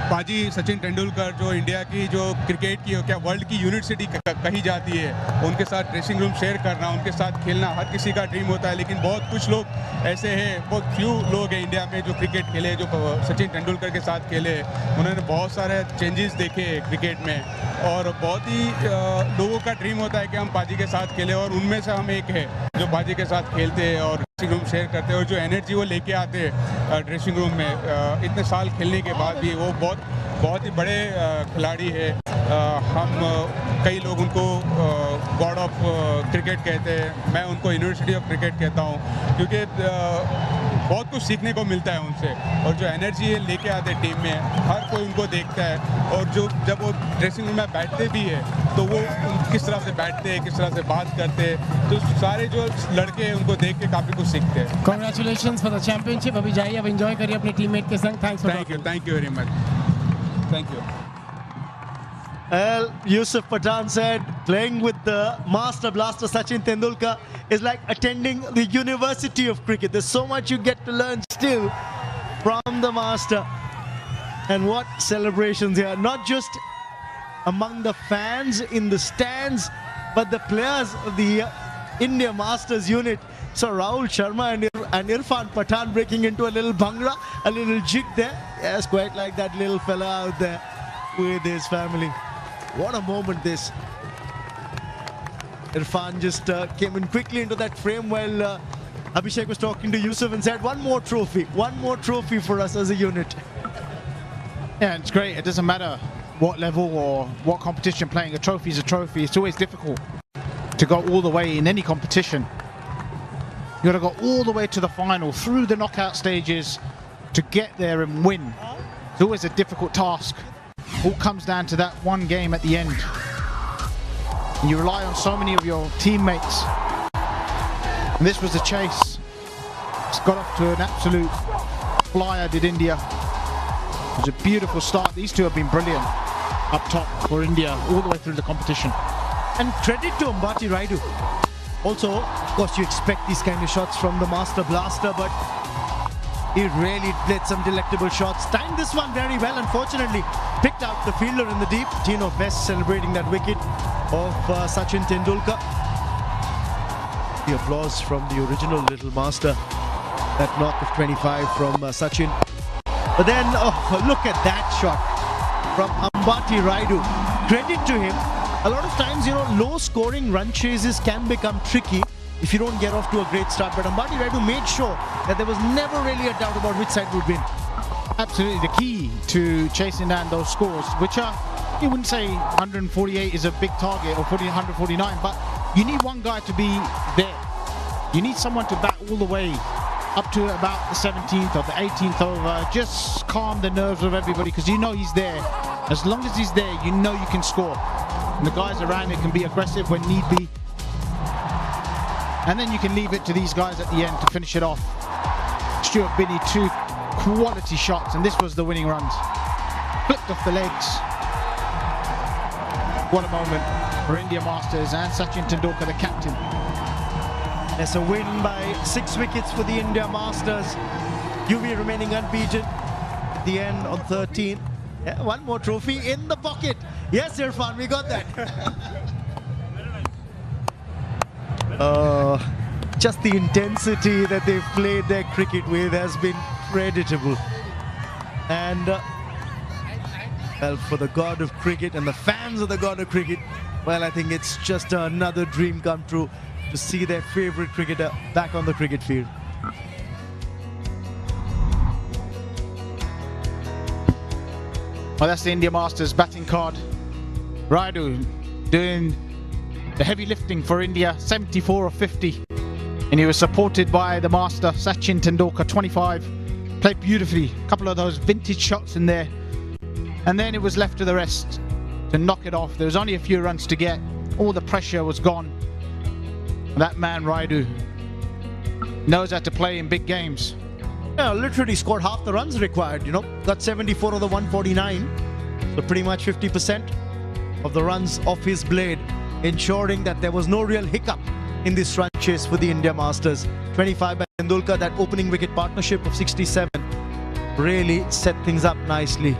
पाजी सचिन तेंदुलकर जो इंडिया की जो क्रिकेट की क्या वर्ल्ड की यूनिवर्सिटी कही जाती है, उनके साथ ड्रेसिंग रूम शेयर करना, उनके साथ खेलना हर किसी का ड्रीम होता है। लेकिन बहुत कुछ लोग ऐसे हैं, बहुत फ्यू लोग हैं इंडिया में जो क्रिकेट खेले, जो सचिन तेंदुलकर के साथ खेले। उन्होंने बहुत सारे चेंजेस देखे क्रिकेट में, और बहुत ही लोगों का ड्रीम होता है कि हम पाजी के साथ खेलें, और उनमें से हम एक है जो पाजी के साथ खेलते हैं और ड्रेसिंग रूम शेयर करते हैं, और जो एनर्जी वो लेके आते हैं ड्रेसिंग रूम में इतने साल खेलने के बाद भी। वो बहुत ही बड़े खिलाड़ी है। हम कई लोग उनको गॉड ऑफ क्रिकेट कहते हैं, मैं उनको यूनिवर्सिटी ऑफ क्रिकेट कहता हूँ, क्योंकि बहुत कुछ सीखने को मिलता है उनसे। और जो एनर्जी लेके आते टीम में, हर कोई उनको देखता है, और जो जब वो ड्रेसिंग रूम में बैठते भी है तो वो किस तरह से बैठते हैं, किस तरह से बात करते हैं, तो सारे जो लड़के हैं उनको देख के काफ़ी कुछ सीखते हैं। Congratulations for the championship। अभी जाइए, अब एंजॉय करिए अपने टीममेट के संग। Thank you very much. Thank you. Well, Yusuf Pathan said playing with the master blaster Sachin Tendulkar is like attending the University of Cricket. There's so much you get to learn still from the master. And what celebrations here, not just among the fans in the stands, but the players of the India Masters unit. So Rahul Sharma and Irfan Pathan breaking into a little bhangra, a little jig there. Yes, quite like that little fella out there with his family. What a moment this. Irfan just came in quickly into that frame while Abhishek was talking to Yusuf and said, one more trophy for us as a unit. Yeah, it's great. It doesn't matter what level or what competition playing. A trophy is a trophy. It's always difficult to go all the way in any competition. You got to go all the way to the final, through the knockout stages, to get there and win. It's always a difficult task. All comes down to that one game at the end. And you rely on so many of your teammates. And this was the chase. It's got off to an absolute flyer, did India. It was a beautiful start. These two have been brilliant up top for India all the way through the competition. And credit to Ambati Raidu. Also, of course, you expect these kind of shots from the master blaster, but he really played some delectable shots. Timed this one very well. Unfortunately, picked out the fielder in the deep. Tino Best celebrating that wicket of Sachin Tendulkar. The applause from the original little master. That knock of 25 from Sachin. But then, oh, look at that shot from Ambati Raidu. Credit to him. A lot of times, you know, low-scoring run chases can become tricky if you don't get off to a great start. But Ambati Raidu made sure that there was never really a doubt about which side would win. Absolutely, the key to chasing down those scores, which are, you wouldn't say 148 is a big target or 149, but you need one guy to be there. You need someone to bat all the way up to about the 17th or the 18th over, just calm the nerves of everybody, because you know he's there. As long as he's there, you know you can score. And the guys around it can be aggressive when need be. And then you can leave it to these guys at the end to finish it off. Stuart Binney, two quality shots, and this was the winning runs. Flipped off the legs. What a moment for India Masters and Sachin Tendulkar, the captain. There's a win by 6 wickets for the India Masters. UV remaining unbeaten at the end on 13. Yeah, one more trophy in the pocket. Yes, Irfan, we got that. Just the intensity that they've played their cricket with has been creditable. And well, for the god of cricket and the fans of the god of cricket, well, I think it's just another dream come true to see their favorite cricketer back on the cricket field. Well, that's the India Masters batting card. Raidu doing the heavy lifting for India, 74 of 50. And he was supported by the master, Sachin Tendulkar, 25. Played beautifully. A couple of those vintage shots in there. And then it was left to the rest to knock it off. There was only a few runs to get. All the pressure was gone. And that man, Raidu, knows how to play in big games. Yeah, literally scored half the runs required, you know. Got 74 of the 149. So pretty much 50% of the runs off his blade, ensuring that there was no real hiccup in this run chase for the India Masters. 25 by Tendulkar, that opening wicket partnership of 67 really set things up nicely.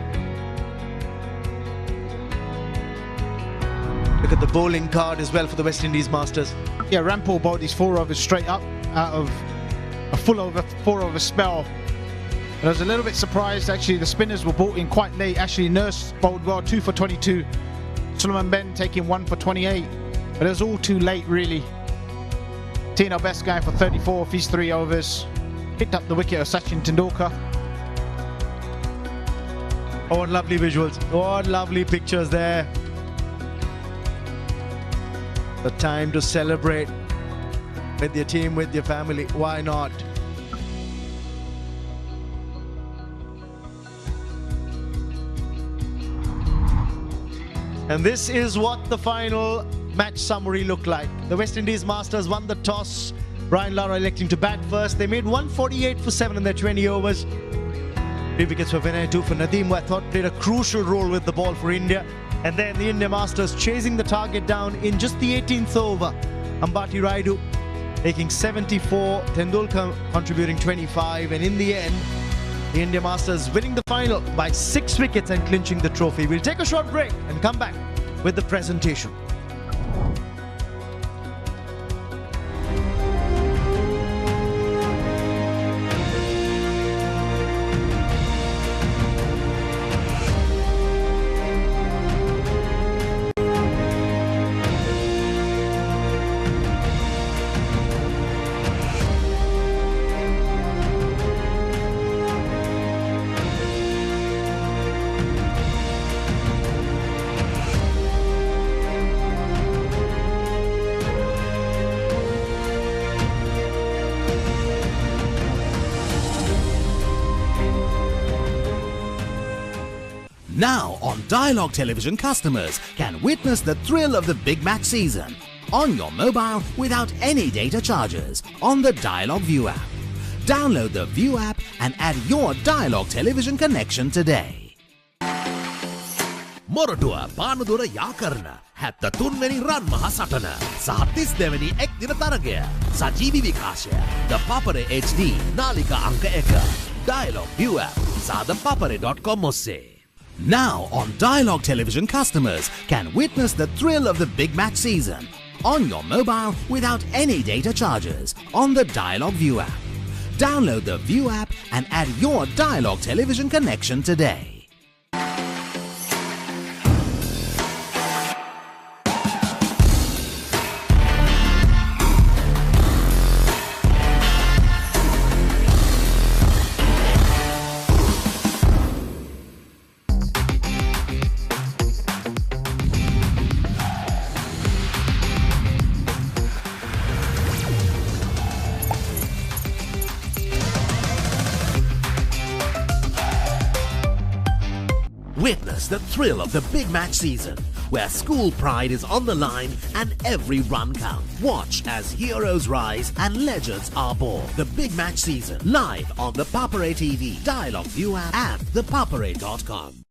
Look at the bowling card as well for the West Indies Masters. Yeah, Rampal bowled his 4 overs straight up out of a full over 4 over spell. And I was a little bit surprised actually, the spinners were brought in quite late. Actually, Nurse bowled well, 2 for 22. Sulaiman Ben taking 1 for 28. But it was all too late really. Tino Best guy for 34 of his 3 overs. Picked up the wicket of Sachin Tendulkar. Oh, what lovely visuals. What lovely pictures there. The time to celebrate with your team, with your family. Why not? And this is what the final match summary looked like. The West Indies Masters won the toss. Brian Lara electing to bat first. They made 148 for 7 in their 20 overs. 3 wickets for Vinay, 2 for Nadeem, who I thought played a crucial role with the ball for India. And then the India Masters chasing the target down in just the 18th over. Ambati Rayudu taking 74, Tendulkar contributing 25, and in the end, the India Masters winning the final by 6 wickets and clinching the trophy. We'll take a short break and come back with the presentation. Now on Dialogue Television, customers can witness the thrill of the big match season on your mobile without any data charges on the Dialogue View app. Download the View app and add your Dialogue Television connection today. Moratuwa Panadura යා කරන 73 වෙනි රන් මහ සටන සහ 32 වෙනි එක් දින තරගය සජීවී විකාශය The Papare HD නාලිකා අංක 1 Dialogue View app සහ thepapare.com ඔස්සේ. Now on Dialogue Television, customers can witness the thrill of the big match season on your mobile without any data charges on the Dialogue View app. Download the View app and add your Dialogue Television connection today. Witness the thrill of the big match season, where school pride is on the line and every run counts. Watch as heroes rise and legends are born. The big match season, live on the Papare TV, Dialogue View app, and thepapare.com.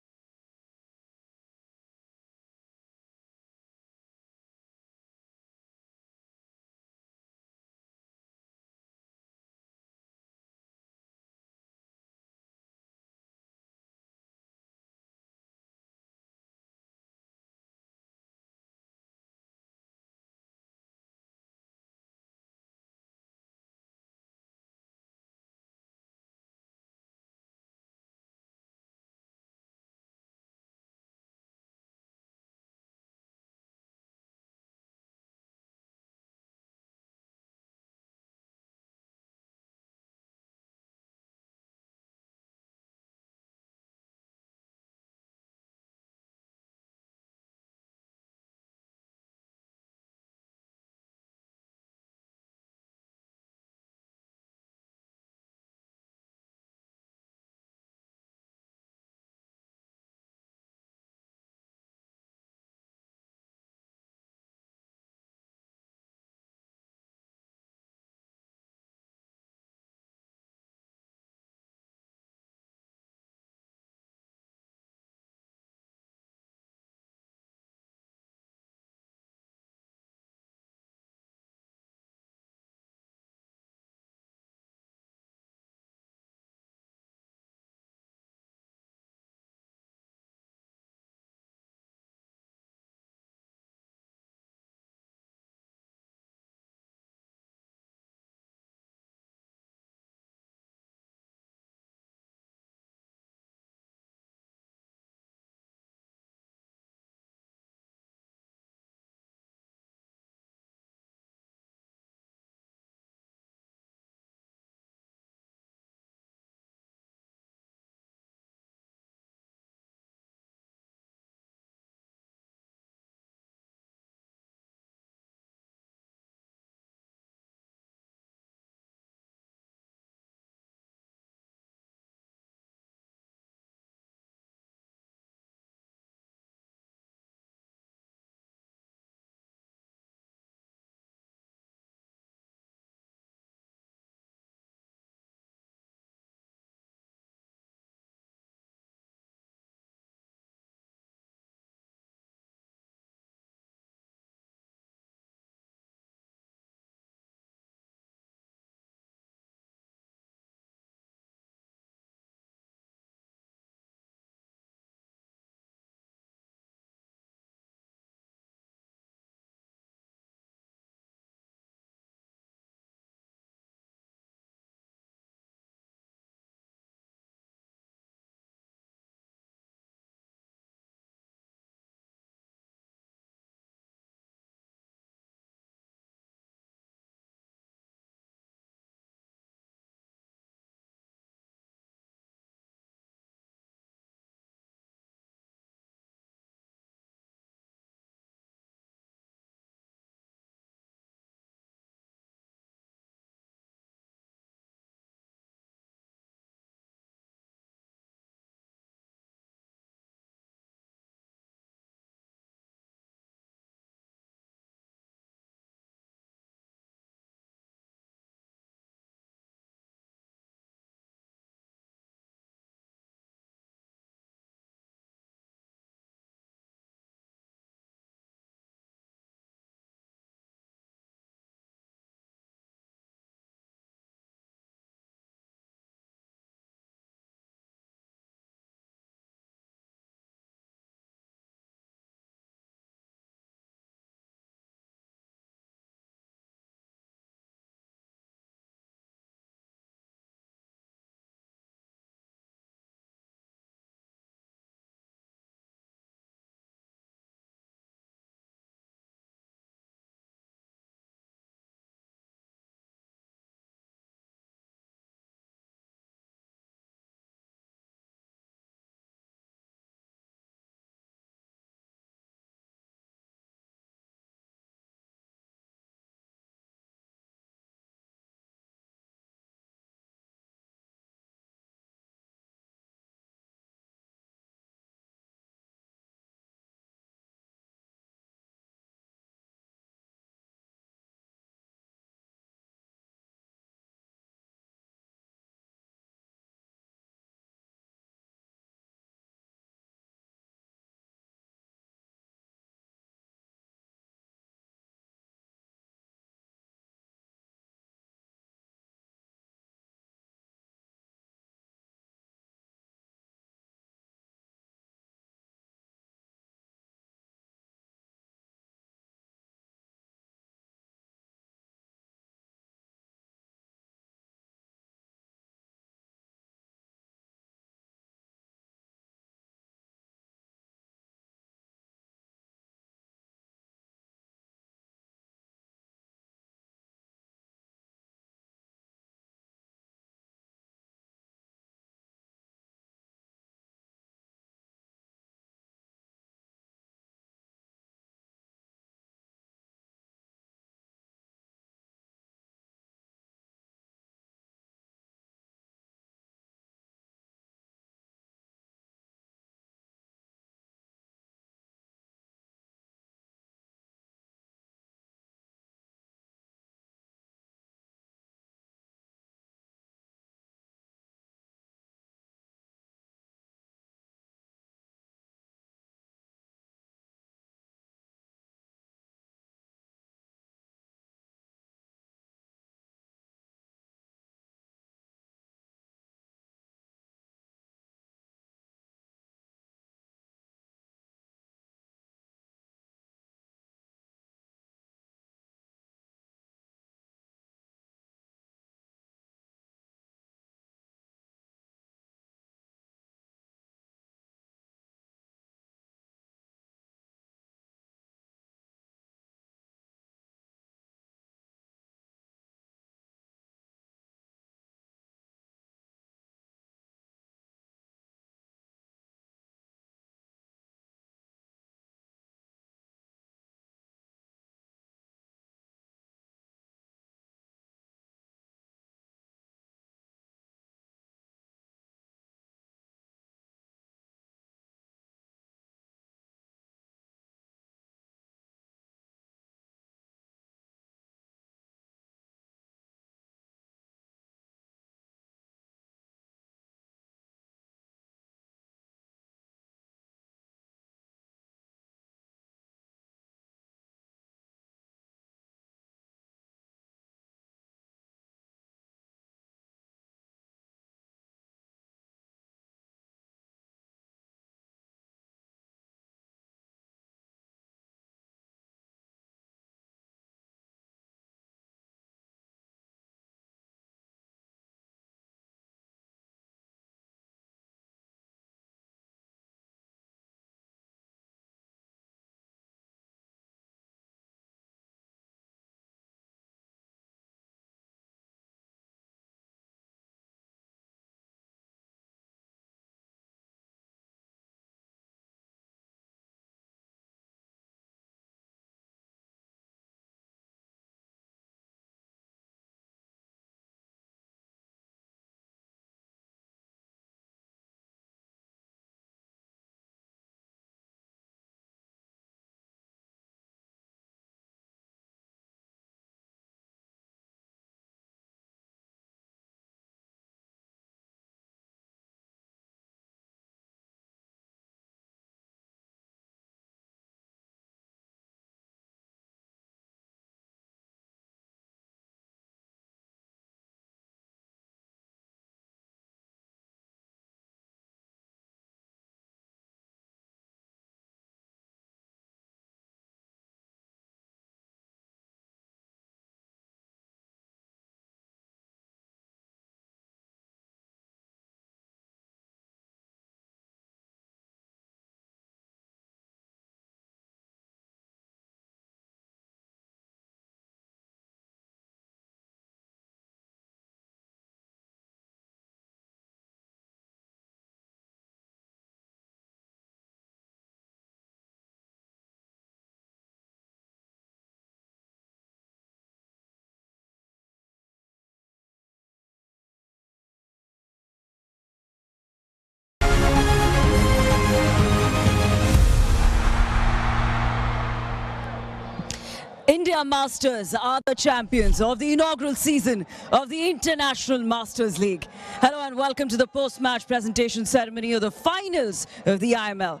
India Masters are the champions of the inaugural season of the International Masters League. Hello and welcome to the post-match presentation ceremony of the finals of the IML.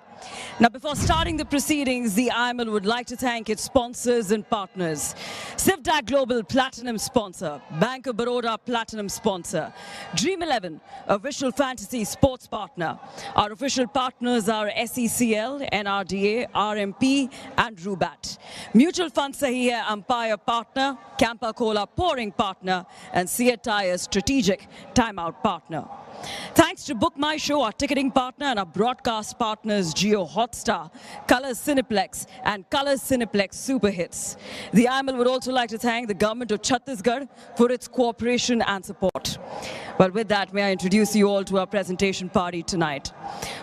Now, before starting the proceedings, the IML would like to thank its sponsors and partners. Sivdak Global Platinum sponsor, Bank of Baroda Platinum sponsor, Dream 11 official fantasy sports partner. Our official partners are SECL, NRDA, RMP and Rubat. Mutual Fund Sahi Hai umpire partner, Campa Cola pouring partner and Seat Tire strategic timeout partner. Thanks to Book My Show, our ticketing partner, and our broadcast partners Jio Hotstar, Colors Cineplex and Colors Cineplex Super Hits. The IML would also like to thank the government of Chhattisgarh for its cooperation and support. Well, with that, may I introduce you all to our presentation party tonight.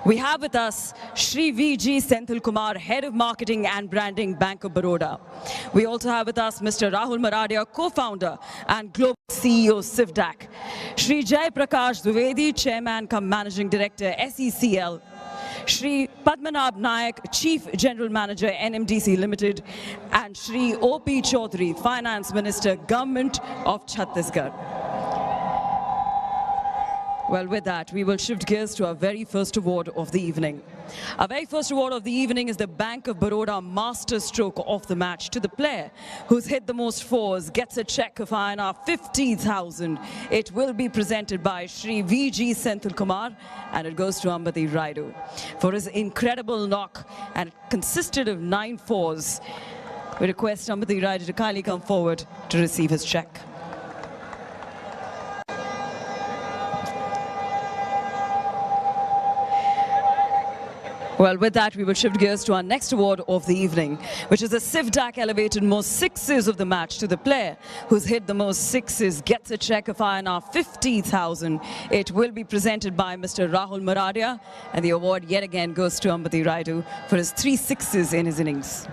We have with us Shri V.G. Senthil Kumar, Head of Marketing and Branding, Bank of Baroda. We also have with us Mr. Rahul Maradia, Co-founder and Global CEO, Sivdak. Shri Jai Prakash Dwivedi, Chairman cum Managing Director, SECL. Shri Padmanabh Nayak, Chief General Manager, NMDC Limited. And Shri O.P. Chaudhary, Finance Minister, Government of Chhattisgarh. Well, with that, we will shift gears to our very first award of the evening. Our very first award of the evening is the Bank of Baroda Master Stroke of the Match to the player who's hit the most fours, gets a check of INR 50,000. It will be presented by Shri V.G. Senthil Kumar, and it goes to Ambati Raidu for his incredible knock, and it consisted of 9 fours. We request Ambati Raidu to kindly come forward to receive his check. Well, with that, we will shift gears to our next award of the evening, which is the Sivdak elevated most sixes of the match to the player who's hit the most sixes, gets a check of INR 50,000. It will be presented by Mr. Rahul Maradia, and the award yet again goes to Ambati Raidu for his 3 sixes in his innings.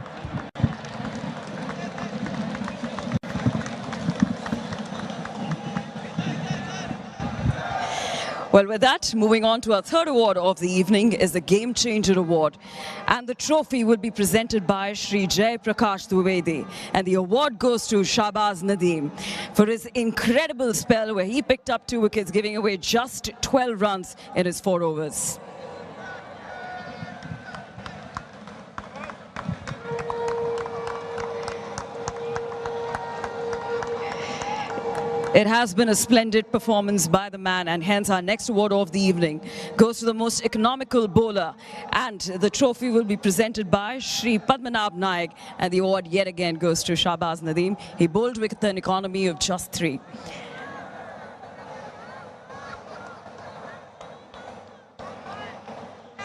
Well, with that, moving on to our third award of the evening is the Game Changer Award. And the trophy will be presented by Shri Jai Prakash Dwivedi. And the award goes to Shahbaz Nadeem for his incredible spell where he picked up 2 wickets, giving away just 12 runs in his 4 overs. It has been a splendid performance by the man, and hence our next award of the evening goes to the most economical bowler, and the trophy will be presented by Shri Padmanabh Nayak, and the award yet again goes to Shahbaz Nadeem. He bowled with an economy of just 3.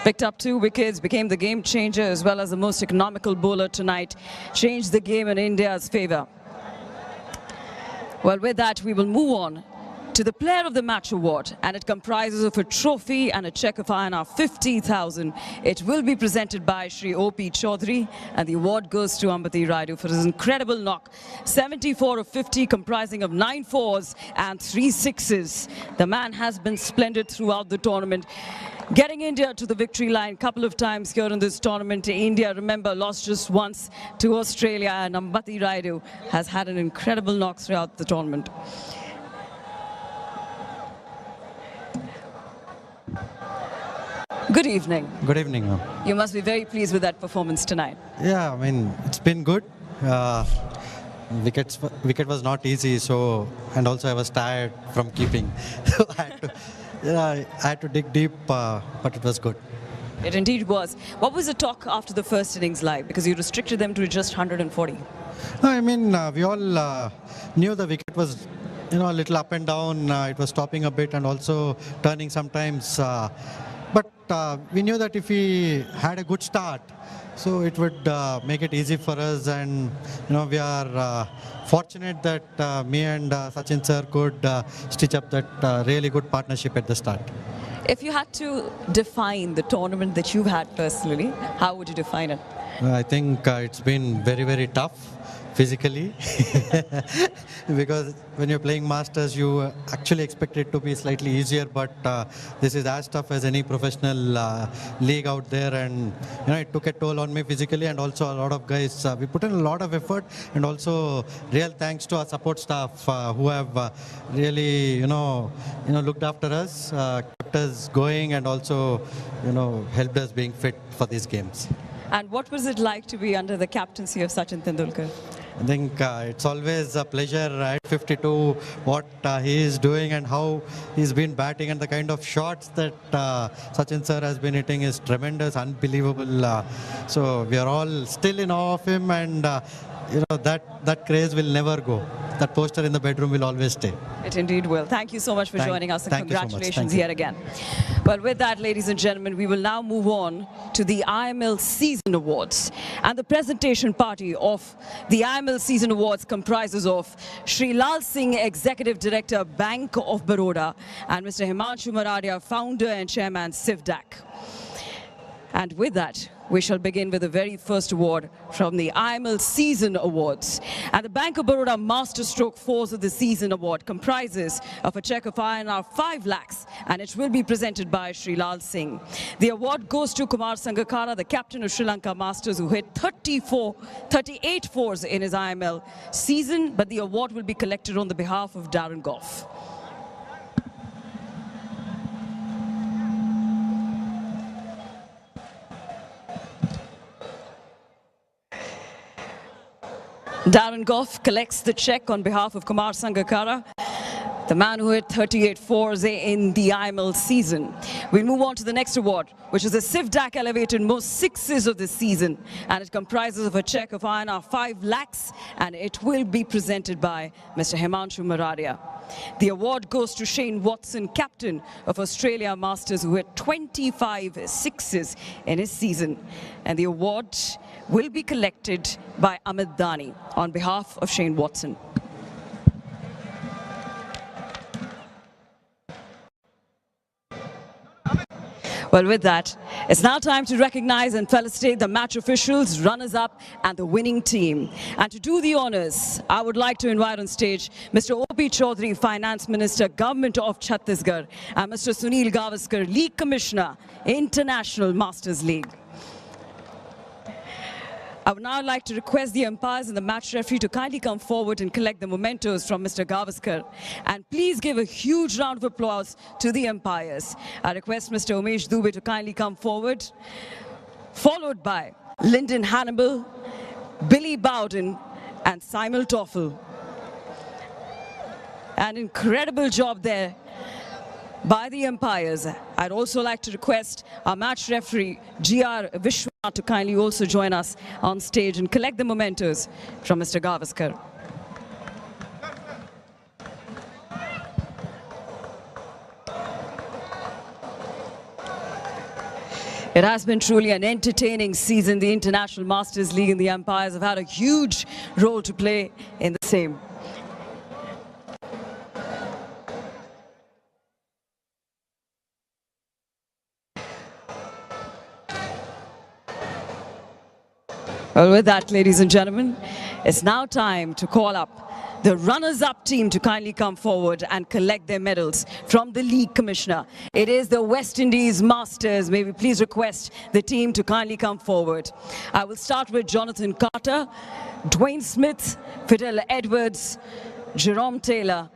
Picked up 2 wickets, became the game changer as well as the most economical bowler tonight, changed the game in India's favour. Well, with that, we will move on to the Player of the Match award, and it comprises of a trophy and a check of INR 50,000. It will be presented by Shri O.P. Chaudhary, and the award goes to Ambati Raidu for his incredible knock. 74 of 50, comprising of 9 fours and 3 sixes. The man has been splendid throughout the tournament, getting India to the victory line a couple of times here in this tournament. India, remember, lost just once to Australia, and Ambati Raidu has had an incredible knock throughout the tournament. Good evening. Good evening, ma'am. You must be very pleased with that performance tonight. Yeah, I mean, it's been good. Wicket was not easy, so, and also I was tired from keeping. So I had to dig deep, but it was good. It indeed was. What was the talk after the first innings like? Because you restricted them to just 140. I mean, we all knew the wicket was, a little up and down. It was stopping a bit and also turning sometimes. But we knew that if we had a good start, so it would make it easy for us, and we are fortunate that me and Sachin sir could stitch up that really good partnership at the start. If you had to define the tournament that you've had personally, how would you define it? I think it's been very, very tough physically because when you're playing Masters, you actually expect it to be slightly easier, but this is as tough as any professional league out there, and it took a toll on me physically, and also a lot of guys, we put in a lot of effort, and also real thanks to our support staff who have really looked after us, kept us going, and also helped us being fit for these games. And what was it like to be under the captaincy of Sachin Tendulkar? I think it's always a pleasure at 52 what he is doing and how he's been batting, and the kind of shots that Sachin sir has been hitting is tremendous, unbelievable. So we are all still in awe of him, and that craze will never go. That poster in the bedroom will always stay. It indeed will. Thank you so much for joining us, and thank you so much. congratulations Thank you. yet again. Well, with that, ladies and gentlemen, we will now move on to the IML Season Awards. And the presentation party of the IML Season Awards comprises of Shri Lal Singh, Executive Director, Bank of Baroda, and Mr. Himanshu Maradia, Founder and Chairman, CIVDAC. And with that, we shall begin with the very first award from the IML Season Awards. And the Bank of Baroda Master Stroke Force of the Season Award comprises of a cheque of INR 5 lakhs, and it will be presented by Shri Lal Singh. The award goes to Kumar Sangakkara, the captain of Sri Lanka Masters, who hit 38 fours in his IML season, but the award will be collected on the behalf of Darren Gough. Darren Gough collects the cheque on behalf of Kumar Sangakkara, the man who hit 38 fours in the IML season. We'll move on to the next award, which is the CIVDAC elevated most sixes of the season, and it comprises of a cheque of INR 5 lakhs, and it will be presented by Mr. Himanshu Maradia. The award goes to Shane Watson, captain of Australia Masters, who hit 25 sixes in his season. And the award will be collected by Amit Dani on behalf of Shane Watson. Well, with that, it's now time to recognize and felicitate the match officials, runners-up, and the winning team. And to do the honors, I would like to invite on stage Mr. O.P. Chaudhary, Finance Minister, Government of Chhattisgarh, and Mr. Sunil Gavaskar, League Commissioner, International Masters League. I would now like to request the umpires and the match referee to kindly come forward and collect the mementos from Mr. Gavaskar. And please give a huge round of applause to the umpires. I request Mr. Umesh Dubey to kindly come forward, followed by Lyndon Hannibal, Billy Bowden, and Simon Toffel. An incredible job there by the umpires. I'd also like to request our match referee, G.R. Vishwanath, to kindly also join us on stage and collect the mementos from Mr. Gavaskar. It has been truly an entertaining season. The International Masters League and the umpires have had a huge role to play in the same. Well, with that, ladies and gentlemen, it's now time to call up the runners-up team to kindly come forward and collect their medals from the League Commissioner. It is the West Indies Masters. May we please request the team to kindly come forward. I will start with Jonathan Carter, Dwayne Smith, Fidel Edwards, Jerome Taylor,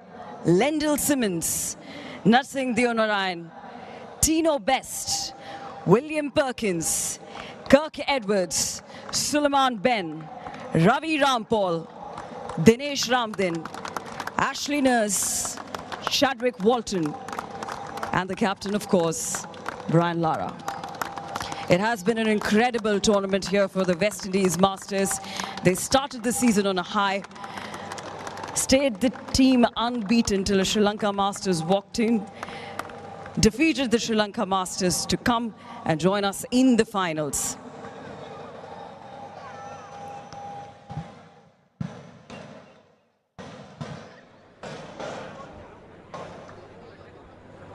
Lendl Simmons, Narsingh Deonarayan, Tino Best, William Perkins, Kirk Edwards, Suleiman Ben, Ravi Rampal, Dinesh Ramdin, Ashley Nurse, Chadwick Walton, and the captain, of course, Brian Lara. It has been an incredible tournament here for the West Indies Masters. They started the season on a high, stayed the team unbeaten till the Sri Lanka Masters walked in, defeated the Sri Lanka Masters to come and join us in the finals.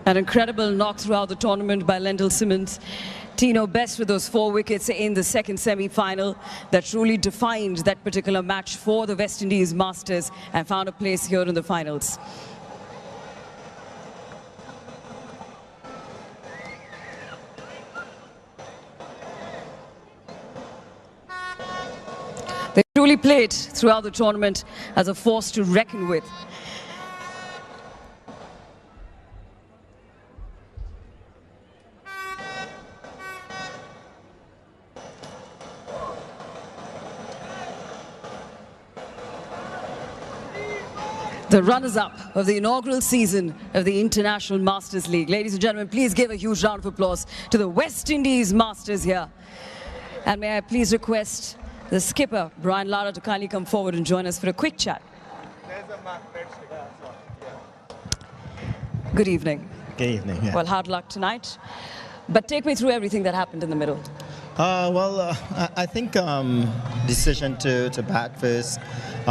An incredible knock throughout the tournament by Lendl Simmons. Tino best with those 4 wickets in the second semi-final that truly defined that particular match for the West Indies Masters and found a place here in the finals. They truly played throughout the tournament as a force to reckon with. The runners-up of the inaugural season of the International Masters League. Ladies and gentlemen, please give a huge round of applause to the West Indies Masters here. And may I please request the skipper, Brian Lara, to kindly come forward and join us for a quick chat. Good evening. Good evening. Yeah. Well, hard luck tonight. But take me through everything that happened in the middle. I think decision to bat first.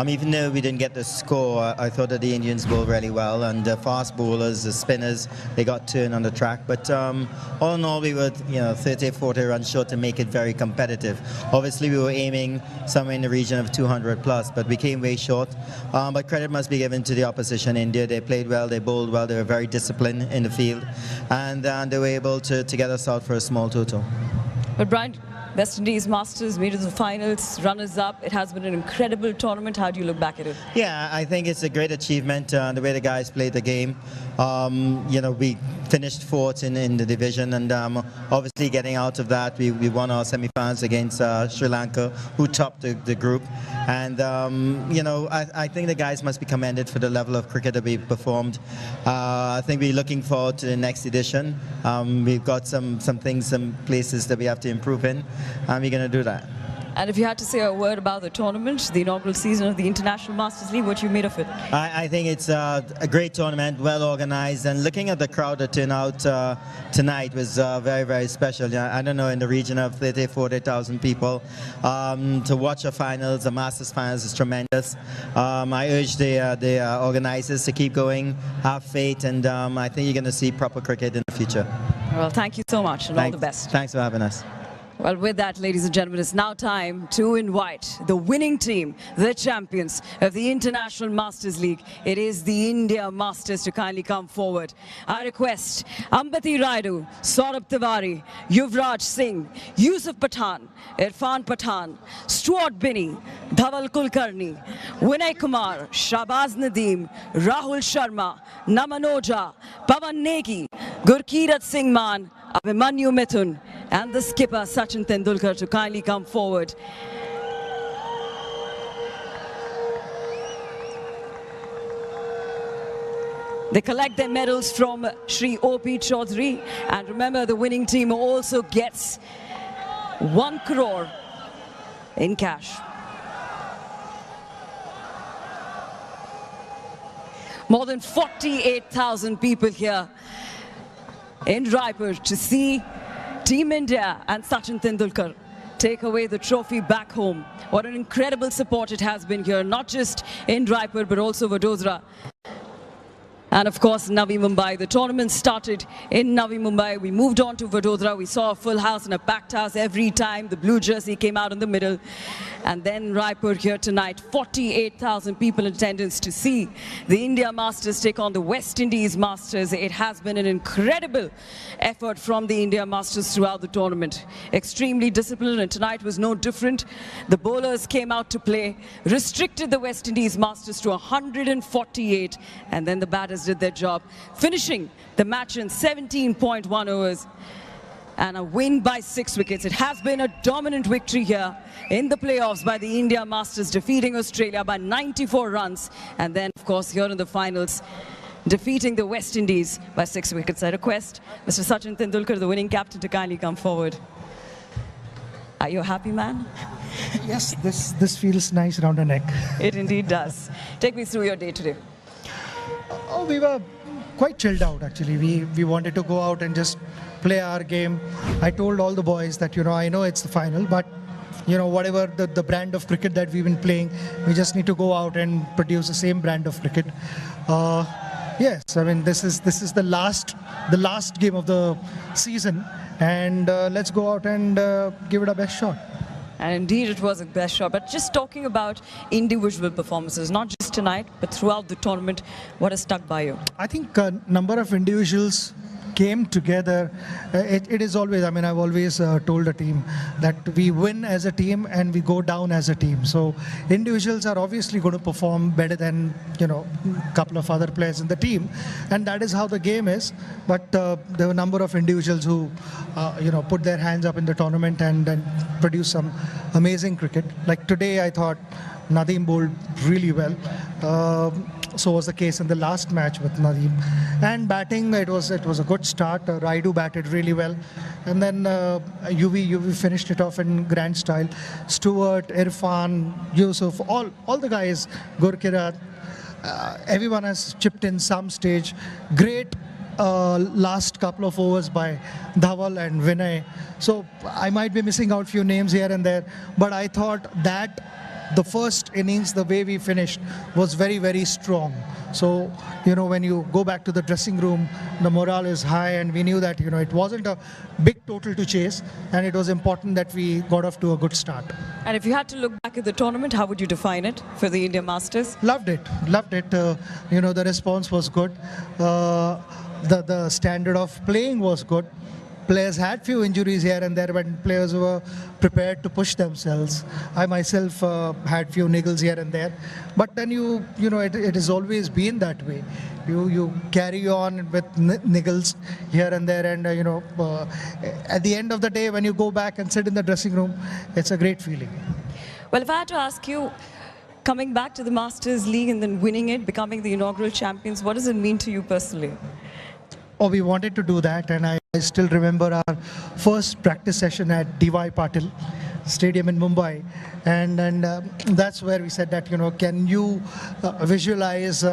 Even though we didn't get the score, I thought that the Indians bowled really well, and the fast bowlers, the spinners, they got turned on the track. But all in all, we were 30, 40 runs short to make it very competitive. Obviously, we were aiming somewhere in the region of 200 plus, but we came way short. But credit must be given to the opposition, India. They played well, they bowled well, they were very disciplined in the field, and they were able to get us out for a small total. But Brian, West Indies Masters made it to the finals, runners-up. It has been an incredible tournament. How do you look back at it? Yeah, I think it's a great achievement, the way the guys played the game. We finished fourth in the division, and obviously getting out of that, we won our semi-finals against Sri Lanka, who topped the group. And, I think the guys must be commended for the level of cricket that we performed. I think we're looking forward to the next edition. We've got some things, some places that we have to improve in, and we're going to do that. And if you had to say a word about the tournament, the inaugural season of the International Masters League, what you made of it? I think it's a great tournament, well organized, and looking at the crowd that turned out tonight was very, very special. I don't know, in the region of 30,000, 40,000 people. To watch the finals, the Masters finals, is tremendous. I urge the organizers to keep going, have faith, and I think you're going to see proper cricket in the future. Well, thank you so much, and all the best. Thanks for having us. Well, with that, ladies and gentlemen, it's now time to invite the winning team, the champions of the International Masters League. It is the India Masters, to kindly come forward. I request Ambati Raidu, Saurabh Tiwari, Yuvraj Singh, Yusuf Pathan, Irfan Pathan, Stuart Binney, Dhaval Kulkarni, Vinay Kumar, Shahbaz Nadeem, Rahul Sharma, Naman Oja, Pawan Negi, Gurkirat Singh Mann, Abhimanyu Mithun, and the skipper Sachin Tendulkar to kindly come forward. They collect their medals from Shri O.P. Chaudhary, and remember, the winning team also gets 1 crore in cash. More than 48,000 people here in Raipur to see Team India and Sachin Tendulkar take away the trophy back home. What an incredible support it has been here, not just in Raipur but also Vadodara. And of course, Navi Mumbai. The tournament started in Navi Mumbai. We moved on to Vadodara. We saw a full house and a packed house every time the blue jersey came out in the middle. And then Raipur here tonight, 48,000 people in attendance to see the India Masters take on the West Indies Masters. It has been an incredible effort from the India Masters throughout the tournament. Extremely disciplined, and tonight was no different. The bowlers came out to play, restricted the West Indies Masters to 148, and then the batters did their job, finishing the match in 17.1 overs. And a win by 6 wickets. It has been a dominant victory here in the playoffs by the India Masters, defeating Australia by 94 runs. And then, of course, here in the finals, defeating the West Indies by 6 wickets. I request Mr. Sachin Tendulkar, the winning captain, to kindly come forward. Are you a happy man? Yes, this feels nice around the neck. It indeed does. Take me through your day today. Oh, we were quite chilled out, actually. We wanted to go out and just play our game. I told all the boys that, I know it's the final, but, whatever the brand of cricket that we've been playing, we just need to go out and produce the same brand of cricket. Yes, I mean this is the last game of the season, and let's go out and give it our best shot. And indeed, it was a best shot. But just talking about individual performances, not just tonight, but throughout the tournament, what has stuck by you? I think a number of individuals came together. It is always, I mean, I've always told a team that we win as a team and we go down as a team. So individuals are obviously going to perform better than, you know, a couple of other players in the team. And that is how the game is. But there were a number of individuals who, you know, put their hands up in the tournament and produced some amazing cricket. Like today, I thought Nadeem bowled really well. So was the case in the last match with Nadeem. And batting, it was a good start. Raidu batted really well. And then UV finished it off in grand style. Stewart, Irfan, Yusuf, all the guys, Gurkirat, everyone has chipped in some stage. Great last couple of overs by Dhawal and Vinay. So I might be missing out few names here and there, but I thought that the first innings, the way we finished, was very, very strong. So, you know, when you go back to the dressing room, the morale is high, and we knew that, you know, it wasn't a big total to chase, and it was important that we got off to a good start. And if you had to look back at the tournament, how would you define it for the India Masters? Loved it. You know, the response was good. The standard of playing was good. Players had few injuries here and there, but players were prepared to push themselves. I myself had few niggles here and there, but then you know it has always been that way. You carry on with niggles here and there, and you know at the end of the day, when you go back and sit in the dressing room, it's a great feeling. Well, if I had to ask you, coming back to the Masters League and then winning it, becoming the inaugural champions, what does it mean to you personally? Oh, we wanted to do that, and I still remember our first practice session at D.Y. Patil Stadium in Mumbai, and that's where we said that, you know, can you visualize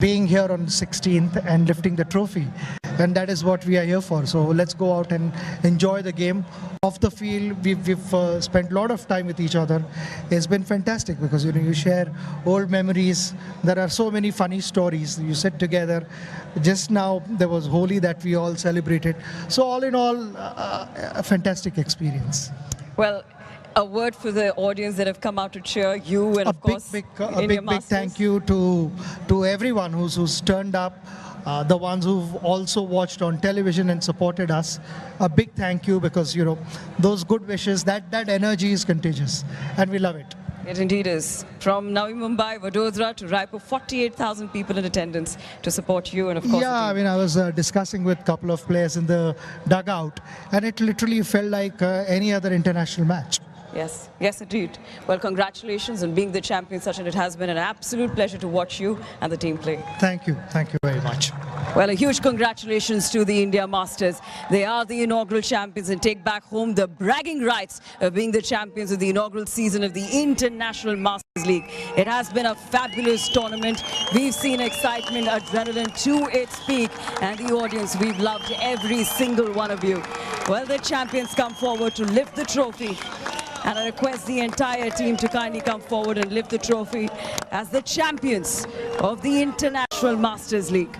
being here on 16th and lifting the trophy? And that is what we are here for. So let's go out and enjoy the game. Off the field, we've spent a lot of time with each other. It's been fantastic because, you know, you share old memories. There are so many funny stories. You sit together. Just now, there was Holi that we all celebrated. So all in all, a fantastic experience. Well, a word for the audience that have come out to cheer you, and of course, a big thank you to everyone who's turned up. The ones who've also watched on television and supported us, a big thank you, because, you know, those good wishes, that energy is contagious, and we love it. It indeed is. From Navi Mumbai, Vadodara to Raipur, 48,000 people in attendance to support you, and of course... Yeah, I mean, I was discussing with a couple of players in the dugout, and it literally felt like any other international match. Yes, yes indeed. Well, congratulations on being the champion, Sachin. It has been an absolute pleasure to watch you and the team play. Thank you very much. Well, a huge congratulations to the India Masters. They are the inaugural champions and take back home the bragging rights of being the champions of the inaugural season of the International Masters League. It has been a fabulous tournament. We've seen excitement, adrenaline to its peak, and the audience, we've loved every single one of you. Well, the champions come forward to lift the trophy. And I request the entire team to kindly come forward and lift the trophy as the champions of the International Masters League.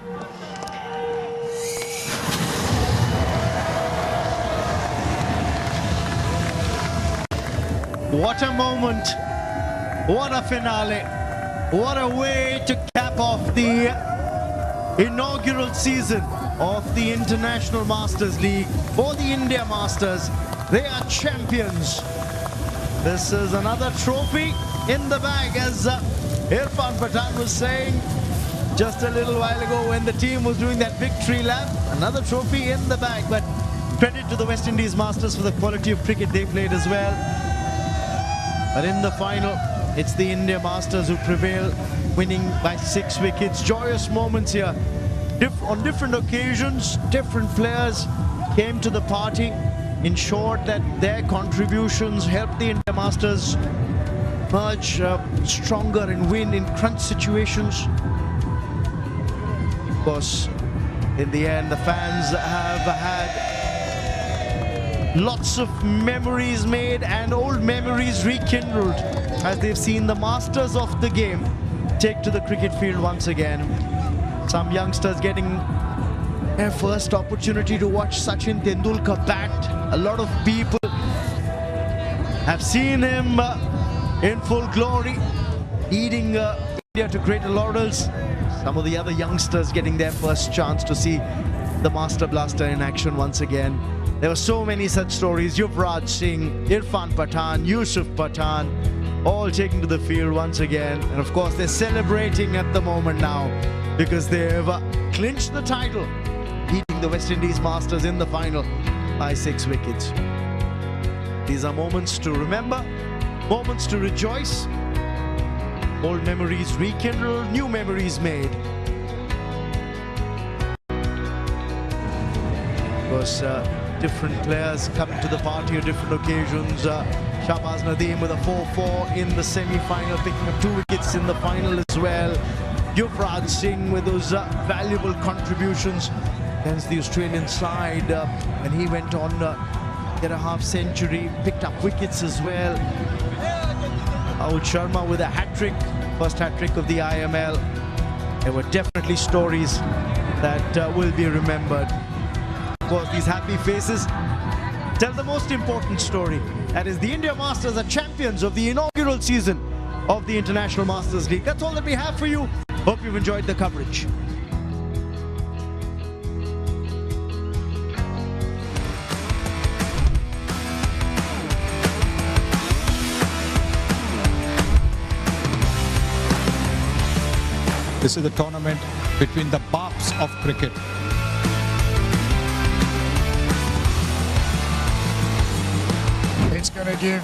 What a moment, what a finale, what a way to cap off the inaugural season of the International Masters League for the India Masters. They are champions. This is another trophy in the bag, as Irfan Pathan was saying just a little while ago when the team was doing that victory lap. Another trophy in the bag, but credit to the West Indies Masters for the quality of cricket they played as well. But in the final, it's the India Masters who prevail, winning by 6 wickets. Joyous moments here. On different occasions, different players came to the party, ensured that their contributions helped the India Masters emerge stronger and win in crunch situations. Of course, in the end, the fans have had lots of memories made and old memories rekindled as they've seen the masters of the game take to the cricket field once again. Some youngsters getting their first opportunity to watch Sachin Tendulkar bat. A lot of people have seen him in full glory, leading India to greater laurels. Some of the other youngsters getting their first chance to see the Master Blaster in action once again. There were so many such stories. Yuvraj Singh, Irfan Pathan, Yusuf Pathan, all taking to the field once again. And of course, they're celebrating at the moment now because they've clinched the title, beating the West Indies Masters in the final by 6 wickets. These are moments to remember, moments to rejoice. Old memories rekindled, new memories made. Of course, different players coming to the party on different occasions. Shahbaz Nadeem with a 4-4 in the semi-final, picking up 2 wickets in the final as well. Yuvraj Singh with those valuable contributions against the Australian side, and he went on get a half century, picked up wickets as well. Rahul Sharma with a hat-trick, first hat-trick of the IML. There were definitely stories that will be remembered. Of course, these happy faces tell the most important story. That is, the India Masters are champions of the inaugural season of the International Masters League. That's all that we have for you. Hope you've enjoyed the coverage. This is the tournament between the Baps of cricket. It's going to give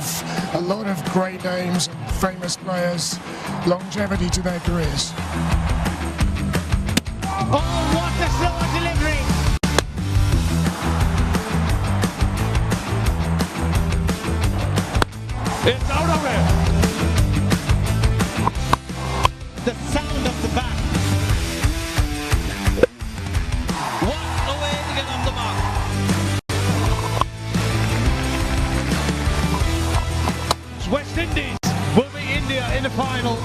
a lot of great names, famous players, longevity to their careers. Oh, what a slower delivery! It's out of it! The sound of the bat. What a way to get on the mark. West Indies will be India in the final.